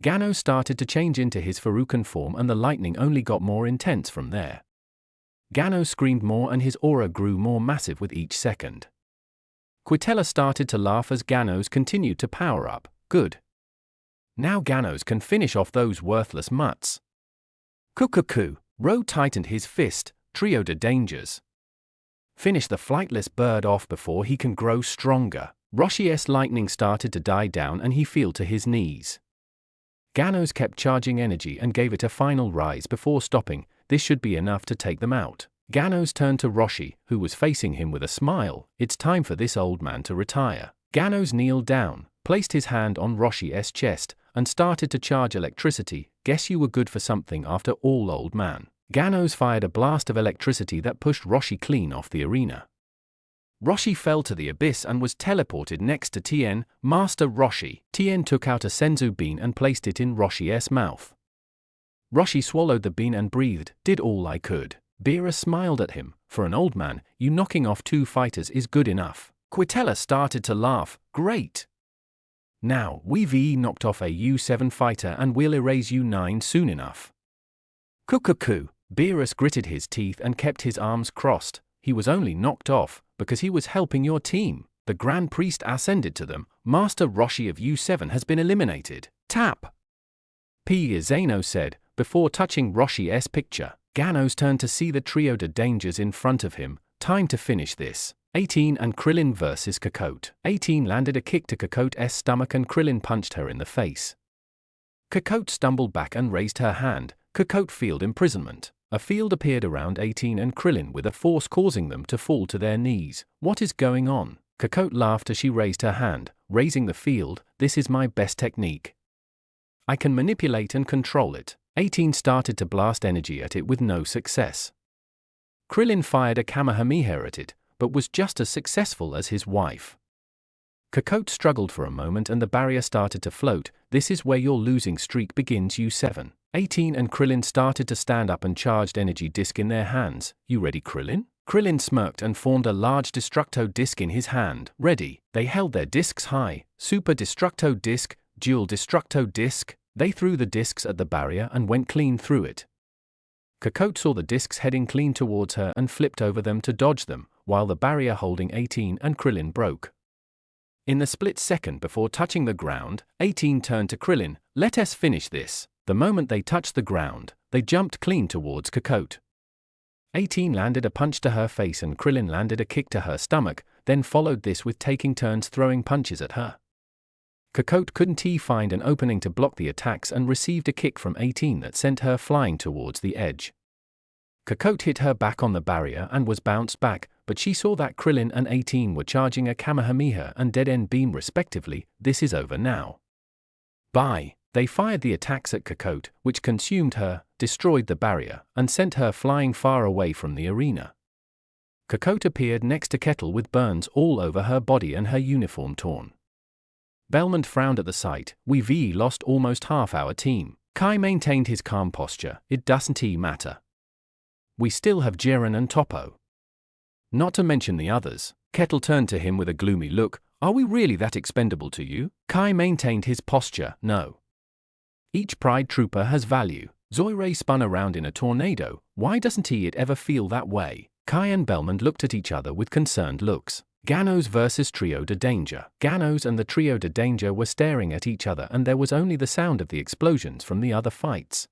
Ganos started to change into his Farukan form and the lightning only got more intense from there. Ganos screamed more and his aura grew more massive with each second. Quitella started to laugh as Ganos continued to power up. Good. Now Ganos can finish off those worthless mutts. Cuckoo. Ro tightened his fist. Trio de Dangers. Finish the flightless bird off before he can grow stronger. Roshi's lightning started to die down and he fell to his knees. Ganos kept charging energy and gave it a final rise before stopping. This should be enough to take them out. Ganos turned to Roshi, who was facing him with a smile. It's time for this old man to retire. Ganos kneeled down, placed his hand on Roshi's chest, and started to charge electricity. Guess you were good for something after all, old man. Ganos fired a blast of electricity that pushed Roshi clean off the arena. Roshi fell to the abyss and was teleported next to Tien. Master Roshi. Tien took out a senzu bean and placed it in Roshi's mouth. Roshi swallowed the bean and breathed. Did all I could. Beerus smiled at him. For an old man, you knocking off 2 fighters is good enough. Quitella started to laugh. Great! Now, we've knocked off a U7 fighter and we'll erase U9 soon enough. Cuckoo! Beerus gritted his teeth and kept his arms crossed. He was only knocked off because he was helping your team. The Grand Priest ascended to them. Master Roshi of U7 has been eliminated. Tap! Zeno said, before touching Roshi's picture. Ganos turned to see the trio de dangers in front of him. Time to finish this. 18 and Krillin versus Kakarot. 18 landed a kick to Kakarot's stomach and Krillin punched her in the face. Kakarot stumbled back and raised her hand. Kakarot field imprisonment. A field appeared around 18 and Krillin with a force causing them to fall to their knees. What is going on? Kakarot laughed as she raised her hand, raising the field. This is my best technique. I can manipulate and control it. 18 started to blast energy at it with no success. Krillin fired a Kamehameha at it, but was just as successful as his wife. Kakarot struggled for a moment and the barrier started to float. This is where your losing streak begins. U7. 18 and Krillin started to stand up and charged energy disc in their hands. You ready, Krillin? Krillin smirked and formed a large Destructo disc in his hand. Ready. They held their discs high. Super Destructo disc, Dual Destructo disc. They threw the discs at the barrier and went clean through it. Kakarot saw the discs heading clean towards her and flipped over them to dodge them, while the barrier holding 18 and Krillin broke. In the split second before touching the ground, 18 turned to Krillin. Let us finish this. The moment they touched the ground, they jumped clean towards Kakarot. 18 landed a punch to her face and Krillin landed a kick to her stomach, then followed this with taking turns throwing punches at her. Kakarot couldn't find an opening to block the attacks and received a kick from 18 that sent her flying towards the edge. Kakarot hit her back on the barrier and was bounced back, but she saw that Krillin and 18 were charging a Kamehameha and Dead-End Beam respectively. This is over now. Bye. They fired the attacks at Kakarot, which consumed her, destroyed the barrier, and sent her flying far away from the arena. Kakarot appeared next to Kettle with burns all over her body and her uniform torn. Belmont frowned at the sight. We've lost almost half our team. Kai maintained his calm posture. It doesn't matter. We still have Jiren and Toppo. Not to mention the others. Kettle turned to him with a gloomy look. Are we really that expendable to you? Kai maintained his posture. No. Each Pride Trooper has value. Zoirei spun around in a tornado. Why doesn't it ever feel that way? Kai and Belmont looked at each other with concerned looks. Ganos versus Trio de Danger. Ganos and the Trio de Danger were staring at each other and there was only the sound of the explosions from the other fights.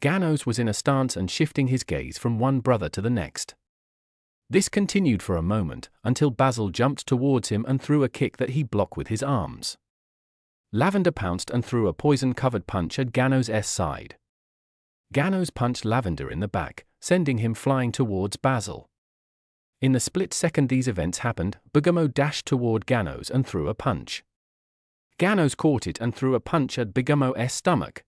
Ganos was in a stance and shifting his gaze from one brother to the next. This continued for a moment, until Basil jumped towards him and threw a kick that he blocked with his arms. Lavender pounced and threw a poison-covered punch at Ganos' side. Ganos punched Lavender in the back, sending him flying towards Basil. In the split second these events happened, Bigamo dashed toward Ganos and threw a punch. Ganos caught it and threw a punch at Bigamo's stomach.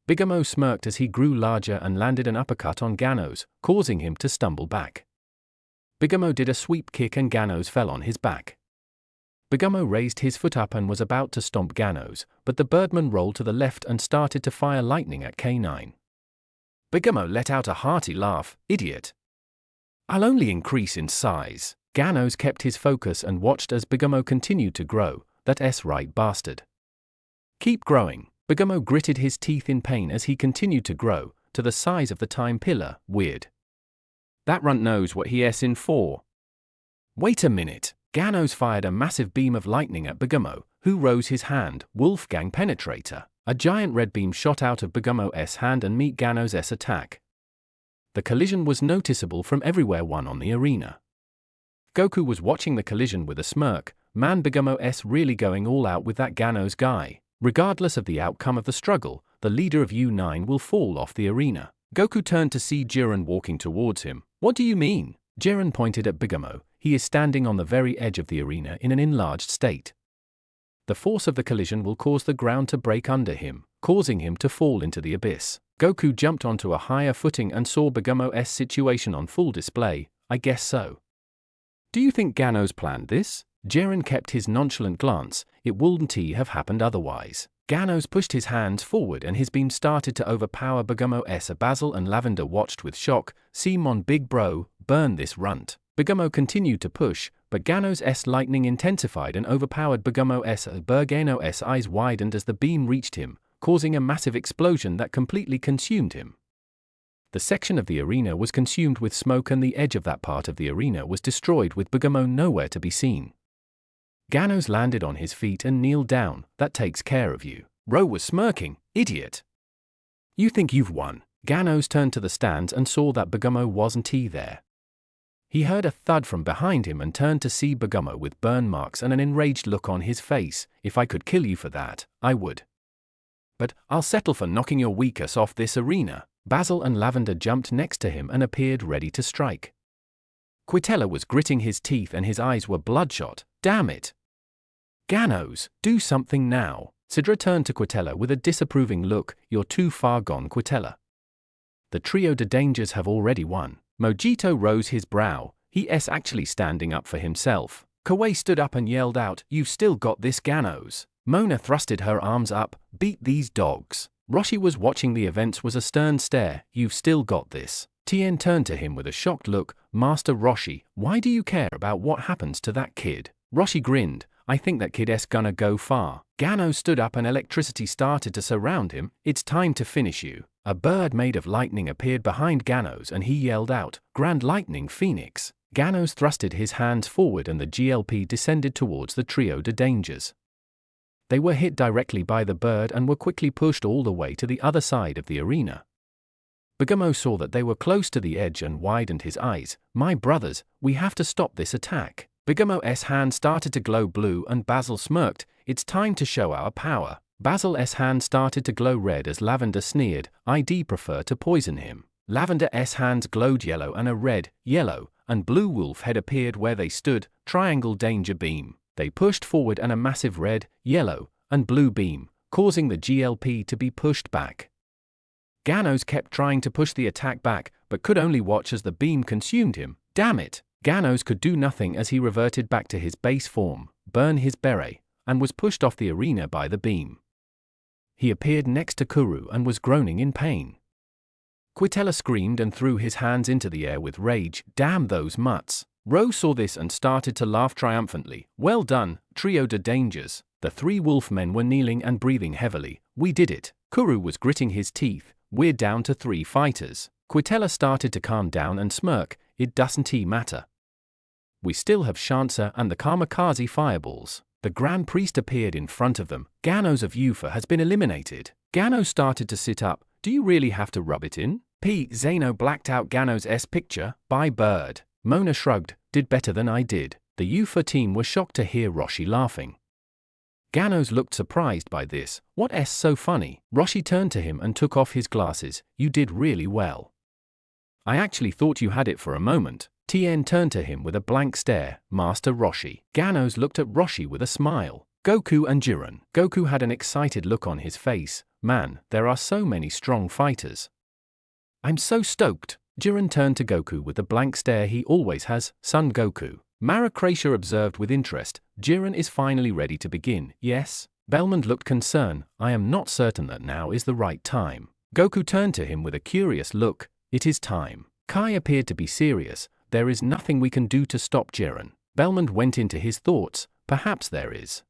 Bigamo smirked as he grew larger and landed an uppercut on Ganos, causing him to stumble back. Bigamo did a sweep kick and Ganos fell on his back. Bigamo raised his foot up and was about to stomp Ganos, but the birdman rolled to the left and started to fire lightning at K9. Bigamo let out a hearty laugh. Idiot. I'll only increase in size. Ganos kept his focus and watched as Bigamo continued to grow. That's right, bastard. Keep growing. Bigamo gritted his teeth in pain as he continued to grow, to the size of the time pillar. Weird. That runt knows what he is in for. Wait a minute. Ganos fired a massive beam of lightning at Bigamo, who rose his hand. Wolfgang Penetrator. A giant red beam shot out of Bigamo's hand and met Ganos' attack. The collision was noticeable from everywhere one on the arena. Goku was watching the collision with a smirk. Man, Bigamo's really going all out with that Ganos guy. Regardless of the outcome of the struggle, the leader of U9 will fall off the arena. Goku turned to see Jiren walking towards him. What do you mean? Jiren pointed at Bigamo. He is standing on the very edge of the arena in an enlarged state. The force of the collision will cause the ground to break under him, causing him to fall into the abyss. Goku jumped onto a higher footing and saw Bigamo's situation on full display. I guess so. Do you think Ganos planned this? Jiren kept his nonchalant glance. It wouldn't have happened otherwise. Ganos pushed his hands forward and his beam started to overpower Bergamo S. Basil and Lavender watched with shock. "Simon big bro, burn this runt." Bergamo continued to push, but Ganos S. lightning intensified and overpowered Bergamo S. Bergano S. eyes widened as the beam reached him, causing a massive explosion that completely consumed him. The section of the arena was consumed with smoke and the edge of that part of the arena was destroyed with Bergamo nowhere to be seen. Ganos landed on his feet and kneeled down. "That takes care of you." Ro was smirking. "Idiot. You think you've won." Ganos turned to the stands and saw that Bergamo wasn't there. He heard a thud from behind him and turned to see Bergamo with burn marks and an enraged look on his face. "If I could kill you for that, I would. But I'll settle for knocking your weak ass off this arena." Basil and Lavender jumped next to him and appeared ready to strike. Quitella was gritting his teeth and his eyes were bloodshot. "Damn it. Ganos, do something now." Sidra turned to Quitella with a disapproving look. "You're too far gone, Quitella. The trio de dangers have already won." Mojito rose his brow. He's actually standing up for himself. Kawaii stood up and yelled out, "You've still got this, Ganos." Mona thrusted her arms up. "Beat these dogs." Roshi was watching the events with a stern stare. "You've still got this." Tien turned to him with a shocked look. "Master Roshi, why do you care about what happens to that kid?" Roshi grinned. "I think that kid's gonna go far." Gano stood up and electricity started to surround him. "It's time to finish you." A bird made of lightning appeared behind Ganos and he yelled out, "Grand Lightning Phoenix." Ganos thrusted his hands forward and the GLP descended towards the trio de dangers. They were hit directly by the bird and were quickly pushed all the way to the other side of the arena. Bergamo saw that they were close to the edge and widened his eyes. "My brothers, we have to stop this attack." Bergamo's hand started to glow blue and Basil smirked. "It's time to show our power." Basil's hand started to glow red as Lavender sneered. "I'd prefer to poison him." Lavender's hands glowed yellow and a red, yellow, and blue wolf head appeared where they stood. Triangle danger beam. They pushed forward and a massive red, yellow, and blue beam, causing the GLP to be pushed back. Ganos kept trying to push the attack back, but could only watch as the beam consumed him. "Damn it!" Ganos could do nothing as he reverted back to his base form, burn his beret, and was pushed off the arena by the beam. He appeared next to Kuru and was groaning in pain. Quitella screamed and threw his hands into the air with rage. "Damn those mutts." Ro saw this and started to laugh triumphantly. "Well done, trio de dangers." The three wolf men were kneeling and breathing heavily. "We did it." Kuru was gritting his teeth. "We're down to 3 fighters." Quitella started to calm down and smirk. "It doesn't matter. We still have Shansa and the kamikaze fireballs." The Grand Priest appeared in front of them. "Ganos of Yufa has been eliminated." Gano started to sit up. "Do you really have to rub it in?" Zeno blacked out Ganos' picture. "By bird." Mona shrugged. "Did better than I did." The Yufa team was shocked to hear Roshi laughing. Ganos looked surprised by this. "What's so funny?" Roshi turned to him and took off his glasses. "You did really well. I actually thought you had it for a moment." Tien turned to him with a blank stare. "Master Roshi." Ganos looked at Roshi with a smile. "Goku and Jiren." Goku had an excited look on his face. "Man, there are so many strong fighters. I'm so stoked." Jiren turned to Goku with the blank stare he always has. "Son Goku." Maracracia observed with interest. "Jiren is finally ready to begin, yes?" Belmond looked concerned. "I am not certain that now is the right time." Goku turned to him with a curious look. "It is time." Kai appeared to be serious. "There is nothing we can do to stop Jiren." Belmond went into his thoughts. "Perhaps there is.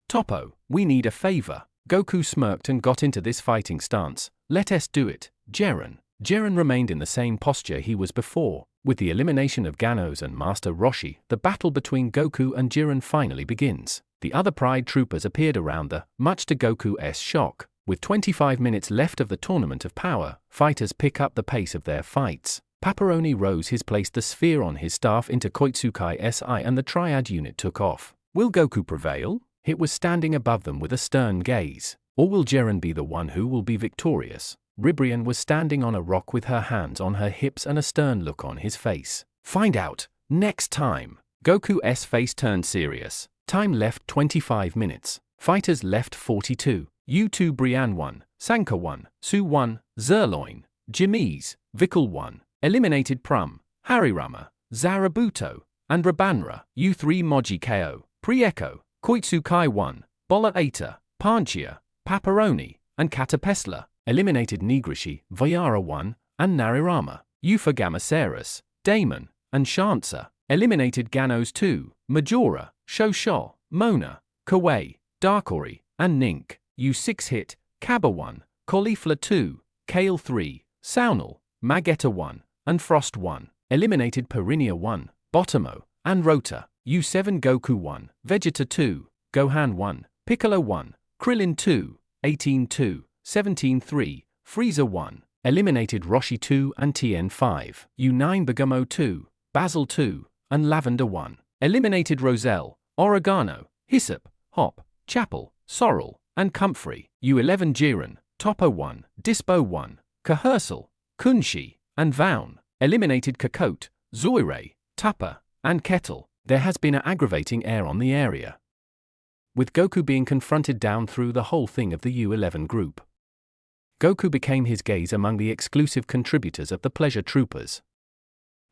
Toppo, we need a favor." Goku smirked and got into this fighting stance. "Let us do it, Jiren." Jiren remained in the same posture he was before. With the elimination of Ganos and Master Roshi, the battle between Goku and Jiren finally begins. The other Pride troopers appeared around much to Goku's shock. With 25 minutes left of the Tournament of Power, fighters pick up the pace of their fights. Paparoni rose his placed the sphere on his staff into Koitsukai SI and the Triad unit took off. Will Goku prevail? It was standing above them with a stern gaze. Or will Jiren be the one who will be victorious? Ribrian was standing on a rock with her hands on her hips and a stern look on his face. Find out, next time. Goku's face turned serious. Time left 25 minutes. Fighters left 42. U2 Brian 1, Sanka 1, Su 1, Zerloin, Jimmy's, Vikal 1. Eliminated Prum, Harirama, Zarabuto, and Rabanra. U3 Moji KO, Prieko, Koitsukai 1, Bola Eta, Panchia, Paparoni, and Catapesla, eliminated Nigrishi, Vyara 1, and Narirama, Euphagamaceras, Damon, and Shansa, eliminated Ganos 2, Majora, Shosho, Mona, Kawaii, Darkori, and Nink, U6 hit, Kaba 1, Caulifla 2, Kale 3, Saunal, Magetta 1, and Frost 1, eliminated Perinia 1, Botomo, and Rota, U7 Goku 1, Vegeta 2, Gohan 1, Piccolo 1, Krillin 2, 18 2, 17 3, Frieza 1, eliminated Roshi 2 and Tien 5, U9 Bergamo 2, Basil 2, and Lavender 1, eliminated Roselle, Oregano, Hyssop, Hop, Chapel, Sorrel, and Comfrey, U11 Jiren, Topo 1, Dispo 1, Cahersal, Kunshi, and Vaun, eliminated Kakot, Zoirei, Tupper, and Kettle. There has been an aggravating air on the area, with Goku being confronted down through the whole thing of the U11 group. Goku became his gaze among the exclusive contributors of the Pleasure Troopers.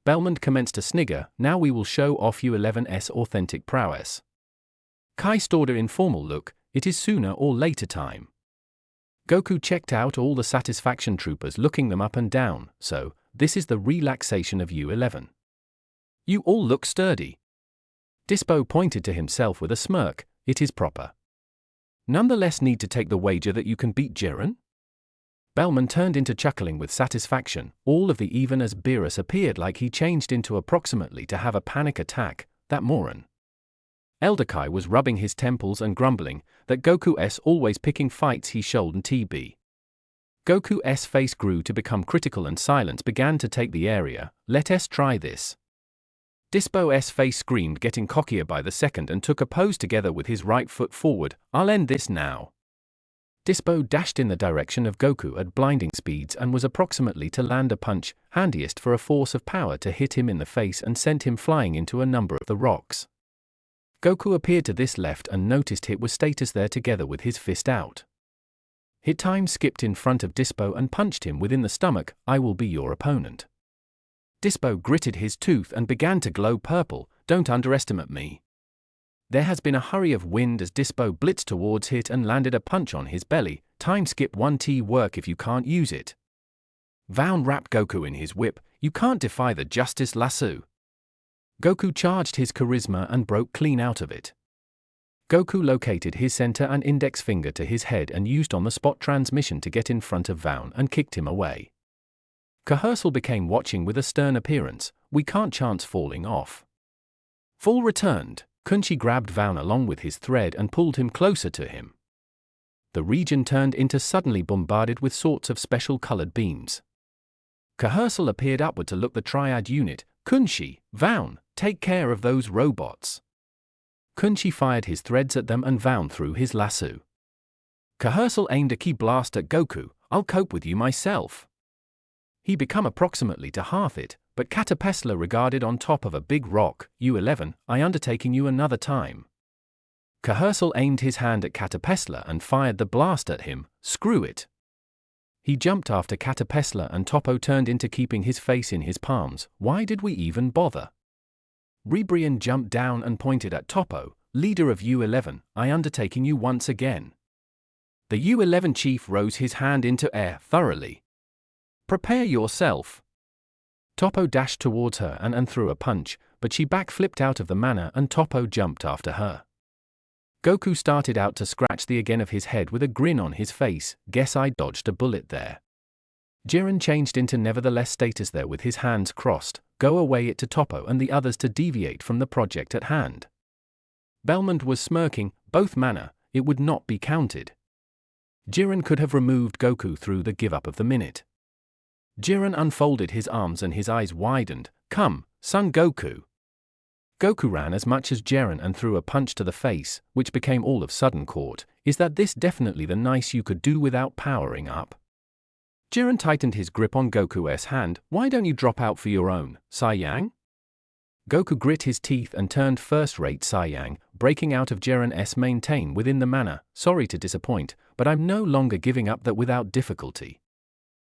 Belmont commenced to snigger, now we will show off U11's authentic prowess. Kai stored an informal look, it is sooner or later time. Goku checked out all the satisfaction troopers looking them up and down, so, this is the relaxation of U11. You all look sturdy. Dispo pointed to himself with a smirk, it is proper. Nonetheless need to take the wager that you can beat Jiren? Bellman turned into chuckling with satisfaction, all of the even as Beerus appeared like he changed into approximately to have a panic attack, that moron. Elder Kai was rubbing his temples and grumbling that Goku's always picking fights he should and TB. Goku's face grew to become critical and silence began to take the area, let us try this. Dispo's face screamed getting cockier by the second and took a pose together with his right foot forward, I'll end this now. Dispo dashed in the direction of Goku at blinding speeds and was approximately to land a punch, handiest for a force of power to hit him in the face and sent him flying into a number of the rocks. Goku appeared to this left and noticed Hit was status there together with his fist out. Hit time skipped in front of Dispo and punched him within the stomach, I will be your opponent. Dispo gritted his tooth and began to glow purple, don't underestimate me. There has been a hurry of wind as Dispo blitzed towards Hit and landed a punch on his belly, time skip 1T work if you can't use it. Vaun wrapped Goku in his whip, you can't defy the justice lasso. Goku charged his charisma and broke clean out of it. Goku located his center and index finger to his head and used on-the-spot transmission to get in front of Vaun and kicked him away. Cahersal became watching with a stern appearance, we can't chance falling off. Full returned, Kunchi grabbed Vaun along with his thread and pulled him closer to him. The region turned into suddenly bombarded with sorts of special colored beams. Cahersal appeared upward to look the triad unit, Kunchi, Vaun, take care of those robots. Kunchi fired his threads at them and Vaun threw his lasso. Cahersal aimed a key blast at Goku, I'll cope with you myself. He become approximately to half it, but Catapesla regarded on top of a big rock, U11, I undertaking you another time. Cahersal aimed his hand at Catapesla and fired the blast at him, screw it. He jumped after Catapesla and Topo turned into keeping his face in his palms, why did we even bother? Rebrian jumped down and pointed at Topo, leader of U11, I undertaking you once again. The U11 chief rose his hand into air thoroughly. Prepare yourself. Topo dashed towards her and threw a punch, but she backflipped out of the manner and Topo jumped after her. Goku started out to scratch the again of his head with a grin on his face, guess I dodged a bullet there. Jiren changed into nevertheless status there with his hands crossed, go away it to Topo and the others to deviate from the project at hand. Belmont was smirking, both manner, it would not be counted. Jiren could have removed Goku through the give up of the minute. Jiren unfolded his arms and his eyes widened, come, Son Goku. Goku ran as much as Jiren and threw a punch to the face, which became all of sudden caught, is that this definitely the nice you could do without powering up? Jiren tightened his grip on Goku's hand, why don't you drop out for your own, Saiyang? Goku grit his teeth and turned first-rate Saiyang, breaking out of Jiren's maintain within the manner, sorry to disappoint, but I'm no longer giving up that without difficulty.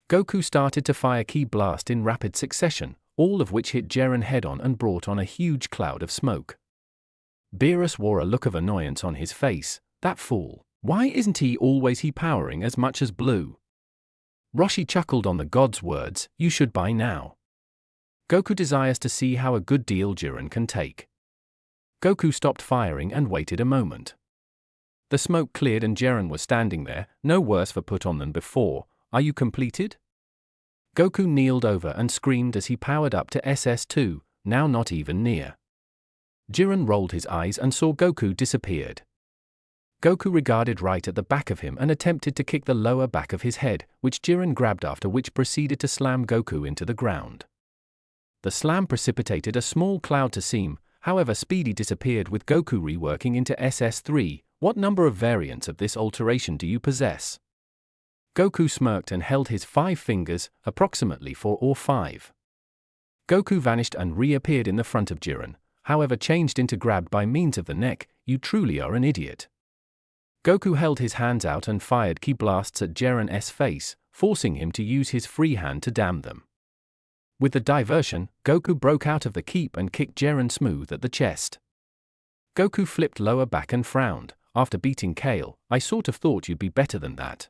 Goku started to fire ki blast in rapid succession, all of which hit Jiren head-on and brought on a huge cloud of smoke. Beerus wore a look of annoyance on his face, that fool, Why isn't he always powering as much as blue? Roshi chuckled on the god's words, you should by now. Goku desires to see how a good deal Jiren can take. Goku stopped firing and waited a moment. The smoke cleared and Jiren was standing there, no worse for put on than before. Are you completed? Goku kneeled over and screamed as he powered up to SS2, now not even near. Jiren rolled his eyes and saw Goku disappeared. Goku regarded right at the back of him and attempted to kick the lower back of his head, which Jiren grabbed, after which proceeded to slam Goku into the ground. The slam precipitated a small cloud to seam, however Speedy disappeared with Goku reworking into SS3. What number of variants of this alteration do you possess? Goku smirked and held his 5 fingers, approximately 4 or 5. Goku vanished and reappeared in the front of Jiren, however changed into grabbed by means of the neck. You truly are an idiot. Goku held his hands out and fired ki blasts at Jiren's face, forcing him to use his free hand to damn them. With the diversion, Goku broke out of the keep and kicked Jiren smooth at the chest. Goku flipped lower back and frowned. After beating Kale, I sort of thought you'd be better than that.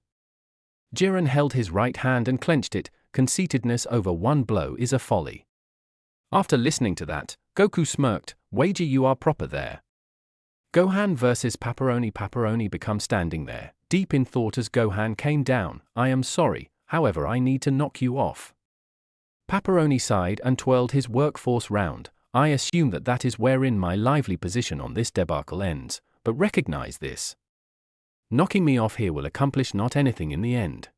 Jiren held his right hand and clenched it. Conceitedness over one blow is a folly. After listening to that, Goku smirked. Wager you are proper there. Gohan versus Pepperoni. Pepperoni became standing there, deep in thought as Gohan came down. I am sorry, however I need to knock you off. Pepperoni sighed and twirled his workforce round. I assume that is wherein my lively position on this debacle ends, but recognize this. Knocking me off here will accomplish not anything in the end.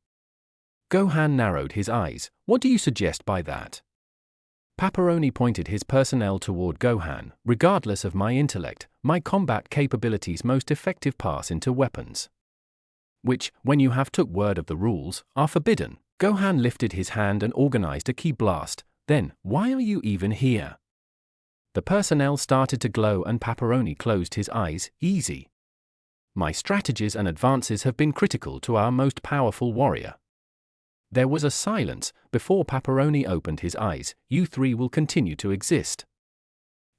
Gohan narrowed his eyes. What do you suggest by that? Pepperoni pointed his personnel toward Gohan. Regardless of my intellect, my combat capabilities most effective pass into weapons, which, when you have took word of the rules, are forbidden. Gohan lifted his hand and organized a ki blast. Then, why are you even here? The personnel started to glow and Pepperoni closed his eyes. Easy. My strategies and advances have been critical to our most powerful warrior. There was a silence before Pepperoni opened his eyes. You 3 will continue to exist.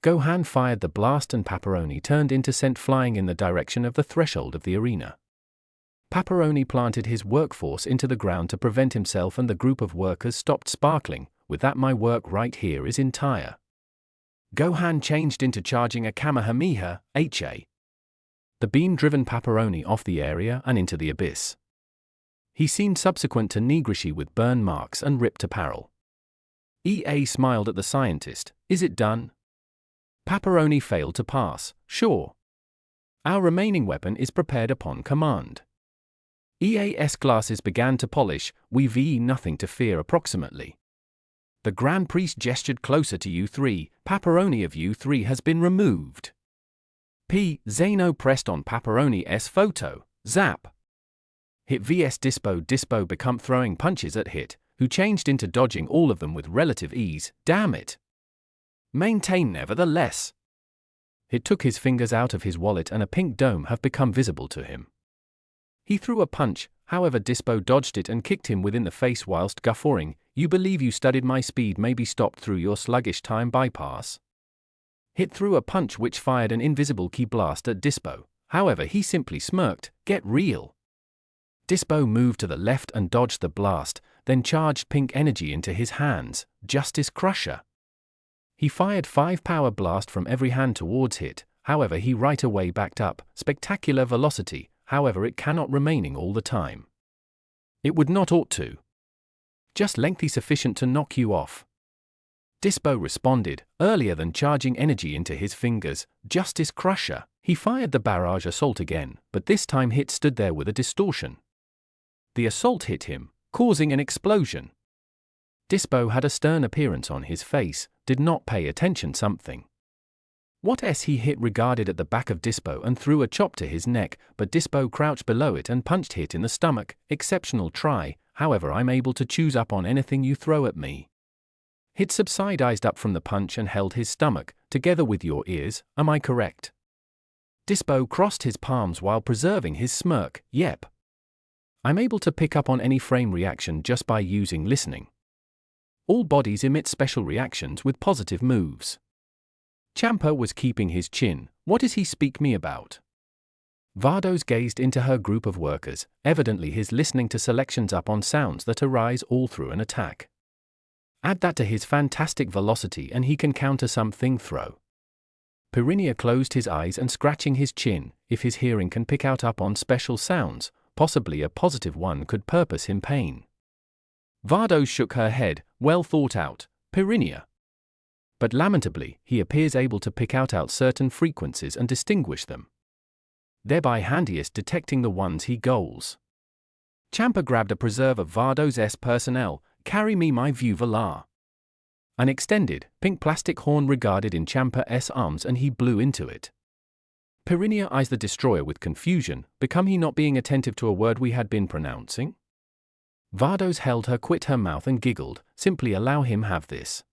Gohan fired the blast and Pepperoni turned into sent flying in the direction of the threshold of the arena. Pepperoni planted his workforce into the ground to prevent himself, and the group of workers stopped sparkling. With that, my work right here is entire. Gohan changed into charging a Kamehameha, HA. The beam driven Pepperoni off the area and into the abyss. He seemed subsequent to Nigrishi with burn marks and ripped apparel. EA smiled at the scientist. Is it done? Pepperoni failed to pass. Sure. Our remaining weapon is prepared upon command. EA's glasses began to polish. We've nothing to fear approximately. The Grand Priest gestured closer to you 3. Pepperoni of you 3 has been removed. Zeno pressed on Pepperoni's photo. Zap. Hit vs Dispo. Dispo become throwing punches at Hit, who changed into dodging all of them with relative ease. Damn it. Maintain nevertheless. Hit took his fingers out of his wallet and a pink dome have become visible to him. He threw a punch, however Dispo dodged it and kicked him within the face whilst guffawing. You believe you studied my speed may be stopped through your sluggish time bypass? Hit threw a punch which fired an invisible ki blast at Dispo, however he simply smirked. Get real. Dispo moved to the left and dodged the blast, then charged pink energy into his hands. Justice Crusher. He fired 5 power blast from every hand towards Hit, however he right away backed up. Spectacular velocity, however it cannot remaining all the time. It would not ought to. Just lengthy sufficient to knock you off. Dispo responded, earlier than charging energy into his fingers. Justice Crusher. He fired the barrage assault again, but this time Hit stood there with a distortion. The assault hit him, causing an explosion. Dispo had a stern appearance on his face, did not pay attention something. What he hit regarded at the back of Dispo and threw a chop to his neck, but Dispo crouched below it and punched Hit in the stomach. Exceptional try, however I'm able to choose up on anything you throw at me. Hit subsidized up from the punch and held his stomach, together with your ears, am I correct? Dispo crossed his palms while preserving his smirk. Yep. I'm able to pick up on any frame reaction just by using listening. All bodies emit special reactions with positive moves. Champa was keeping his chin. What does he speak me about? Vardos gazed into her group of workers, evidently his listening to selections up on sounds that arise all through an attack. Add that to his fantastic velocity and he can counter something throw. Pirinha closed his eyes and scratching his chin, if his hearing can pick out up on special sounds, possibly a positive one could purpose him pain. Vardos shook her head, well thought out, Pirinha. But lamentably, he appears able to pick out certain frequencies and distinguish them, thereby handiest detecting the ones he goals. Champa grabbed a preserve of Vardos' personnel, carry me my view Valar. An extended, pink plastic horn regarded in Champa's arms and he blew into it. Pirinha eyes the destroyer with confusion, become he not being attentive to a word we had been pronouncing? Vardos held her quit her mouth and giggled, simply allow him have this.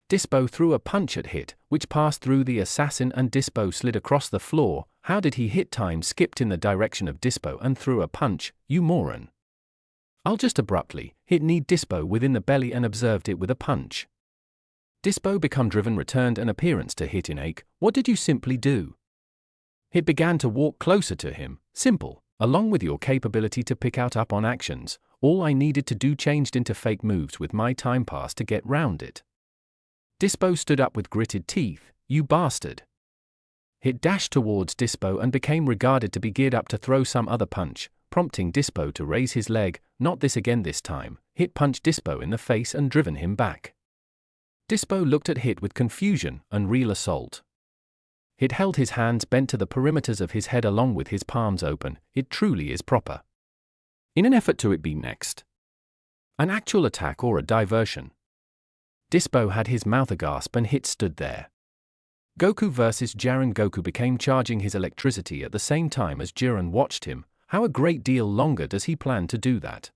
Dispo threw a punch at Hit, which passed through the assassin and Dispo slid across the floor. How did he hit? Time skipped in the direction of Dispo and threw a punch, you moron. I'll just abruptly, Hit kneed Dispo within the belly and observed it with a punch. Dispo become driven returned an appearance to Hit in ache, what did you simply do? Hit began to walk closer to him, simple, along with your capability to pick out up on actions, all I needed to do changed into fake moves with my time pass to get round it. Dispo stood up with gritted teeth, you bastard. Hit dashed towards Dispo and became regarded to be geared up to throw some other punch, prompting Dispo to raise his leg, not this again this time. Hit punched Dispo in the face and driven him back. Dispo looked at Hit with confusion, unreal assault. Hit held his hands bent to the perimeters of his head along with his palms open, it truly is proper. In an effort to it be next. An actual attack or a diversion. Dispo had his mouth agasp and Hit stood there. Goku versus Jiren. Goku became charging his electricity at the same time as Jiren watched him. How a great deal longer does he plan to do that?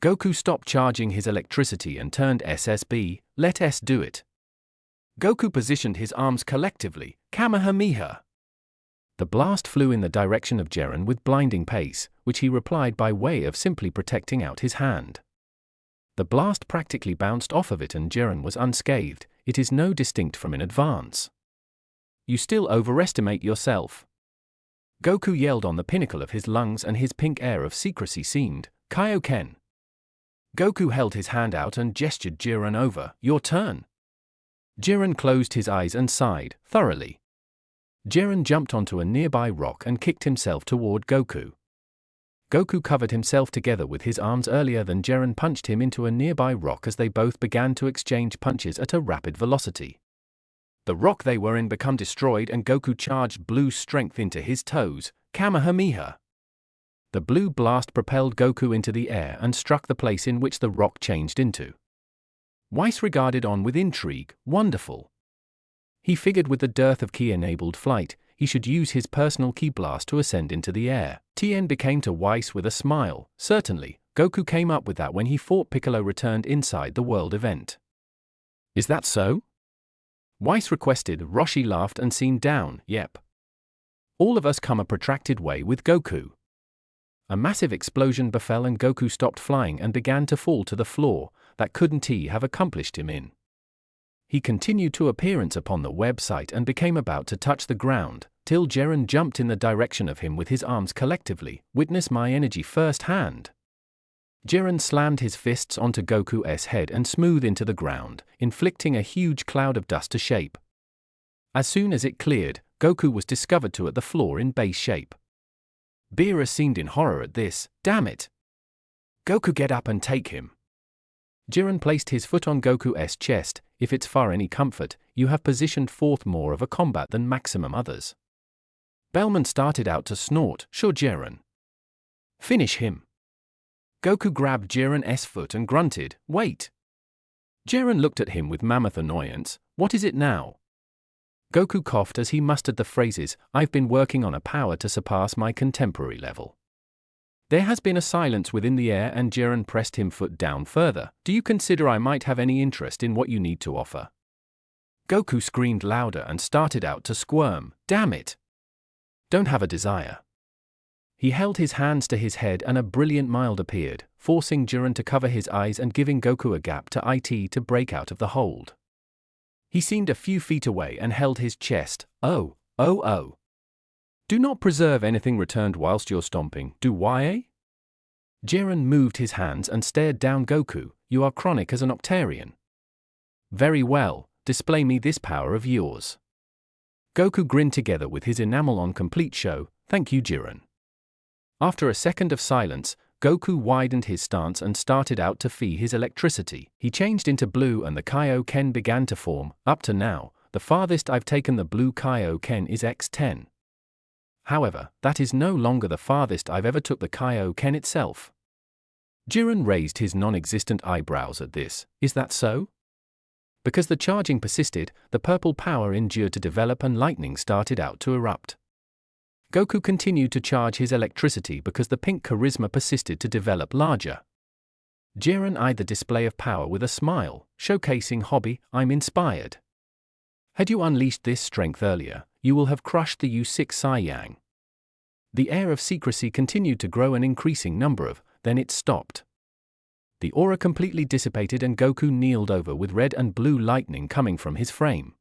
Goku stopped charging his electricity and turned SSB, let S do it. Goku positioned his arms collectively, Kamehameha. The blast flew in the direction of Jiren with blinding pace, which he replied by way of simply protecting out his hand. The blast practically bounced off of it and Jiren was unscathed, it is no distinct from in advance. You still overestimate yourself. Goku yelled on the pinnacle of his lungs and his pink air of secrecy seemed, Kaioken. Goku held his hand out and gestured Jiren over, your turn. Jiren closed his eyes and sighed, thoroughly. Jiren jumped onto a nearby rock and kicked himself toward Goku. Goku covered himself together with his arms earlier than Jiren punched him into a nearby rock as they both began to exchange punches at a rapid velocity. The rock they were in became destroyed and Goku charged blue strength into his toes, Kamehameha. The blue blast propelled Goku into the air and struck the place in which the rock changed into. Whis regarded on with intrigue, wonderful. He figured with the dearth of ki-enabled flight, he should use his personal ki blast to ascend into the air. Tien became to Whis with a smile, certainly, Goku came up with that when he fought Piccolo returned inside the world event. Is that so? Whis requested. Roshi laughed and seemed down, yep. All of us come a protracted way with Goku. A massive explosion befell and Goku stopped flying and began to fall to the floor, that couldn't he have accomplished him in. He continued to appearance upon the website and became about to touch the ground, till Jiren jumped in the direction of him with his arms collectively, witness my energy firsthand. Jiren slammed his fists onto Goku's head and smooth into the ground, inflicting a huge cloud of dust to shape. As soon as it cleared, Goku was discovered to at the floor in base shape. Beerus seemed in horror at this, damn it. Goku get up and take him. Jiren placed his foot on Goku's chest, if it's far any comfort, you have positioned forth more of a combat than maximum others. Bellman started out to snort, sure Jiren. Finish him. Goku grabbed Jiren's foot and grunted, wait. Jiren looked at him with mammoth annoyance, what is it now? Goku coughed as he mustered the phrases, I've been working on a power to surpass my contemporary level. There has been a silence within the air and Jiren pressed him foot down further. Do you consider I might have any interest in what you need to offer? Goku screamed louder and started out to squirm, damn it. Don't have a desire. He held his hands to his head and a brilliant mild appeared, forcing Jiren to cover his eyes and giving Goku a gap to break out of the hold. He seemed a few feet away and held his chest, oh. Do not preserve anything returned whilst you're stomping, do why? Jiren moved his hands and stared down Goku. You are chronic as an Octarian. Very well, display me this power of yours. Goku grinned together with his enamel on complete show. Thank you, Jiren. After a second of silence, Goku widened his stance and started out to fee his electricity. He changed into blue and the Kaioken began to form. Up to now, the farthest I've taken the blue Kaioken is X10. However, that is no longer the farthest I've ever took the Kaioken itself. Jiren raised his non-existent eyebrows at this. Is that so? Because the charging persisted, the purple power endured to develop and lightning started out to erupt. Goku continued to charge his electricity because the pink charisma persisted to develop larger. Jiren eyed the display of power with a smile, showcasing hobby, I'm inspired. Had you unleashed this strength earlier, you will have crushed the U6 Saiyang. The air of secrecy continued to grow an increasing number of, then it stopped. The aura completely dissipated and Goku kneeled over with red and blue lightning coming from his frame.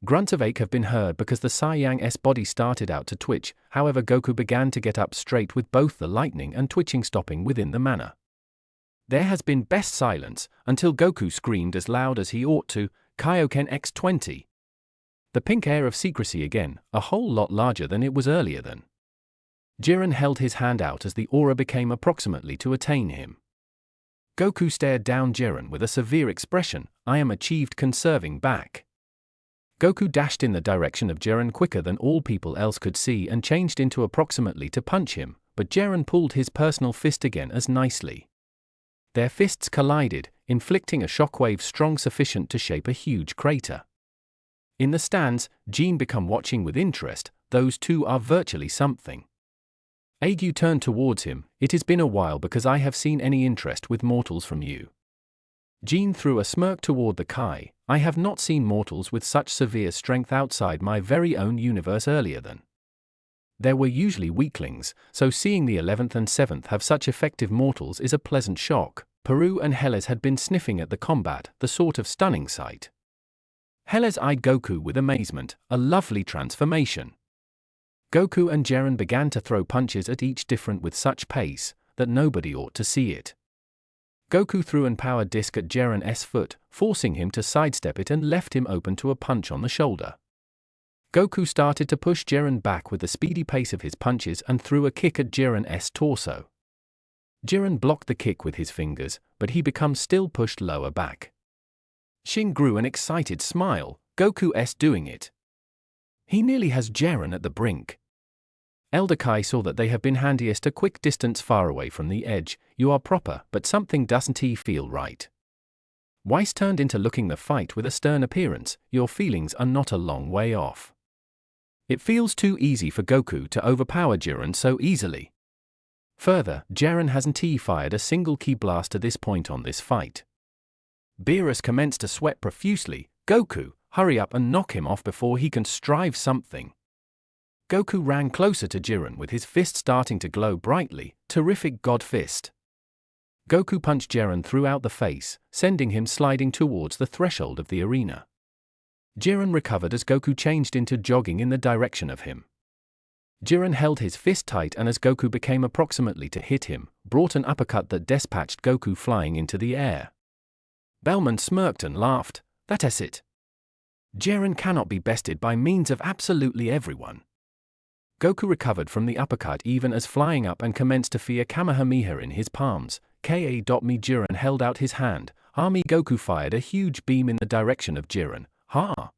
Grunts of ache have been heard because the Saiyang's body started out to twitch, however Goku began to get up straight with both the lightning and twitching stopping within the manner. There has been best silence, until Goku screamed as loud as he ought to, Kaioken X20. The pink air of secrecy again, a whole lot larger than it was earlier then. Jiren held his hand out as the aura became approximately to attain him. Goku stared down Jiren with a severe expression, I am achieved conserving back. Goku dashed in the direction of Jiren quicker than all people else could see and changed into approximately to punch him, but Jiren pulled his personal fist again as nicely. Their fists collided, inflicting a shockwave strong sufficient to shape a huge crater. In the stands, Jean became watching with interest, those two are virtually something. Agu turned towards him, it has been a while because I have seen any interest with mortals from you. Jean threw a smirk toward the Kai, I have not seen mortals with such severe strength outside my very own universe earlier than. There were usually weaklings, so seeing the 11th and 7th have such effective mortals is a pleasant shock. Peru and Helles had been sniffing at the combat, the sort of stunning sight. Helles eyed Goku with amazement, a lovely transformation. Goku and Jiren began to throw punches at each different with such pace, that nobody ought to see it. Goku threw an power disc at Jiren's foot, forcing him to sidestep it and left him open to a punch on the shoulder. Goku started to push Jiren back with the speedy pace of his punches and threw a kick at Jiren's torso. Jiren blocked the kick with his fingers, but he becomes still pushed lower back. Shin grew an excited smile, Goku's doing it. He nearly has Jiren at the brink. Elder Kai saw that they have been handiest a quick distance far away from the edge, you are proper, but something doesn't feel right. Weiss turned into looking the fight with a stern appearance, your feelings are not a long way off. It feels too easy for Goku to overpower Jiren so easily. Further, Jiren hasn't fired a single ki blast to this point on this fight. Beerus commenced to sweat profusely, Goku, hurry up and knock him off before he can strive something. Goku ran closer to Jiren with his fist starting to glow brightly, terrific God Fist. Goku punched Jiren throughout the face, sending him sliding towards the threshold of the arena. Jiren recovered as Goku changed into jogging in the direction of him. Jiren held his fist tight and as Goku became approximately to hit him, brought an uppercut that dispatched Goku flying into the air. Bellman smirked and laughed, that's it. Jiren cannot be bested by means of absolutely everyone. Goku recovered from the uppercut even as flying up and commenced to fire Kamehameha in his palms. Me Jiren held out his hand. Army Goku fired a huge beam in the direction of Jiren. Ha!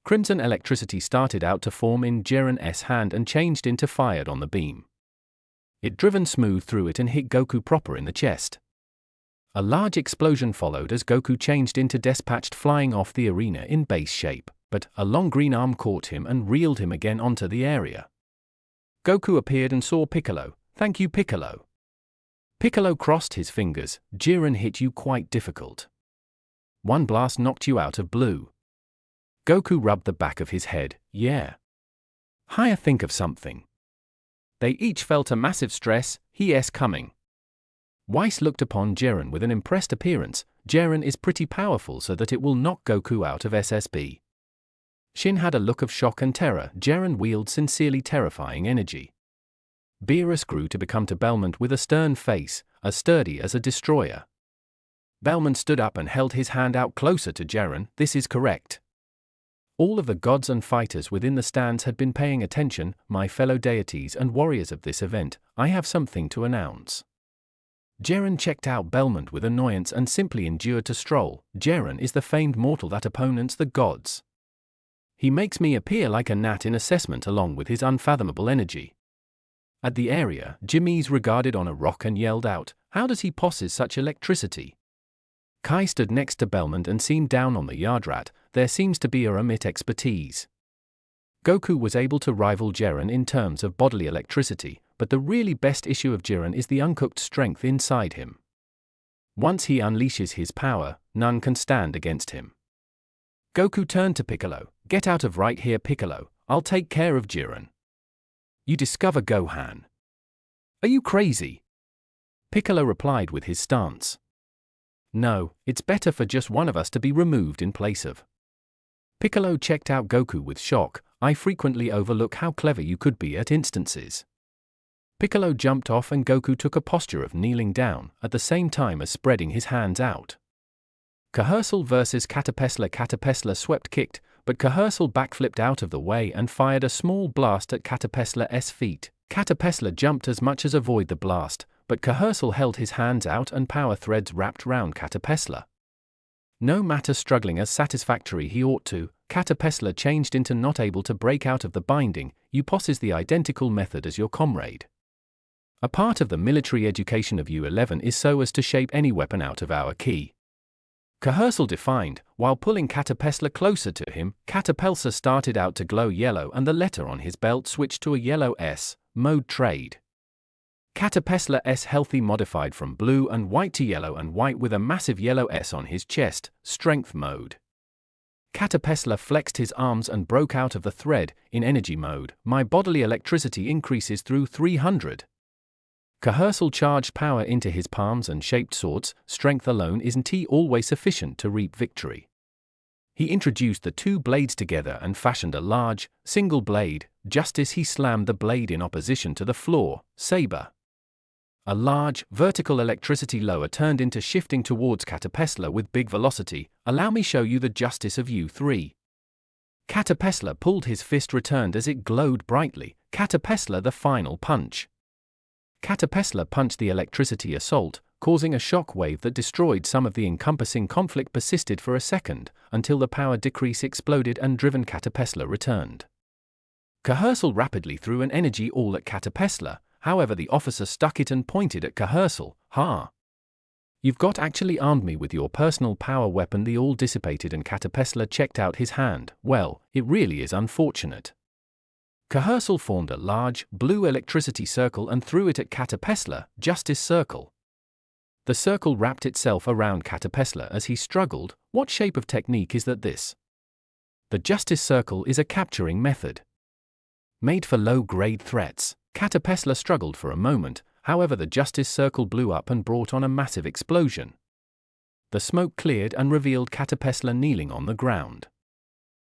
Crimson electricity started out to form in Jiren's hand and changed into fired on the beam. It driven smooth through it and hit Goku proper in the chest. A large explosion followed as Goku changed into dispatched flying off the arena in base shape, but a long green arm caught him and reeled him again onto the area. Goku appeared and saw Piccolo. Thank you, Piccolo. Piccolo crossed his fingers. Jiren hit you quite difficult. One blast knocked you out of blue. Goku rubbed the back of his head. Yeah. Higher think of something. They each felt a massive stress, he's coming. Weiss looked upon Jiren with an impressed appearance. Jiren is pretty powerful so that it will knock Goku out of SSB. Shin had a look of shock and terror. Jiren wielded sincerely terrifying energy. Beerus grew to become to Belmont with a stern face, as sturdy as a destroyer. Belmont stood up and held his hand out closer to Jiren. This is correct. All of the gods and fighters within the stands had been paying attention. My fellow deities and warriors of this event, I have something to announce. Jiren checked out Belmont with annoyance and simply endured to stroll. Jiren is the famed mortal that opponents the gods. He makes me appear like a gnat in assessment along with his unfathomable energy. At the area, Jimmy's regarded on a rock and yelled out, "How does he possess such electricity?" Kai stood next to Belmont and seemed down on the yard rat. There seems to be a remit expertise. Goku was able to rival Jiren in terms of bodily electricity, but the really best issue of Jiren is the uncooked strength inside him. Once he unleashes his power, none can stand against him. Goku turned to Piccolo. "Get out of right here, Piccolo. I'll take care of Jiren." "You discover Gohan. Are you crazy?" Piccolo replied with his stance. "No, it's better for just one of us to be removed in place of." Piccolo checked out Goku with shock. "I frequently overlook how clever you could be at instances." Piccolo jumped off and Goku took a posture of kneeling down, at the same time as spreading his hands out. Kahersal vs. Catapesla. Catapesla swept kicked, but Kahersal backflipped out of the way and fired a small blast at Catapesla's feet. Catapesla jumped as much as avoid the blast, but Kahersal held his hands out and power threads wrapped round Catapesla. No matter struggling as satisfactory he ought to, Catapesla changed into not able to break out of the binding. You possess the identical method as your comrade. A part of the military education of U11 is so as to shape any weapon out of our ki. Kahersal defined, while pulling Catapesla closer to him. Catapesla started out to glow yellow and the letter on his belt switched to a yellow S, mode trade. Catapesla's healthy modified from blue and white to yellow and white with a massive yellow S on his chest, strength mode. Catapesla flexed his arms and broke out of the thread. In energy mode, my bodily electricity increases through 300. Kahersal charged power into his palms and shaped swords. Strength alone isn't always sufficient to reap victory. He introduced the two blades together and fashioned a large, single blade. Justice. He slammed the blade in opposition to the floor. Saber. A large, vertical electricity lower turned into shifting towards Catapesla with big velocity. Allow me show you the justice of you three. Catapesla pulled his fist returned as it glowed brightly. Catapesla the final punch. Catapesla punched the electricity assault, causing a shock wave that destroyed some of the encompassing conflict persisted for a second, until the power decrease exploded and driven Catapesla returned. Kahersal rapidly threw an energy all at Catapesla, however the officer stuck it and pointed at Kahersal. "Ha! You've got actually armed me with your personal power weapon." The all dissipated and Catapesla checked out his hand. "Well, it really is unfortunate." Kahersal formed a large, blue electricity circle and threw it at Catapesla. Justice circle. The circle wrapped itself around Catapesla as he struggled. What shape of technique is that this? The justice circle is a capturing method. Made for low-grade threats. Catapesla struggled for a moment, however the justice circle blew up and brought on a massive explosion. The smoke cleared and revealed Catapesla kneeling on the ground.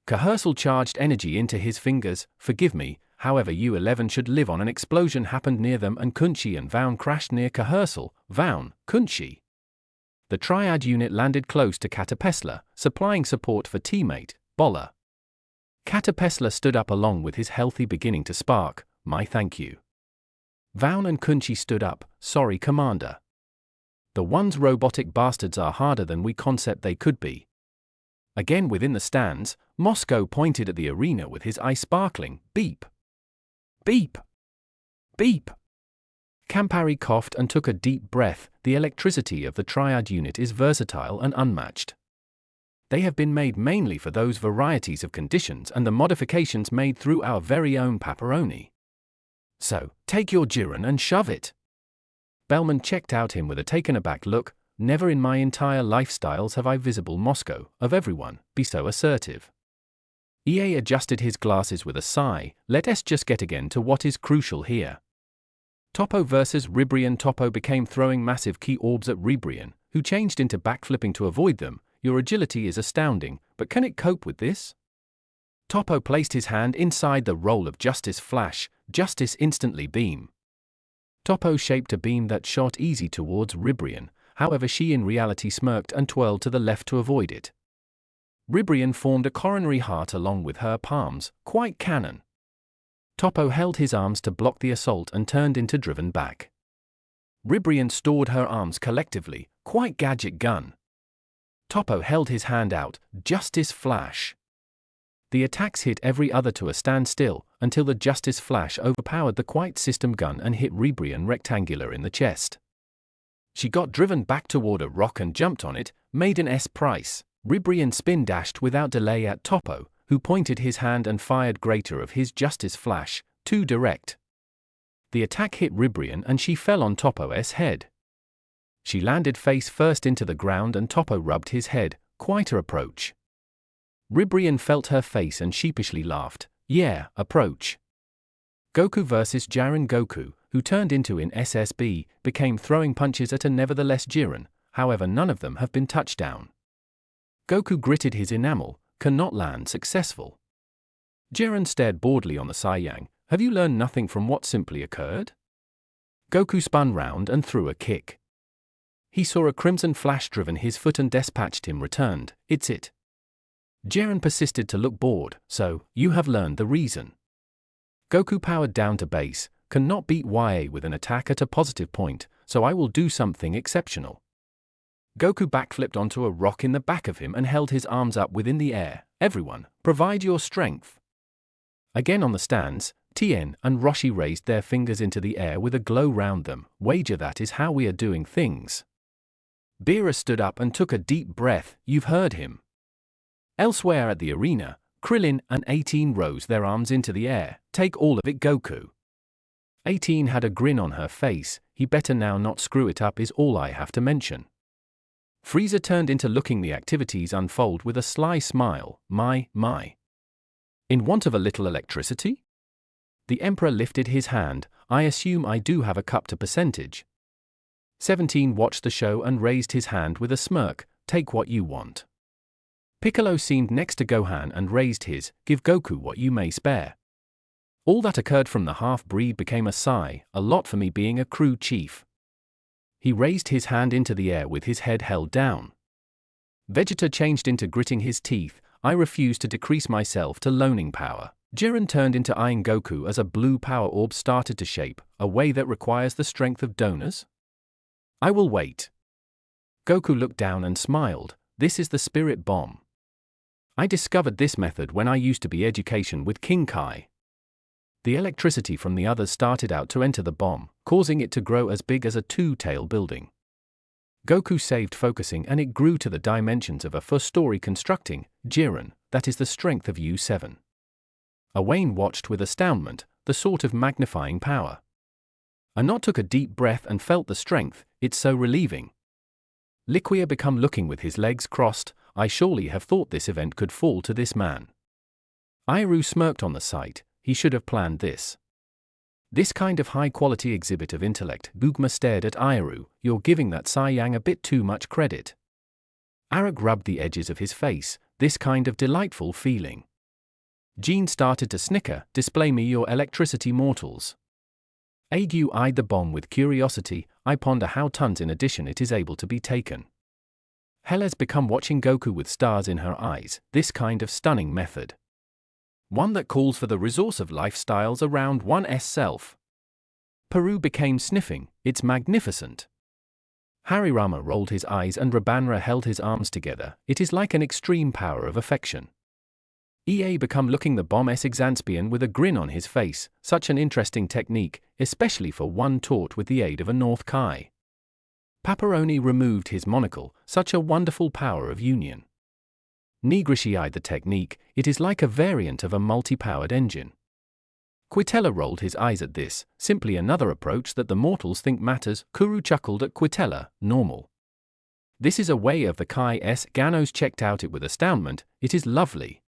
Kahersal charged energy into his fingers. "Forgive me, however U11 should live on." An explosion happened near them and Kunchi and Vaun crashed near Kahersal. Vaun, Kunchi. The triad unit landed close to Catapesla, supplying support for teammate, Bola. Catapesla stood up along with his healthy beginning to spark. "My thank you." Vaun and Kunchi stood up. "Sorry, Commander. The ones robotic bastards are harder than we concept they could be." Again within the stands, Moscow pointed at the arena with his eye sparkling. "Beep. Beep. Beep." Campari coughed and took a deep breath. The electricity of the triad unit is versatile and unmatched. They have been made mainly for those varieties of conditions and the modifications made through our very own Pepperoni. So, take your Jiren and shove it. Bellman checked out him with a taken-aback look. "Never in my entire lifestyles have I visible Moscow, of everyone, be so assertive." EA adjusted his glasses with a sigh. Let's just get again to what is crucial here. Topo versus Ribrian. Topo became throwing massive key orbs at Ribrian, who changed into backflipping to avoid them. "Your agility is astounding, but can it cope with this?" Toppo placed his hand inside the roll of Justice Flash. Justice instantly beam. Toppo shaped a beam that shot easy towards Ribrian, however she in reality smirked and twirled to the left to avoid it. Ribrian formed a coronary heart along with her palms, quite canon. Toppo held his arms to block the assault and turned into driven back. Ribrian stored her arms collectively, quite gadget gun. Toppo held his hand out, Justice Flash. The attacks hit every other to a standstill, until the Justice Flash overpowered the Quite System gun and hit Ribrian rectangular in the chest. She got driven back toward a rock and jumped on it, made an S price. Ribrian spin dashed without delay at Toppo, who pointed his hand and fired greater of his Justice Flash, too direct. The attack hit Ribrian and she fell on Toppo's head. She landed face first into the ground and Toppo rubbed his head, quite a approach. Ribrian felt her face and sheepishly laughed, yeah, approach. Goku versus Jiren. Goku, who turned into an SSB, became throwing punches at a nevertheless Jiren, however none of them have been touched down. Goku gritted his enamel, cannot land successful. Jiren stared boredly on the Saiyang, have you learned nothing from what simply occurred? Goku spun round and threw a kick. He saw a crimson flash driven his foot and dispatched him returned, it's it. Jiren persisted to look bored, so, you have learned the reason. Goku powered down to base, cannot beat YA with an attack at a positive point, so I will do something exceptional. Goku backflipped onto a rock in the back of him and held his arms up within the air, everyone, provide your strength. Again on the stands, Tien and Roshi raised their fingers into the air with a glow round them, wager that is how we are doing things. Beerus stood up and took a deep breath, you've heard him. Elsewhere at the arena, Krillin and 18 rose their arms into the air, take all of it Goku. 18 had a grin on her face, he better now not screw it up is all I have to mention. Frieza turned into looking the activities unfold with a sly smile, my. In want of a little electricity? The Emperor lifted his hand, I assume I do have a cup to percentage. 17 watched the show and raised his hand with a smirk, take what you want. Piccolo seemed next to Gohan and raised his, give Goku what you may spare. All that occurred from the half-breed became a sigh, a lot for me being a crew chief. He raised his hand into the air with his head held down. Vegeta changed into gritting his teeth, I refuse to decrease myself to loaning power. Jiren turned into eyeing Goku as a blue power orb started to shape, a way that requires the strength of donors? I will wait. Goku looked down and smiled, this is the spirit bomb. I discovered this method when I used to be education with King Kai. The electricity from the others started out to enter the bomb, causing it to grow as big as a two-tail building. Goku saved focusing and it grew to the dimensions of a four-story constructing, Jiren, that is the strength of U7. Wayne watched with astoundment, the sort of magnifying power. Anot took a deep breath and felt the strength, it's so relieving. Liquia become looking with his legs crossed, I surely have thought this event could fall to this man. Iru smirked on the sight, he should have planned this. This kind of high-quality exhibit of intellect. Gugma stared at Iru, you're giving that Saiyang a bit too much credit. Arak rubbed the edges of his face, this kind of delightful feeling. Jean started to snicker, display me your electricity mortals. Agu eyed the bomb with curiosity, I ponder how tons in addition it is able to be taken. Hela's become watching Goku with stars in her eyes, this kind of stunning method. One that calls for the resource of lifestyles around one's self. Peru became sniffing, it's magnificent. Harirama rolled his eyes and Rabanra held his arms together, it is like an extreme power of affection. EA become looking the bomb's Exanspian with a grin on his face, such an interesting technique, especially for one taught with the aid of a North Kai. Paparoni removed his monocle, such a wonderful power of union. Nigrishi eyed the technique, it is like a variant of a multi-powered engine. Quitella rolled his eyes at this, simply another approach that the mortals think matters. Kuru chuckled at Quitella, normal. This is a way of the Kai-S. Ganos checked out it with astoundment, it is lovely.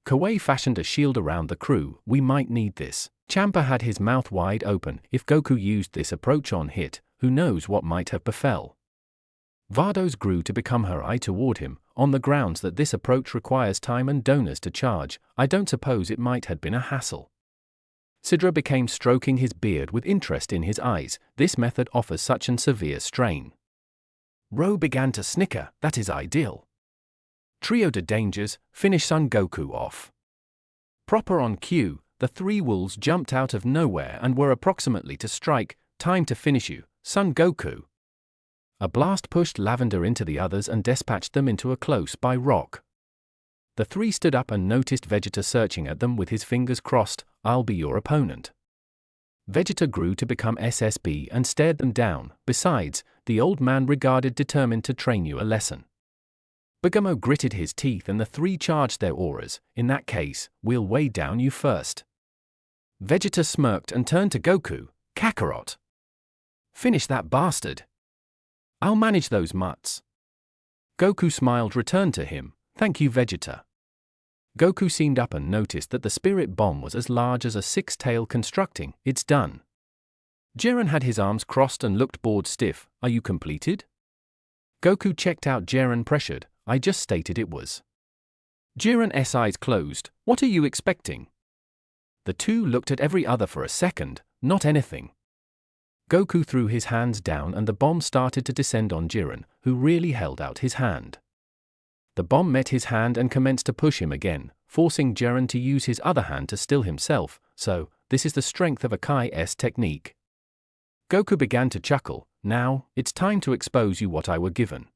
Kawaii fashioned a shield around the crew, we might need this. Champa had his mouth wide open, if Goku used this approach on hit, who knows what might have befell. Vados grew to become her eye toward him, on the grounds that this approach requires time and donors to charge. I don't suppose it might have been a hassle. Sidra became stroking his beard with interest in his eyes. This method offers such an severe strain. Ro began to snicker. That is ideal. Trio de dangers, finish Son Goku off. Proper on cue, the three wolves jumped out of nowhere and were approximately to strike. Time to finish you, Son Goku. A blast pushed Lavender into the others and dispatched them into a close-by rock. The three stood up and noticed Vegeta searching at them with his fingers crossed. I'll be your opponent. Vegeta grew to become SSB and stared them down. Besides, the old man regarded determined to train you a lesson. Bergamo gritted his teeth and the three charged their auras. In that case, we'll weigh down you first. Vegeta smirked and turned to Goku. Kakarot. Finish that bastard. I'll manage those mutts. Goku smiled, returned to him. Thank you, Vegeta. Goku seemed up and noticed that the spirit bomb was as large as a six-tail constructing. It's done. Jiren had his arms crossed and looked bored stiff. Are you completed? Goku checked out Jiren, pressured. I just stated it was. Jiren's eyes closed. What are you expecting? The two looked at every other for a second. Not anything. Goku threw his hands down and the bomb started to descend on Jiren, who really held out his hand. The bomb met his hand and commenced to push him again, forcing Jiren to use his other hand to still himself. So, this is the strength of a Kai's technique. Goku began to chuckle. Now, it's time to expose you what I were given.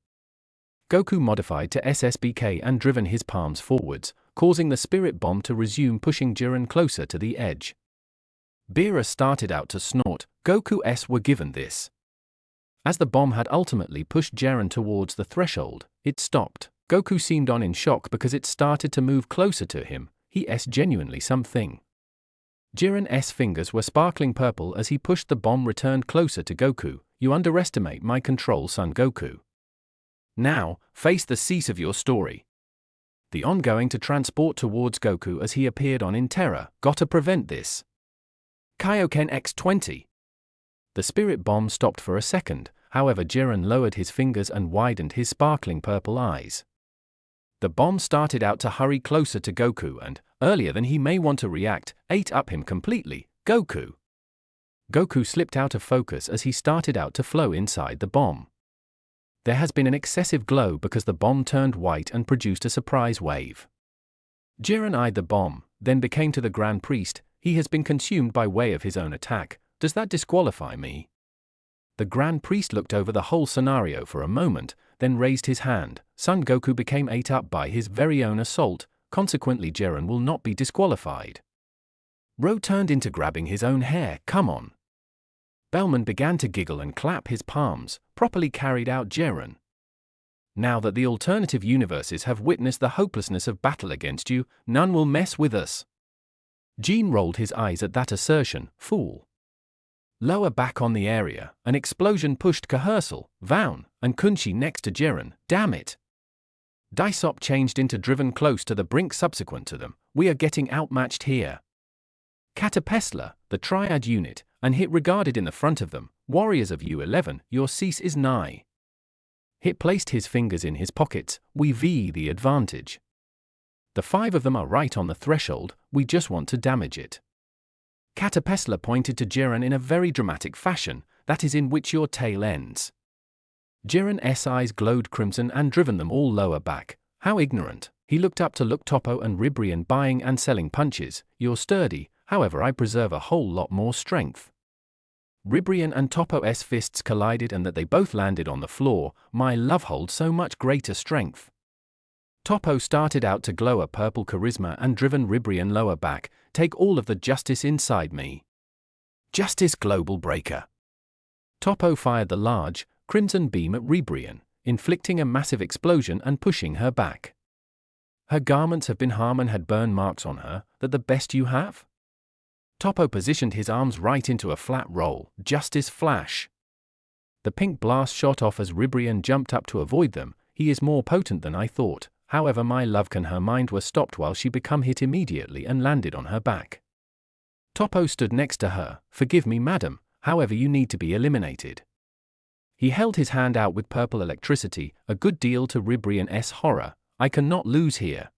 Goku modified to SSBK and driven his palms forwards, causing the spirit bomb to resume pushing Jiren closer to the edge. Beerus started out to snort. Goku's were given this. As the bomb had ultimately pushed Jiren towards the threshold, it stopped. Goku seemed in shock because it started to move closer to him. He's genuinely something. Jiren's fingers were sparkling purple as he pushed the bomb returned closer to Goku. You underestimate my control, Son Goku. Now, face the cease of your story. The ongoing to transport towards Goku as he appeared on in terror. Gotta prevent this. Kaioken X20. The spirit bomb stopped for a second, however Jiren lowered his fingers and widened his sparkling purple eyes. The bomb started out to hurry closer to Goku and, earlier than he may want to react, ate up him completely. Goku. Goku slipped out of focus as he started out to flow inside the bomb. There has been an excessive glow because the bomb turned white and produced a surprise wave. Jiren eyed the bomb, then became to the Grand Priest. He has been consumed by way of his own attack. Does that disqualify me? The Grand Priest looked over the whole scenario for a moment, then raised his hand. Son Goku became ate up by his very own assault, consequently Jiren will not be disqualified. Ro turned into grabbing his own hair. Come on. Bellman began to giggle and clap his palms. Properly carried out, Jiren. Now that the alternative universes have witnessed the hopelessness of battle against you, none will mess with us. Jean rolled his eyes at that assertion. Fool. Lower back on the area, an explosion pushed Kahersal, Vaun, and Kunchi next to Jiren. Damn it. Dysop changed into driven close to the brink subsequent to them. We are getting outmatched here. Catapesla, the triad unit, and Hit regarded in the front of them. Warriors of U11, your cease is nigh. Hit placed his fingers in his pockets. We v the advantage. The five of them are right on the threshold, we just want to damage it. Catapesla pointed to Jiren in a very dramatic fashion, that is in which your tail ends. Jiren's eyes glowed crimson and driven them all lower back. How ignorant. He looked up to look Topo and Ribrian buying and selling punches. You're sturdy, however I preserve a whole lot more strength. Ribrian and Topo's fists collided and that they both landed on the floor. My love holds so much greater strength. Topo started out to glow a purple charisma and driven Ribrian lower back. Take all of the justice inside me. Justice Global Breaker. Topo fired the large, crimson beam at Ribrian, inflicting a massive explosion and pushing her back. Her garments have been harmed and had burn marks on her. That the best you have? Topo positioned his arms right into a flat roll. Justice Flash. The pink blast shot off as Ribrian jumped up to avoid them. He is more potent than I thought. However, my love can her mind were stopped while she become hit immediately and landed on her back. Topo stood next to her. Forgive me, madam, however you need to be eliminated. He held his hand out with purple electricity, a good deal to Ribrian's horror. I cannot lose here.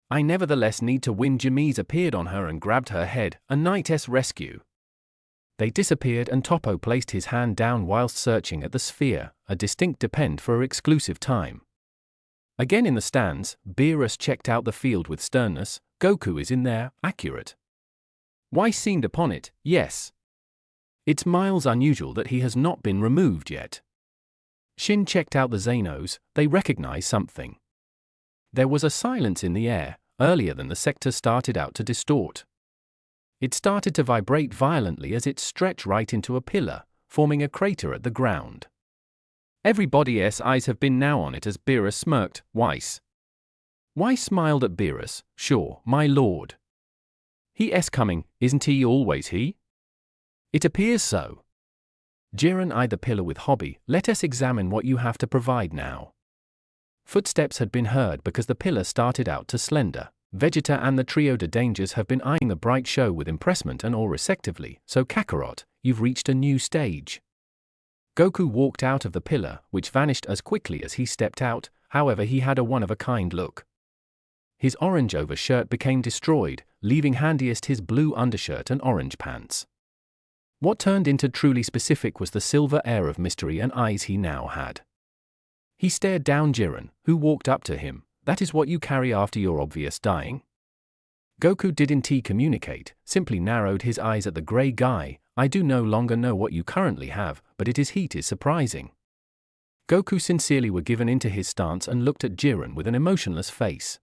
I nevertheless need to win. Jamies appeared on her and grabbed her head, a knight's rescue. They disappeared and Topo placed his hand down whilst searching at the sphere, a distinct depend for exclusive time. Again in the stands, Beerus checked out the field with sternness. Goku is in there, accurate. Why seemed upon it, yes. It's miles unusual that he has not been removed yet. Shin checked out the Xenos, they recognize something. There was a silence in the air, earlier than the sector started out to distort. It started to vibrate violently as it stretched right into a pillar, forming a crater at the ground. Everybody's eyes have been now on it as Beerus smirked. Weiss smiled at Beerus. Sure, my lord. He's coming, isn't he always he? It appears so. Jiren eyed the pillar with hobby. Let us examine what you have to provide now. Footsteps had been heard because the pillar started out to slender. Vegeta and the trio de dangers have been eyeing the bright show with impressment and awe respectively. So Kakarot, you've reached a new stage. Goku walked out of the pillar, which vanished as quickly as he stepped out. However, he had a one-of-a-kind look. His orange overshirt became destroyed, leaving handiest his blue undershirt and orange pants. What turned into truly specific was the silver air of mystery and eyes he now had. He stared down Jiren, who walked up to him. That is what you carry after your obvious dying? Goku didn't communicate, simply narrowed his eyes at the grey guy. I do no longer know what you currently have, but its heat is surprising. Goku sincerely were given into his stance and looked at Jiren with an emotionless face.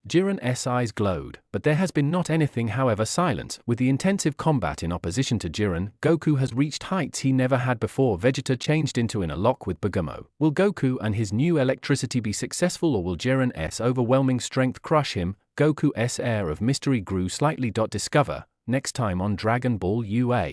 Jiren's eyes glowed, but there has been not anything. However, silence. With the intensive combat in opposition to Jiren, Goku has reached heights he never had before. Vegeta changed into in a lock with Bergamo. Will Goku and his new electricity be successful, or will Jiren's overwhelming strength crush him? Goku's air of mystery grew slightly. Discover, next time on Dragon Ball UA.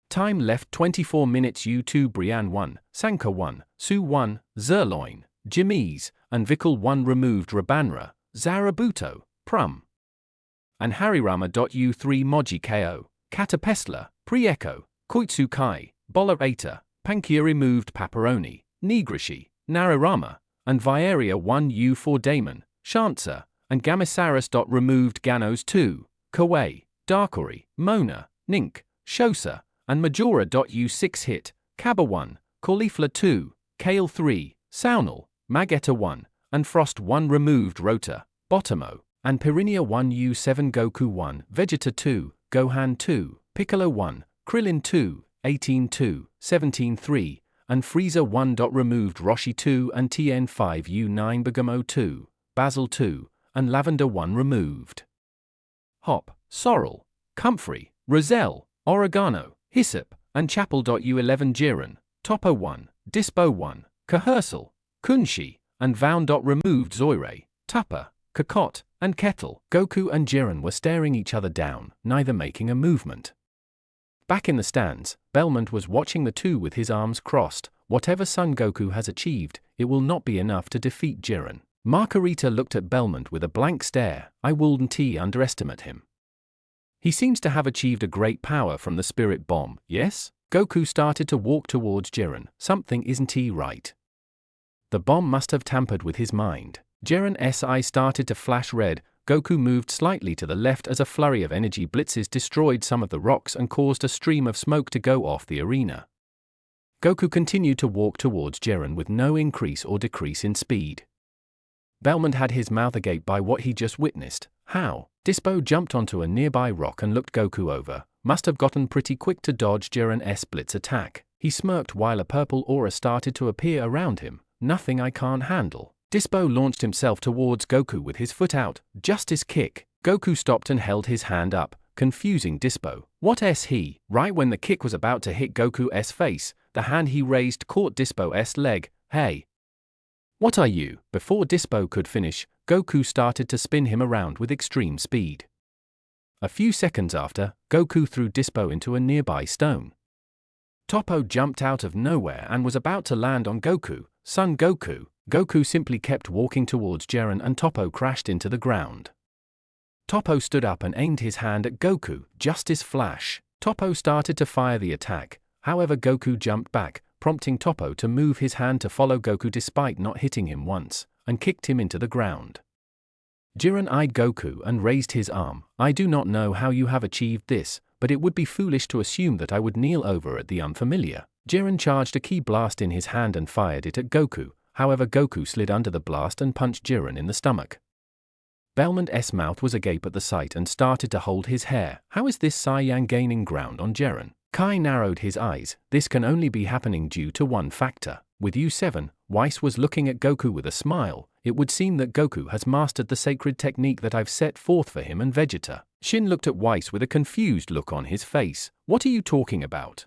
Time left 24 minutes. U2 Brian 1, Sanka 1, Su 1, Zerloin, Jimmy's, and Vikal 1 removed. Rabanra, Zarabuto, Prum, and Harirama. U3 Moji KO, Katapesla, Pre-Echo, Koitsu Kai, Bola-Eta, Pankia removed. Paparoni, Nigrishi, Nararama, and Vieria 1 U4 Damon, Shansa, and Gamisaurus. Removed. Ganos 2, Kawaii, Darkori, Mona, Nink, Shosa, and Majora. U6 Hit, Kaba 1, Caulifla 2, Kale 3, Saunal, Magetta 1, and Frost 1 removed. Rota, Botomo, and Pirinia 1 U7 Goku 1, Vegeta 2, Gohan 2, Piccolo 1, Krillin 2, 18 2, 17 3, and Frieza 1. Removed. Roshi 2 and TN 5 U9 Bergamo 2, Basil 2, and Lavender 1 removed. Hop, Sorrel, Comfrey, Roselle, Oregano, Hyssop, and Chapel. U11 Jiren, Topo 1, Dispo 1, Cahersal, Kunshi, and Vound. Removed. Zoire, Tupper, Kakot, and Kettle. Goku and Jiren were staring each other down, neither making a movement. Back in the stands, Belmont was watching the two with his arms crossed. Whatever Son Goku has achieved, it will not be enough to defeat Jiren. Margarita looked at Belmont with a blank stare. I wouldn't underestimate him. He seems to have achieved a great power from the spirit bomb, yes? Goku started to walk towards Jiren. Something isn't right. The bomb must have tampered with his mind. Jiren's eyes started to flash red. Goku moved slightly to the left as a flurry of energy blitzes destroyed some of the rocks and caused a stream of smoke to go off the arena. Goku continued to walk towards Jiren with no increase or decrease in speed. Belmont had his mouth agape by what he just witnessed. How? Dispo jumped onto a nearby rock and looked Goku over. Must have gotten pretty quick to dodge Jiren's blitz attack. He smirked while a purple aura started to appear around him. Nothing I can't handle. Dispo launched himself towards Goku with his foot out. Justice kick. Goku stopped and held his hand up, confusing Dispo. What's he? Right when the kick was about to hit Goku's face, the hand he raised caught Dispo's leg. Hey! What are you? Before Dispo could finish, Goku started to spin him around with extreme speed. A few seconds after, Goku threw Dispo into a nearby stone. Toppo jumped out of nowhere and was about to land on Goku. Son Goku. Goku simply kept walking towards Jiren and Toppo crashed into the ground. Toppo stood up and aimed his hand at Goku. Justice flash. Toppo started to fire the attack. However, Goku jumped back, prompting Toppo to move his hand to follow Goku despite not hitting him once, and kicked him into the ground. Jiren eyed Goku and raised his arm. I do not know how you have achieved this, but it would be foolish to assume that I would kneel over at the unfamiliar. Jiren charged a ki blast in his hand and fired it at Goku. However, Goku slid under the blast and punched Jiren in the stomach. Belmont's mouth was agape at the sight and started to hold his hair. How is this Saiyang gaining ground on Jiren? Kai narrowed his eyes. This can only be happening due to one factor. With U7, Whis was looking at Goku with a smile. It would seem that Goku has mastered the sacred technique that I've set forth for him and Vegeta. Shin looked at Whis with a confused look on his face. What are you talking about?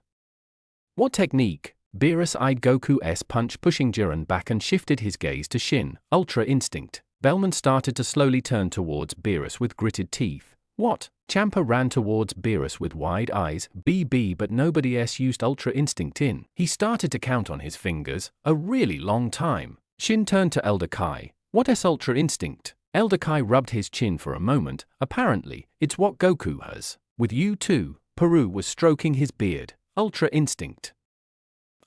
What technique? Beerus eyed Goku's punch, pushing Jiren back, and shifted his gaze to Shin. Ultra Instinct. Belmont started to slowly turn towards Beerus with gritted teeth. What? Champa ran towards Beerus with wide eyes. BB, but nobody else used Ultra Instinct in. He started to count on his fingers. A really long time. Shin turned to Elder Kai. What is Ultra Instinct? Elder Kai rubbed his chin for a moment. Apparently, it's what Goku has. With you too. Peru was stroking his beard. Ultra Instinct.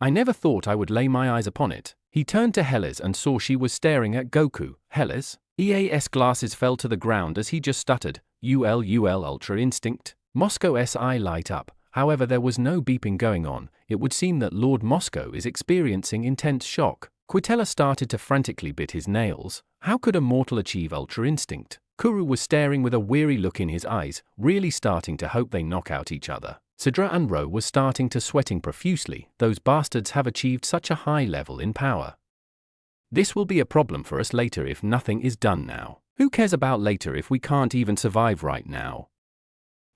I never thought I would lay my eyes upon it. He turned to Helles and saw she was staring at Goku. Helles? EA's glasses fell to the ground as he just stuttered. UL Ultra Instinct. Moscow's eye light up. However, there was no beeping going on. It would seem that Lord Moscow is experiencing intense shock. Quitella started to frantically bit his nails. How could a mortal achieve Ultra Instinct? Kuru was staring with a weary look in his eyes, really starting to hope they knock out each other. Sidra and Ro was starting to sweating profusely. Those bastards have achieved such a high level in power. This will be a problem for us later if nothing is done now. Who cares about later if we can't even survive right now?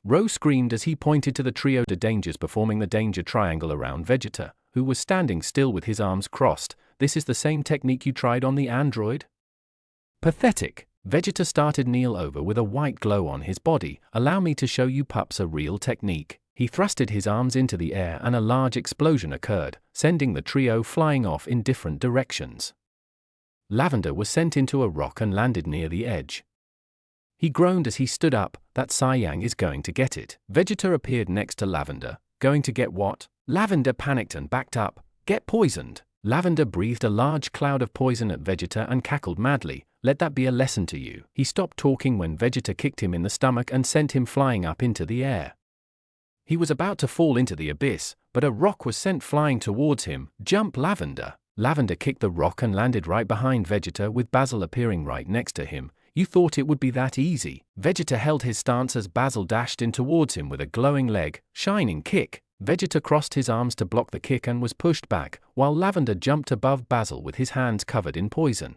Ro screamed as he pointed to the trio de dangers performing the danger triangle around Vegeta, who was standing still with his arms crossed. This is the same technique you tried on the android? Pathetic. Vegeta started kneel over with a white glow on his body. Allow me to show you pups a real technique. He thrusted his arms into the air and a large explosion occurred, sending the trio flying off in different directions. Lavender was sent into a rock and landed near the edge. He groaned as he stood up. That Saiyang is going to get it. Vegeta appeared next to Lavender. Going to get what? Lavender panicked and backed up. Get poisoned. Lavender breathed a large cloud of poison at Vegeta and cackled madly. Let that be a lesson to you. He stopped talking when Vegeta kicked him in the stomach and sent him flying up into the air. He was about to fall into the abyss, but a rock was sent flying towards him. Jump, Lavender. Lavender kicked the rock and landed right behind Vegeta with Basil appearing right next to him. You thought it would be that easy. Vegeta held his stance as Basil dashed in towards him with a glowing leg, shining kick. Vegeta crossed his arms to block the kick and was pushed back, while Lavender jumped above Basil with his hands covered in poison.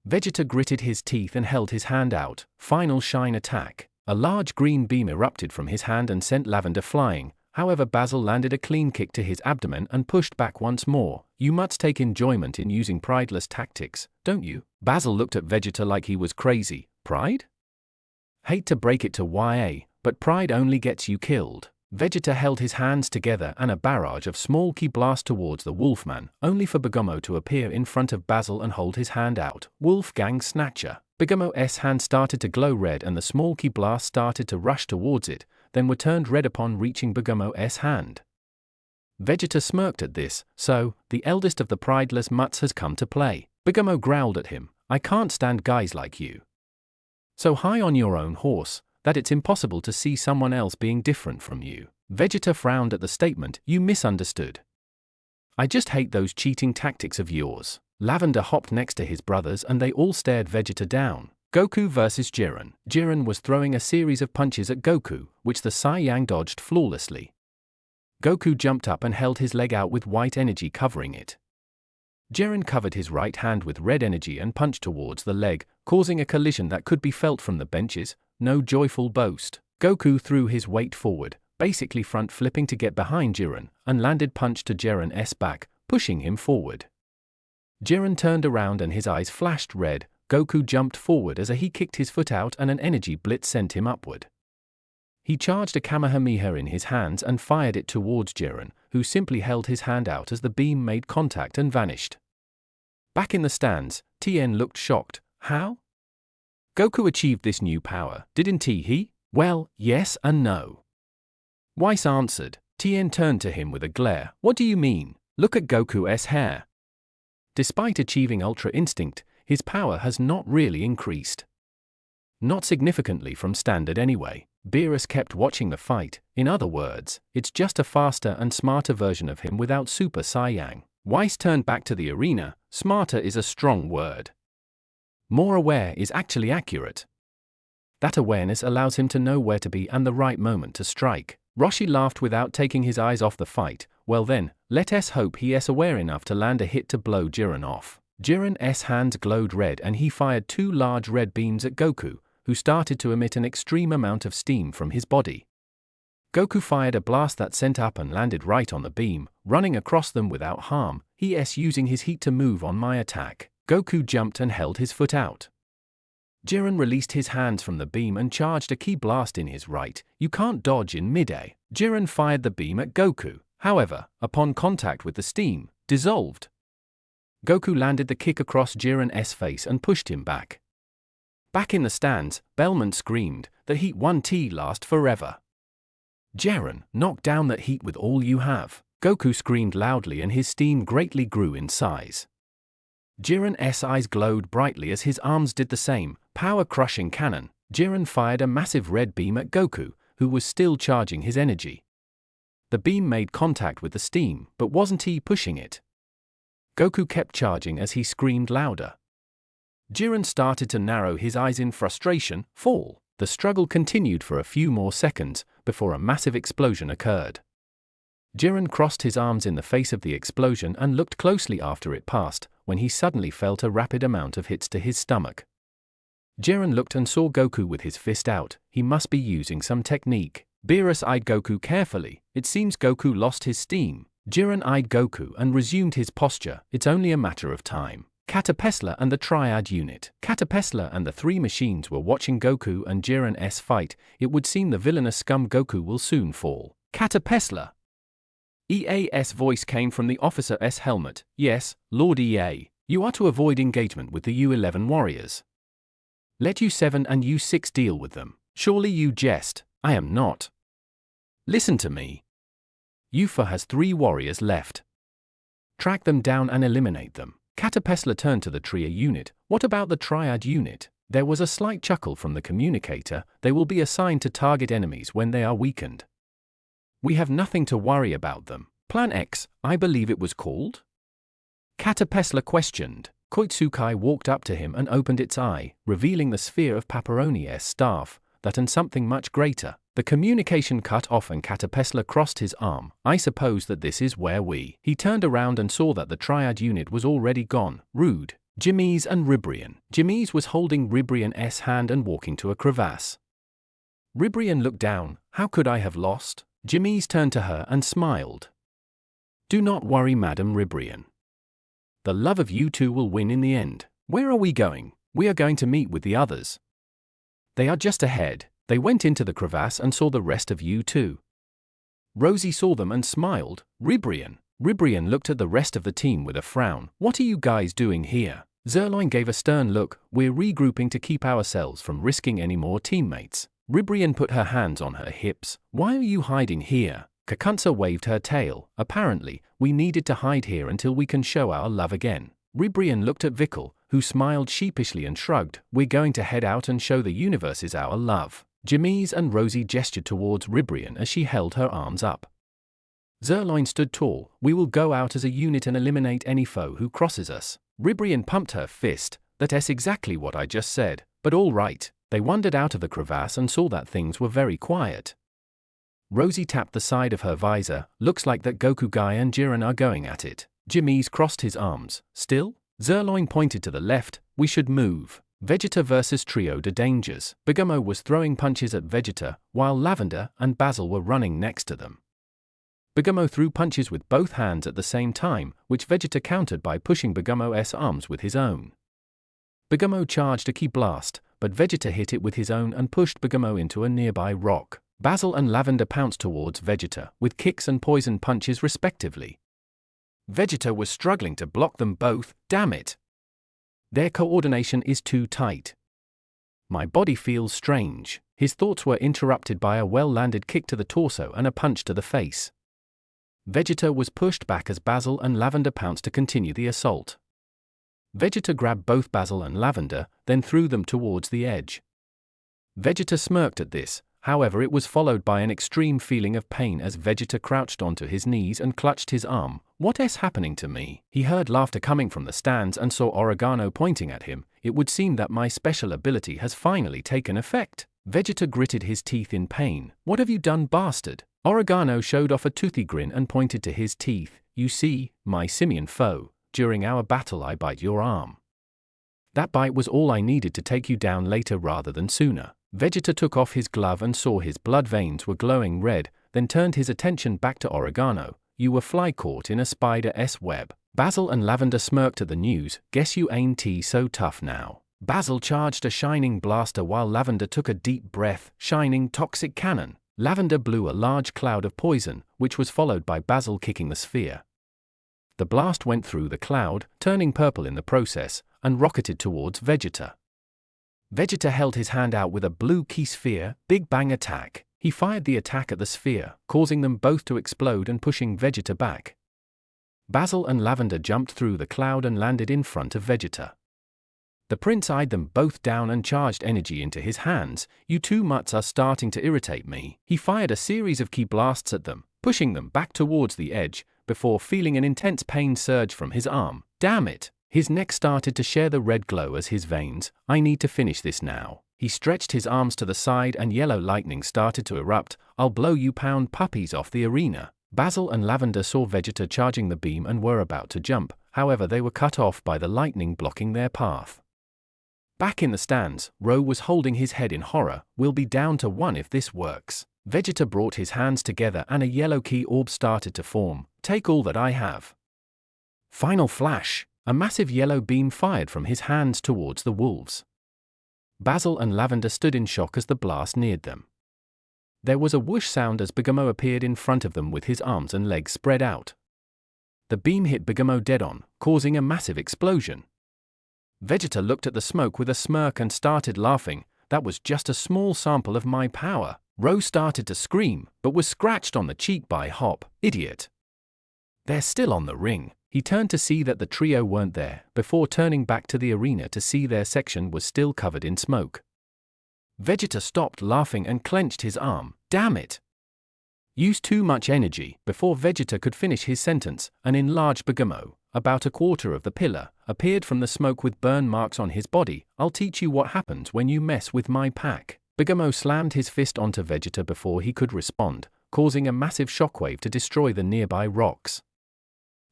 Vegeta gritted his teeth and held his hand out. Final shine attack. A large green beam erupted from his hand and sent Lavender flying. However, Basil landed a clean kick to his abdomen and pushed back once more. You must take enjoyment in using prideless tactics, don't you? Basil looked at Vegeta like he was crazy. Pride? Hate to break it to YA, but pride only gets you killed. Vegeta held his hands together and a barrage of small ki blast towards the Wolfman, only for Begomo to appear in front of Basil and hold his hand out. Wolfgang Snatcher. Begomo's hand started to glow red and the small ki blast started to rush towards it, then were turned red upon reaching Begomo's hand. Vegeta smirked at this. So, the eldest of the prideless mutts has come to play. Begomo growled at him. I can't stand guys like you. So high on your own horse, that it's impossible to see someone else being different from you. Vegeta frowned at the statement. You misunderstood. I just hate those cheating tactics of yours. Lavender hopped next to his brothers and they all stared Vegeta down. Goku versus Jiren. Jiren was throwing a series of punches at Goku, which the Saiyang dodged flawlessly. Goku jumped up and held his leg out with white energy covering it. Jiren covered his right hand with red energy and punched towards the leg, causing a collision that could be felt from the benches. No joyful boast. Goku threw his weight forward, basically front flipping to get behind Jiren, and landed punch to Jiren's back, pushing him forward. Jiren turned around and his eyes flashed red. Goku jumped forward as he kicked his foot out and an energy blitz sent him upward. He charged a Kamehameha in his hands and fired it towards Jiren, who simply held his hand out as the beam made contact and vanished. Back in the stands, Tien looked shocked. How? Goku achieved this new power, didn't he? Well, yes and no. Whis answered. Tien turned to him with a glare. What do you mean? Look at Goku's hair. Despite achieving Ultra Instinct, his power has not really increased. Not significantly from standard anyway. Beerus kept watching the fight. In other words, it's just a faster and smarter version of him without Super Saiyan. Weiss turned back to the arena. Smarter is a strong word. More aware is actually accurate. That awareness allows him to know where to be and the right moment to strike. Roshi laughed without taking his eyes off the fight. Well then, let us hope he is aware enough to land a hit to blow Jiren off. Jiren's hands glowed red and he fired 2 large red beams at Goku, who started to emit an extreme amount of steam from his body. Goku fired a blast that sent up and landed right on the beam, running across them without harm. He is using his heat to move on my attack. Goku jumped and held his foot out. Jiren released his hands from the beam and charged a ki blast in his right. You can't dodge in mid-air. Jiren fired the beam at Goku. However, upon contact with the steam, dissolved. Goku landed the kick across Jiren's face and pushed him back. Back in the stands, Belmont screamed, "The heat won't last forever. Jiren, knock down that heat with all you have." Goku screamed loudly and his steam greatly grew in size. Jiren's eyes glowed brightly as his arms did the same. Power-crushing cannon. Jiren fired a massive red beam at Goku, who was still charging his energy. The beam made contact with the steam, but wasn't he pushing it? Goku kept charging as he screamed louder. Jiren started to narrow his eyes in frustration. Fall. The struggle continued for a few more seconds, before a massive explosion occurred. Jiren crossed his arms in the face of the explosion and looked closely after it passed, when he suddenly felt a rapid amount of hits to his stomach. Jiren looked and saw Goku with his fist out. He must be using some technique. Beerus eyed Goku carefully. It seems Goku lost his steam. Jiren eyed Goku and resumed his posture. It's only a matter of time. Caterpillar and the Triad Unit. Caterpillar and the 3 machines were watching Goku and Jiren's fight. It would seem the villainous scum Goku will soon fall. Caterpillar. EA's voice came from the officer's helmet. Yes, Lord EA. You are to avoid engagement with the U11 warriors. Let U7 and U6 deal with them. Surely you jest. I am not. Listen to me. U4 has 3 warriors left. Track them down and eliminate them. Caterpillar turned to the Tria unit. What about the Triad unit? There was a slight chuckle from the communicator. They will be assigned to target enemies when they are weakened. We have nothing to worry about them. Plan X, I believe it was called? Caterpillar questioned. Koitsukai walked up to him and opened its eye, revealing the sphere of Paparoni's staff, that and something much greater. The communication cut off and Caterpillar crossed his arm. I suppose that this is where we. He turned around and saw that the Triad unit was already gone. Rude. Jimmy's and Ribrian. Jimmy's was holding Ribrian's hand and walking to a crevasse. Ribrian looked down. How could I have lost? Jimmy's turned to her and smiled. Do not worry, Madam Ribrian. The love of you two will win in the end. Where are we going? We are going to meet with the others. They are just ahead. They went into the crevasse and saw the rest of you two. Rosie saw them and smiled. Ribrian. Ribrian looked at the rest of the team with a frown. What are you guys doing here? Zerloin gave a stern look. We're regrouping to keep ourselves from risking any more teammates. Ribrian put her hands on her hips. Why are you hiding here? Kakunsa waved her tail. Apparently, we needed to hide here until we can show our love again. Ribrian looked at Vikal, who smiled sheepishly and shrugged. We're going to head out and show the universes our love. Jimmy's and Rosie gestured towards Ribrian as she held her arms up. Zerloin stood tall. We will go out as a unit and eliminate any foe who crosses us. Ribrian pumped her fist. That's exactly what I just said, but all right. They wandered out of the crevasse and saw that things were very quiet. Rosie tapped the side of her visor. Looks like that Goku guy and Jiren are going at it. Jimmy's crossed his arms. Still? Zerloin pointed to the left. We should move. Vegeta versus Trio de Dangers. Bigamo was throwing punches at Vegeta, while Lavender and Basil were running next to them. Bigamo threw punches with both hands at the same time, which Vegeta countered by pushing Bigamo's arms with his own. Bigamo charged a ki blast, but Vegeta hit it with his own and pushed Bigamo into a nearby rock. Basil and Lavender pounced towards Vegeta, with kicks and poison punches respectively. Vegeta was struggling to block them both. Damn it! Their coordination is too tight. My body feels strange. His thoughts were interrupted by a well-landed kick to the torso and a punch to the face. Vegeta was pushed back as Basil and Lavender pounced to continue the assault. Vegeta grabbed both Basil and Lavender, then threw them towards the edge. Vegeta smirked at this, however it was followed by an extreme feeling of pain as Vegeta crouched onto his knees and clutched his arm. "What's happening to me?" He heard laughter coming from the stands and saw Oregano pointing at him. "It would seem that my special ability has finally taken effect." Vegeta gritted his teeth in pain. "What have you done, bastard?" Oregano showed off a toothy grin and pointed to his teeth. "You see, my simian foe, during our battle I bite your arm. That bite was all I needed to take you down later rather than sooner." Vegeta took off his glove and saw his blood veins were glowing red, then turned his attention back to Oregano. "You were fly caught in a spider's web." Basil and Lavender smirked at the news. "Guess you ain't so tough now." Basil charged a shining blaster while Lavender took a deep breath. Shining toxic cannon. Lavender blew a large cloud of poison, which was followed by Basil kicking the sphere. The blast went through the cloud, turning purple in the process, and rocketed towards Vegeta. Vegeta held his hand out with a blue key sphere. Big Bang attack. He fired the attack at the sphere, causing them both to explode and pushing Vegeta back. Basil and Lavender jumped through the cloud and landed in front of Vegeta. The prince eyed them both down and charged energy into his hands. "You two mutts are starting to irritate me." He fired a series of key blasts at them, pushing them back towards the edge, before feeling an intense pain surge from his arm. "Damn it!" His neck started to share the red glow as his veins. "I need to finish this now." He stretched his arms to the side and yellow lightning started to erupt. "I'll blow you pound puppies off the arena." Basil and Lavender saw Vegeta charging the beam and were about to jump, however they were cut off by the lightning blocking their path. Back in the stands, Ro was holding his head in horror. "We'll be down to 1 if this works." Vegeta brought his hands together and a yellow key orb started to form. "Take all that I have." Final flash! A massive yellow beam fired from his hands towards the wolves. Basil and Lavender stood in shock as the blast neared them. There was a whoosh sound as Bigamo appeared in front of them with his arms and legs spread out. The beam hit Bigamo dead on, causing a massive explosion. Vegeta looked at the smoke with a smirk and started laughing. "That was just a small sample of my power." Ro started to scream, but was scratched on the cheek by Hop. "Idiot! They're still on the ring." He turned to see that the trio weren't there, before turning back to the arena to see their section was still covered in smoke. Vegeta stopped laughing and clenched his arm. "Damn it! Used too much energy." Before Vegeta could finish his sentence, an enlarged Bigamo, about a quarter of the pillar, appeared from the smoke with burn marks on his body. "I'll teach you what happens when you mess with my pack." Bigamo slammed his fist onto Vegeta before he could respond, causing a massive shockwave to destroy the nearby rocks.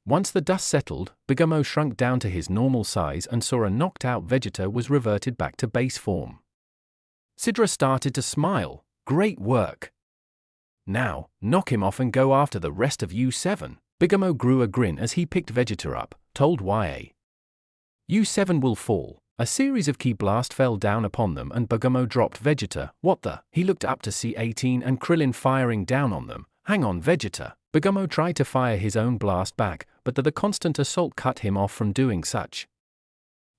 Once the dust settled, Bigamo shrunk down to his normal size and saw a knocked-out Vegeta was reverted back to base form. Sidra started to smile. "Great work. Now, knock him off and go after the rest of U7. Bigamo grew a grin as he picked Vegeta up, told YA. "U7 will fall." A series of key blasts fell down upon them and Bigamo dropped Vegeta. "What the?" He looked up to see 18 and Krillin firing down on them. "Hang on, Vegeta." Bigamo tried to fire his own blast back, but the constant assault cut him off from doing such.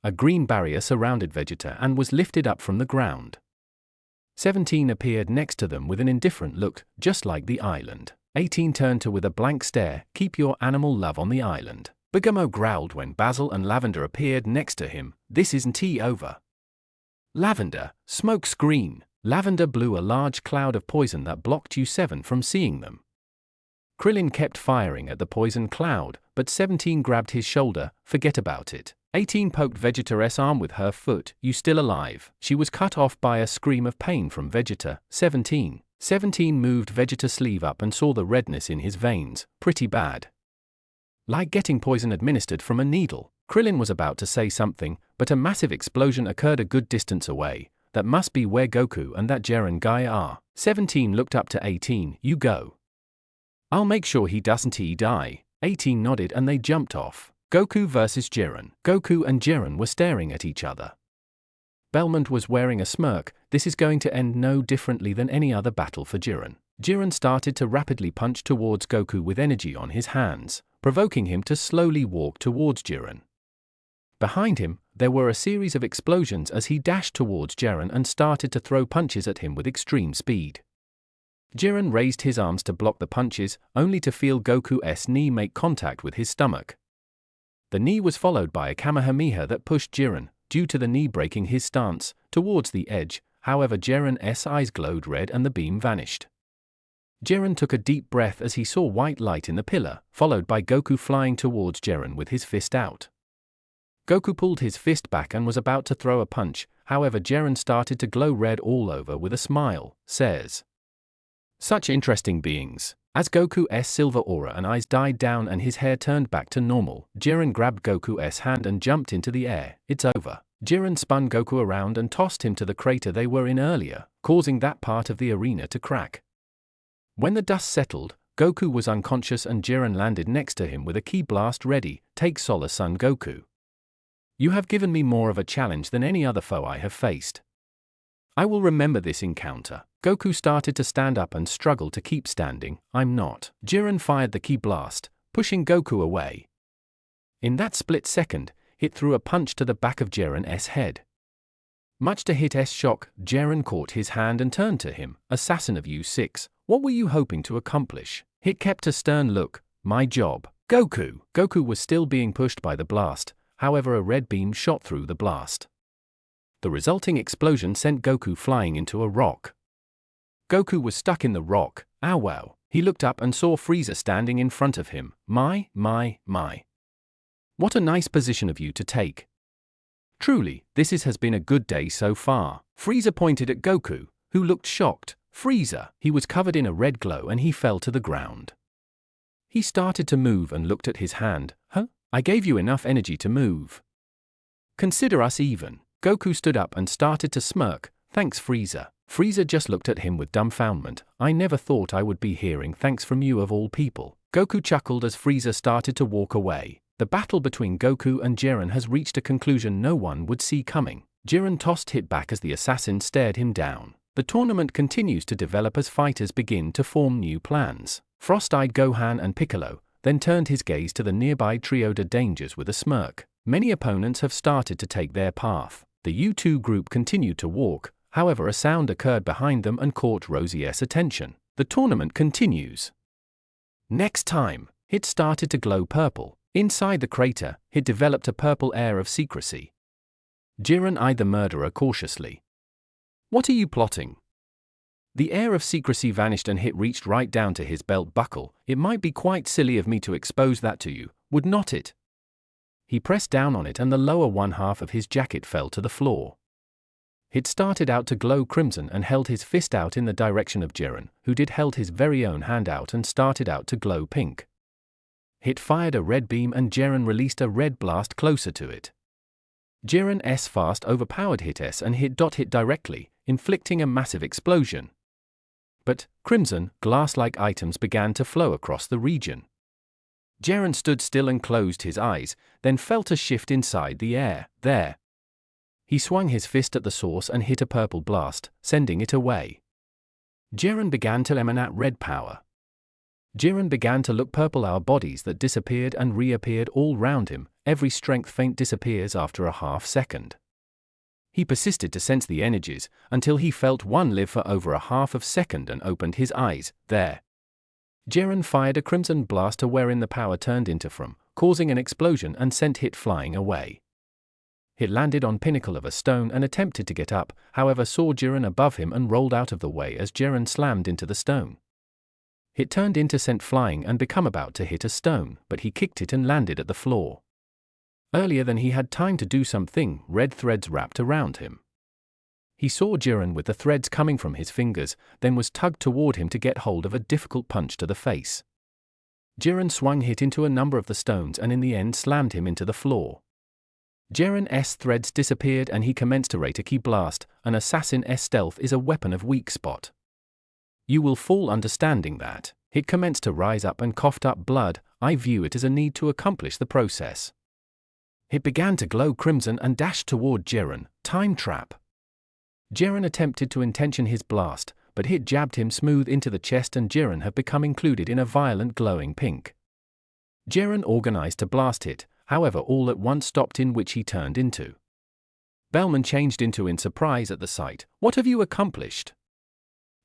A green barrier surrounded Vegeta and was lifted up from the ground. 17 appeared next to them with an indifferent look, just like the island. 18 turned to with a blank stare. "Keep your animal love on the island." Bigamo growled when Basil and Lavender appeared next to him. "This isn't over." Lavender, smoke screen. Lavender blew a large cloud of poison that blocked U7 from seeing them. Krillin kept firing at the poison cloud, but 17 grabbed his shoulder. "Forget about it." 18 poked Vegeta's arm with her foot. "You still alive?" She was cut off by a scream of pain from Vegeta. 17 moved Vegeta's sleeve up and saw the redness in his veins. "Pretty bad. Like getting poison administered from a needle." Krillin was about to say something, but a massive explosion occurred a good distance away. "That must be where Goku and that Jiren guy are." 17 looked up to 18. "You go. I'll make sure he doesn't die." 18 nodded and they jumped off. Goku versus Jiren. Goku and Jiren were staring at each other. Belmont was wearing a smirk. This is going to end no differently than any other battle for Jiren. Jiren started to rapidly punch towards Goku with energy on his hands, provoking him to slowly walk towards Jiren. Behind him, there were a series of explosions as he dashed towards Jiren and started to throw punches at him with extreme speed. Jiren raised his arms to block the punches, only to feel Goku's knee make contact with his stomach. The knee was followed by a Kamehameha that pushed Jiren, due to the knee breaking his stance, towards the edge. However, Jiren's eyes glowed red and the beam vanished. Jiren took a deep breath as he saw white light in the pillar, followed by Goku flying towards Jiren with his fist out. Goku pulled his fist back and was about to throw a punch, however Jiren started to glow red all over with a smile, says. Such interesting beings. As Goku's silver aura and eyes died down and his hair turned back to normal, Jiren grabbed Goku's hand and jumped into the air. It's over. Jiren spun Goku around and tossed him to the crater they were in earlier, causing that part of the arena to crack. When the dust settled, Goku was unconscious and Jiren landed next to him with a ki blast ready. Take solace, son Goku. You have given me more of a challenge than any other foe I have faced. I will remember this encounter. Goku started to stand up and struggled to keep standing. I'm not. Jiren fired the ki blast, pushing Goku away. In that split second, it threw a punch to the back of Jiren's head. Much to Hit's shock, Jiren caught his hand and turned to him. Assassin of U6, what were you hoping to accomplish? Hit kept a stern look. My job. Goku. Goku was still being pushed by the blast, however a red beam shot through the blast. The resulting explosion sent Goku flying into a rock. Goku was stuck in the rock. Ow wow. He looked up and saw Frieza standing in front of him. My. What a nice position of you to take. Truly, this has been a good day so far. Frieza pointed at Goku, who looked shocked. Frieza, he was covered in a red glow and he fell to the ground. He started to move and looked at his hand. Huh? I gave you enough energy to move. Consider us even. Goku stood up and started to smirk. Thanks, Frieza. Frieza just looked at him with dumbfoundment. I never thought I would be hearing thanks from you of all people. Goku chuckled as Frieza started to walk away. The battle between Goku and Jiren has reached a conclusion no one would see coming. Jiren tossed Hit back as the assassin stared him down. The tournament continues to develop as fighters begin to form new plans. Frost-eyed Gohan and Piccolo then turned his gaze to the nearby trio de dangers with a smirk. Many opponents have started to take their path. The U2 group continued to walk, however a sound occurred behind them and caught Rosie's attention. The tournament continues. Next time, Hit started to glow purple. Inside the crater, Hit developed a purple air of secrecy. Jiren eyed the murderer cautiously. What are you plotting? The air of secrecy vanished and Hit reached right down to his belt buckle. It might be quite silly of me to expose that to you, would not it? He pressed down on it and the lower one half of his jacket fell to the floor. Hit started out to glow crimson and held his fist out in the direction of Jiren, who held his very own hand out and started out to glow pink. Hit fired a red beam and Jiren released a red blast closer to it. Jiren's fast overpowered Hit's and hit directly, inflicting a massive explosion. But crimson, glass-like items began to flow across the region. Jiren stood still and closed his eyes, then felt a shift inside the air. There. He swung his fist at the source and hit a purple blast, sending it away. Jiren began to emanate red power. Jiren began to look purple. Our bodies that disappeared and reappeared all round him. Every strength feint disappears after a half second. He persisted to sense the energies, until he felt one live for over a half of second and opened his eyes. There. Jiren fired a crimson blaster wherein the power turned into from, causing an explosion and sent Hit flying away. Hit landed on pinnacle of a stone and attempted to get up, however saw Jiren above him and rolled out of the way as Jiren slammed into the stone. Hit turned into sent flying and become about to hit a stone, but he kicked it and landed at the floor. Earlier than he had time to do something, red threads wrapped around him. He saw Jiren with the threads coming from his fingers, then was tugged toward him to get hold of a difficult punch to the face. Jiren swung Hit into a number of the stones and in the end slammed him into the floor. Jiren's threads disappeared and he commenced to rate a ki blast. An assassin's stealth is a weapon of weak spot. You will fall understanding that. Hit commenced to rise up and coughed up blood. I view it as a need to accomplish the process. Hit began to glow crimson and dashed toward Jiren. Time trap. Jiren attempted to intention his blast, but Hit jabbed him smooth into the chest and Jiren have become included in a violent glowing pink. Jiren organized to blast Hit, however all at once stopped in which he turned into. Bellman changed into in surprise at the sight. What have you accomplished?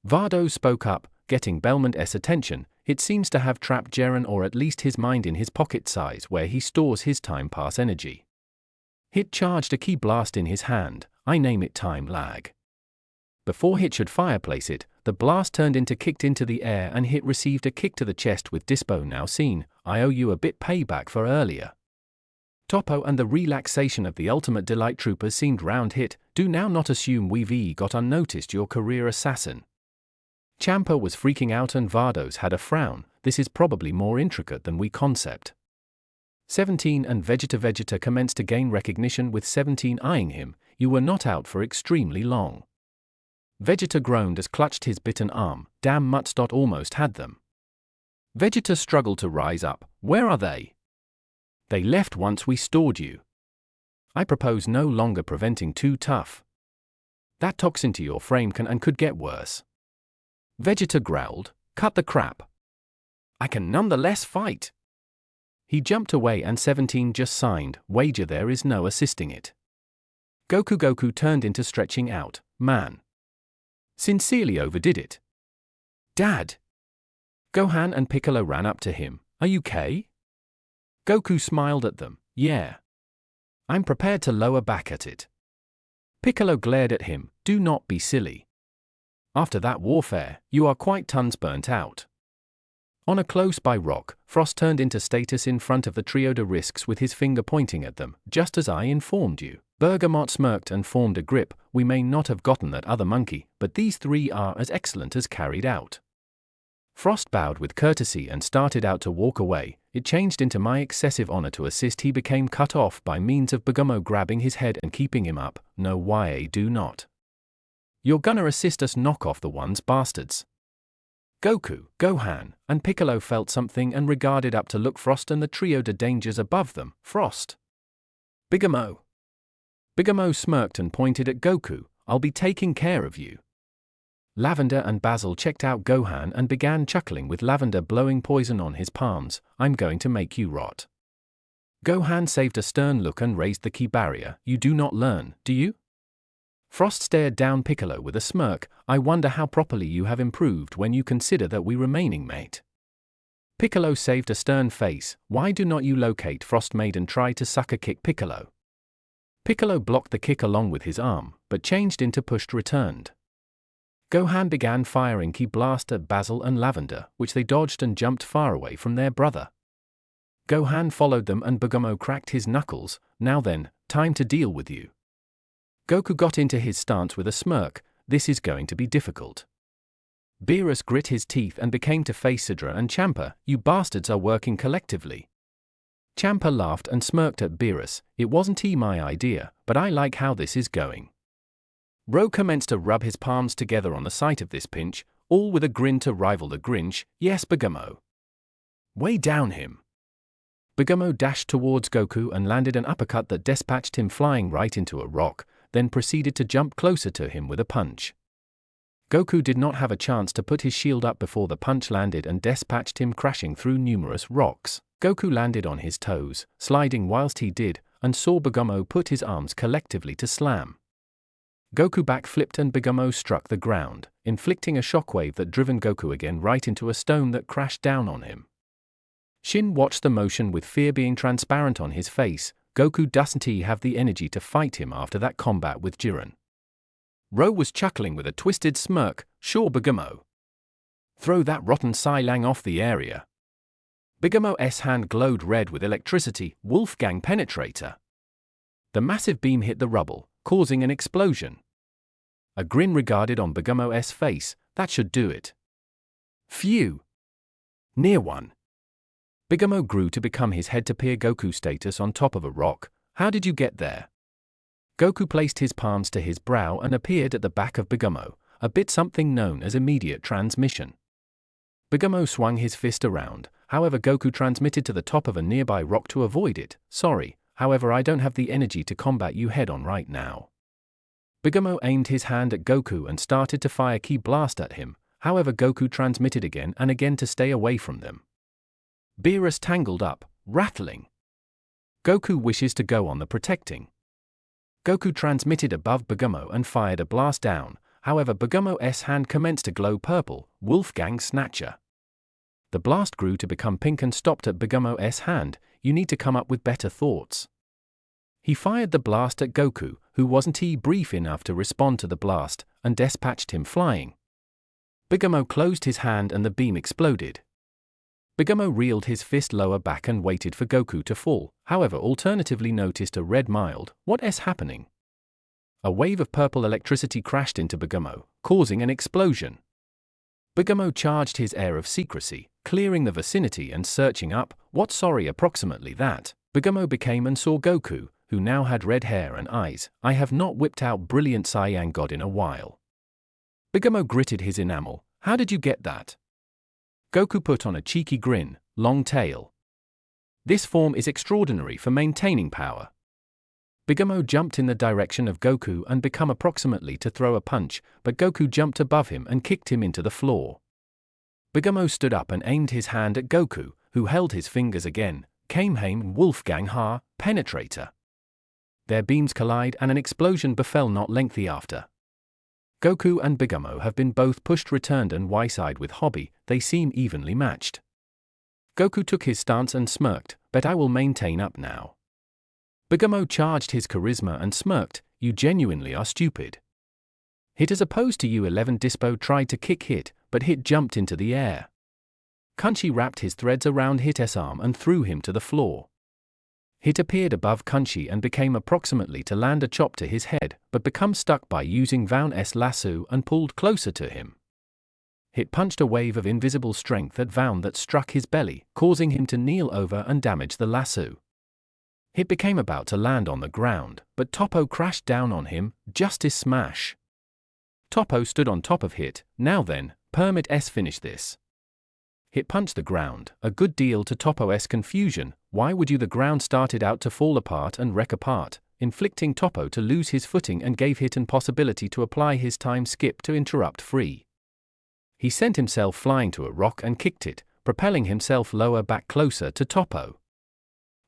Vado spoke up. getting Belmont-S attention. It seems to have trapped Jiren, or at least his mind, in his pocket size where he stores his time pass energy. Hit charged a key blast in his hand. I name it time lag. Before Hit should fireplace it, the blast turned into kicked into the air and Hit received a kick to the chest with Dispo now seen. I owe you a bit payback for earlier. Topo and the relaxation of the ultimate delight troopers seemed round Hit. Do now not assume we've got unnoticed your career assassin. Champa was freaking out and Vardos had a frown. This is probably more intricate than we concept. 17 and Vegeta commenced to gain recognition with 17 eyeing him. You were not out for extremely long. Vegeta groaned as clutched his bitten arm. Damn Mutts. Almost had them. Vegeta struggled to rise up. Where are they? They left once we stored you. I propose no longer preventing too tough. That toxin to your frame can and could get worse. Vegeta growled. Cut the crap. I can nonetheless fight. He jumped away and 17 just signed. Wager there is no assisting it. Goku turned into stretching out. Man. Sincerely overdid it. Dad. Gohan and Piccolo ran up to him. Are you okay? Goku smiled at them. Yeah. I'm prepared to lower back at it. Piccolo glared at him. Do not be silly. After that warfare, you are quite tons burnt out. On a close-by rock, Frost turned into status in front of the trio de risks with his finger pointing at them, just as I informed you. Bergamot smirked and formed a grip. We may not have gotten that other monkey, but these three are as excellent as carried out. Frost bowed with courtesy and started out to walk away. It changed into my excessive honor to assist. He became cut off by means of Bergamo grabbing his head and keeping him up. No, YA do not. You're gonna assist us knock off the ones bastards. Goku, Gohan, and Piccolo felt something and regarded up to look Frost and the trio de dangers above them. Frost. Bergamo. Bergamo smirked and pointed at Goku. I'll be taking care of you. Lavender and Basil checked out Gohan and began chuckling with Lavender blowing poison on his palms. I'm going to make you rot. Gohan saved a stern look and raised the key barrier. You do not learn, do you? Frost stared down Piccolo with a smirk. I wonder how properly you have improved when you consider that we remaining mate. Piccolo saved a stern face. Why do not you locate? Frost made and tried to sucker kick Piccolo. Piccolo blocked the kick along with his arm, but changed into pushed returned. Gohan began firing Ki Blast at Basil and Lavender, which they dodged and jumped far away from their brother. Gohan followed them and Bergamo cracked his knuckles. Now then, time to deal with you. Goku got into his stance with a smirk. This is going to be difficult. Beerus grit his teeth and became to face Sidra and Champa. You bastards are working collectively. Champa laughed and smirked at Beerus. It wasn't my idea, but I like how this is going. Ro commenced to rub his palms together on the sight of this pinch, all with a grin to rival the Grinch. Yes, Bergamo. Way down him. Bergamo dashed towards Goku and landed an uppercut that dispatched him flying right into a rock, then proceeded to jump closer to him with a punch. Goku did not have a chance to put his shield up before the punch landed and dispatched him crashing through numerous rocks. Goku landed on his toes, sliding whilst he did, and saw Bergamo put his arms collectively to slam. Goku backflipped and Bergamo struck the ground, inflicting a shockwave that driven Goku again right into a stone that crashed down on him. Shin watched the motion with fear being transparent on his face. Goku doesn't have the energy to fight him after that combat with Jiren. Ro was chuckling with a twisted smirk. Sure, Bergamo. Throw that rotten Silang off the area. Bergamo's hand glowed red with electricity. Wolfgang Penetrator. The massive beam hit the rubble, causing an explosion. A grin regarded on Bergamo's face. That should do it. Phew. Near one. Bergamo grew to become his head-to-peer Goku status on top of a rock. How did you get there? Goku placed his palms to his brow and appeared at the back of Bergamo, a bit something known as immediate transmission. Bergamo swung his fist around, however Goku transmitted to the top of a nearby rock to avoid it. Sorry, however I don't have the energy to combat you head-on right now. Bergamo aimed his hand at Goku and started to fire Ki Blast at him, however Goku transmitted again and again to stay away from them. Beerus tangled up, rattling. Goku wishes to go on the protecting. Goku transmitted above Bergamo and fired a blast down, however Bagumo's hand commenced to glow purple, Wolfgang Snatcher. The blast grew to become pink and stopped at Bagumo's hand. You need to come up with better thoughts. He fired the blast at Goku, who wasn't brief enough to respond to the blast, and dispatched him flying. Bagumo closed his hand and the beam exploded. Bagumo reeled his fist lower back and waited for Goku to fall, however alternatively noticed a red mild, "What's happening?" A wave of purple electricity crashed into Bagumo, causing an explosion. Bagumo charged his air of secrecy, clearing the vicinity and searching up, "What sorry approximately that?" Bagumo became and saw Goku, who now had red hair and eyes. "I have not whipped out brilliant Saiyan God in a while." Bagumo gritted his enamel. "How did you get that?" Goku put on a cheeky grin, "Long tail. This form is extraordinary for maintaining power." Bagumo jumped in the direction of Goku and became approximately to throw a punch, but Goku jumped above him and kicked him into the floor. Bagumo stood up and aimed his hand at Goku, who held his fingers again. Kamehameha Wolfgang Ha, Penetrator. Their beams collide and an explosion befell not lengthy after. Goku and Bagumo have been both pushed returned and Y-side with hobby, they seem evenly matched. Goku took his stance and smirked, "Bet I will maintain up now." Bagumo charged his charisma and smirked, "You genuinely are stupid." Hit as opposed to U11 Dispo tried to kick Hit, but Hit jumped into the air. Kunchi wrapped his threads around Hit's arm and threw him to the floor. Hit appeared above Kunchi and became approximately to land a chop to his head, but become stuck by using Vaughn's lasso and pulled closer to him. Hit punched a wave of invisible strength at Vaughn that struck his belly, causing him to kneel over and damage the lasso. Hit became about to land on the ground, but Toppo crashed down on him, Justice Smash. Toppo stood on top of Hit. "Now then, permit S finish this." Hit punched the ground, a good deal to Toppo's confusion. "Why would you?" The ground started out to fall apart and wreck apart, inflicting Toppo to lose his footing and gave Hit an possibility to apply his time skip to interrupt free. He sent himself flying to a rock and kicked it, propelling himself lower back closer to Toppo.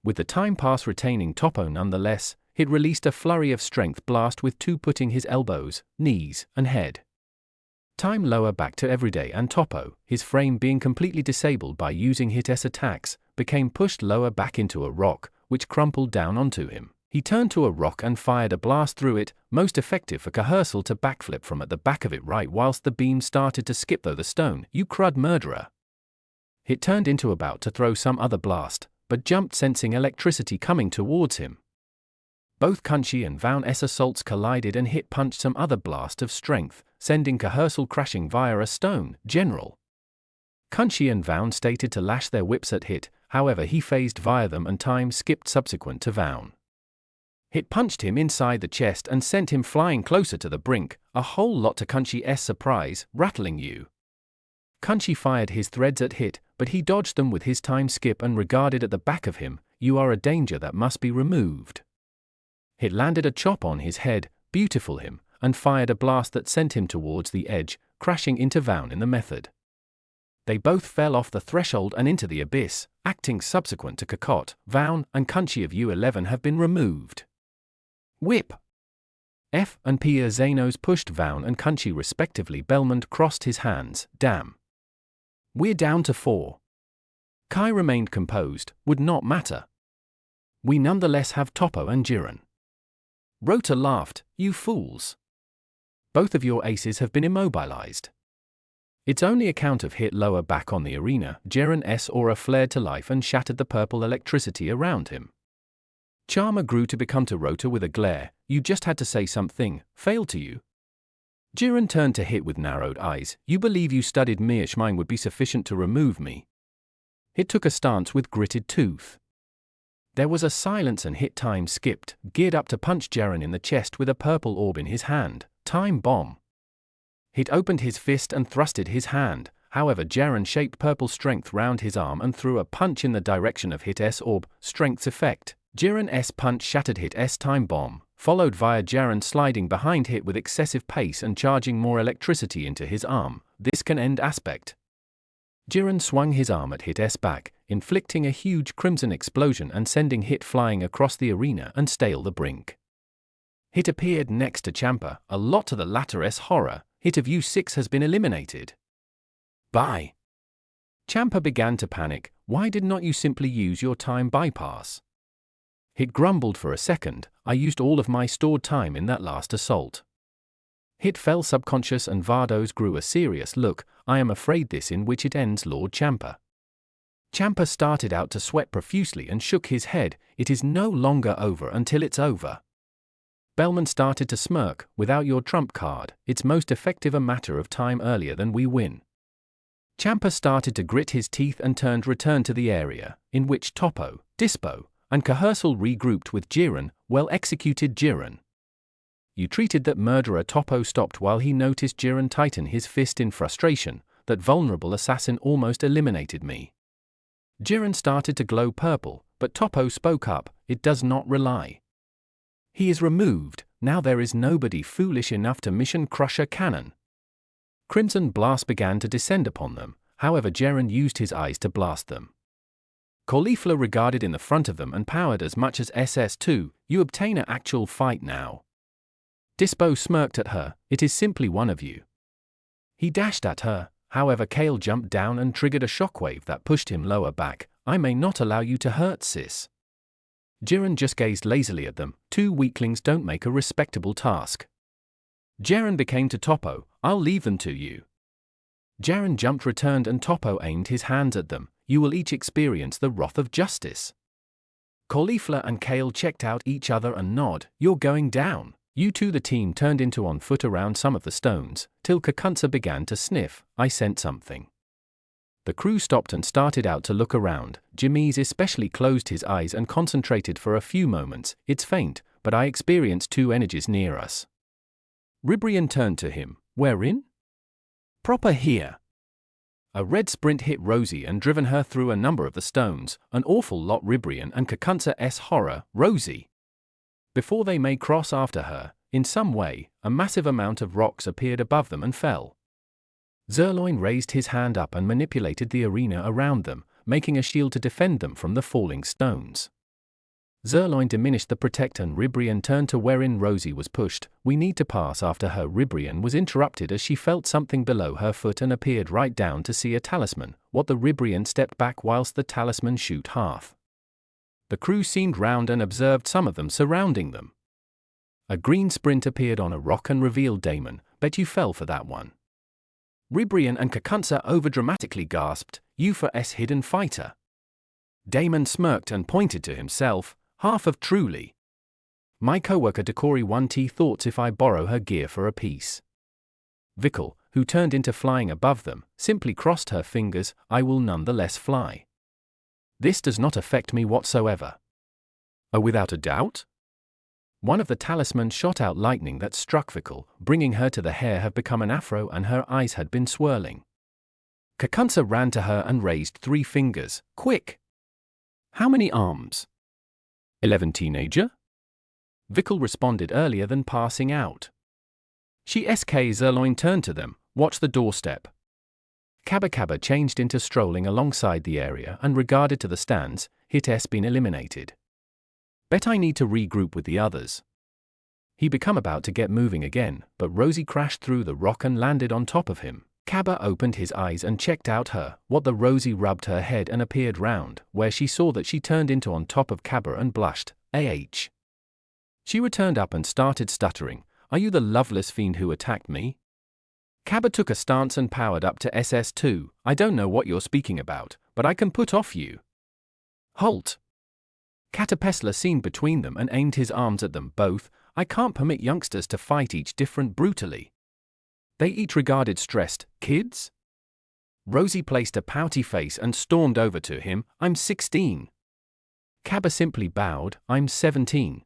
With the time pass retaining Toppo nonetheless, Hit released a flurry of strength blast with two putting his elbows, knees, and head. Time lower back to everyday and Toppo, his frame being completely disabled by using Hit's attacks, became pushed lower back into a rock, which crumpled down onto him. He turned to a rock and fired a blast through it, most effective for Kahersal to backflip from at the back of it right whilst the beam started to skip though the stone. "You crud murderer." Hit turned into about to throw some other blast, but jumped sensing electricity coming towards him. Both Kunchi and Vaughn's assaults collided and Hit punched some other blast of strength, sending Kahersal crashing via a stone. "General." Kunchi and Vaughn stated to lash their whips at Hit, however he phased via them and time skipped subsequent to Vaughn. Hit punched him inside the chest and sent him flying closer to the brink, a whole lot to Kunchi's surprise, rattling you. Kunchi fired his threads at Hit, but he dodged them with his time skip and regarded at the back of him, "You are a danger that must be removed." Hit landed a chop on his head, beautiful him, and fired a blast that sent him towards the edge, crashing into Vaughn in the method. They both fell off the threshold and into the abyss, acting subsequent to Kakarot. Vaughn and Kunchi of U11 have been removed. Whip. F and Pia Zanos pushed Vaughn and Kunchi respectively. Belmont crossed his hands. "Damn. We're down to 4. Kai remained composed, "Would not matter. We nonetheless have Toppo and Jiren." Rota laughed, "You fools. Both of your aces have been immobilized. It's only a count of Hit lower back on the arena." Jiren's aura flared to life and shattered the purple electricity around him. Charma grew to become to Rota with a glare. "You just had to say something, failed to you?" Jiren turned to Hit with narrowed eyes. "You believe you studied Mirch mine would be sufficient to remove me?" Hit took a stance with gritted tooth. There was a silence and Hit time skipped, geared up to punch Jiren in the chest with a purple orb in his hand. Time bomb. Hit opened his fist and thrusted his hand, however Jiren shaped purple strength round his arm and threw a punch in the direction of Hit's orb, strength's effect. Jiren's punch shattered Hit's time bomb, followed via Jiren sliding behind Hit with excessive pace and charging more electricity into his arm. This can end aspect. Jiren swung his arm at Hit's back, inflicting a huge crimson explosion and sending Hit flying across the arena and stale the brink. Hit appeared next to Champa, a lot to the latter's horror. Hit of U6 has been eliminated. Bye. Champa began to panic. Why did not you simply use your time bypass? Hit grumbled for a second. I used all of my stored time in that last assault. Hit fell subconscious and Vardos grew a serious look. I am afraid this in which it ends, Lord Champa. Champa started out to sweat profusely and shook his head. It is no longer over until it's over. Bellman started to smirk. Without your trump card, it's most effective a matter of time earlier than we win. Champa started to grit his teeth and returned to the area, in which Topo, Dispo, and Cahersal regrouped with Jiren. Well executed, Jiren. You treated that murderer. Topo stopped while he noticed Jiren tighten his fist in frustration. That vulnerable assassin almost eliminated me. Jiren started to glow purple, but Topo spoke up. It does not rely. He is removed. Now there is nobody foolish enough to mission Crusher Cannon. Crimson Blast began to descend upon them, however Jiren used his eyes to blast them. Caulifla regarded in the front of them and powered as much as SS2. You obtain an actual fight now. Dispo smirked at her. It is simply one of you. He dashed at her, however Kale jumped down and triggered a shockwave that pushed him lower back. I may not allow you to hurt, sis. Jiren just gazed lazily at them. Two weaklings don't make a respectable task. Jiren became to Topo. I'll leave them to you. Jiren jumped, returned, and Topo aimed his hands at them. You will each experience the wrath of justice. Caulifla and Kale checked out each other and nod. You're going down. You two. The team turned into on foot around some of the stones, till Kakunsa began to sniff. I sent something. The crew stopped and started out to look around. Jimmy's especially closed his eyes and concentrated for a few moments. It's faint, but I experienced two energies near us. Ribrian turned to him. Wherein? Proper here. A red sprint hit Rosie and driven her through a number of the stones. An awful lot. Ribrian and Kakunsa's horror. Rosie. Before they may cross after her, in some way, a massive amount of rocks appeared above them and fell. Zerloin raised his hand up and manipulated the arena around them, making a shield to defend them from the falling stones. Zerloin diminished the protector and Ribrian turned to wherein Rosie was pushed. We need to pass after her. Ribrian was interrupted as she felt something below her foot and appeared right down to see a talisman. What? The Ribrian stepped back whilst the talisman shoot half. The crew seemed round and observed some of them surrounding them. A green sprint appeared on a rock and revealed Damon. Bet you fell for that one. Ribrian and Kakunsa overdramatically gasped, You for S hidden fighter. Damon smirked and pointed to himself, half of truly. My co-worker Dekori 1T thoughts if I borrow her gear for a piece. Vickle, who turned into flying above them, simply crossed her fingers. I will nonetheless fly. This does not affect me whatsoever. Oh, without a doubt? One of the talismans shot out lightning that struck Vickle, bringing her to the hair have become an afro and her eyes had been swirling. Kakunsa ran to her and raised 3 fingers. Quick! How many arms? 11, teenager? Vickle responded earlier than passing out. She SK. Zerloin turned to them. Watch the doorstep. Kaba changed into strolling alongside the area and regarded to the stands. Hit S been eliminated. Bet I need to regroup with the others. He become about to get moving again, but Rosie crashed through the rock and landed on top of him. Kaba opened his eyes and checked out her. What? The Rosie rubbed her head and appeared round, where she saw that she turned into on top of Kaba and blushed. She returned up and started stuttering. Are you the loveless fiend who attacked me? Kaba took a stance and powered up to SS2. I don't know what you're speaking about, but I can put off you. Halt! Catapesla seemed between them and aimed his arms at them both. I can't permit youngsters to fight each different brutally. They each regarded stressed. Kids? Rosie placed a pouty face and stormed over to him. I'm 16. Kaba simply bowed. I'm 17.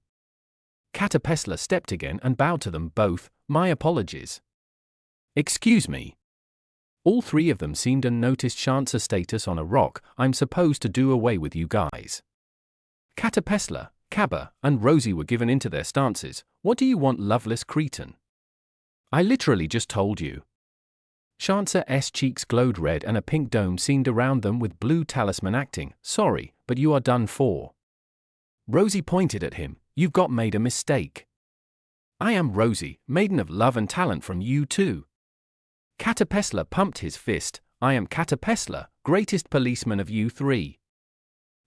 Catapesla stepped again and bowed to them both. My apologies. Excuse me. All 3 of them seemed and noticed Chance's status on a rock. I'm supposed to do away with you guys. Catapesla, Kaba, and Rosie were given into their stances. What do you want, loveless cretin? I literally just told you. Chance's cheeks glowed red and a pink dome seemed around them with blue talisman acting. Sorry, but you are done for. Rosie pointed at him. You've got made a mistake. I am Rosie, maiden of love and talent from U2. Caterpillar pumped his fist. I am Caterpillar, greatest policeman of U3.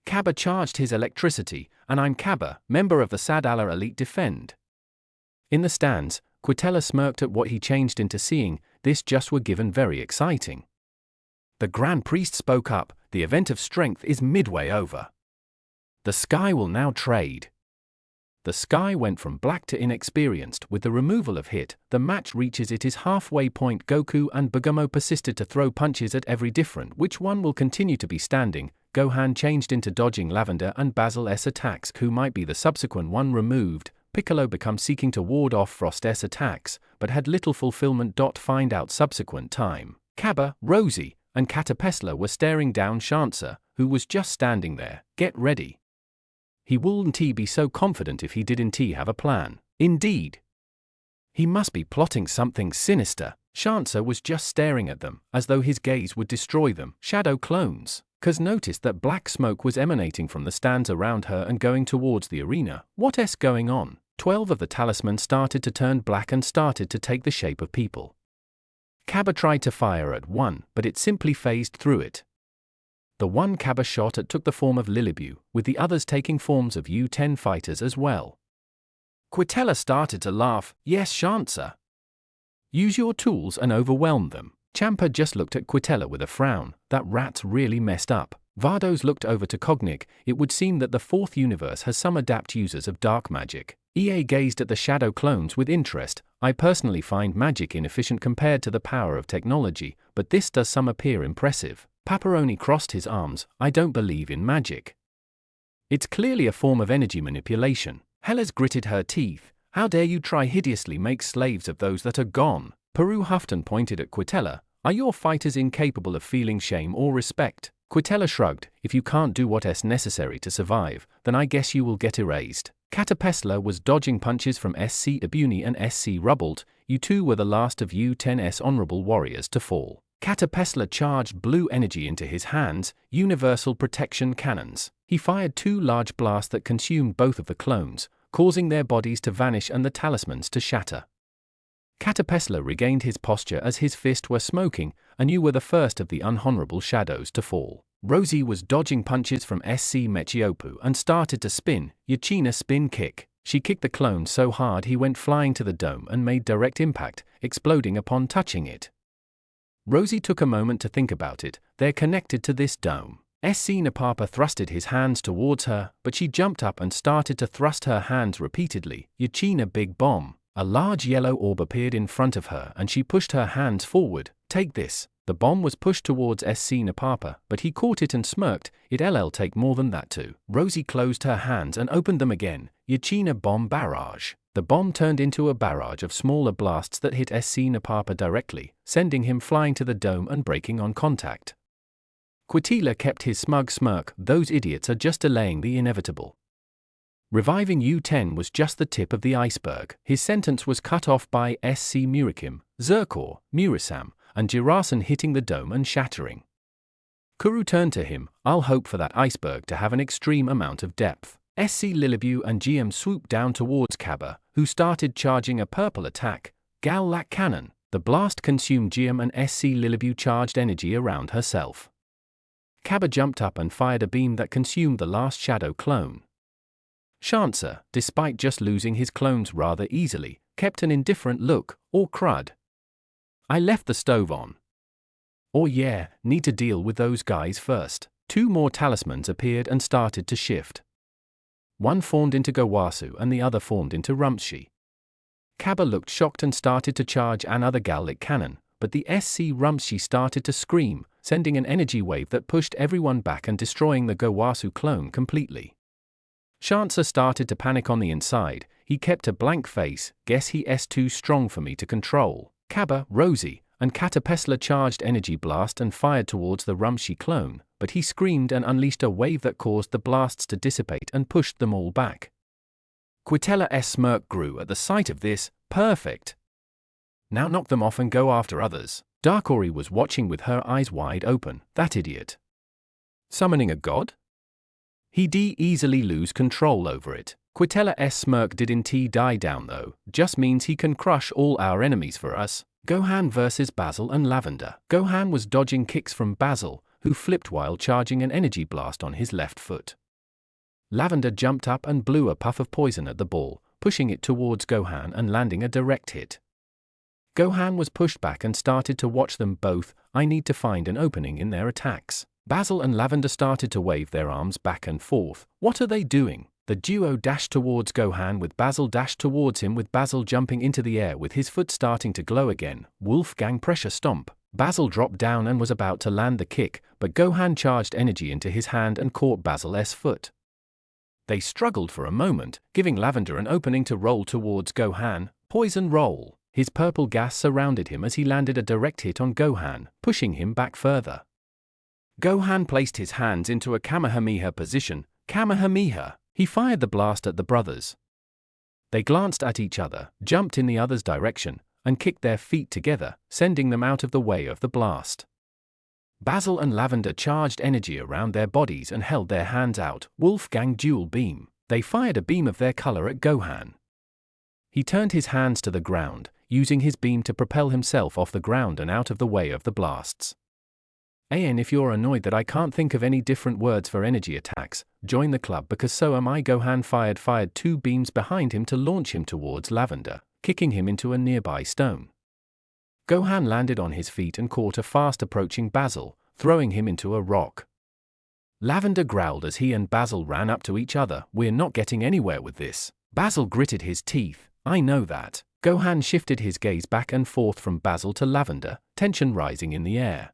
Cabba charged his electricity, and I'm Cabba, member of the Sadala Elite Defend. In the stands, Quitella smirked at what he changed into seeing. This just were given very exciting. The Grand Priest spoke up. The event of strength is midway over. The sky will now trade. The sky went from black to inexperienced. With the removal of hit, the match reaches its halfway point. Goku and Bugamo persisted to throw punches at every different. Which one will continue to be standing? Gohan changed into dodging Lavender and Basil's attacks. Who might be the subsequent one removed? Piccolo become seeking to ward off Frost's attacks, but had little fulfillment. Find out subsequent time. Cabba, Rosie, and Caterpillar were staring down Shansa, who was just standing there. Get ready. He wouldn't be so confident if he didn't have a plan. Indeed. He must be plotting something sinister. Shansa was just staring at them, as though his gaze would destroy them. Shadow clones. Kaz noticed that black smoke was emanating from the stands around her and going towards the arena. What's going on? 12 of the talismans started to turn black and started to take the shape of people. Cabba tried to fire at one, but it simply phased through it. The one Cabba shot at took the form of Lilibu, with the others taking forms of U10 fighters as well. Quitella started to laugh. Yes, Shansa. Use your tools and overwhelm them. Champa just looked at Quitella with a frown. That rat's really messed up. Vardos looked over to Cognic. It would seem that the fourth universe has some adept users of dark magic. EA gazed at the shadow clones with interest. I personally find magic inefficient compared to the power of technology, but this does some appear impressive. Paparoni crossed his arms. I don't believe in magic. It's clearly a form of energy manipulation. Hellas gritted her teeth. How dare you try hideously make slaves of those that are gone? Peru Houghton pointed at Quitella. Are your fighters incapable of feeling shame or respect? Quitella shrugged. If you can't do what's necessary to survive, then I guess you will get erased. Caterpillar was dodging punches from SC Abuni and SC Rubbelt. You two were the last of U10's honorable warriors to fall. Caterpillar charged blue energy into his hands, universal protection cannons. He fired two large blasts that consumed both of the clones, causing their bodies to vanish and the talismans to shatter. Caterpillar regained his posture as his fists were smoking, and you were the first of the unhonorable shadows to fall. Rosie was dodging punches from SC Mechiopu and started to spin. Yachina spin kick. She kicked the clone so hard he went flying to the dome and made direct impact, exploding upon touching it. Rosie took a moment to think about it. They're connected to this dome. SC Napapa thrusted his hands towards her, but she jumped up and started to thrust her hands repeatedly. Yachina big bomb. A large yellow orb appeared in front of her and she pushed her hands forward. Take this. The bomb was pushed towards SC Napapa, but he caught it and smirked. It'll take more than that too. Rosie closed her hands and opened them again. Yachina bomb barrage. The bomb turned into a barrage of smaller blasts that hit SC Napapa directly, sending him flying to the dome and breaking on contact. Quitella kept his smug smirk. Those idiots are just delaying the inevitable. Reviving U10 was just the tip of the iceberg. His sentence was cut off by SC Murikim, Zirkor, Murisam, and Jirasan hitting the dome and shattering. Kuru turned to him. I'll hope for that iceberg to have an extreme amount of depth. SC Lilibu and GM swooped down towards Cabba, who started charging a purple attack. Gal Lac Cannon. The blast consumed GM and SC Lilibu charged energy around herself. Cabba jumped up and fired a beam that consumed the last shadow clone. Shansa, despite just losing his clones rather easily, kept an indifferent look. Or crud. I left the stove on. Or yeah, need to deal with those guys first. Two more talismans appeared and started to shift. One formed into Gowasu and the other formed into Rumshi. Cabba looked shocked and started to charge another Gallic cannon, but the SC Rumshi started to scream, sending an energy wave that pushed everyone back and destroying the Gowasu clone completely. Shansa started to panic on the inside. He kept a blank face. Guess he's too strong for me to control. Cabba, Rosie, and Caterpillar charged energy blast and fired towards the Rumshi clone, but he screamed and unleashed a wave that caused the blasts to dissipate and pushed them all back. Quitella's smirk grew at the sight of this. Perfect. Now knock them off and go after others. Darkori was watching with her eyes wide open. That idiot. Summoning a god? He'd easily lose control over it. Quitella's smirk didn't die down though, just means he can crush all our enemies for us. Gohan versus Basil and Lavender. Gohan was dodging kicks from Basil, who flipped while charging an energy blast on his left foot. Lavender jumped up and blew a puff of poison at the ball, pushing it towards Gohan and landing a direct hit. Gohan was pushed back and started to watch them both. I need to find an opening in their attacks. Basil and Lavender started to wave their arms back and forth. What are they doing? The duo dashed towards Gohan with Basil dashed towards him with Basil jumping into the air with his foot starting to glow again. Wolfgang pressure stomp. Basil dropped down and was about to land the kick, but Gohan charged energy into his hand and caught Basil's foot. They struggled for a moment, giving Lavender an opening to roll towards Gohan. Poison roll. His purple gas surrounded him as he landed a direct hit on Gohan, pushing him back further. Gohan placed his hands into a Kamehameha position. Kamehameha. He fired the blast at the brothers. They glanced at each other, jumped in the other's direction, and kicked their feet together, sending them out of the way of the blast. Basil and Lavender charged energy around their bodies and held their hands out. Wolfgang dual beam. They fired a beam of their color at Gohan. He turned his hands to the ground, using his beam to propel himself off the ground and out of the way of the blasts. If you're annoyed that I can't think of any different words for energy attacks, join the club because so am I. Gohan fired two beams behind him to launch him towards Lavender, kicking him into a nearby stone. Gohan landed on his feet and caught a fast approaching Basil, throwing him into a rock. Lavender growled as he and Basil ran up to each other. We're not getting anywhere with this. Basil gritted his teeth. I know that. Gohan shifted his gaze back and forth from Basil to Lavender, tension rising in the air.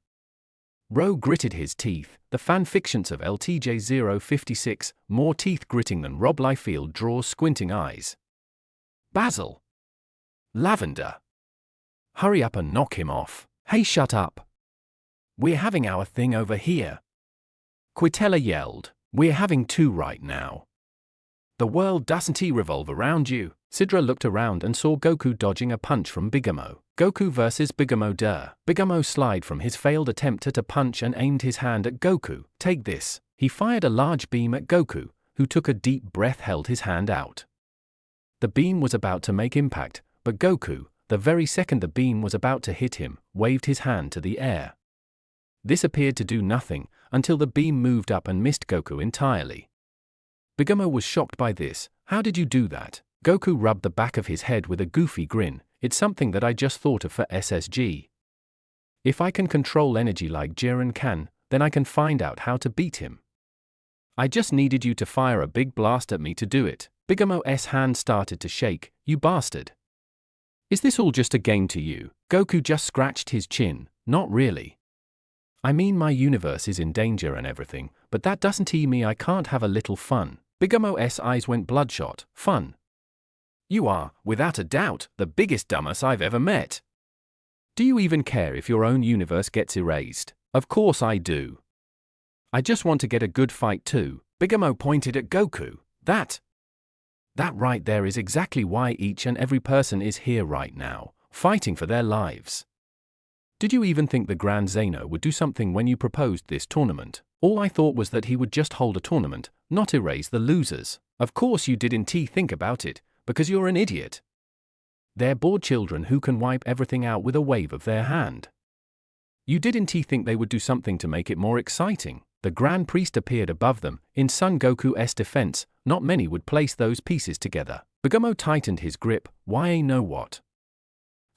Ro gritted his teeth. The fanfictions of LTJ 056, more teeth gritting than Rob Liefeld draws squinting eyes. Basil. Lavender. Hurry up and knock him off. Hey, shut up. We're having our thing over here. Quitella yelled. We're having two right now. The world doesn't revolve around you. Sidra looked around and saw Goku dodging a punch from Bigamo. Goku versus Bigamo. Bigamo slid from his failed attempt at a punch and aimed his hand at Goku. Take this. He fired a large beam at Goku, who took a deep breath, held his hand out. The beam was about to make impact, but Goku, the very second the beam was about to hit him, waved his hand to the air. This appeared to do nothing, until the beam moved up and missed Goku entirely. Bigamo was shocked by this. How did you do that? Goku rubbed the back of his head with a goofy grin. It's something that I just thought of for SSG. If I can control energy like Jiren can, then I can find out how to beat him. I just needed you to fire a big blast at me to do it. Bigamo's hand started to shake. You bastard. Is this all just a game to you? Goku just scratched his chin. Not really. I mean, my universe is in danger and everything, but that doesn't mean I can't have a little fun. Bigamo's eyes went bloodshot. Fun. You are, without a doubt, the biggest dumbass I've ever met. Do you even care if your own universe gets erased? Of course I do. I just want to get a good fight too. Bigamo pointed at Goku. That right there is exactly why each and every person is here right now, fighting for their lives. Did you even think the Grand Zeno would do something when you proposed this tournament? All I thought was that he would just hold a tournament, not erase the losers. Of course you didn't think about it, because you're an idiot. They're bored children who can wipe everything out with a wave of their hand. You didn't think they would do something to make it more exciting. The Grand Priest appeared above them. In Son Goku's defense, not many would place those pieces together. Bigamo tightened his grip. Why know what?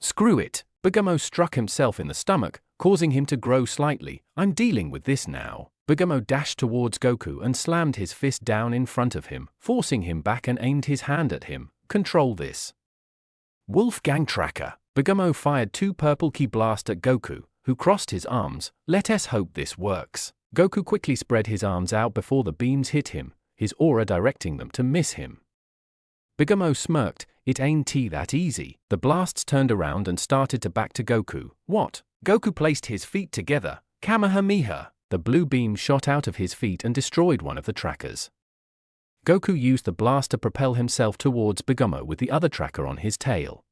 Screw it. Bigamo struck himself in the stomach, causing him to grow slightly. I'm dealing with this now. Bigamo dashed towards Goku and slammed his fist down in front of him, forcing him back and aimed his hand at him. Control this. Wolfgang Tracker. Bigamo fired two purple ki blast at Goku, who crossed his arms. Let us hope this works. Goku quickly spread his arms out before the beams hit him, his aura directing them to miss him. Bigamo smirked. It ain't that easy. The blasts turned around and started to back to Goku. What? Goku placed his feet together. Kamehameha. The blue beam shot out of his feet and destroyed one of the trackers. Goku used the blast to propel himself towards Bigamo with the other tracker on his tail.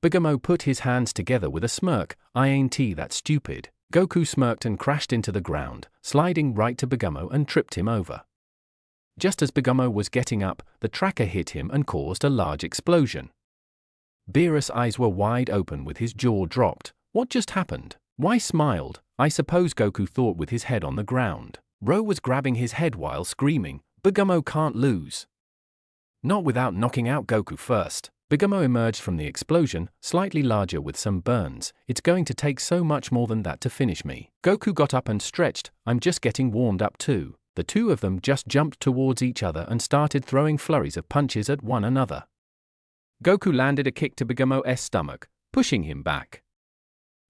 Bigamo put his hands together with a smirk. I ain't that stupid. Goku smirked and crashed into the ground, sliding right to Bigamo and tripped him over. Just as Bigamo was getting up, the tracker hit him and caused a large explosion. Beerus' eyes were wide open with his jaw dropped. What just happened? Why smiled? I suppose Goku thought with his head on the ground. Ro was grabbing his head while screaming, Bigamo can't lose. Not without knocking out Goku first. Bigamo emerged from the explosion, slightly larger with some burns. It's going to take so much more than that to finish me. Goku got up and stretched. I'm just getting warmed up too. The two of them just jumped towards each other and started throwing flurries of punches at one another. Goku landed a kick to Bigamo's stomach, pushing him back.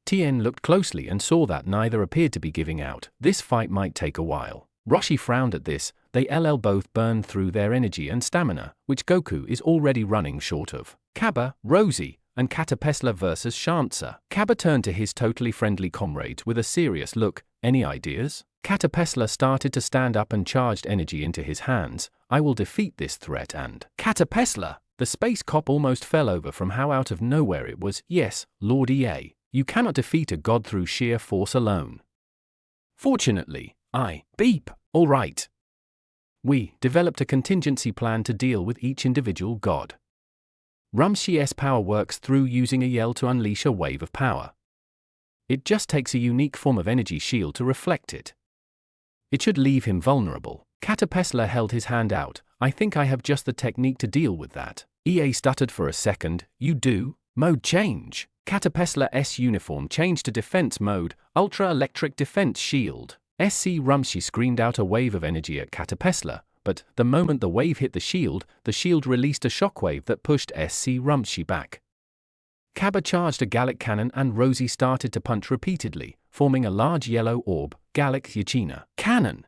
Tien looked closely and saw that neither appeared to be giving out. This fight might take a while. Roshi frowned at this. They both burned through their energy and stamina, which Goku is already running short of. Cabba, Rosie, and Katapesla versus Shansa. Cabba turned to his totally friendly comrades with a serious look. Any ideas? Katapesla started to stand up and charged energy into his hands. I will defeat this threat and… Katapesla! The space cop almost fell over from how out of nowhere it was. Yes, Lord EA. You cannot defeat a god through sheer force alone. Fortunately, beep, all right. We developed a contingency plan to deal with each individual god. Rumshi's power works through using a yell to unleash a wave of power. It just takes a unique form of energy shield to reflect it. It should leave him vulnerable. Katapesla held his hand out. I think I have just the technique to deal with that. EA stuttered for a second. You do? Mode change. Katapesla's uniform changed to defense mode, Ultra Electric Defense Shield. SC Rumshi screamed out a wave of energy at Katapesla, but the moment the wave hit the shield released a shockwave that pushed SC Rumshi back. Cabba charged a Gallic cannon and Rosie started to punch repeatedly, forming a large yellow orb, Gallic Yachina cannon.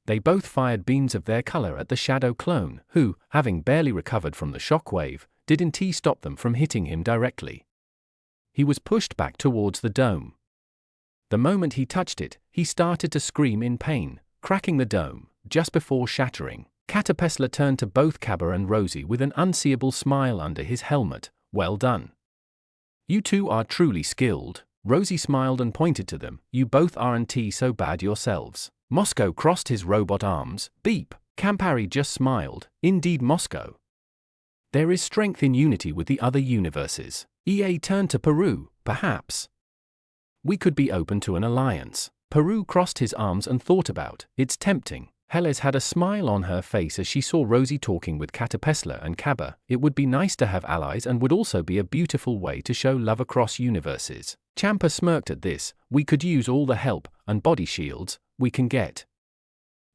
They both fired beams of their color at the shadow clone, who, having barely recovered from the shockwave, didn't stop them from hitting him directly. He was pushed back towards the dome. The moment he touched it, he started to scream in pain, cracking the dome, just before shattering. Katapesla turned to both Cabba and Rosie with an unseeable smile under his helmet. Well done. You two are truly skilled. Rosie smiled and pointed to them. You both aren't so bad yourselves. Moscow crossed his robot arms. Beep. Campari just smiled. Indeed, Moscow. There is strength in unity with the other universes. EA turned to Peru. Perhaps we could be open to an alliance. Peru crossed his arms and thought about. It's tempting. Helles had a smile on her face as she saw Rosie talking with Katapesla and Cabba. It would be nice to have allies and would also be a beautiful way to show love across universes. Champa smirked at this. We could use all the help and body shields we can get.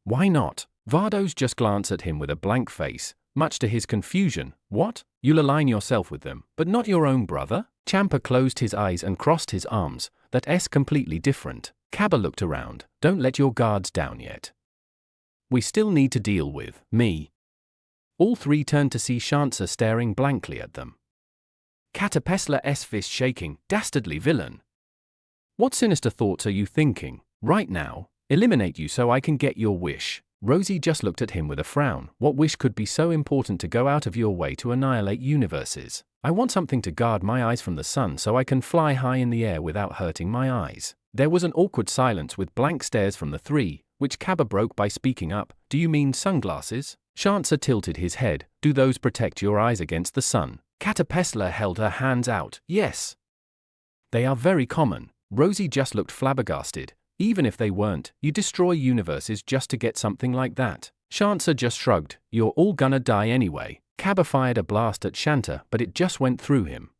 Why not? Vardos just glanced at him with a blank face, much to his confusion. What? You'll align yourself with them, but not your own brother? Champa closed his eyes and crossed his arms. That's completely different. Cabba looked around. Don't let your guards down yet. We still need to deal with me. All three turned to see Shansa staring blankly at them. Katapesla's fist shaking. Dastardly villain. What sinister thoughts are you thinking? Right now, eliminate you so I can get your wish. Rosie just looked at him with a frown. What wish could be so important to go out of your way to annihilate universes? I want something to guard my eyes from the sun so I can fly high in the air without hurting my eyes. There was an awkward silence with blank stares from the three, which Cabba broke by speaking up. Do you mean sunglasses? Shansa tilted his head. Do those protect your eyes against the sun? Katapesla held her hands out. Yes. They are very common. Rosie just looked flabbergasted. Even if they weren't, you destroy universes just to get something like that. Shansa just shrugged. You're all gonna die anyway. Cabba fired a blast at Shanta, but it just went through him.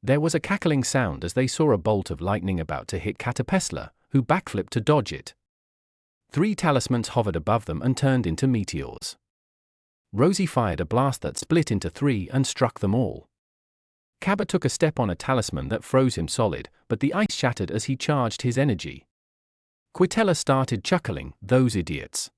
There was a cackling sound as they saw a bolt of lightning about to hit Katapesla, who backflipped to dodge it. 3 talismans hovered above them and turned into meteors. Rosie fired a blast that split into 3 and struck them all. Cabba took a step on a talisman that froze him solid, but the ice shattered as he charged his energy. Quitella started chuckling. Those idiots.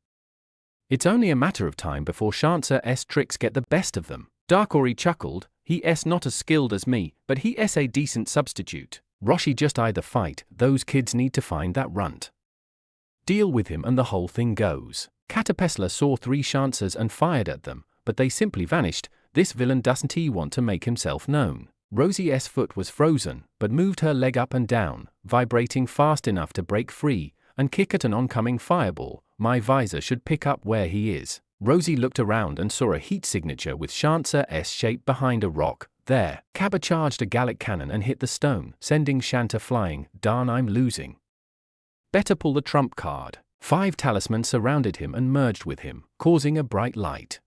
It's only a matter of time before Shansa's tricks get the best of them. Darkori chuckled. He's not as skilled as me, but he's a decent substitute. Roshi just eyed the fight. Those kids need to find that runt. Deal with him and the whole thing goes. Katapesla saw 3 Shansas and fired at them, but they simply vanished. This villain doesn't want to make himself known. Rosie's foot was frozen, but moved her leg up and down, vibrating fast enough to break free and kick at an oncoming fireball, my visor should pick up where he is. Rosie looked around and saw a heat signature with Shanta's shape behind a rock. There, Cabba charged a Gallic cannon and hit the stone, sending Shanta flying. Darn, I'm losing. Better pull the trump card. 5 talismans surrounded him and merged with him, causing a bright light.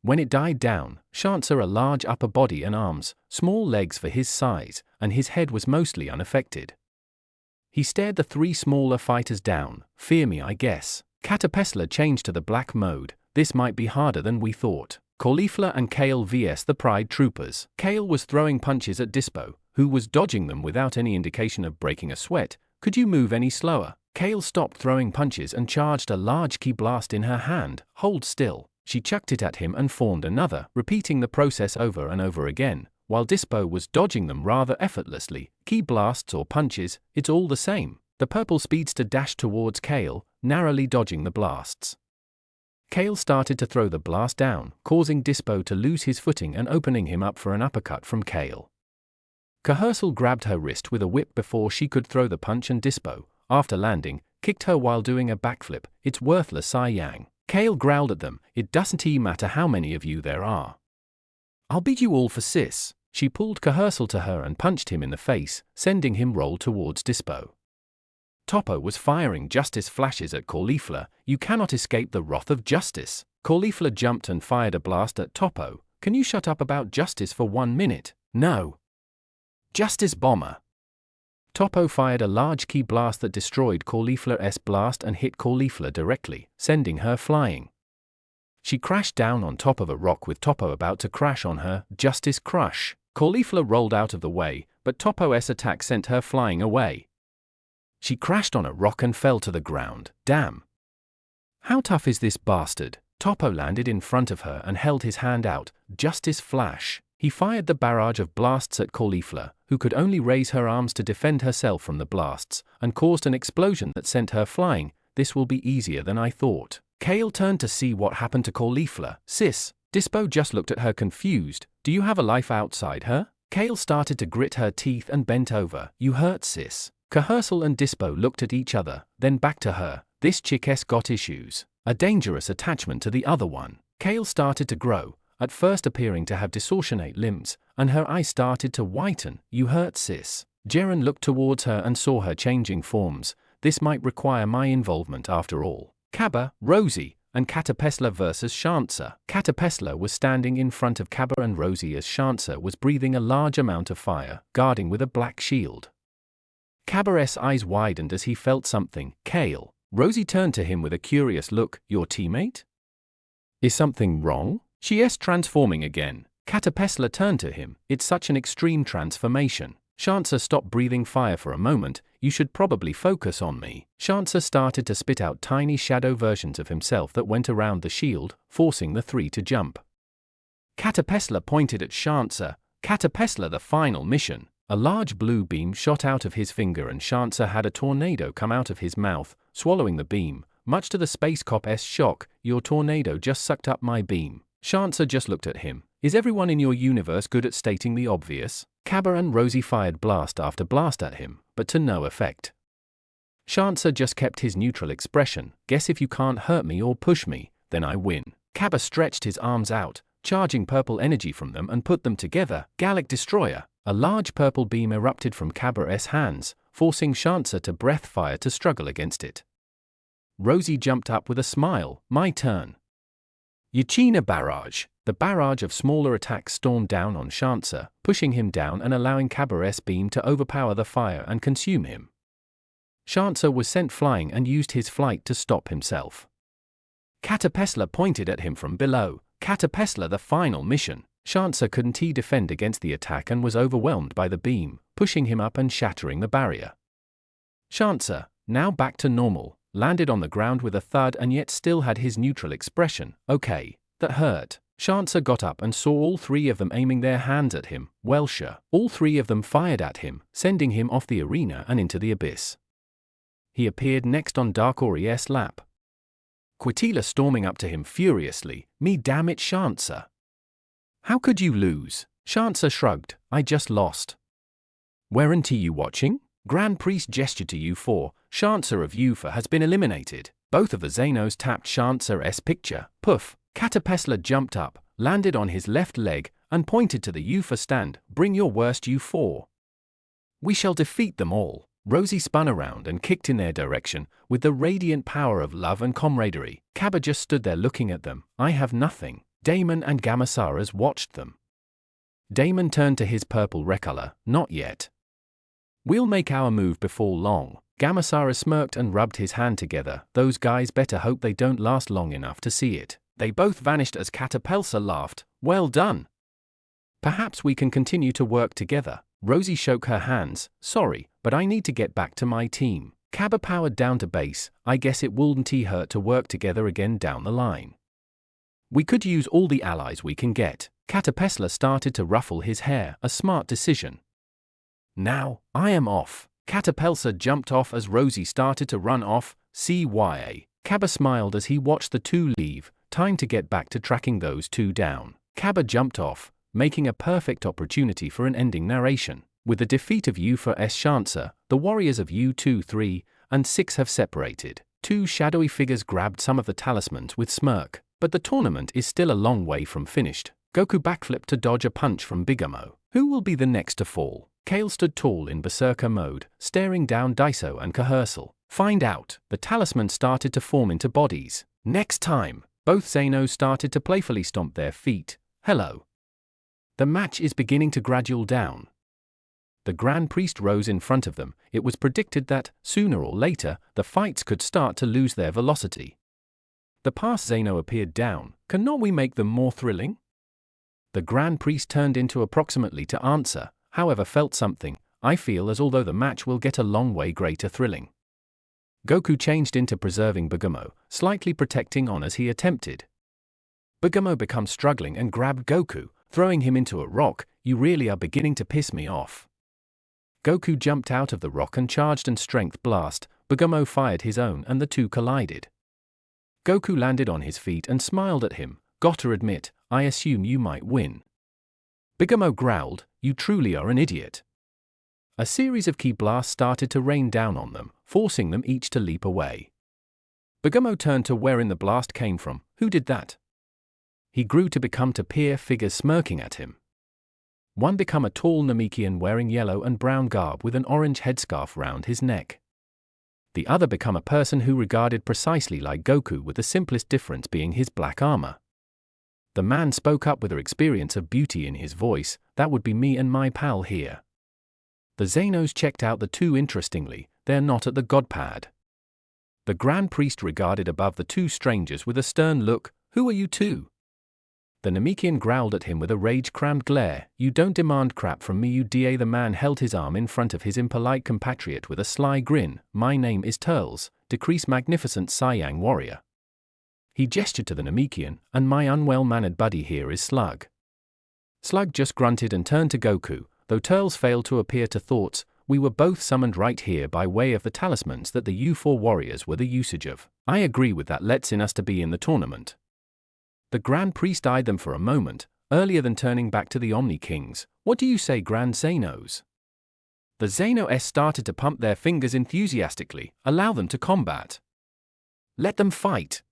When it died down, Shanta a large upper body and arms, small legs for his size, and his head was mostly unaffected. He stared the 3 smaller fighters down. Fear me, I guess. Catapesla changed to the black mode. This might be harder than we thought. Caulifla and Kale vs the Pride Troopers. Kale was throwing punches at Dispo, who was dodging them without any indication of breaking a sweat. Could you move any slower? Kale stopped throwing punches and charged a large ki blast in her hand. Hold still. She chucked it at him and formed another, repeating the process over and over again. While Dispo was dodging them rather effortlessly, ki blasts or punches, it's all the same. The purple speedster dashed towards Kale, narrowly dodging the blasts. Kale started to throw the blast down, causing Dispo to lose his footing and opening him up for an uppercut from Kale. Kahersal grabbed her wrist with a whip before she could throw the punch, and Dispo, after landing, kicked her while doing a backflip. It's worthless, Sai Yang. Kale growled at them. It doesn't matter how many of you there are. I'll beat you all for sis. She pulled Kahersal to her and punched him in the face, sending him roll towards Dispo. Topo was firing justice flashes at Caulifla. You cannot escape the wrath of justice. Caulifla jumped and fired a blast at Topo. Can you shut up about justice for 1 minute? No. Justice bomber. Topo fired a large ki blast that destroyed Caulifla's blast and hit Caulifla directly, sending her flying. She crashed down on top of a rock with Topo about to crash on her. Justice crush. Caulifla rolled out of the way, but Topo's attack sent her flying away. She crashed on a rock and fell to the ground. Damn. How tough is this bastard? Topo landed in front of her and held his hand out. Justice flash. He fired the barrage of blasts at Caulifla, who could only raise her arms to defend herself from the blasts, and caused an explosion that sent her flying. This will be easier than I thought. Kale turned to see what happened to Caulifla. Sis. Dispo just looked at her confused. Do you have a life outside her? Kale started to grit her teeth and bent over. You hurt, sis. Kahersal and Dispo looked at each other, then back to her. This chick's got issues. A dangerous attachment to the other one. Kale started to grow, at first appearing to have distortionate limbs, and her eyes started to whiten. You hurt, sis. Jeren looked towards her and saw her changing forms. This might require my involvement after all. Cabba, Rosie, and Catapesla versus Shanta. Catapesla was standing in front of Cabba and Rosie as Shanta was breathing a large amount of fire, guarding with a black shield. Cabba's eyes widened as he felt something. Kale. Rosie turned to him with a curious look. Your teammate? Is something wrong? She's transforming again. Catapesla turned to him. It's such an extreme transformation. Shanta stopped breathing fire for a moment. You should probably focus on me. Shanta started to spit out tiny shadow versions of himself that went around the shield, forcing the 3 to jump. Catapesla pointed at Shanta. Catapesla, the final mission. A large blue beam shot out of his finger and Shanta had a tornado come out of his mouth, swallowing the beam. Much to the space cop's shock, your tornado just sucked up my beam. Shanta just looked at him. Is everyone in your universe good at stating the obvious? Cabba and Rosie fired blast after blast at him, but to no effect. Shanta just kept his neutral expression. Guess if you can't hurt me or push me, then I win. Cabba stretched his arms out, charging purple energy from them and put them together. Gallic Destroyer. A large purple beam erupted from Cabba's hands, forcing Shanta to breath fire to struggle against it. Rosie jumped up with a smile. My turn. Yachina Barrage. The barrage of smaller attacks stormed down on Shanta, pushing him down and allowing Cabba's beam to overpower the fire and consume him. Shanta was sent flying and used his flight to stop himself. Catapesla pointed at him from below. Catapesla, the final mission. Shanta couldn't defend against the attack and was overwhelmed by the beam, pushing him up and shattering the barrier. Shanta, now back to normal, landed on the ground with a thud and yet still had his neutral expression. Okay, that hurt. Shanta got up and saw all 3 of them aiming their hands at him. Well, sure. All 3 of them fired at him, sending him off the arena and into the abyss. He appeared next on Dark Ori's lap. Quitila storming up to him furiously. Me damn it, Shanta. How could you lose? Shanta shrugged. I just lost. Weren't you watching? Grand Priest gestured to U4, Chancer of Ufa has been eliminated. Both of the Xenos tapped Chancer's picture. Poof! Caterpillar jumped up, landed on his left leg, and pointed to the Ufa stand. Bring your worst, U4. We shall defeat them all. Rosie spun around and kicked in their direction, with the radiant power of love and camaraderie. Kaba just stood there looking at them. I have nothing. Damon and Gamasaras watched them. Damon turned to his purple recolor. Not yet. We'll make our move before long. Gamasara smirked and rubbed his hand together. Those guys better hope they don't last long enough to see it. They both vanished as Caterpillar laughed. Well done. Perhaps we can continue to work together. Rosie shook her hands. Sorry, but I need to get back to my team. Kaba powered down to base. I guess it wouldn't hurt to work together again down the line. We could use all the allies we can get. Caterpillar started to ruffle his hair. A smart decision. Now, I am off. Caterpillar jumped off as Rosie started to run off. CYA. Kaba smiled as he watched the two leave. Time to get back to tracking those two down. Kaba jumped off, making a perfect opportunity for an ending narration. With the defeat of U4's Chancer, the warriors of U2, 3, and 6 have separated. Two shadowy figures grabbed some of the talismans with smirk, but the tournament is still a long way from finished. Goku backflipped to dodge a punch from Bigamo. Who will be the next to fall? Kale stood tall in berserker mode, staring down Daiso and Cahersal. Find out. The talisman started to form into bodies. Next time, both Xenos started to playfully stomp their feet. Hello. The match is beginning to gradual down. The Grand Priest rose in front of them. It was predicted that, sooner or later, the fights could start to lose their velocity. The past Xeno appeared down. Cannot we make them more thrilling? The Grand Priest turned into approximately to answer, however felt something. I feel as although the match will get a long way greater thrilling. Goku changed into preserving Bigamo, slightly protecting on as he attempted. Bigamo becomes struggling and grabbed Goku, throwing him into a rock. You really are beginning to piss me off. Goku jumped out of the rock and charged and strength blast. Bigamo fired his own and the two collided. Goku landed on his feet and smiled at him. Gotta admit, I assume you might win. Bigamo growled, you truly are an idiot. A series of ki blasts started to rain down on them, forcing them each to leap away. Bigamo turned to wherein the blast came from. Who did that? He grew to become to peer figures smirking at him. One become a tall Namekian wearing yellow and brown garb with an orange headscarf round his neck. The other become a person who regarded precisely like Goku, with the simplest difference being his black armor. The man spoke up with an experience of beauty in his voice. That would be me and my pal here. The Xenos checked out the two interestingly. They're not at the Godpad. The Grand Priest regarded above the two strangers with a stern look. Who are you two? The Namekian growled at him with a rage-crammed glare. You don't demand crap from me, you da. The man held his arm in front of his impolite compatriot with a sly grin. My name is Turles, Decrease Magnificent Saiyang Warrior. He gestured to the Namekian, and my unwell-mannered buddy here is Slug. Slug just grunted and turned to Goku, though Turles failed to appear to thoughts. We were both summoned right here by way of the talismans that the U4 warriors were the usage of. I agree with that. Let's in us to be in the tournament. The Grand Priest eyed them for a moment, earlier than turning back to the Omni Kings. What do you say, Grand Xenos? The Xenos started to pump their fingers enthusiastically. Allow them to combat. Let them fight.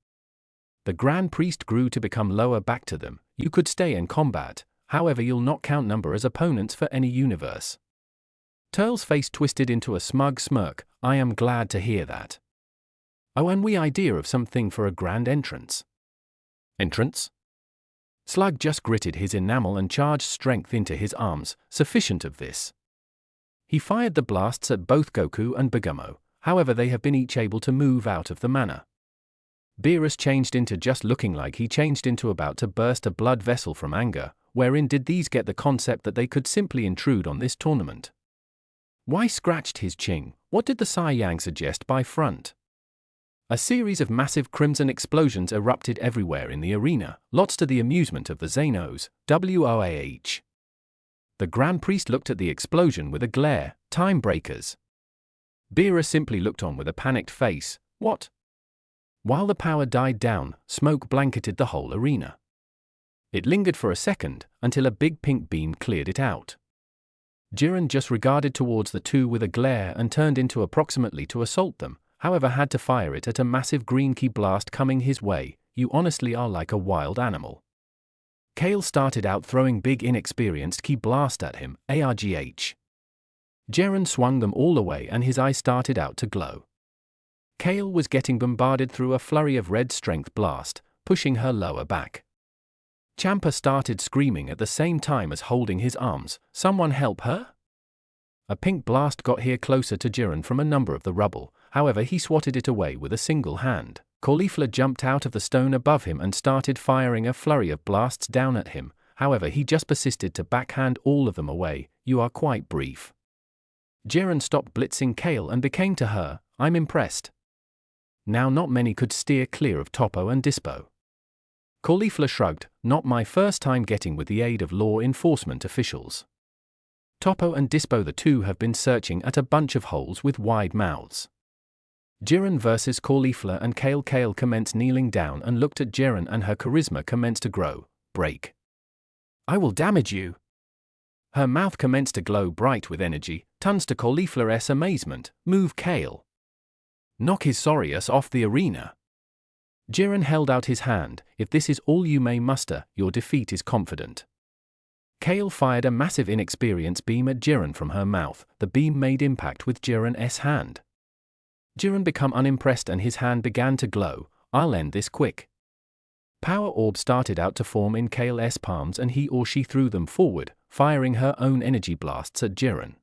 The Grand Priest grew to become lower back to them. You could stay and combat, however you'll not count number as opponents for any universe. Turle's face twisted into a smug smirk. I am glad to hear that. Oh, and we idea of something for a grand entrance. Entrance? Slug just gritted his enamel and charged strength into his arms. Sufficient of this. He fired the blasts at both Goku and Bigamo, however they have been each able to move out of the mana. Beerus changed into just looking like he changed into about to burst a blood vessel from anger. Wherein did these get the concept that they could simply intrude on this tournament? Why scratched his chin? What did the Saiyang suggest by front? A series of massive crimson explosions erupted everywhere in the arena, lots to the amusement of the Xenos. WOAH. The Grand Priest looked at the explosion with a glare. Time breakers. Beerus simply looked on with a panicked face. What? While the power died down, smoke blanketed the whole arena. It lingered for a second, until a big pink beam cleared it out. Jiren just regarded towards the two with a glare and turned into approximately to assault them, however had to fire it at a massive green ki blast coming his way. You honestly are like a wild animal. Kale started out throwing big inexperienced ki blast at him, argh. Jiren swung them all away and his eyes started out to glow. Kale was getting bombarded through a flurry of red strength blast, pushing her lower back. Champa started screaming at the same time as holding his arms, "Someone help her!" A pink blast got here closer to Jiren from a number of the rubble, however he swatted it away with a single hand. Caulifla jumped out of the stone above him and started firing a flurry of blasts down at him, however he just persisted to backhand all of them away. "You are quite brief." Jiren stopped blitzing Kale and became to her, "I'm impressed." Now not many could steer clear of Toppo and Dispo. Caulifla shrugged, "Not my first time getting with the aid of law enforcement officials." Toppo and Dispo, the two have been searching at a bunch of holes with wide mouths. Jiren versus Caulifla and Kale. Kale commenced kneeling down and looked at Jiren and her charisma commenced to grow. "Break. I will damage you." Her mouth commenced to glow bright with energy, tons to Caulifla's amazement. "Move, Kale. Knock his sorry ass off the arena." Jiren held out his hand. "If this is all you may muster, your defeat is confident." Kale fired a massive inexperience beam at Jiren from her mouth. The beam made impact with Jiren's hand. Jiren became unimpressed and his hand began to glow. "I'll end this quick." Power orb started out to form in Kale's palms and he or she threw them forward, firing her own energy blasts at Jiren.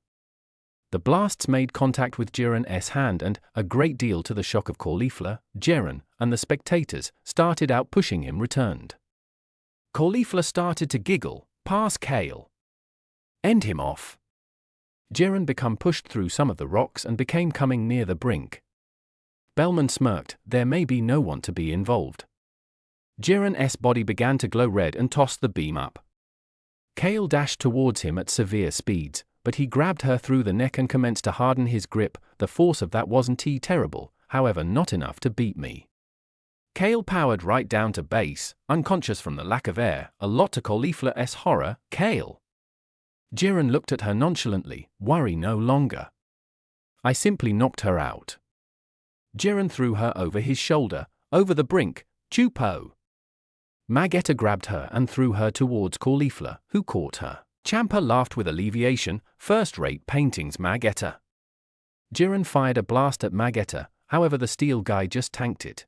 The blasts made contact with Jiren's hand and, a great deal to the shock of Caulifla, Jiren, and the spectators, started out pushing him returned. Caulifla started to giggle. "Pass, Kale. End him off." Jiren became pushed through some of the rocks and became coming near the brink. Bellman smirked. There may be no one to be involved. Jiren's body began to glow red and tossed the beam up. Kale dashed towards him at severe speeds, but he grabbed her through the neck and commenced to harden his grip. "The force of that wasn't terrible, however not enough to beat me." Kale powered right down to base, unconscious from the lack of air, a lot to Caulifla's horror. "Kale." Jiren looked at her nonchalantly. "Worry no longer. I simply knocked her out." Jiren threw her over his shoulder, over the brink. "Chupo." Magetta grabbed her and threw her towards Caulifla, who caught her. Champa laughed with alleviation. "First-rate paintings, Magetta." Jiren fired a blast at Magetta, however the steel guy just tanked it.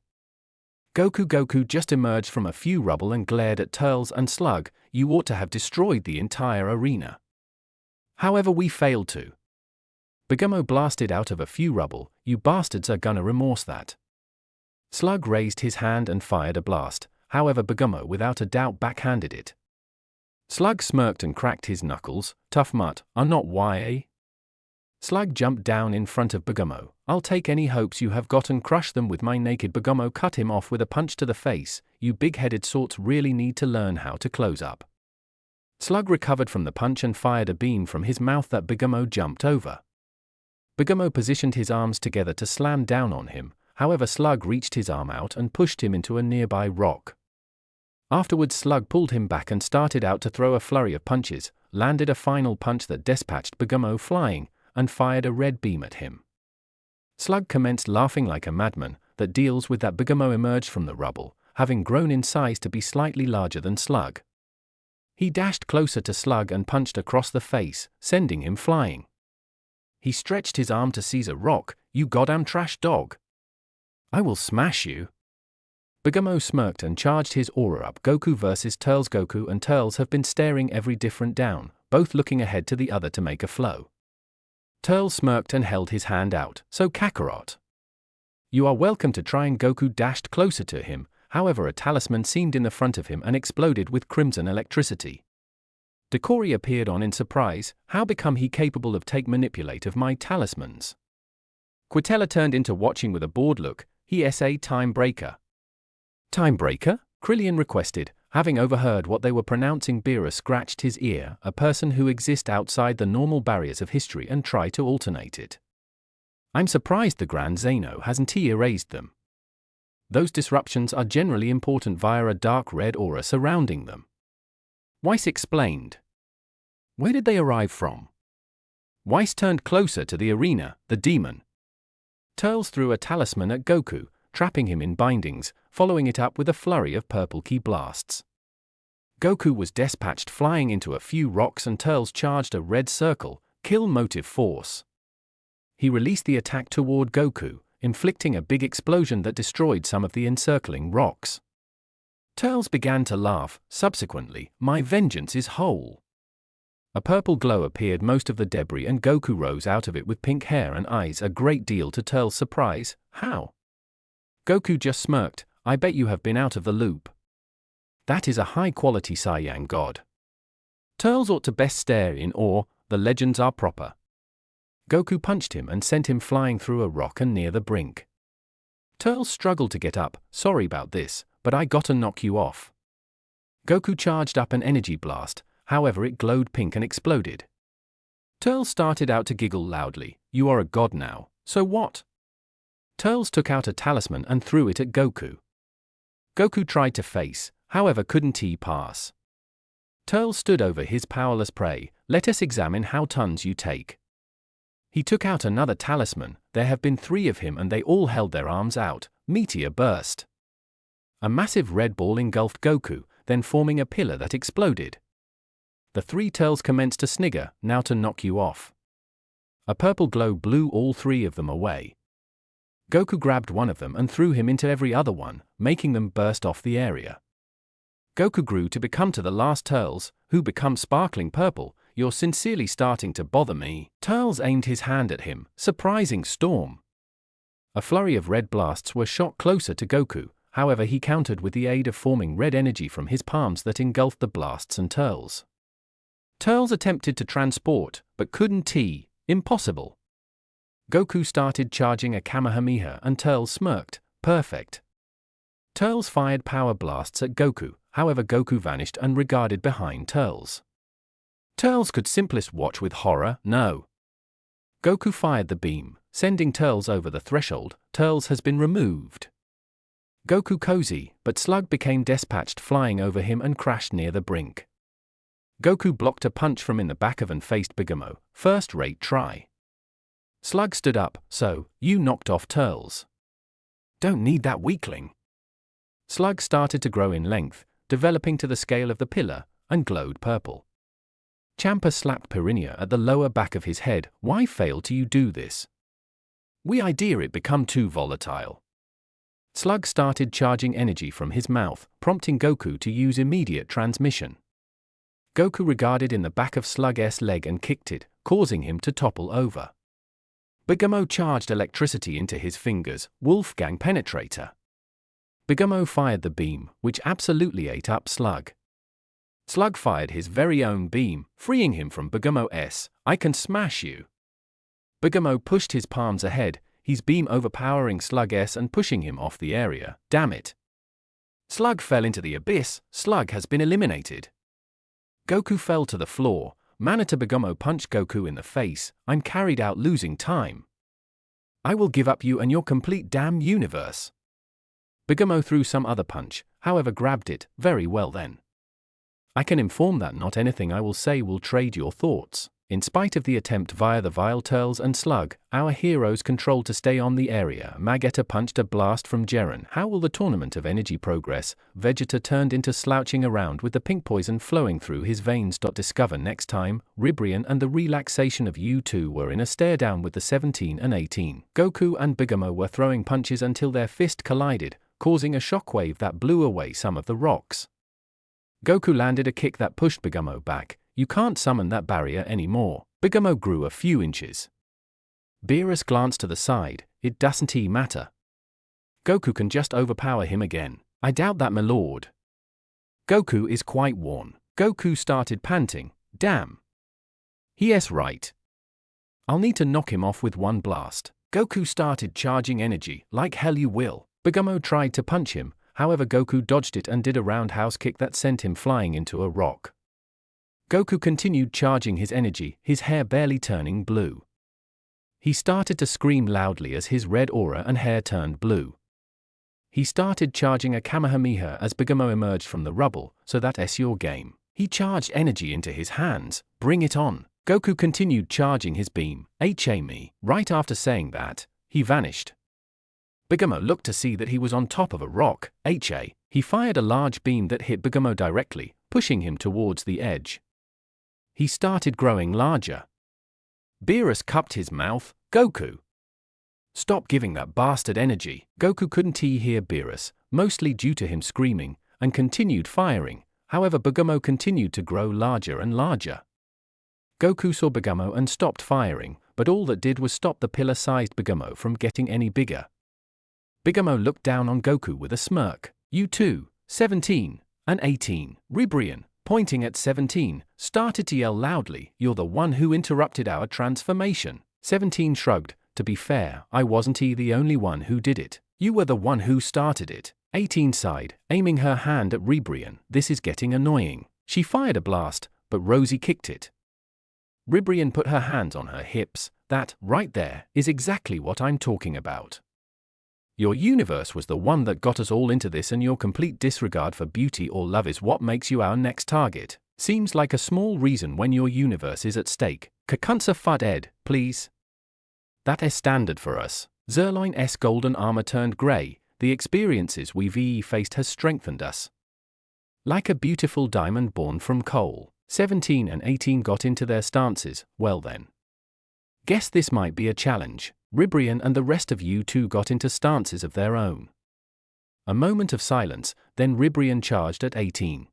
Goku just emerged from a few rubble and glared at Turles and Slug. "You ought to have destroyed the entire arena. However we failed to." Begumo blasted out of a few rubble. "You bastards are gonna remorse that." Slug raised his hand and fired a blast, however Begumo without a doubt backhanded it. Slug smirked and cracked his knuckles. "Tough mutt, I'm not YA." Slug jumped down in front of Begumo. "I'll take any hopes you have got and crush them with my naked." Begumo cut him off with a punch to the face. "You big-headed sorts really need to learn how to close up." Slug recovered from the punch and fired a beam from his mouth that Begumo jumped over. Begumo positioned his arms together to slam down on him, however Slug reached his arm out and pushed him into a nearby rock. Afterwards Slug pulled him back and started out to throw a flurry of punches, landed a final punch that dispatched Begumo flying, and fired a red beam at him. Slug commenced laughing like a madman. That deals with that Begumo emerged from the rubble, having grown in size to be slightly larger than Slug. He dashed closer to Slug and punched across the face, sending him flying. He stretched his arm to seize a rock. "You goddamn trash dog. I will smash you." Begumo smirked and charged his aura up. Goku versus Turles. Goku and Turles have been staring every different down, both looking ahead to the other to make a flow. Turles smirked and held his hand out. "So Kakarot, you are welcome to try." And Goku dashed closer to him, however a talisman seemed in the front of him and exploded with crimson electricity. Dekori appeared on in surprise. "How become he capable of take manipulate of my talismans?" Quitella turned into watching with a bored look. "He a time breaker." "Time breaker?" Krillian requested, having overheard what they were pronouncing. Beerus scratched his ear. "A person who exists outside the normal barriers of history and try to alternate it. I'm surprised the Grand Zeno hasn't erased them. Those disruptions are generally important via a dark red aura surrounding them." Weiss explained. "Where did they arrive from?" Whis turned closer to the arena, the demon. Turles threw a talisman at Goku, trapping him in bindings, following it up with a flurry of purple ki blasts. Goku was dispatched flying into a few rocks and Turles charged a red circle, kill motive force. He released the attack toward Goku, inflicting a big explosion that destroyed some of the encircling rocks. Turles began to laugh. Subsequently, my vengeance is whole. A purple glow appeared most of the debris and Goku rose out of it with pink hair and eyes, a great deal to Turles' surprise. How? Goku just smirked. I bet you have been out of the loop. That is a high-quality Saiyang god. Turles ought to best stare in awe. The legends are proper. Goku punched him and sent him flying through a rock and near the brink. Turles struggled to get up. Sorry about this, but I gotta knock you off. Goku charged up an energy blast, however it glowed pink and exploded. Turles started out to giggle loudly. You are a god now, so what? Turles took out a talisman and threw it at Goku. Goku tried to face, however couldn't he pass. Turles stood over his powerless prey. Let us examine how tons you take. He took out another talisman. There have been 3 of him and they all held their arms out. Meteor burst. A massive red ball engulfed Goku, then forming a pillar that exploded. The 3 Turles commenced to snigger. Now to knock you off. A purple glow blew all 3 of them away. Goku grabbed one of them and threw him into every other one, making them burst off the area. Goku grew to become to the last Turles, who become sparkling purple. You're sincerely starting to bother me. Turles aimed his hand at him. Surprising storm. A flurry of red blasts were shot closer to Goku, however he countered with the aid of forming red energy from his palms that engulfed the blasts and Turles. Turles attempted to transport, but couldn't. Impossible. Goku started charging a Kamehameha and Turles smirked. Perfect. Turles fired power blasts at Goku, however Goku vanished unregarded behind Turles. Turles could simplest watch with horror. No. Goku fired the beam, sending Turles over the threshold. Turles has been removed. Goku cozy, but Slug became dispatched flying over him and crashed near the brink. Goku blocked a punch from in the back of and faced Bigamo. First-rate try. Slug stood up. So, you knocked off Turles. Don't need that weakling. Slug started to grow in length, developing to the scale of the pillar, and glowed purple. Champa slapped Piranha at the lower back of his head. Why failed you do this? We idea it become too volatile. Slug started charging energy from his mouth, prompting Goku to use immediate transmission. Goku regarded in the back of Slug's leg and kicked it, causing him to topple over. Bigamo charged electricity into his fingers. Wolfgang penetrator. Bigamo fired the beam, which absolutely ate up Slug. Slug fired his very own beam, freeing him from Bigamo's. I can smash you. Bigamo pushed his palms ahead, his beam overpowering Slug's and pushing him off the area. Damn it. Slug fell into the abyss. Slug has been eliminated. Goku fell to the floor. Manita Bigamo punched Goku in the face. I'm carried out losing time. I will give up you and your complete damn universe. Bigamo threw some other punch, however grabbed it. Very well then. I can inform that not anything I will say will trade your thoughts. In spite of the attempt via the vile Turles and Slug, our heroes controlled to stay on the area. Magetta punched a blast from Jeren. How will the tournament of energy progress? Vegeta turned into slouching around with the pink poison flowing through his veins. Discover next time, Ribrian and the relaxation of U2 were in a stare down with the 17 and 18. Goku and Bigamo were throwing punches until their fist collided, causing a shockwave that blew away some of the rocks. Goku landed a kick that pushed Bigamo back. You can't summon that barrier anymore. Bigamo grew a few inches. Beerus glanced to the side. It doesn't matter. Goku can just overpower him again. I doubt that, my lord. Goku is quite worn. Goku started panting. Damn. Yes, right. I'll need to knock him off with one blast. Goku started charging energy. Like hell you will. Bigamo tried to punch him, however Goku dodged it and did a roundhouse kick that sent him flying into a rock. Goku continued charging his energy, his hair barely turning blue. He started to scream loudly as his red aura and hair turned blue. He started charging a Kamehameha as Bigamo emerged from the rubble, so that's your game. He charged energy into his hands. Bring it on. Goku continued charging his beam, "Ha me." Right after saying that, he vanished. Bigamo looked to see that he was on top of a rock. He fired a large beam that hit Bigamo directly, pushing him towards the edge. He started growing larger. Beerus cupped his mouth. "Goku, stop giving that bastard energy." Goku couldn't hear Beerus, mostly due to him screaming, and continued firing. However, Bigamo continued to grow larger and larger. Goku saw Bigamo and stopped firing, but all that did was stop the pillar-sized Bigamo from getting any bigger. Bigamo looked down on Goku with a smirk. "You two, 17 and 18. Ribrian," pointing at 17, started to yell loudly, "You're the one who interrupted our transformation." 17 shrugged. "To be fair, I wasn't the only one who did it. You were the one who started it." 18 sighed, aiming her hand at Ribrian. "This is getting annoying." She fired a blast, but Rosie kicked it. Ribrian put her hands on her hips. "That, right there, is exactly what I'm talking about. Your universe was the one that got us all into this, and your complete disregard for beauty or love is what makes you our next target. Seems like a small reason when your universe is at stake." Kakunsa fud Ed, please. That is standard for us. Zerloin's golden armor turned grey. The experiences we've faced has strengthened us. Like a beautiful diamond born from coal. 17 and 18 got into their stances. "Well then. Guess this might be a challenge." Ribrian and the rest of you two got into stances of their own. A moment of silence, then Ribrian charged at 18.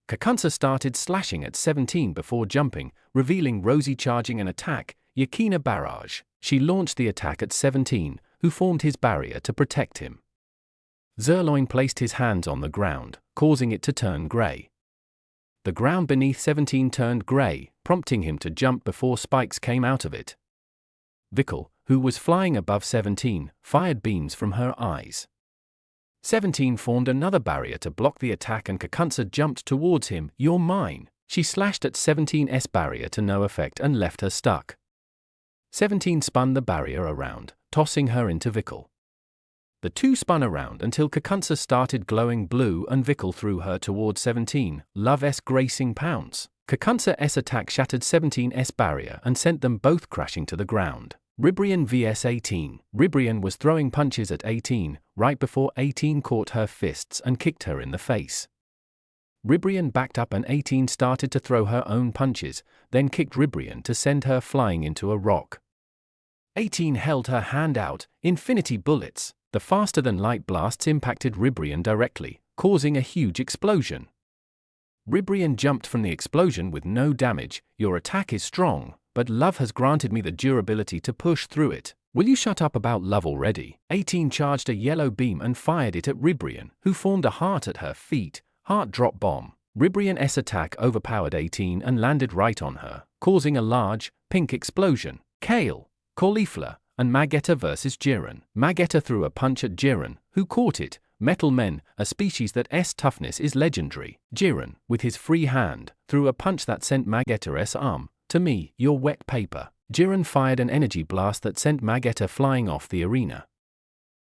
Kakunsa started slashing at 17 before jumping, revealing Rosie charging an attack, Yakina Barrage. She launched the attack at 17, who formed his barrier to protect him. Zerloin placed his hands on the ground, causing it to turn grey. The ground beneath 17 turned grey, prompting him to jump before spikes came out of it. Vikal, who was flying above 17, fired beams from her eyes. 17 formed another barrier to block the attack, and Kakunsa jumped towards him. "You're mine." She slashed at 17's barrier to no effect and left her stuck. 17 spun the barrier around, tossing her into Vikal. The two spun around until Kakunsa started glowing blue and Vikal threw her towards 17, Love's gracing pounce. Kakunsa's attack shattered 17's barrier and sent them both crashing to the ground. Ribrian vs 18. Ribrian was throwing punches at 18, right before 18 caught her fists and kicked her in the face. Ribrian backed up and 18 started to throw her own punches, then kicked Ribrian to send her flying into a rock. 18 held her hand out. Infinity bullets. The faster-than-light blasts impacted Ribrian directly, causing a huge explosion. Ribrian jumped from the explosion with no damage. "Your attack is strong, but love has granted me the durability to push through it. Will you shut up about love already?" 18 charged a yellow beam and fired it at Ribrian, who formed a heart at her feet. Heart drop bomb. Ribrian's attack overpowered 18 and landed right on her, causing a large, pink explosion. Kale, Caulifla, and Magetta vs Jiren. Magetta threw a punch at Jiren, who caught it. Metal Men, a species that's toughness is legendary. Jiren, with his free hand, threw a punch that sent Magetta's arm. "To me, you're wet paper." Jiren fired an energy blast that sent Magetta flying off the arena.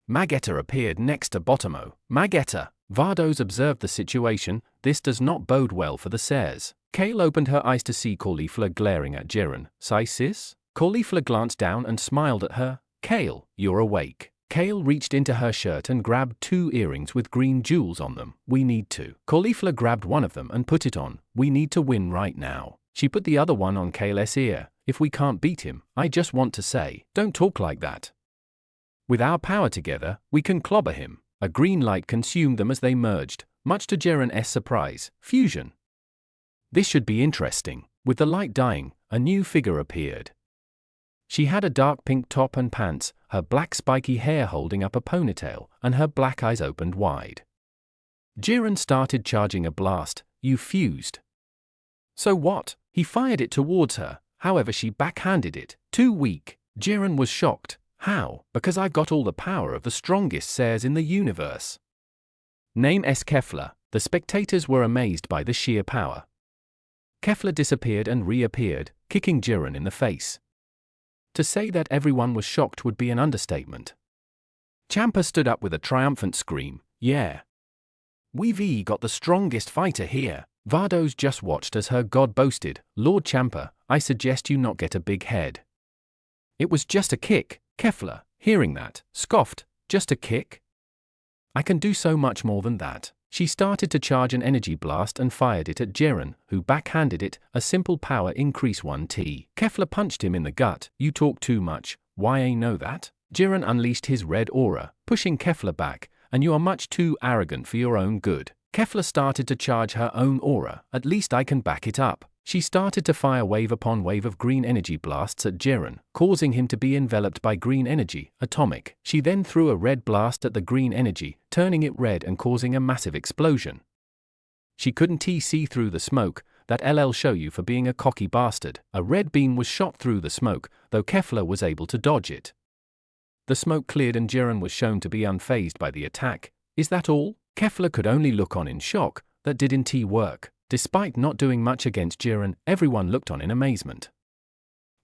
Magetta appeared next to Bottomo. "Magetta." Vardos observed the situation. This does not bode well for the Sairs. Kale opened her eyes to see Caulifla glaring at Jiren. "Sai sis?" Caulifla glanced down and smiled at her. "Kale, you're awake." Kale reached into her shirt and grabbed 2 earrings with green jewels on them. "We need to." Caulifla grabbed one of them and put it on. "We need to win right now." She put the other one on Kale's ear. "If we can't beat him, I just want to say, don't talk like that. With our power together, we can clobber him." A green light consumed them as they merged, much to Jiren's surprise. Fusion. This should be interesting. With the light dying, a new figure appeared. She had a dark pink top and pants, her black spiky hair holding up a ponytail, and her black eyes opened wide. Jiren started charging a blast. "You fused." "So what?" He fired it towards her, however she backhanded it. "Too weak." Jiren was shocked. "How?" "Because I've got all the power of the strongest Sairs in the universe." Name S. Kefla. The spectators were amazed by the sheer power. Kefla disappeared and reappeared, kicking Jiren in the face. To say that everyone was shocked would be an understatement. Champa stood up with a triumphant scream. "Yeah. We've got the strongest fighter here." Vardos just watched as her god boasted. "Lord Champa, I suggest you not get a big head. It was just a kick. Kefla, hearing that, scoffed. Just a kick? I can do so much more than that. She started to charge an energy blast and fired it at Jiren, who backhanded it, a simple power increase 1T. Kefla punched him in the gut. You talk too much, why I know that? Jiren unleashed his red aura, pushing Kefla back, and you are much too arrogant for your own good. Kefla started to charge her own aura, at least I can back it up. She started to fire wave upon wave of green energy blasts at Jiren, causing him to be enveloped by green energy, atomic. She then threw a red blast at the green energy, turning it red and causing a massive explosion. She couldn't see through the smoke, that LL show you for being a cocky bastard. A red beam was shot through the smoke, though Kefla was able to dodge it. The smoke cleared and Jiren was shown to be unfazed by the attack. Is that all? Kefla could only look on in shock. That didn't work. Despite not doing much against Jiren, everyone looked on in amazement.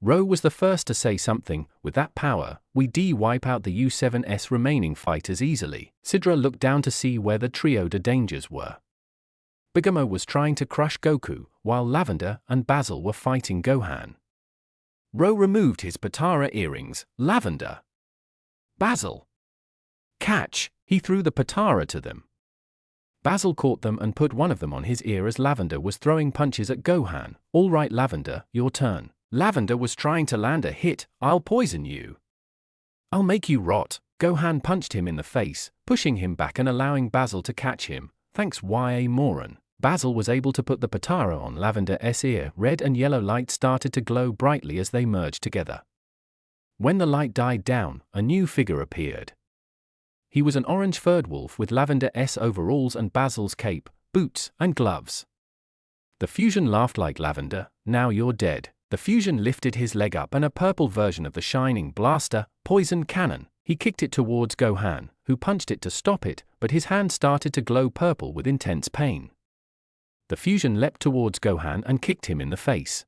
Ro was the first to say something. With that power, we wipe out the U7's remaining fighters easily. Sidra looked down to see where the trio de dangers were. Bigamo was trying to crush Goku, while Lavender and Basil were fighting Gohan. Ro removed his Patara earrings. Lavender. Basil. Catch! He threw the Patara to them. Basil caught them and put one of them on his ear as Lavender was throwing punches at Gohan. All right Lavender, your turn. Lavender was trying to land a hit. I'll poison you. I'll make you rot. Gohan punched him in the face, pushing him back and allowing Basil to catch him. Thanks YA moron. Basil was able to put the Patara on Lavender's ear. Red and yellow light started to glow brightly as they merged together. When the light died down, a new figure appeared. He was an orange-furred wolf with Lavender's overalls and Basil's cape, boots, and gloves. The fusion laughed like Lavender. Now you're dead. The fusion lifted his leg up and a purple version of the shining blaster, poison cannon. He kicked it towards Gohan, who punched it to stop it, but his hand started to glow purple with intense pain. The fusion leapt towards Gohan and kicked him in the face.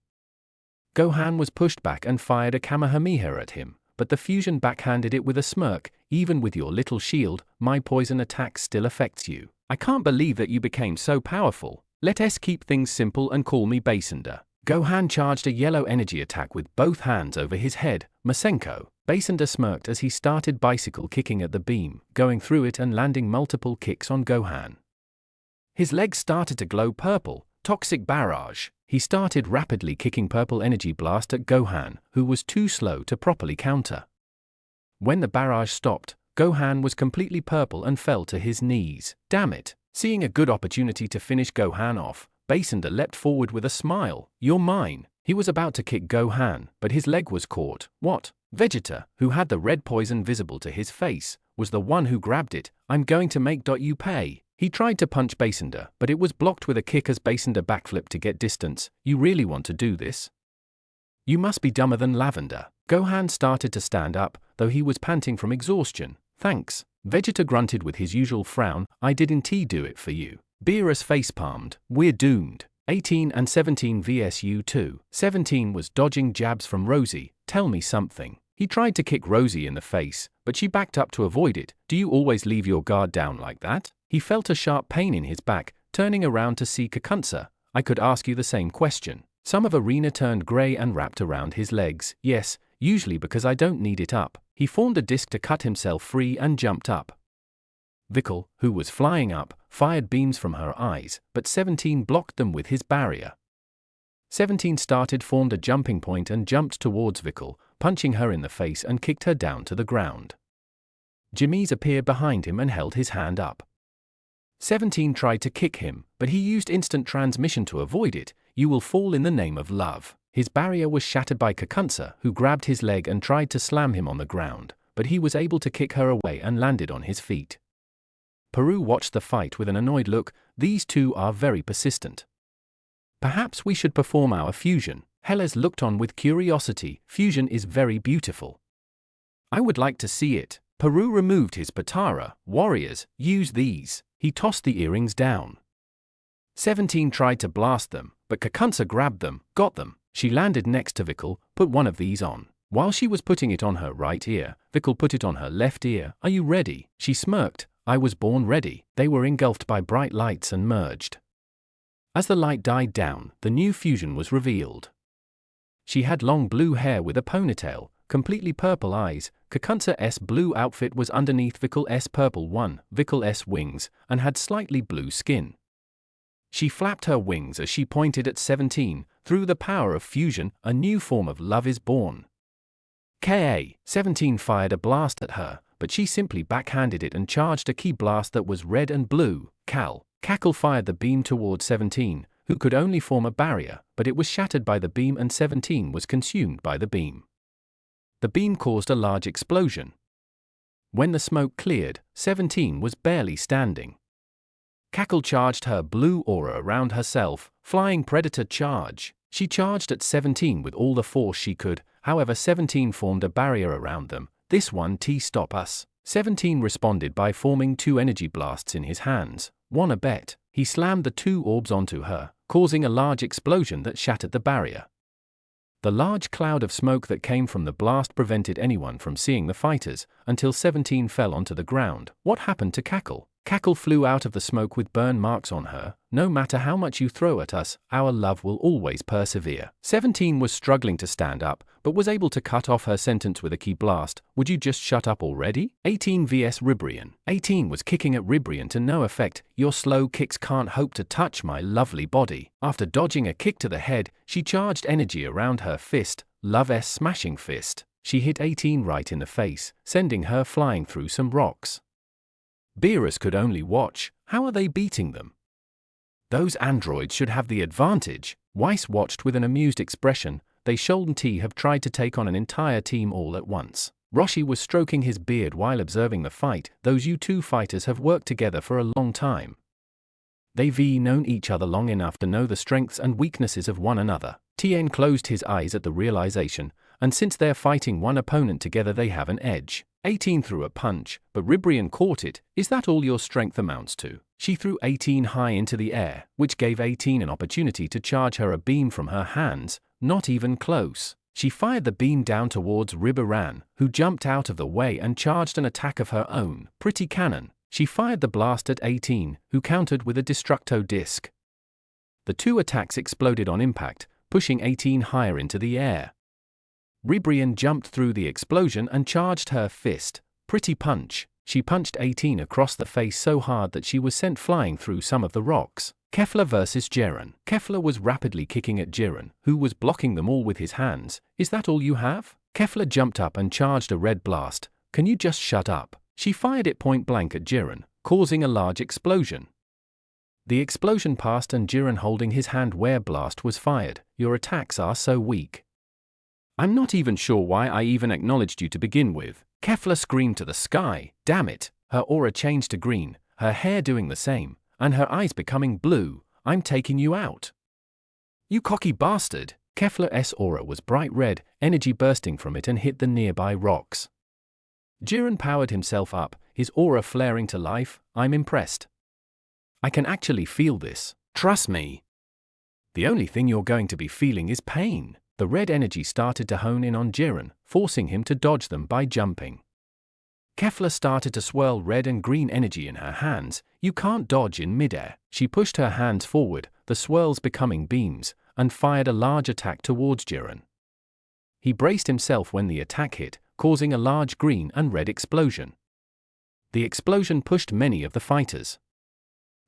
Gohan was pushed back and fired a Kamehameha at him, but the fusion backhanded it with a smirk. Even with your little shield, my poison attack still affects you. I can't believe that you became so powerful. Let's keep things simple and call me Basender. Gohan charged a yellow energy attack with both hands over his head. Masenko. Basender smirked as he started bicycle kicking at the beam, going through it and landing multiple kicks on Gohan. His legs started to glow purple. Toxic barrage. He started rapidly kicking purple energy blast at Gohan, who was too slow to properly counter. When the barrage stopped, Gohan was completely purple and fell to his knees. Damn it. Seeing a good opportunity to finish Gohan off, Basender leapt forward with a smile. You're mine. He was about to kick Gohan, but his leg was caught. What? Vegeta, who had the red poison visible to his face, was the one who grabbed it. I'm going to make you pay. He tried to punch Basender, but it was blocked with a kick as Basender backflipped to get distance. You really want to do this? You must be dumber than Lavender. Gohan started to stand up, though he was panting from exhaustion. Thanks. Vegeta grunted with his usual frown. I didn't do it for you. Beerus facepalmed. We're doomed. 18 and 17 vs U2. 17 was dodging jabs from Rosie. Tell me something. He tried to kick Rosie in the face, but she backed up to avoid it. Do you always leave your guard down like that? He felt a sharp pain in his back, turning around to see Kakunsa. I could ask you the same question. Some of Arena turned grey and wrapped around his legs. Yes, usually because I don't need it up. He formed a disc to cut himself free and jumped up. Vikal, who was flying up, fired beams from her eyes, but 17 blocked them with his barrier. 17 formed a jumping point and jumped towards Vikal, punching her in the face and kicked her down to the ground. Jimmy's appeared behind him and held his hand up. 17 tried to kick him, but he used instant transmission to avoid it. You will fall in the name of love. His barrier was shattered by Kakunsa, who grabbed his leg and tried to slam him on the ground, but he was able to kick her away and landed on his feet. Peru watched the fight with an annoyed look. These two are very persistent. Perhaps we should perform our fusion. Helles looked on with curiosity. Fusion is very beautiful. I would like to see it. Peru removed his Patara. Warriors, use these. He tossed the earrings down. 17 tried to blast them, but Kakunsa grabbed them, got them. She landed next to Vikal, put one of these on. While she was putting it on her right ear, Vikal put it on her left ear. Are you ready? She smirked. I was born ready. They were engulfed by bright lights and merged. As the light died down, the new fusion was revealed. She had long blue hair with a ponytail, completely purple eyes. Kakunsa's blue outfit was underneath Vikal's purple one, Vikal's wings, and had slightly blue skin. She flapped her wings as she pointed at 17. Through the power of fusion, a new form of love is born. 17 fired a blast at her, but she simply backhanded it and charged a ki blast that was red and blue. Cackle fired the beam towards 17, who could only form a barrier, but it was shattered by the beam and 17 was consumed by the beam. The beam caused a large explosion. When the smoke cleared, 17 was barely standing. Cackle charged her blue aura around herself, flying predator charge. She charged at 17 with all the force she could, however 17 formed a barrier around them. This one stop us. 17 responded by forming 2 energy blasts in his hands. Wanna bet? He slammed the 2 orbs onto her, causing a large explosion that shattered the barrier. The large cloud of smoke that came from the blast prevented anyone from seeing the fighters, until 17 fell onto the ground. What happened to Cackle? Cackle flew out of the smoke with burn marks on her. No matter how much you throw at us, our love will always persevere. 17 was struggling to stand up, but was able to cut off her sentence with a ki blast. Would you just shut up already? 18 vs Ribrian. 18 was kicking at Ribrian to no effect. Your slow kicks can't hope to touch my lovely body. After dodging a kick to the head, she charged energy around her fist, Love's smashing fist. She hit 18 right in the face, sending her flying through some rocks. Beerus could only watch. How are they beating them? Those androids should have the advantage. Weiss watched with an amused expression. They shouldn't have tried to take on an entire team all at once. Roshi was stroking his beard while observing the fight. Those U2 fighters have worked together for a long time. They've known each other long enough to know the strengths and weaknesses of one another. Tien closed his eyes at the realization, and since they're fighting one opponent together they have an edge. 18 threw a punch, but Ribrian caught it. Is that all your strength amounts to? She threw 18 high into the air, which gave 18 an opportunity to charge her a beam from her hands. Not even close. She fired the beam down towards Ribrian, who jumped out of the way and charged an attack of her own. Pretty cannon. She fired the blast at 18, who countered with a Destructo disc. The 2 attacks exploded on impact, pushing 18 higher into the air. Ribrian jumped through the explosion and charged her fist. Pretty punch. She punched 18 across the face so hard that she was sent flying through some of the rocks. Kefla vs Jiren. Kefla was rapidly kicking at Jiren, who was blocking them all with his hands. Is that all you have? Kefla jumped up and charged a red blast. Can you just shut up? She fired it point blank at Jiren, causing a large explosion. The explosion passed and Jiren holding his hand where blast was fired. Your attacks are so weak. I'm not even sure why I even acknowledged you to begin with. Kefla screamed to the sky. Damn it. Her aura changed to green, her hair doing the same, and her eyes becoming blue. I'm taking you out. You cocky bastard. Kefla's aura was bright red, energy bursting from it and hit the nearby rocks. Jiren powered himself up, his aura flaring to life. I'm impressed. I can actually feel this. Trust me. The only thing you're going to be feeling is pain. The red energy started to hone in on Jiren, forcing him to dodge them by jumping. Kefla started to swirl red and green energy in her hands. You can't dodge in midair. She pushed her hands forward, the swirls becoming beams, and fired a large attack towards Jiren. He braced himself when the attack hit, causing a large green and red explosion. The explosion pushed many of the fighters.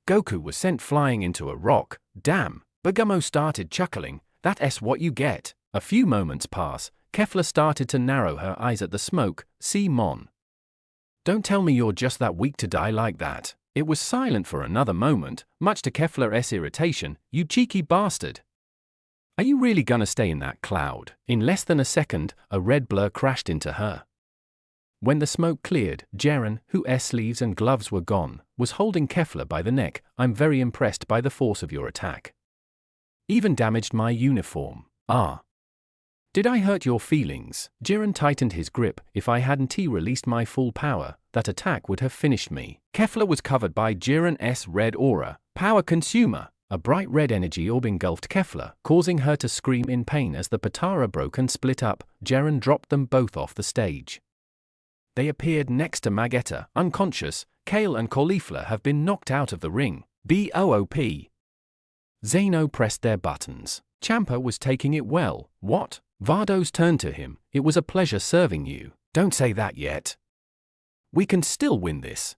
Goku was sent flying into a rock. Damn. Bergamo started chuckling. That's what you get. A few moments pass. Kefla started to narrow her eyes at the smoke. See Mon. Don't tell me you're just that weak to die like that. It was silent for another moment, much to Kefla's irritation. You cheeky bastard. Are you really gonna stay in that cloud? In less than a second, a red blur crashed into her. When the smoke cleared, Jiren, whose sleeves and gloves were gone, was holding Kefla by the neck. I'm very impressed by the force of your attack. Even damaged my uniform. Ah. Did I hurt your feelings? Jiren tightened his grip. If I hadn't released my full power, that attack would have finished me. Kefla was covered by Jiren's red aura. Power consumer. A bright red energy orb engulfed Kefla, causing her to scream in pain as the Patara broke and split up. Jiren dropped them both off the stage. They appeared next to Magetta, unconscious. Kale and Caulifla have been knocked out of the ring. BOOP. Zeno pressed their buttons. Champa was taking it well. What? Vardo's turned to him. It was a pleasure serving you. Don't say that yet. We can still win this.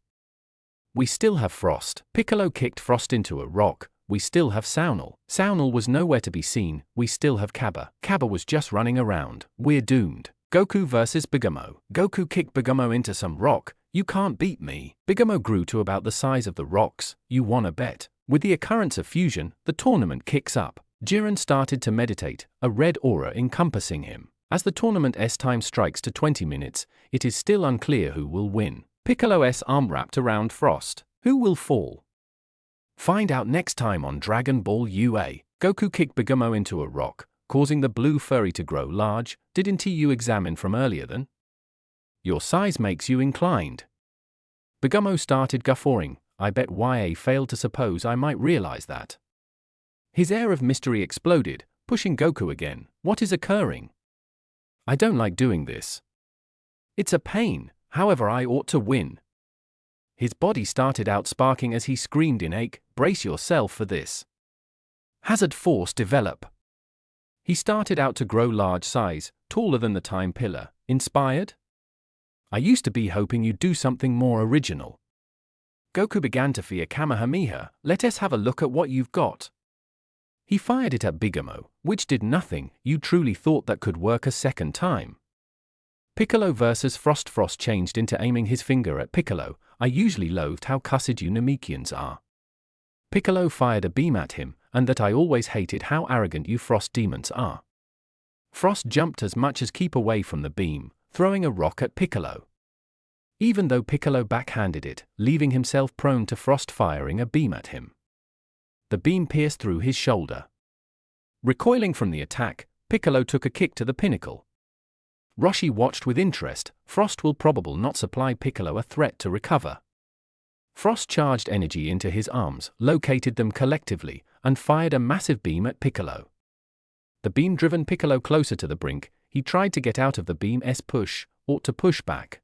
We still have Frost. Piccolo kicked Frost into a rock. We still have Saunal. Saunal was nowhere to be seen. We still have Kaba. Kaba was just running around. We're doomed. Goku versus Bigamo. Goku kicked Bigamo into some rock. You can't beat me. Bigamo grew to about the size of the rocks. You wanna bet? With the occurrence of fusion, the tournament kicks up. Jiren started to meditate, a red aura encompassing him. As the tournament's time strikes to 20 minutes, it is still unclear who will win. Piccolo's arm wrapped around Frost. Who will fall? Find out next time on Dragon Ball UA. Goku kicked Bigamo into a rock, causing the blue furry to grow large. Didn't you examine from earlier then? Your size makes you inclined. Bigamo started guffawing. I bet YA failed to suppose I might realize that. His air of mystery exploded, pushing Goku again. What is occurring? I don't like doing this. It's a pain, however I ought to win. His body started out sparking as he screamed in ache, brace yourself for this. Hazard force develop. He started out to grow large size, taller than the time pillar. Inspired? I used to be hoping you'd do something more original. Goku began to fear Kamehameha. Let us have a look at what you've got. He fired it at Bigamo, which did nothing. You truly thought that could work a second time. Piccolo versus Frost. Frost changed into aiming his finger at Piccolo. I usually loathed how cussed you Namekians are. Piccolo fired a beam at him, and that I always hated how arrogant you Frost demons are. Frost jumped as much as keep away from the beam, throwing a rock at Piccolo. Even though Piccolo backhanded it, leaving himself prone to Frost firing a beam at him. The beam pierced through his shoulder. Recoiling from the attack, Piccolo took a kick to the pinnacle. Roshi watched with interest. Frost will probably not supply Piccolo a threat to recover. Frost charged energy into his arms, located them collectively, and fired a massive beam at Piccolo. The beam driven Piccolo closer to the brink. He tried to get out of the beam's push, or to push back.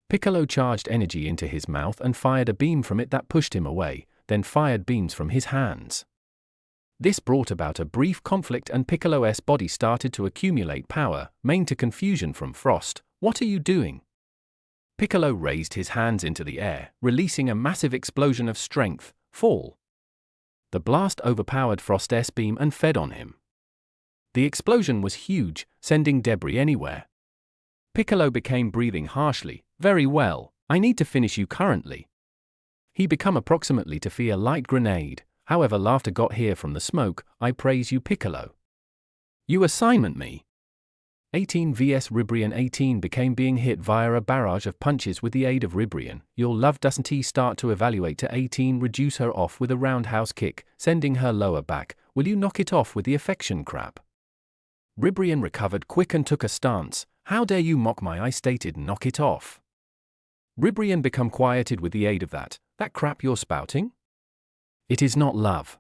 Piccolo charged energy into his mouth and fired a beam from it that pushed him away, then fired beams from his hands. This brought about a brief conflict and Piccolo's body started to accumulate power, main to confusion from Frost. What are you doing? Piccolo raised his hands into the air, releasing a massive explosion of strength. Fall. The blast overpowered Frost's beam and fed on him. The explosion was huge, sending debris anywhere. Piccolo became breathing harshly. Very well, I need to finish you currently. He become approximately to fear light grenade, however laughter got here from the smoke. I praise you Piccolo. You assignment me. 18 vs Ribrian. 18 became being hit via a barrage of punches with the aid of Ribrian. Your love doesn't he start to evaluate to 18 reduce her off with a roundhouse kick, sending her lower back. Will you knock it off with the affection crap? Ribrian recovered quick and took a stance. How dare you mock my I stated knock it off. Ribrian become quieted with the aid of that crap you're spouting? It is not love.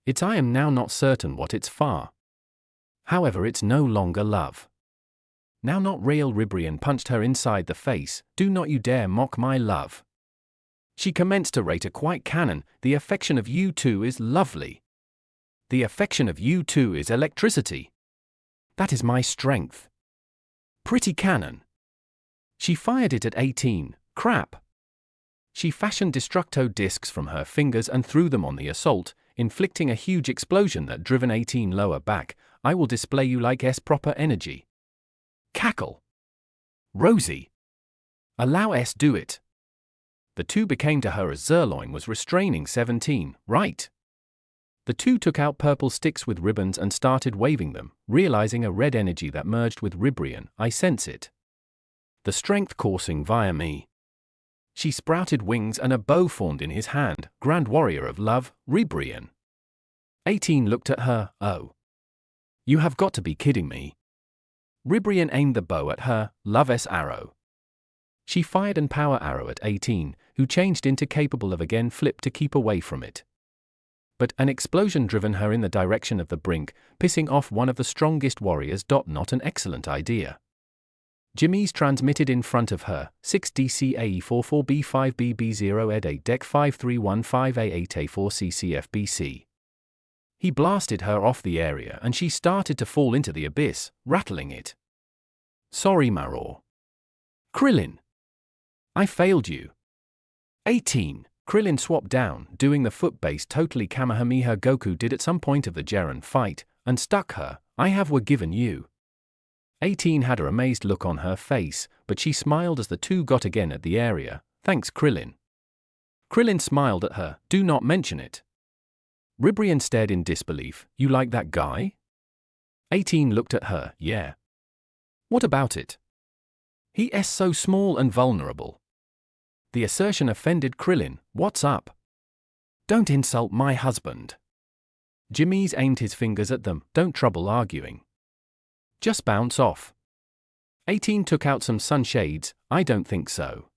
It's I am now not certain what it's for. However it's no longer love. Now not real. Ribrian punched her inside the face. Do not you dare mock my love. She commenced to rate a quite canon. The affection of you two is lovely. The affection of you two is electricity. That is my strength. Pretty canon. She fired it at 18. Crap. She fashioned destructo discs from her fingers and threw them on the assault, inflicting a huge explosion that driven 18 lower back. I will display you like S proper energy. Cackle. Rosie. Allow S do it. The two became to her as Zerloin was restraining 17, right? The two took out purple sticks with ribbons and started waving them, realizing a red energy that merged with Ribrian. I sense it. The strength coursing via me. She sprouted wings and a bow formed in his hand. Grand warrior of love, Ribrian. 18 looked at her. Oh. You have got to be kidding me. Ribrian aimed the bow at her. Love's arrow. She fired an power arrow at 18, who changed into capable of again flip to keep away from it. But an explosion driven her in the direction of the brink, pissing off one of the strongest warriors. Not an excellent idea. Jimmy's transmitted in front of her. 6 DCAE44B5BB0 Ed 8 Dec 5315A8A4 CCFBC. He blasted her off the area and she started to fall into the abyss, rattling it. Sorry, Maror. Krillin. I failed you. 18. Krillin swapped down, doing the foot-based totally Kamehameha Goku did at some point of the Jiren fight, and stuck her. I have were given you. 18 had an amazed look on her face, but she smiled as the two got again at the area. Thanks, Krillin. Krillin smiled at her. Do not mention it. Ribrian stared in disbelief. You like that guy? 18 looked at her. Yeah. What about it? He's so small and vulnerable. The assertion offended Krillin. What's up? Don't insult my husband. Jimmy's aimed his fingers at them. Don't trouble arguing. Just bounce off. 18 took out some sunshades. I don't think so.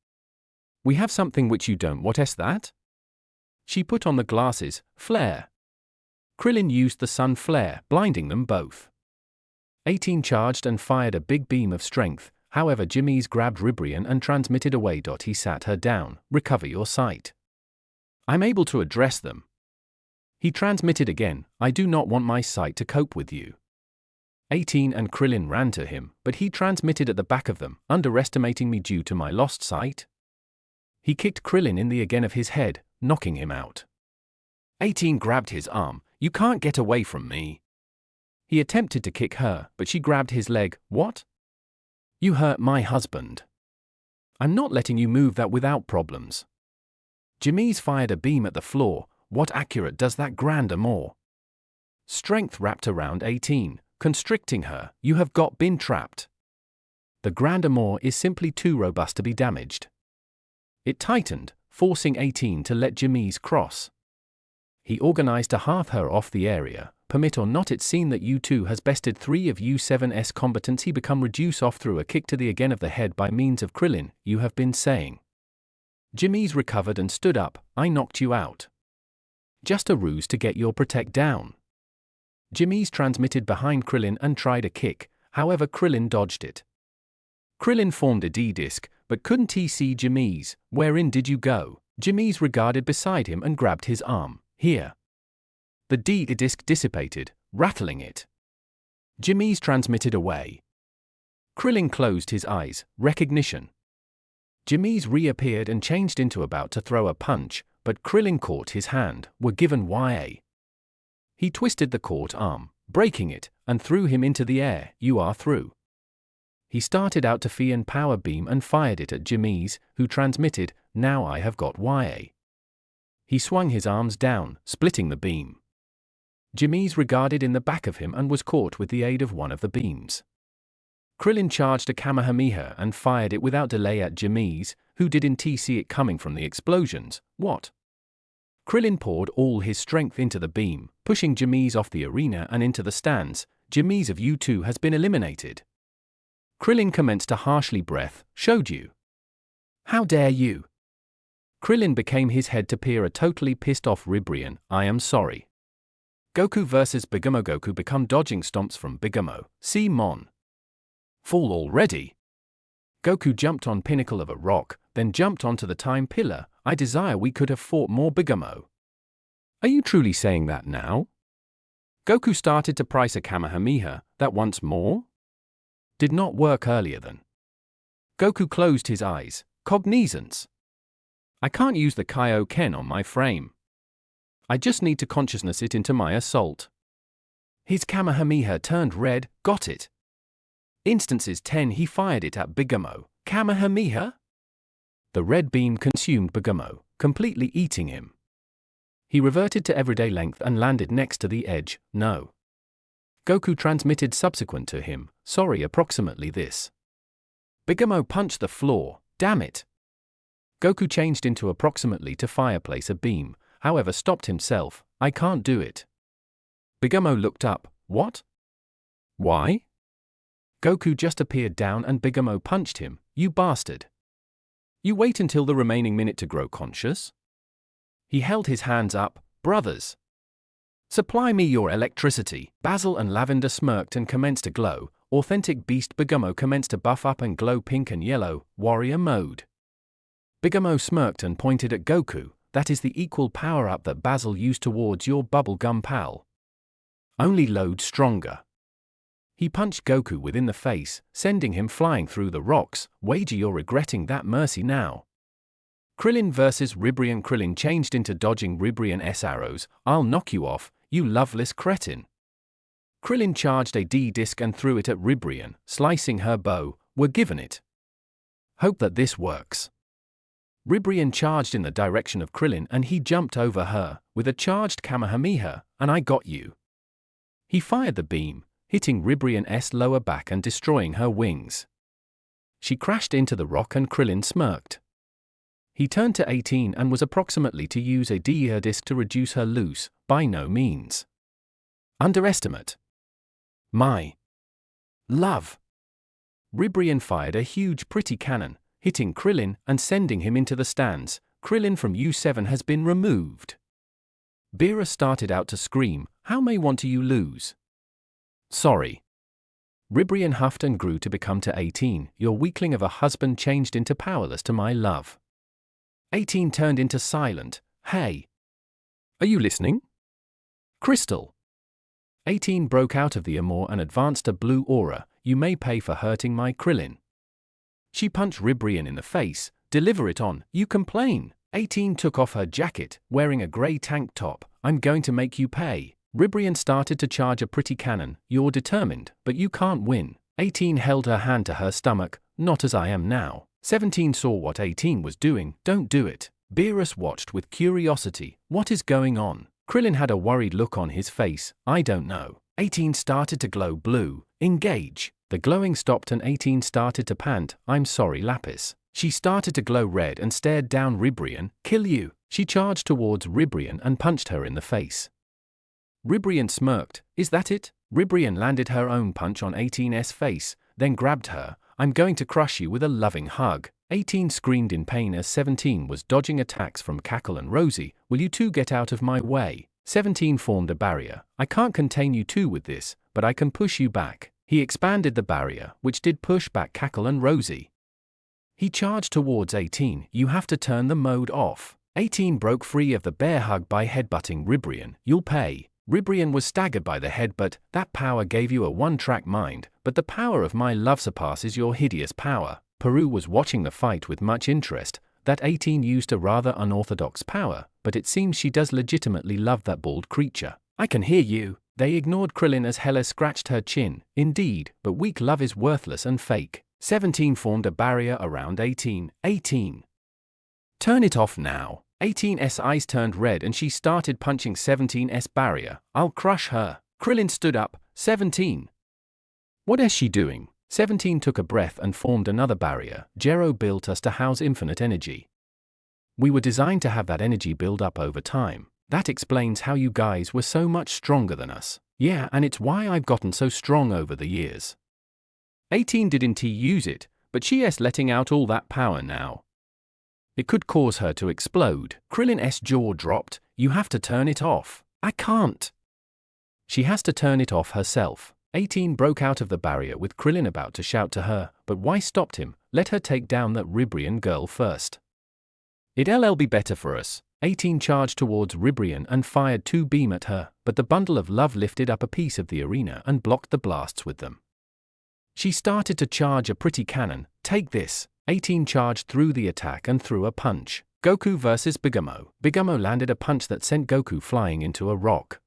We have something which you don't. What's that? She put on the glasses. Flare. Krillin used the sun flare, blinding them both. 18 charged and fired a big beam of strength. However, Jimmy's grabbed Ribrian and transmitted away. He sat her down. Recover your sight. I'm able to address them. He transmitted again. I do not want my sight to cope with you. 18 and Krillin ran to him, but he transmitted at the back of them, underestimating me due to my lost sight. He kicked Krillin in the again of his head, knocking him out. 18 grabbed his arm. You can't get away from me. He attempted to kick her, but she grabbed his leg. What? You hurt my husband. I'm not letting you move that without problems. Jimmy's fired a beam at the floor. What accurate does that grandeur? Strength wrapped around 18, constricting her. You have been trapped. The grandeur is simply too robust to be damaged. It tightened, forcing 18 to let Jimmy's cross. He organized to halve her off the area. Permit or not, it's seen that U2 has bested 3 of U7's combatants. He become reduce off through a kick to the again of the head by means of Krillin. You have been saying. Jimmy's recovered and stood up. I knocked you out. Just a ruse to get your protect down. Jimmy's transmitted behind Krillin and tried a kick. However, Krillin dodged it. Krillin formed a D-disc, but couldn't he see Jimmy's? Wherein did you go? Jimmy's regarded beside him and grabbed his arm. Here. The D-disc dissipated, rattling it. Jimmy's transmitted away. Krillin closed his eyes. Recognition. Jimmy's reappeared and changed into about to throw a punch, but Krillin caught his hand. Were given YA. He twisted the caught arm, breaking it, and threw him into the air. You are through. He started out to Fian power beam and fired it at Jimmy's, who transmitted. Now I have got YA. He swung his arms down, splitting the beam. Jimmy's regarded in the back of him and was caught with the aid of one of the beams. Krillin charged a Kamehameha and fired it without delay at Jimmy's, who didn't see it coming from the explosions. What? Krillin poured all his strength into the beam, pushing Jimmy's off the arena and into the stands. Jimmy's of U2 has been eliminated. Krillin commenced to harshly breath. Showed you. How dare you? Krillin became his head to peer a totally pissed off Ribrian. I am sorry. Goku vs. Bigamo. Goku become dodging stomps from Bigamo. See Mon. Fall already. Goku jumped on pinnacle of a rock, then jumped onto the time pillar. I desire we could have fought more Bigamo. Are you truly saying that now? Goku started to price a Kamehameha, that once more? Did not work earlier then. Goku closed his eyes. Cognizance. I can't use the Kaioken on my frame. I just need to consciousness it into my assault. His Kamehameha turned red. Got it. Instances 10 he fired it at Bigamo. Kamehameha? The red beam consumed Bigamo, completely eating him. He reverted to everyday length and landed next to the edge. No. Goku transmitted subsequent to him. Sorry, approximately this. Bigamo punched the floor. Damn it. Goku changed into approximately to fireplace a beam, however stopped himself. I can't do it. Bigamo looked up. What? Why? Goku just appeared down and Bigamo punched him. You bastard. You wait until the remaining minute to grow conscious? He held his hands up. Brothers. Supply me your electricity. Basil and Lavender smirked and commenced to glow. Authentic beast Bigamo commenced to buff up and glow pink and yellow. Warrior mode. Bigamo smirked and pointed at Goku. That is the equal power-up that Basil used towards your bubblegum pal. only load stronger. He punched Goku within the face, sending him flying through the rocks. Wager you're regretting that mercy now. Krillin vs. Ribrian. Krillin changed into dodging Ribrian's arrows. I'll knock you off, you loveless cretin. Krillin charged a D-disc and threw it at Ribrian, slicing her bow. We're given it. Hope that this works. Ribrian charged in the direction of Krillin and he jumped over her, with a charged Kamehameha, and I got you. He fired the beam, hitting Ribrian's lower back and destroying her wings. She crashed into the rock and Krillin smirked. He turned to 18 and was approximately to use a D-disc to reduce her loose, by no means. Underestimate. My love. Ribrian fired a huge pretty cannon, hitting Krillin and sending him into the stands. Krillin from U7 has been removed. Beerus started out to scream, how may want to you lose? Sorry. Ribrian huffed and grew to become to 18, your weakling of a husband changed into powerless to my love. 18 turned into silent, hey. Are you listening? Crystal. 18 broke out of the armor and advanced a blue aura, you may pay for hurting my Krillin. She punched Ribrian in the face, deliver it on, you complain. 18 took off her jacket, wearing a grey tank top, I'm going to make you pay. Ribrian started to charge a pretty cannon, you're determined, but you can't win. 18 held her hand to her stomach, not as I am now. 17 saw what 18 was doing, don't do it. Beerus watched with curiosity, what is going on? Krillin had a worried look on his face, I don't know. 18 started to glow blue, engage. The glowing stopped and 18 started to pant, I'm sorry Lapis. She started to glow red and stared down Ribrian, kill you. She charged towards Ribrian and punched her in the face. Ribrian smirked, is that it? Ribrian landed her own punch on 18's face, then grabbed her, I'm going to crush you with a loving hug. 18 screamed in pain as 17 was dodging attacks from Cackle and Rosie, will you two get out of my way? 17 formed a barrier, I can't contain you two with this, but I can push you back. He expanded the barrier, which did push back Cackle and Rosie. He charged towards 18, you have to turn the mode off. 18 broke free of the bear hug by headbutting Ribrian, you'll pay. Ribrian was staggered by the headbutt, that power gave you a one-track mind, but the power of my love surpasses your hideous power. Peru was watching the fight with much interest, that 18 used a rather unorthodox power, but it seems she does legitimately love that bald creature. I can hear you. They ignored Krillin as Hela scratched her chin, indeed, but weak love is worthless and fake. 17 formed a barrier around 18. 18. Turn it off now. 18's eyes turned red and she started punching 17's barrier. I'll crush her. Krillin stood up. 17. What is she doing? 17 took a breath and formed another barrier. Jero built us to house infinite energy. We were designed to have that energy build up over time. That explains how you guys were so much stronger than us. Yeah, and it's why I've gotten so strong over the years. 18 didn't use it, but she's letting out all that power now. It could cause her to explode. Krillin's jaw dropped. You have to turn it off. I can't. She has to turn it off herself. 18 broke out of the barrier with Krillin about to shout to her, but why stopped him? Let her take down that Ribrian girl first. It'll be better for us. 18 charged towards Ribrian and fired 2 beam at her, but the bundle of love lifted up a piece of the arena and blocked the blasts with them. She started to charge a pretty cannon. Take this. 18 charged through the attack and threw a punch. Goku vs. Bigamo. Bigamo landed a punch that sent Goku flying into a rock.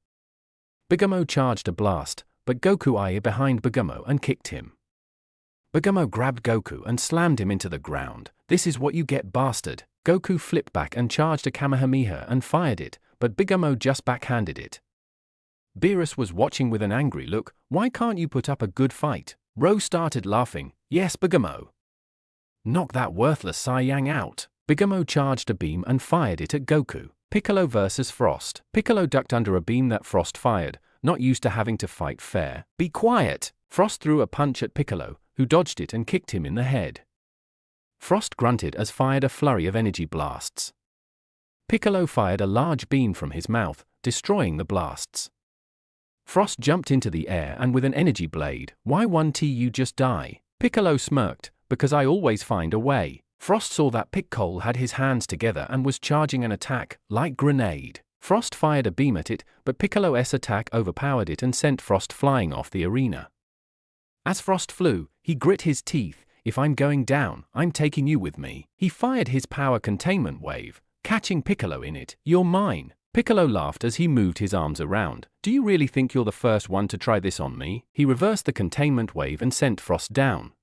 Bigamo charged a blast, but Goku eyed behind Bigamo and kicked him. Bigamo grabbed Goku and slammed him into the ground. This is what you get, bastard. Goku flipped back and charged a Kamehameha and fired it, but Bigamo just backhanded it. Beerus was watching with an angry look. Why can't you put up a good fight? Ro started laughing. Yes, Bigamo. Knock that worthless Saiyang out. Bigamo charged a beam and fired it at Goku. Piccolo vs. Frost. Piccolo ducked under a beam that Frost fired, not used to having to fight fair. Be quiet! Frost threw a punch at Piccolo, who dodged it and kicked him in the head. Frost grunted as fired a flurry of energy blasts. Piccolo fired a large beam from his mouth, destroying the blasts. Frost jumped into the air and with an energy blade. Why won't you just die? Piccolo smirked, because I always find a way. Frost saw that Piccolo had his hands together and was charging an attack, like grenade. Frost fired a beam at it, but Piccolo's attack overpowered it and sent Frost flying off the arena. As Frost flew, he grit his teeth. "If I'm going down, I'm taking you with me." He fired his power containment wave, catching Piccolo in it. "You're mine." Piccolo laughed as he moved his arms around. "Do you really think you're the first one to try this on me?" He reversed the containment wave and sent Frost down.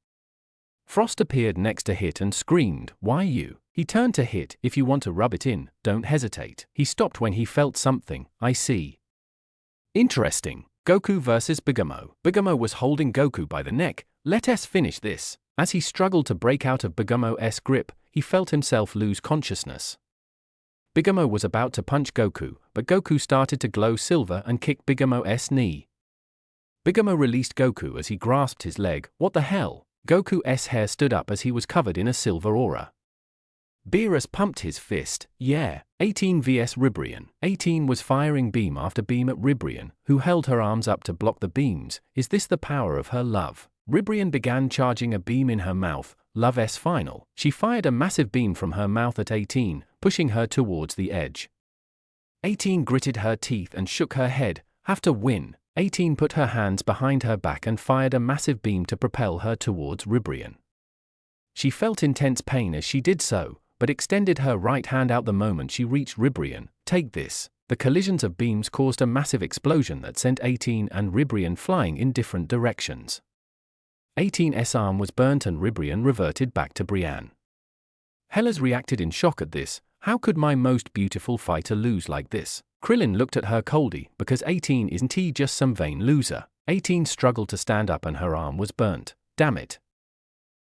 Frost appeared next to Hit and screamed, "Why you?" He turned to Hit. "If you want to rub it in, don't hesitate." He stopped when he felt something. "I see." Interesting. Goku vs. Bigamo. Bigamo was holding Goku by the neck. "Let us finish this." As he struggled to break out of Bigamo's grip, he felt himself lose consciousness. Bigamo was about to punch Goku, but Goku started to glow silver and kicked Bigamo's knee. Bigamo released Goku as he grasped his leg. "What the hell?" Goku's hair stood up as he was covered in a silver aura. Beerus pumped his fist. "Yeah." 18 vs Ribrian. 18 was firing beam after beam at Ribrian, who held her arms up to block the beams. Is this the power of her love? Ribrian began charging a beam in her mouth. Love's final. She fired a massive beam from her mouth at 18, pushing her towards the edge. 18 gritted her teeth and shook her head. "Have to win." 18 put her hands behind her back and fired a massive beam to propel her towards Ribrian. She felt intense pain as she did so, but extended her right hand out the moment she reached Ribrian. "Take this." The collisions of beams caused a massive explosion that sent 18 and Ribrian flying in different directions. 18's arm was burnt and Ribrian reverted back to Brienne. Hellas reacted in shock at this. "How could my most beautiful fighter lose like this?" Krillin looked at her coldly. "Because 18 isn't he just some vain loser?" 18 struggled to stand up and her arm was burnt. "Damn it.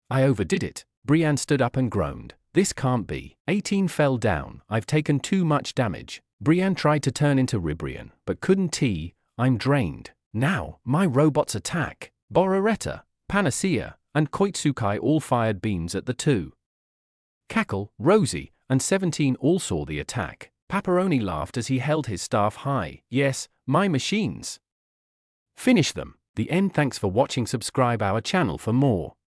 I overdid it." Brienne stood up and groaned. "This can't be." 18 fell down. "I've taken too much damage." Brienne tried to turn into Ribrian, but couldn't. "I'm drained. Now, my robots attack." Bororetta, Panacea, and Koitsukai all fired beams at the two. Cackle, Rosie, and 17 all saw the attack. Pepperoni laughed as he held his staff high. "Yes, my machines. Finish them." The end. Thanks for watching. Subscribe our channel for more.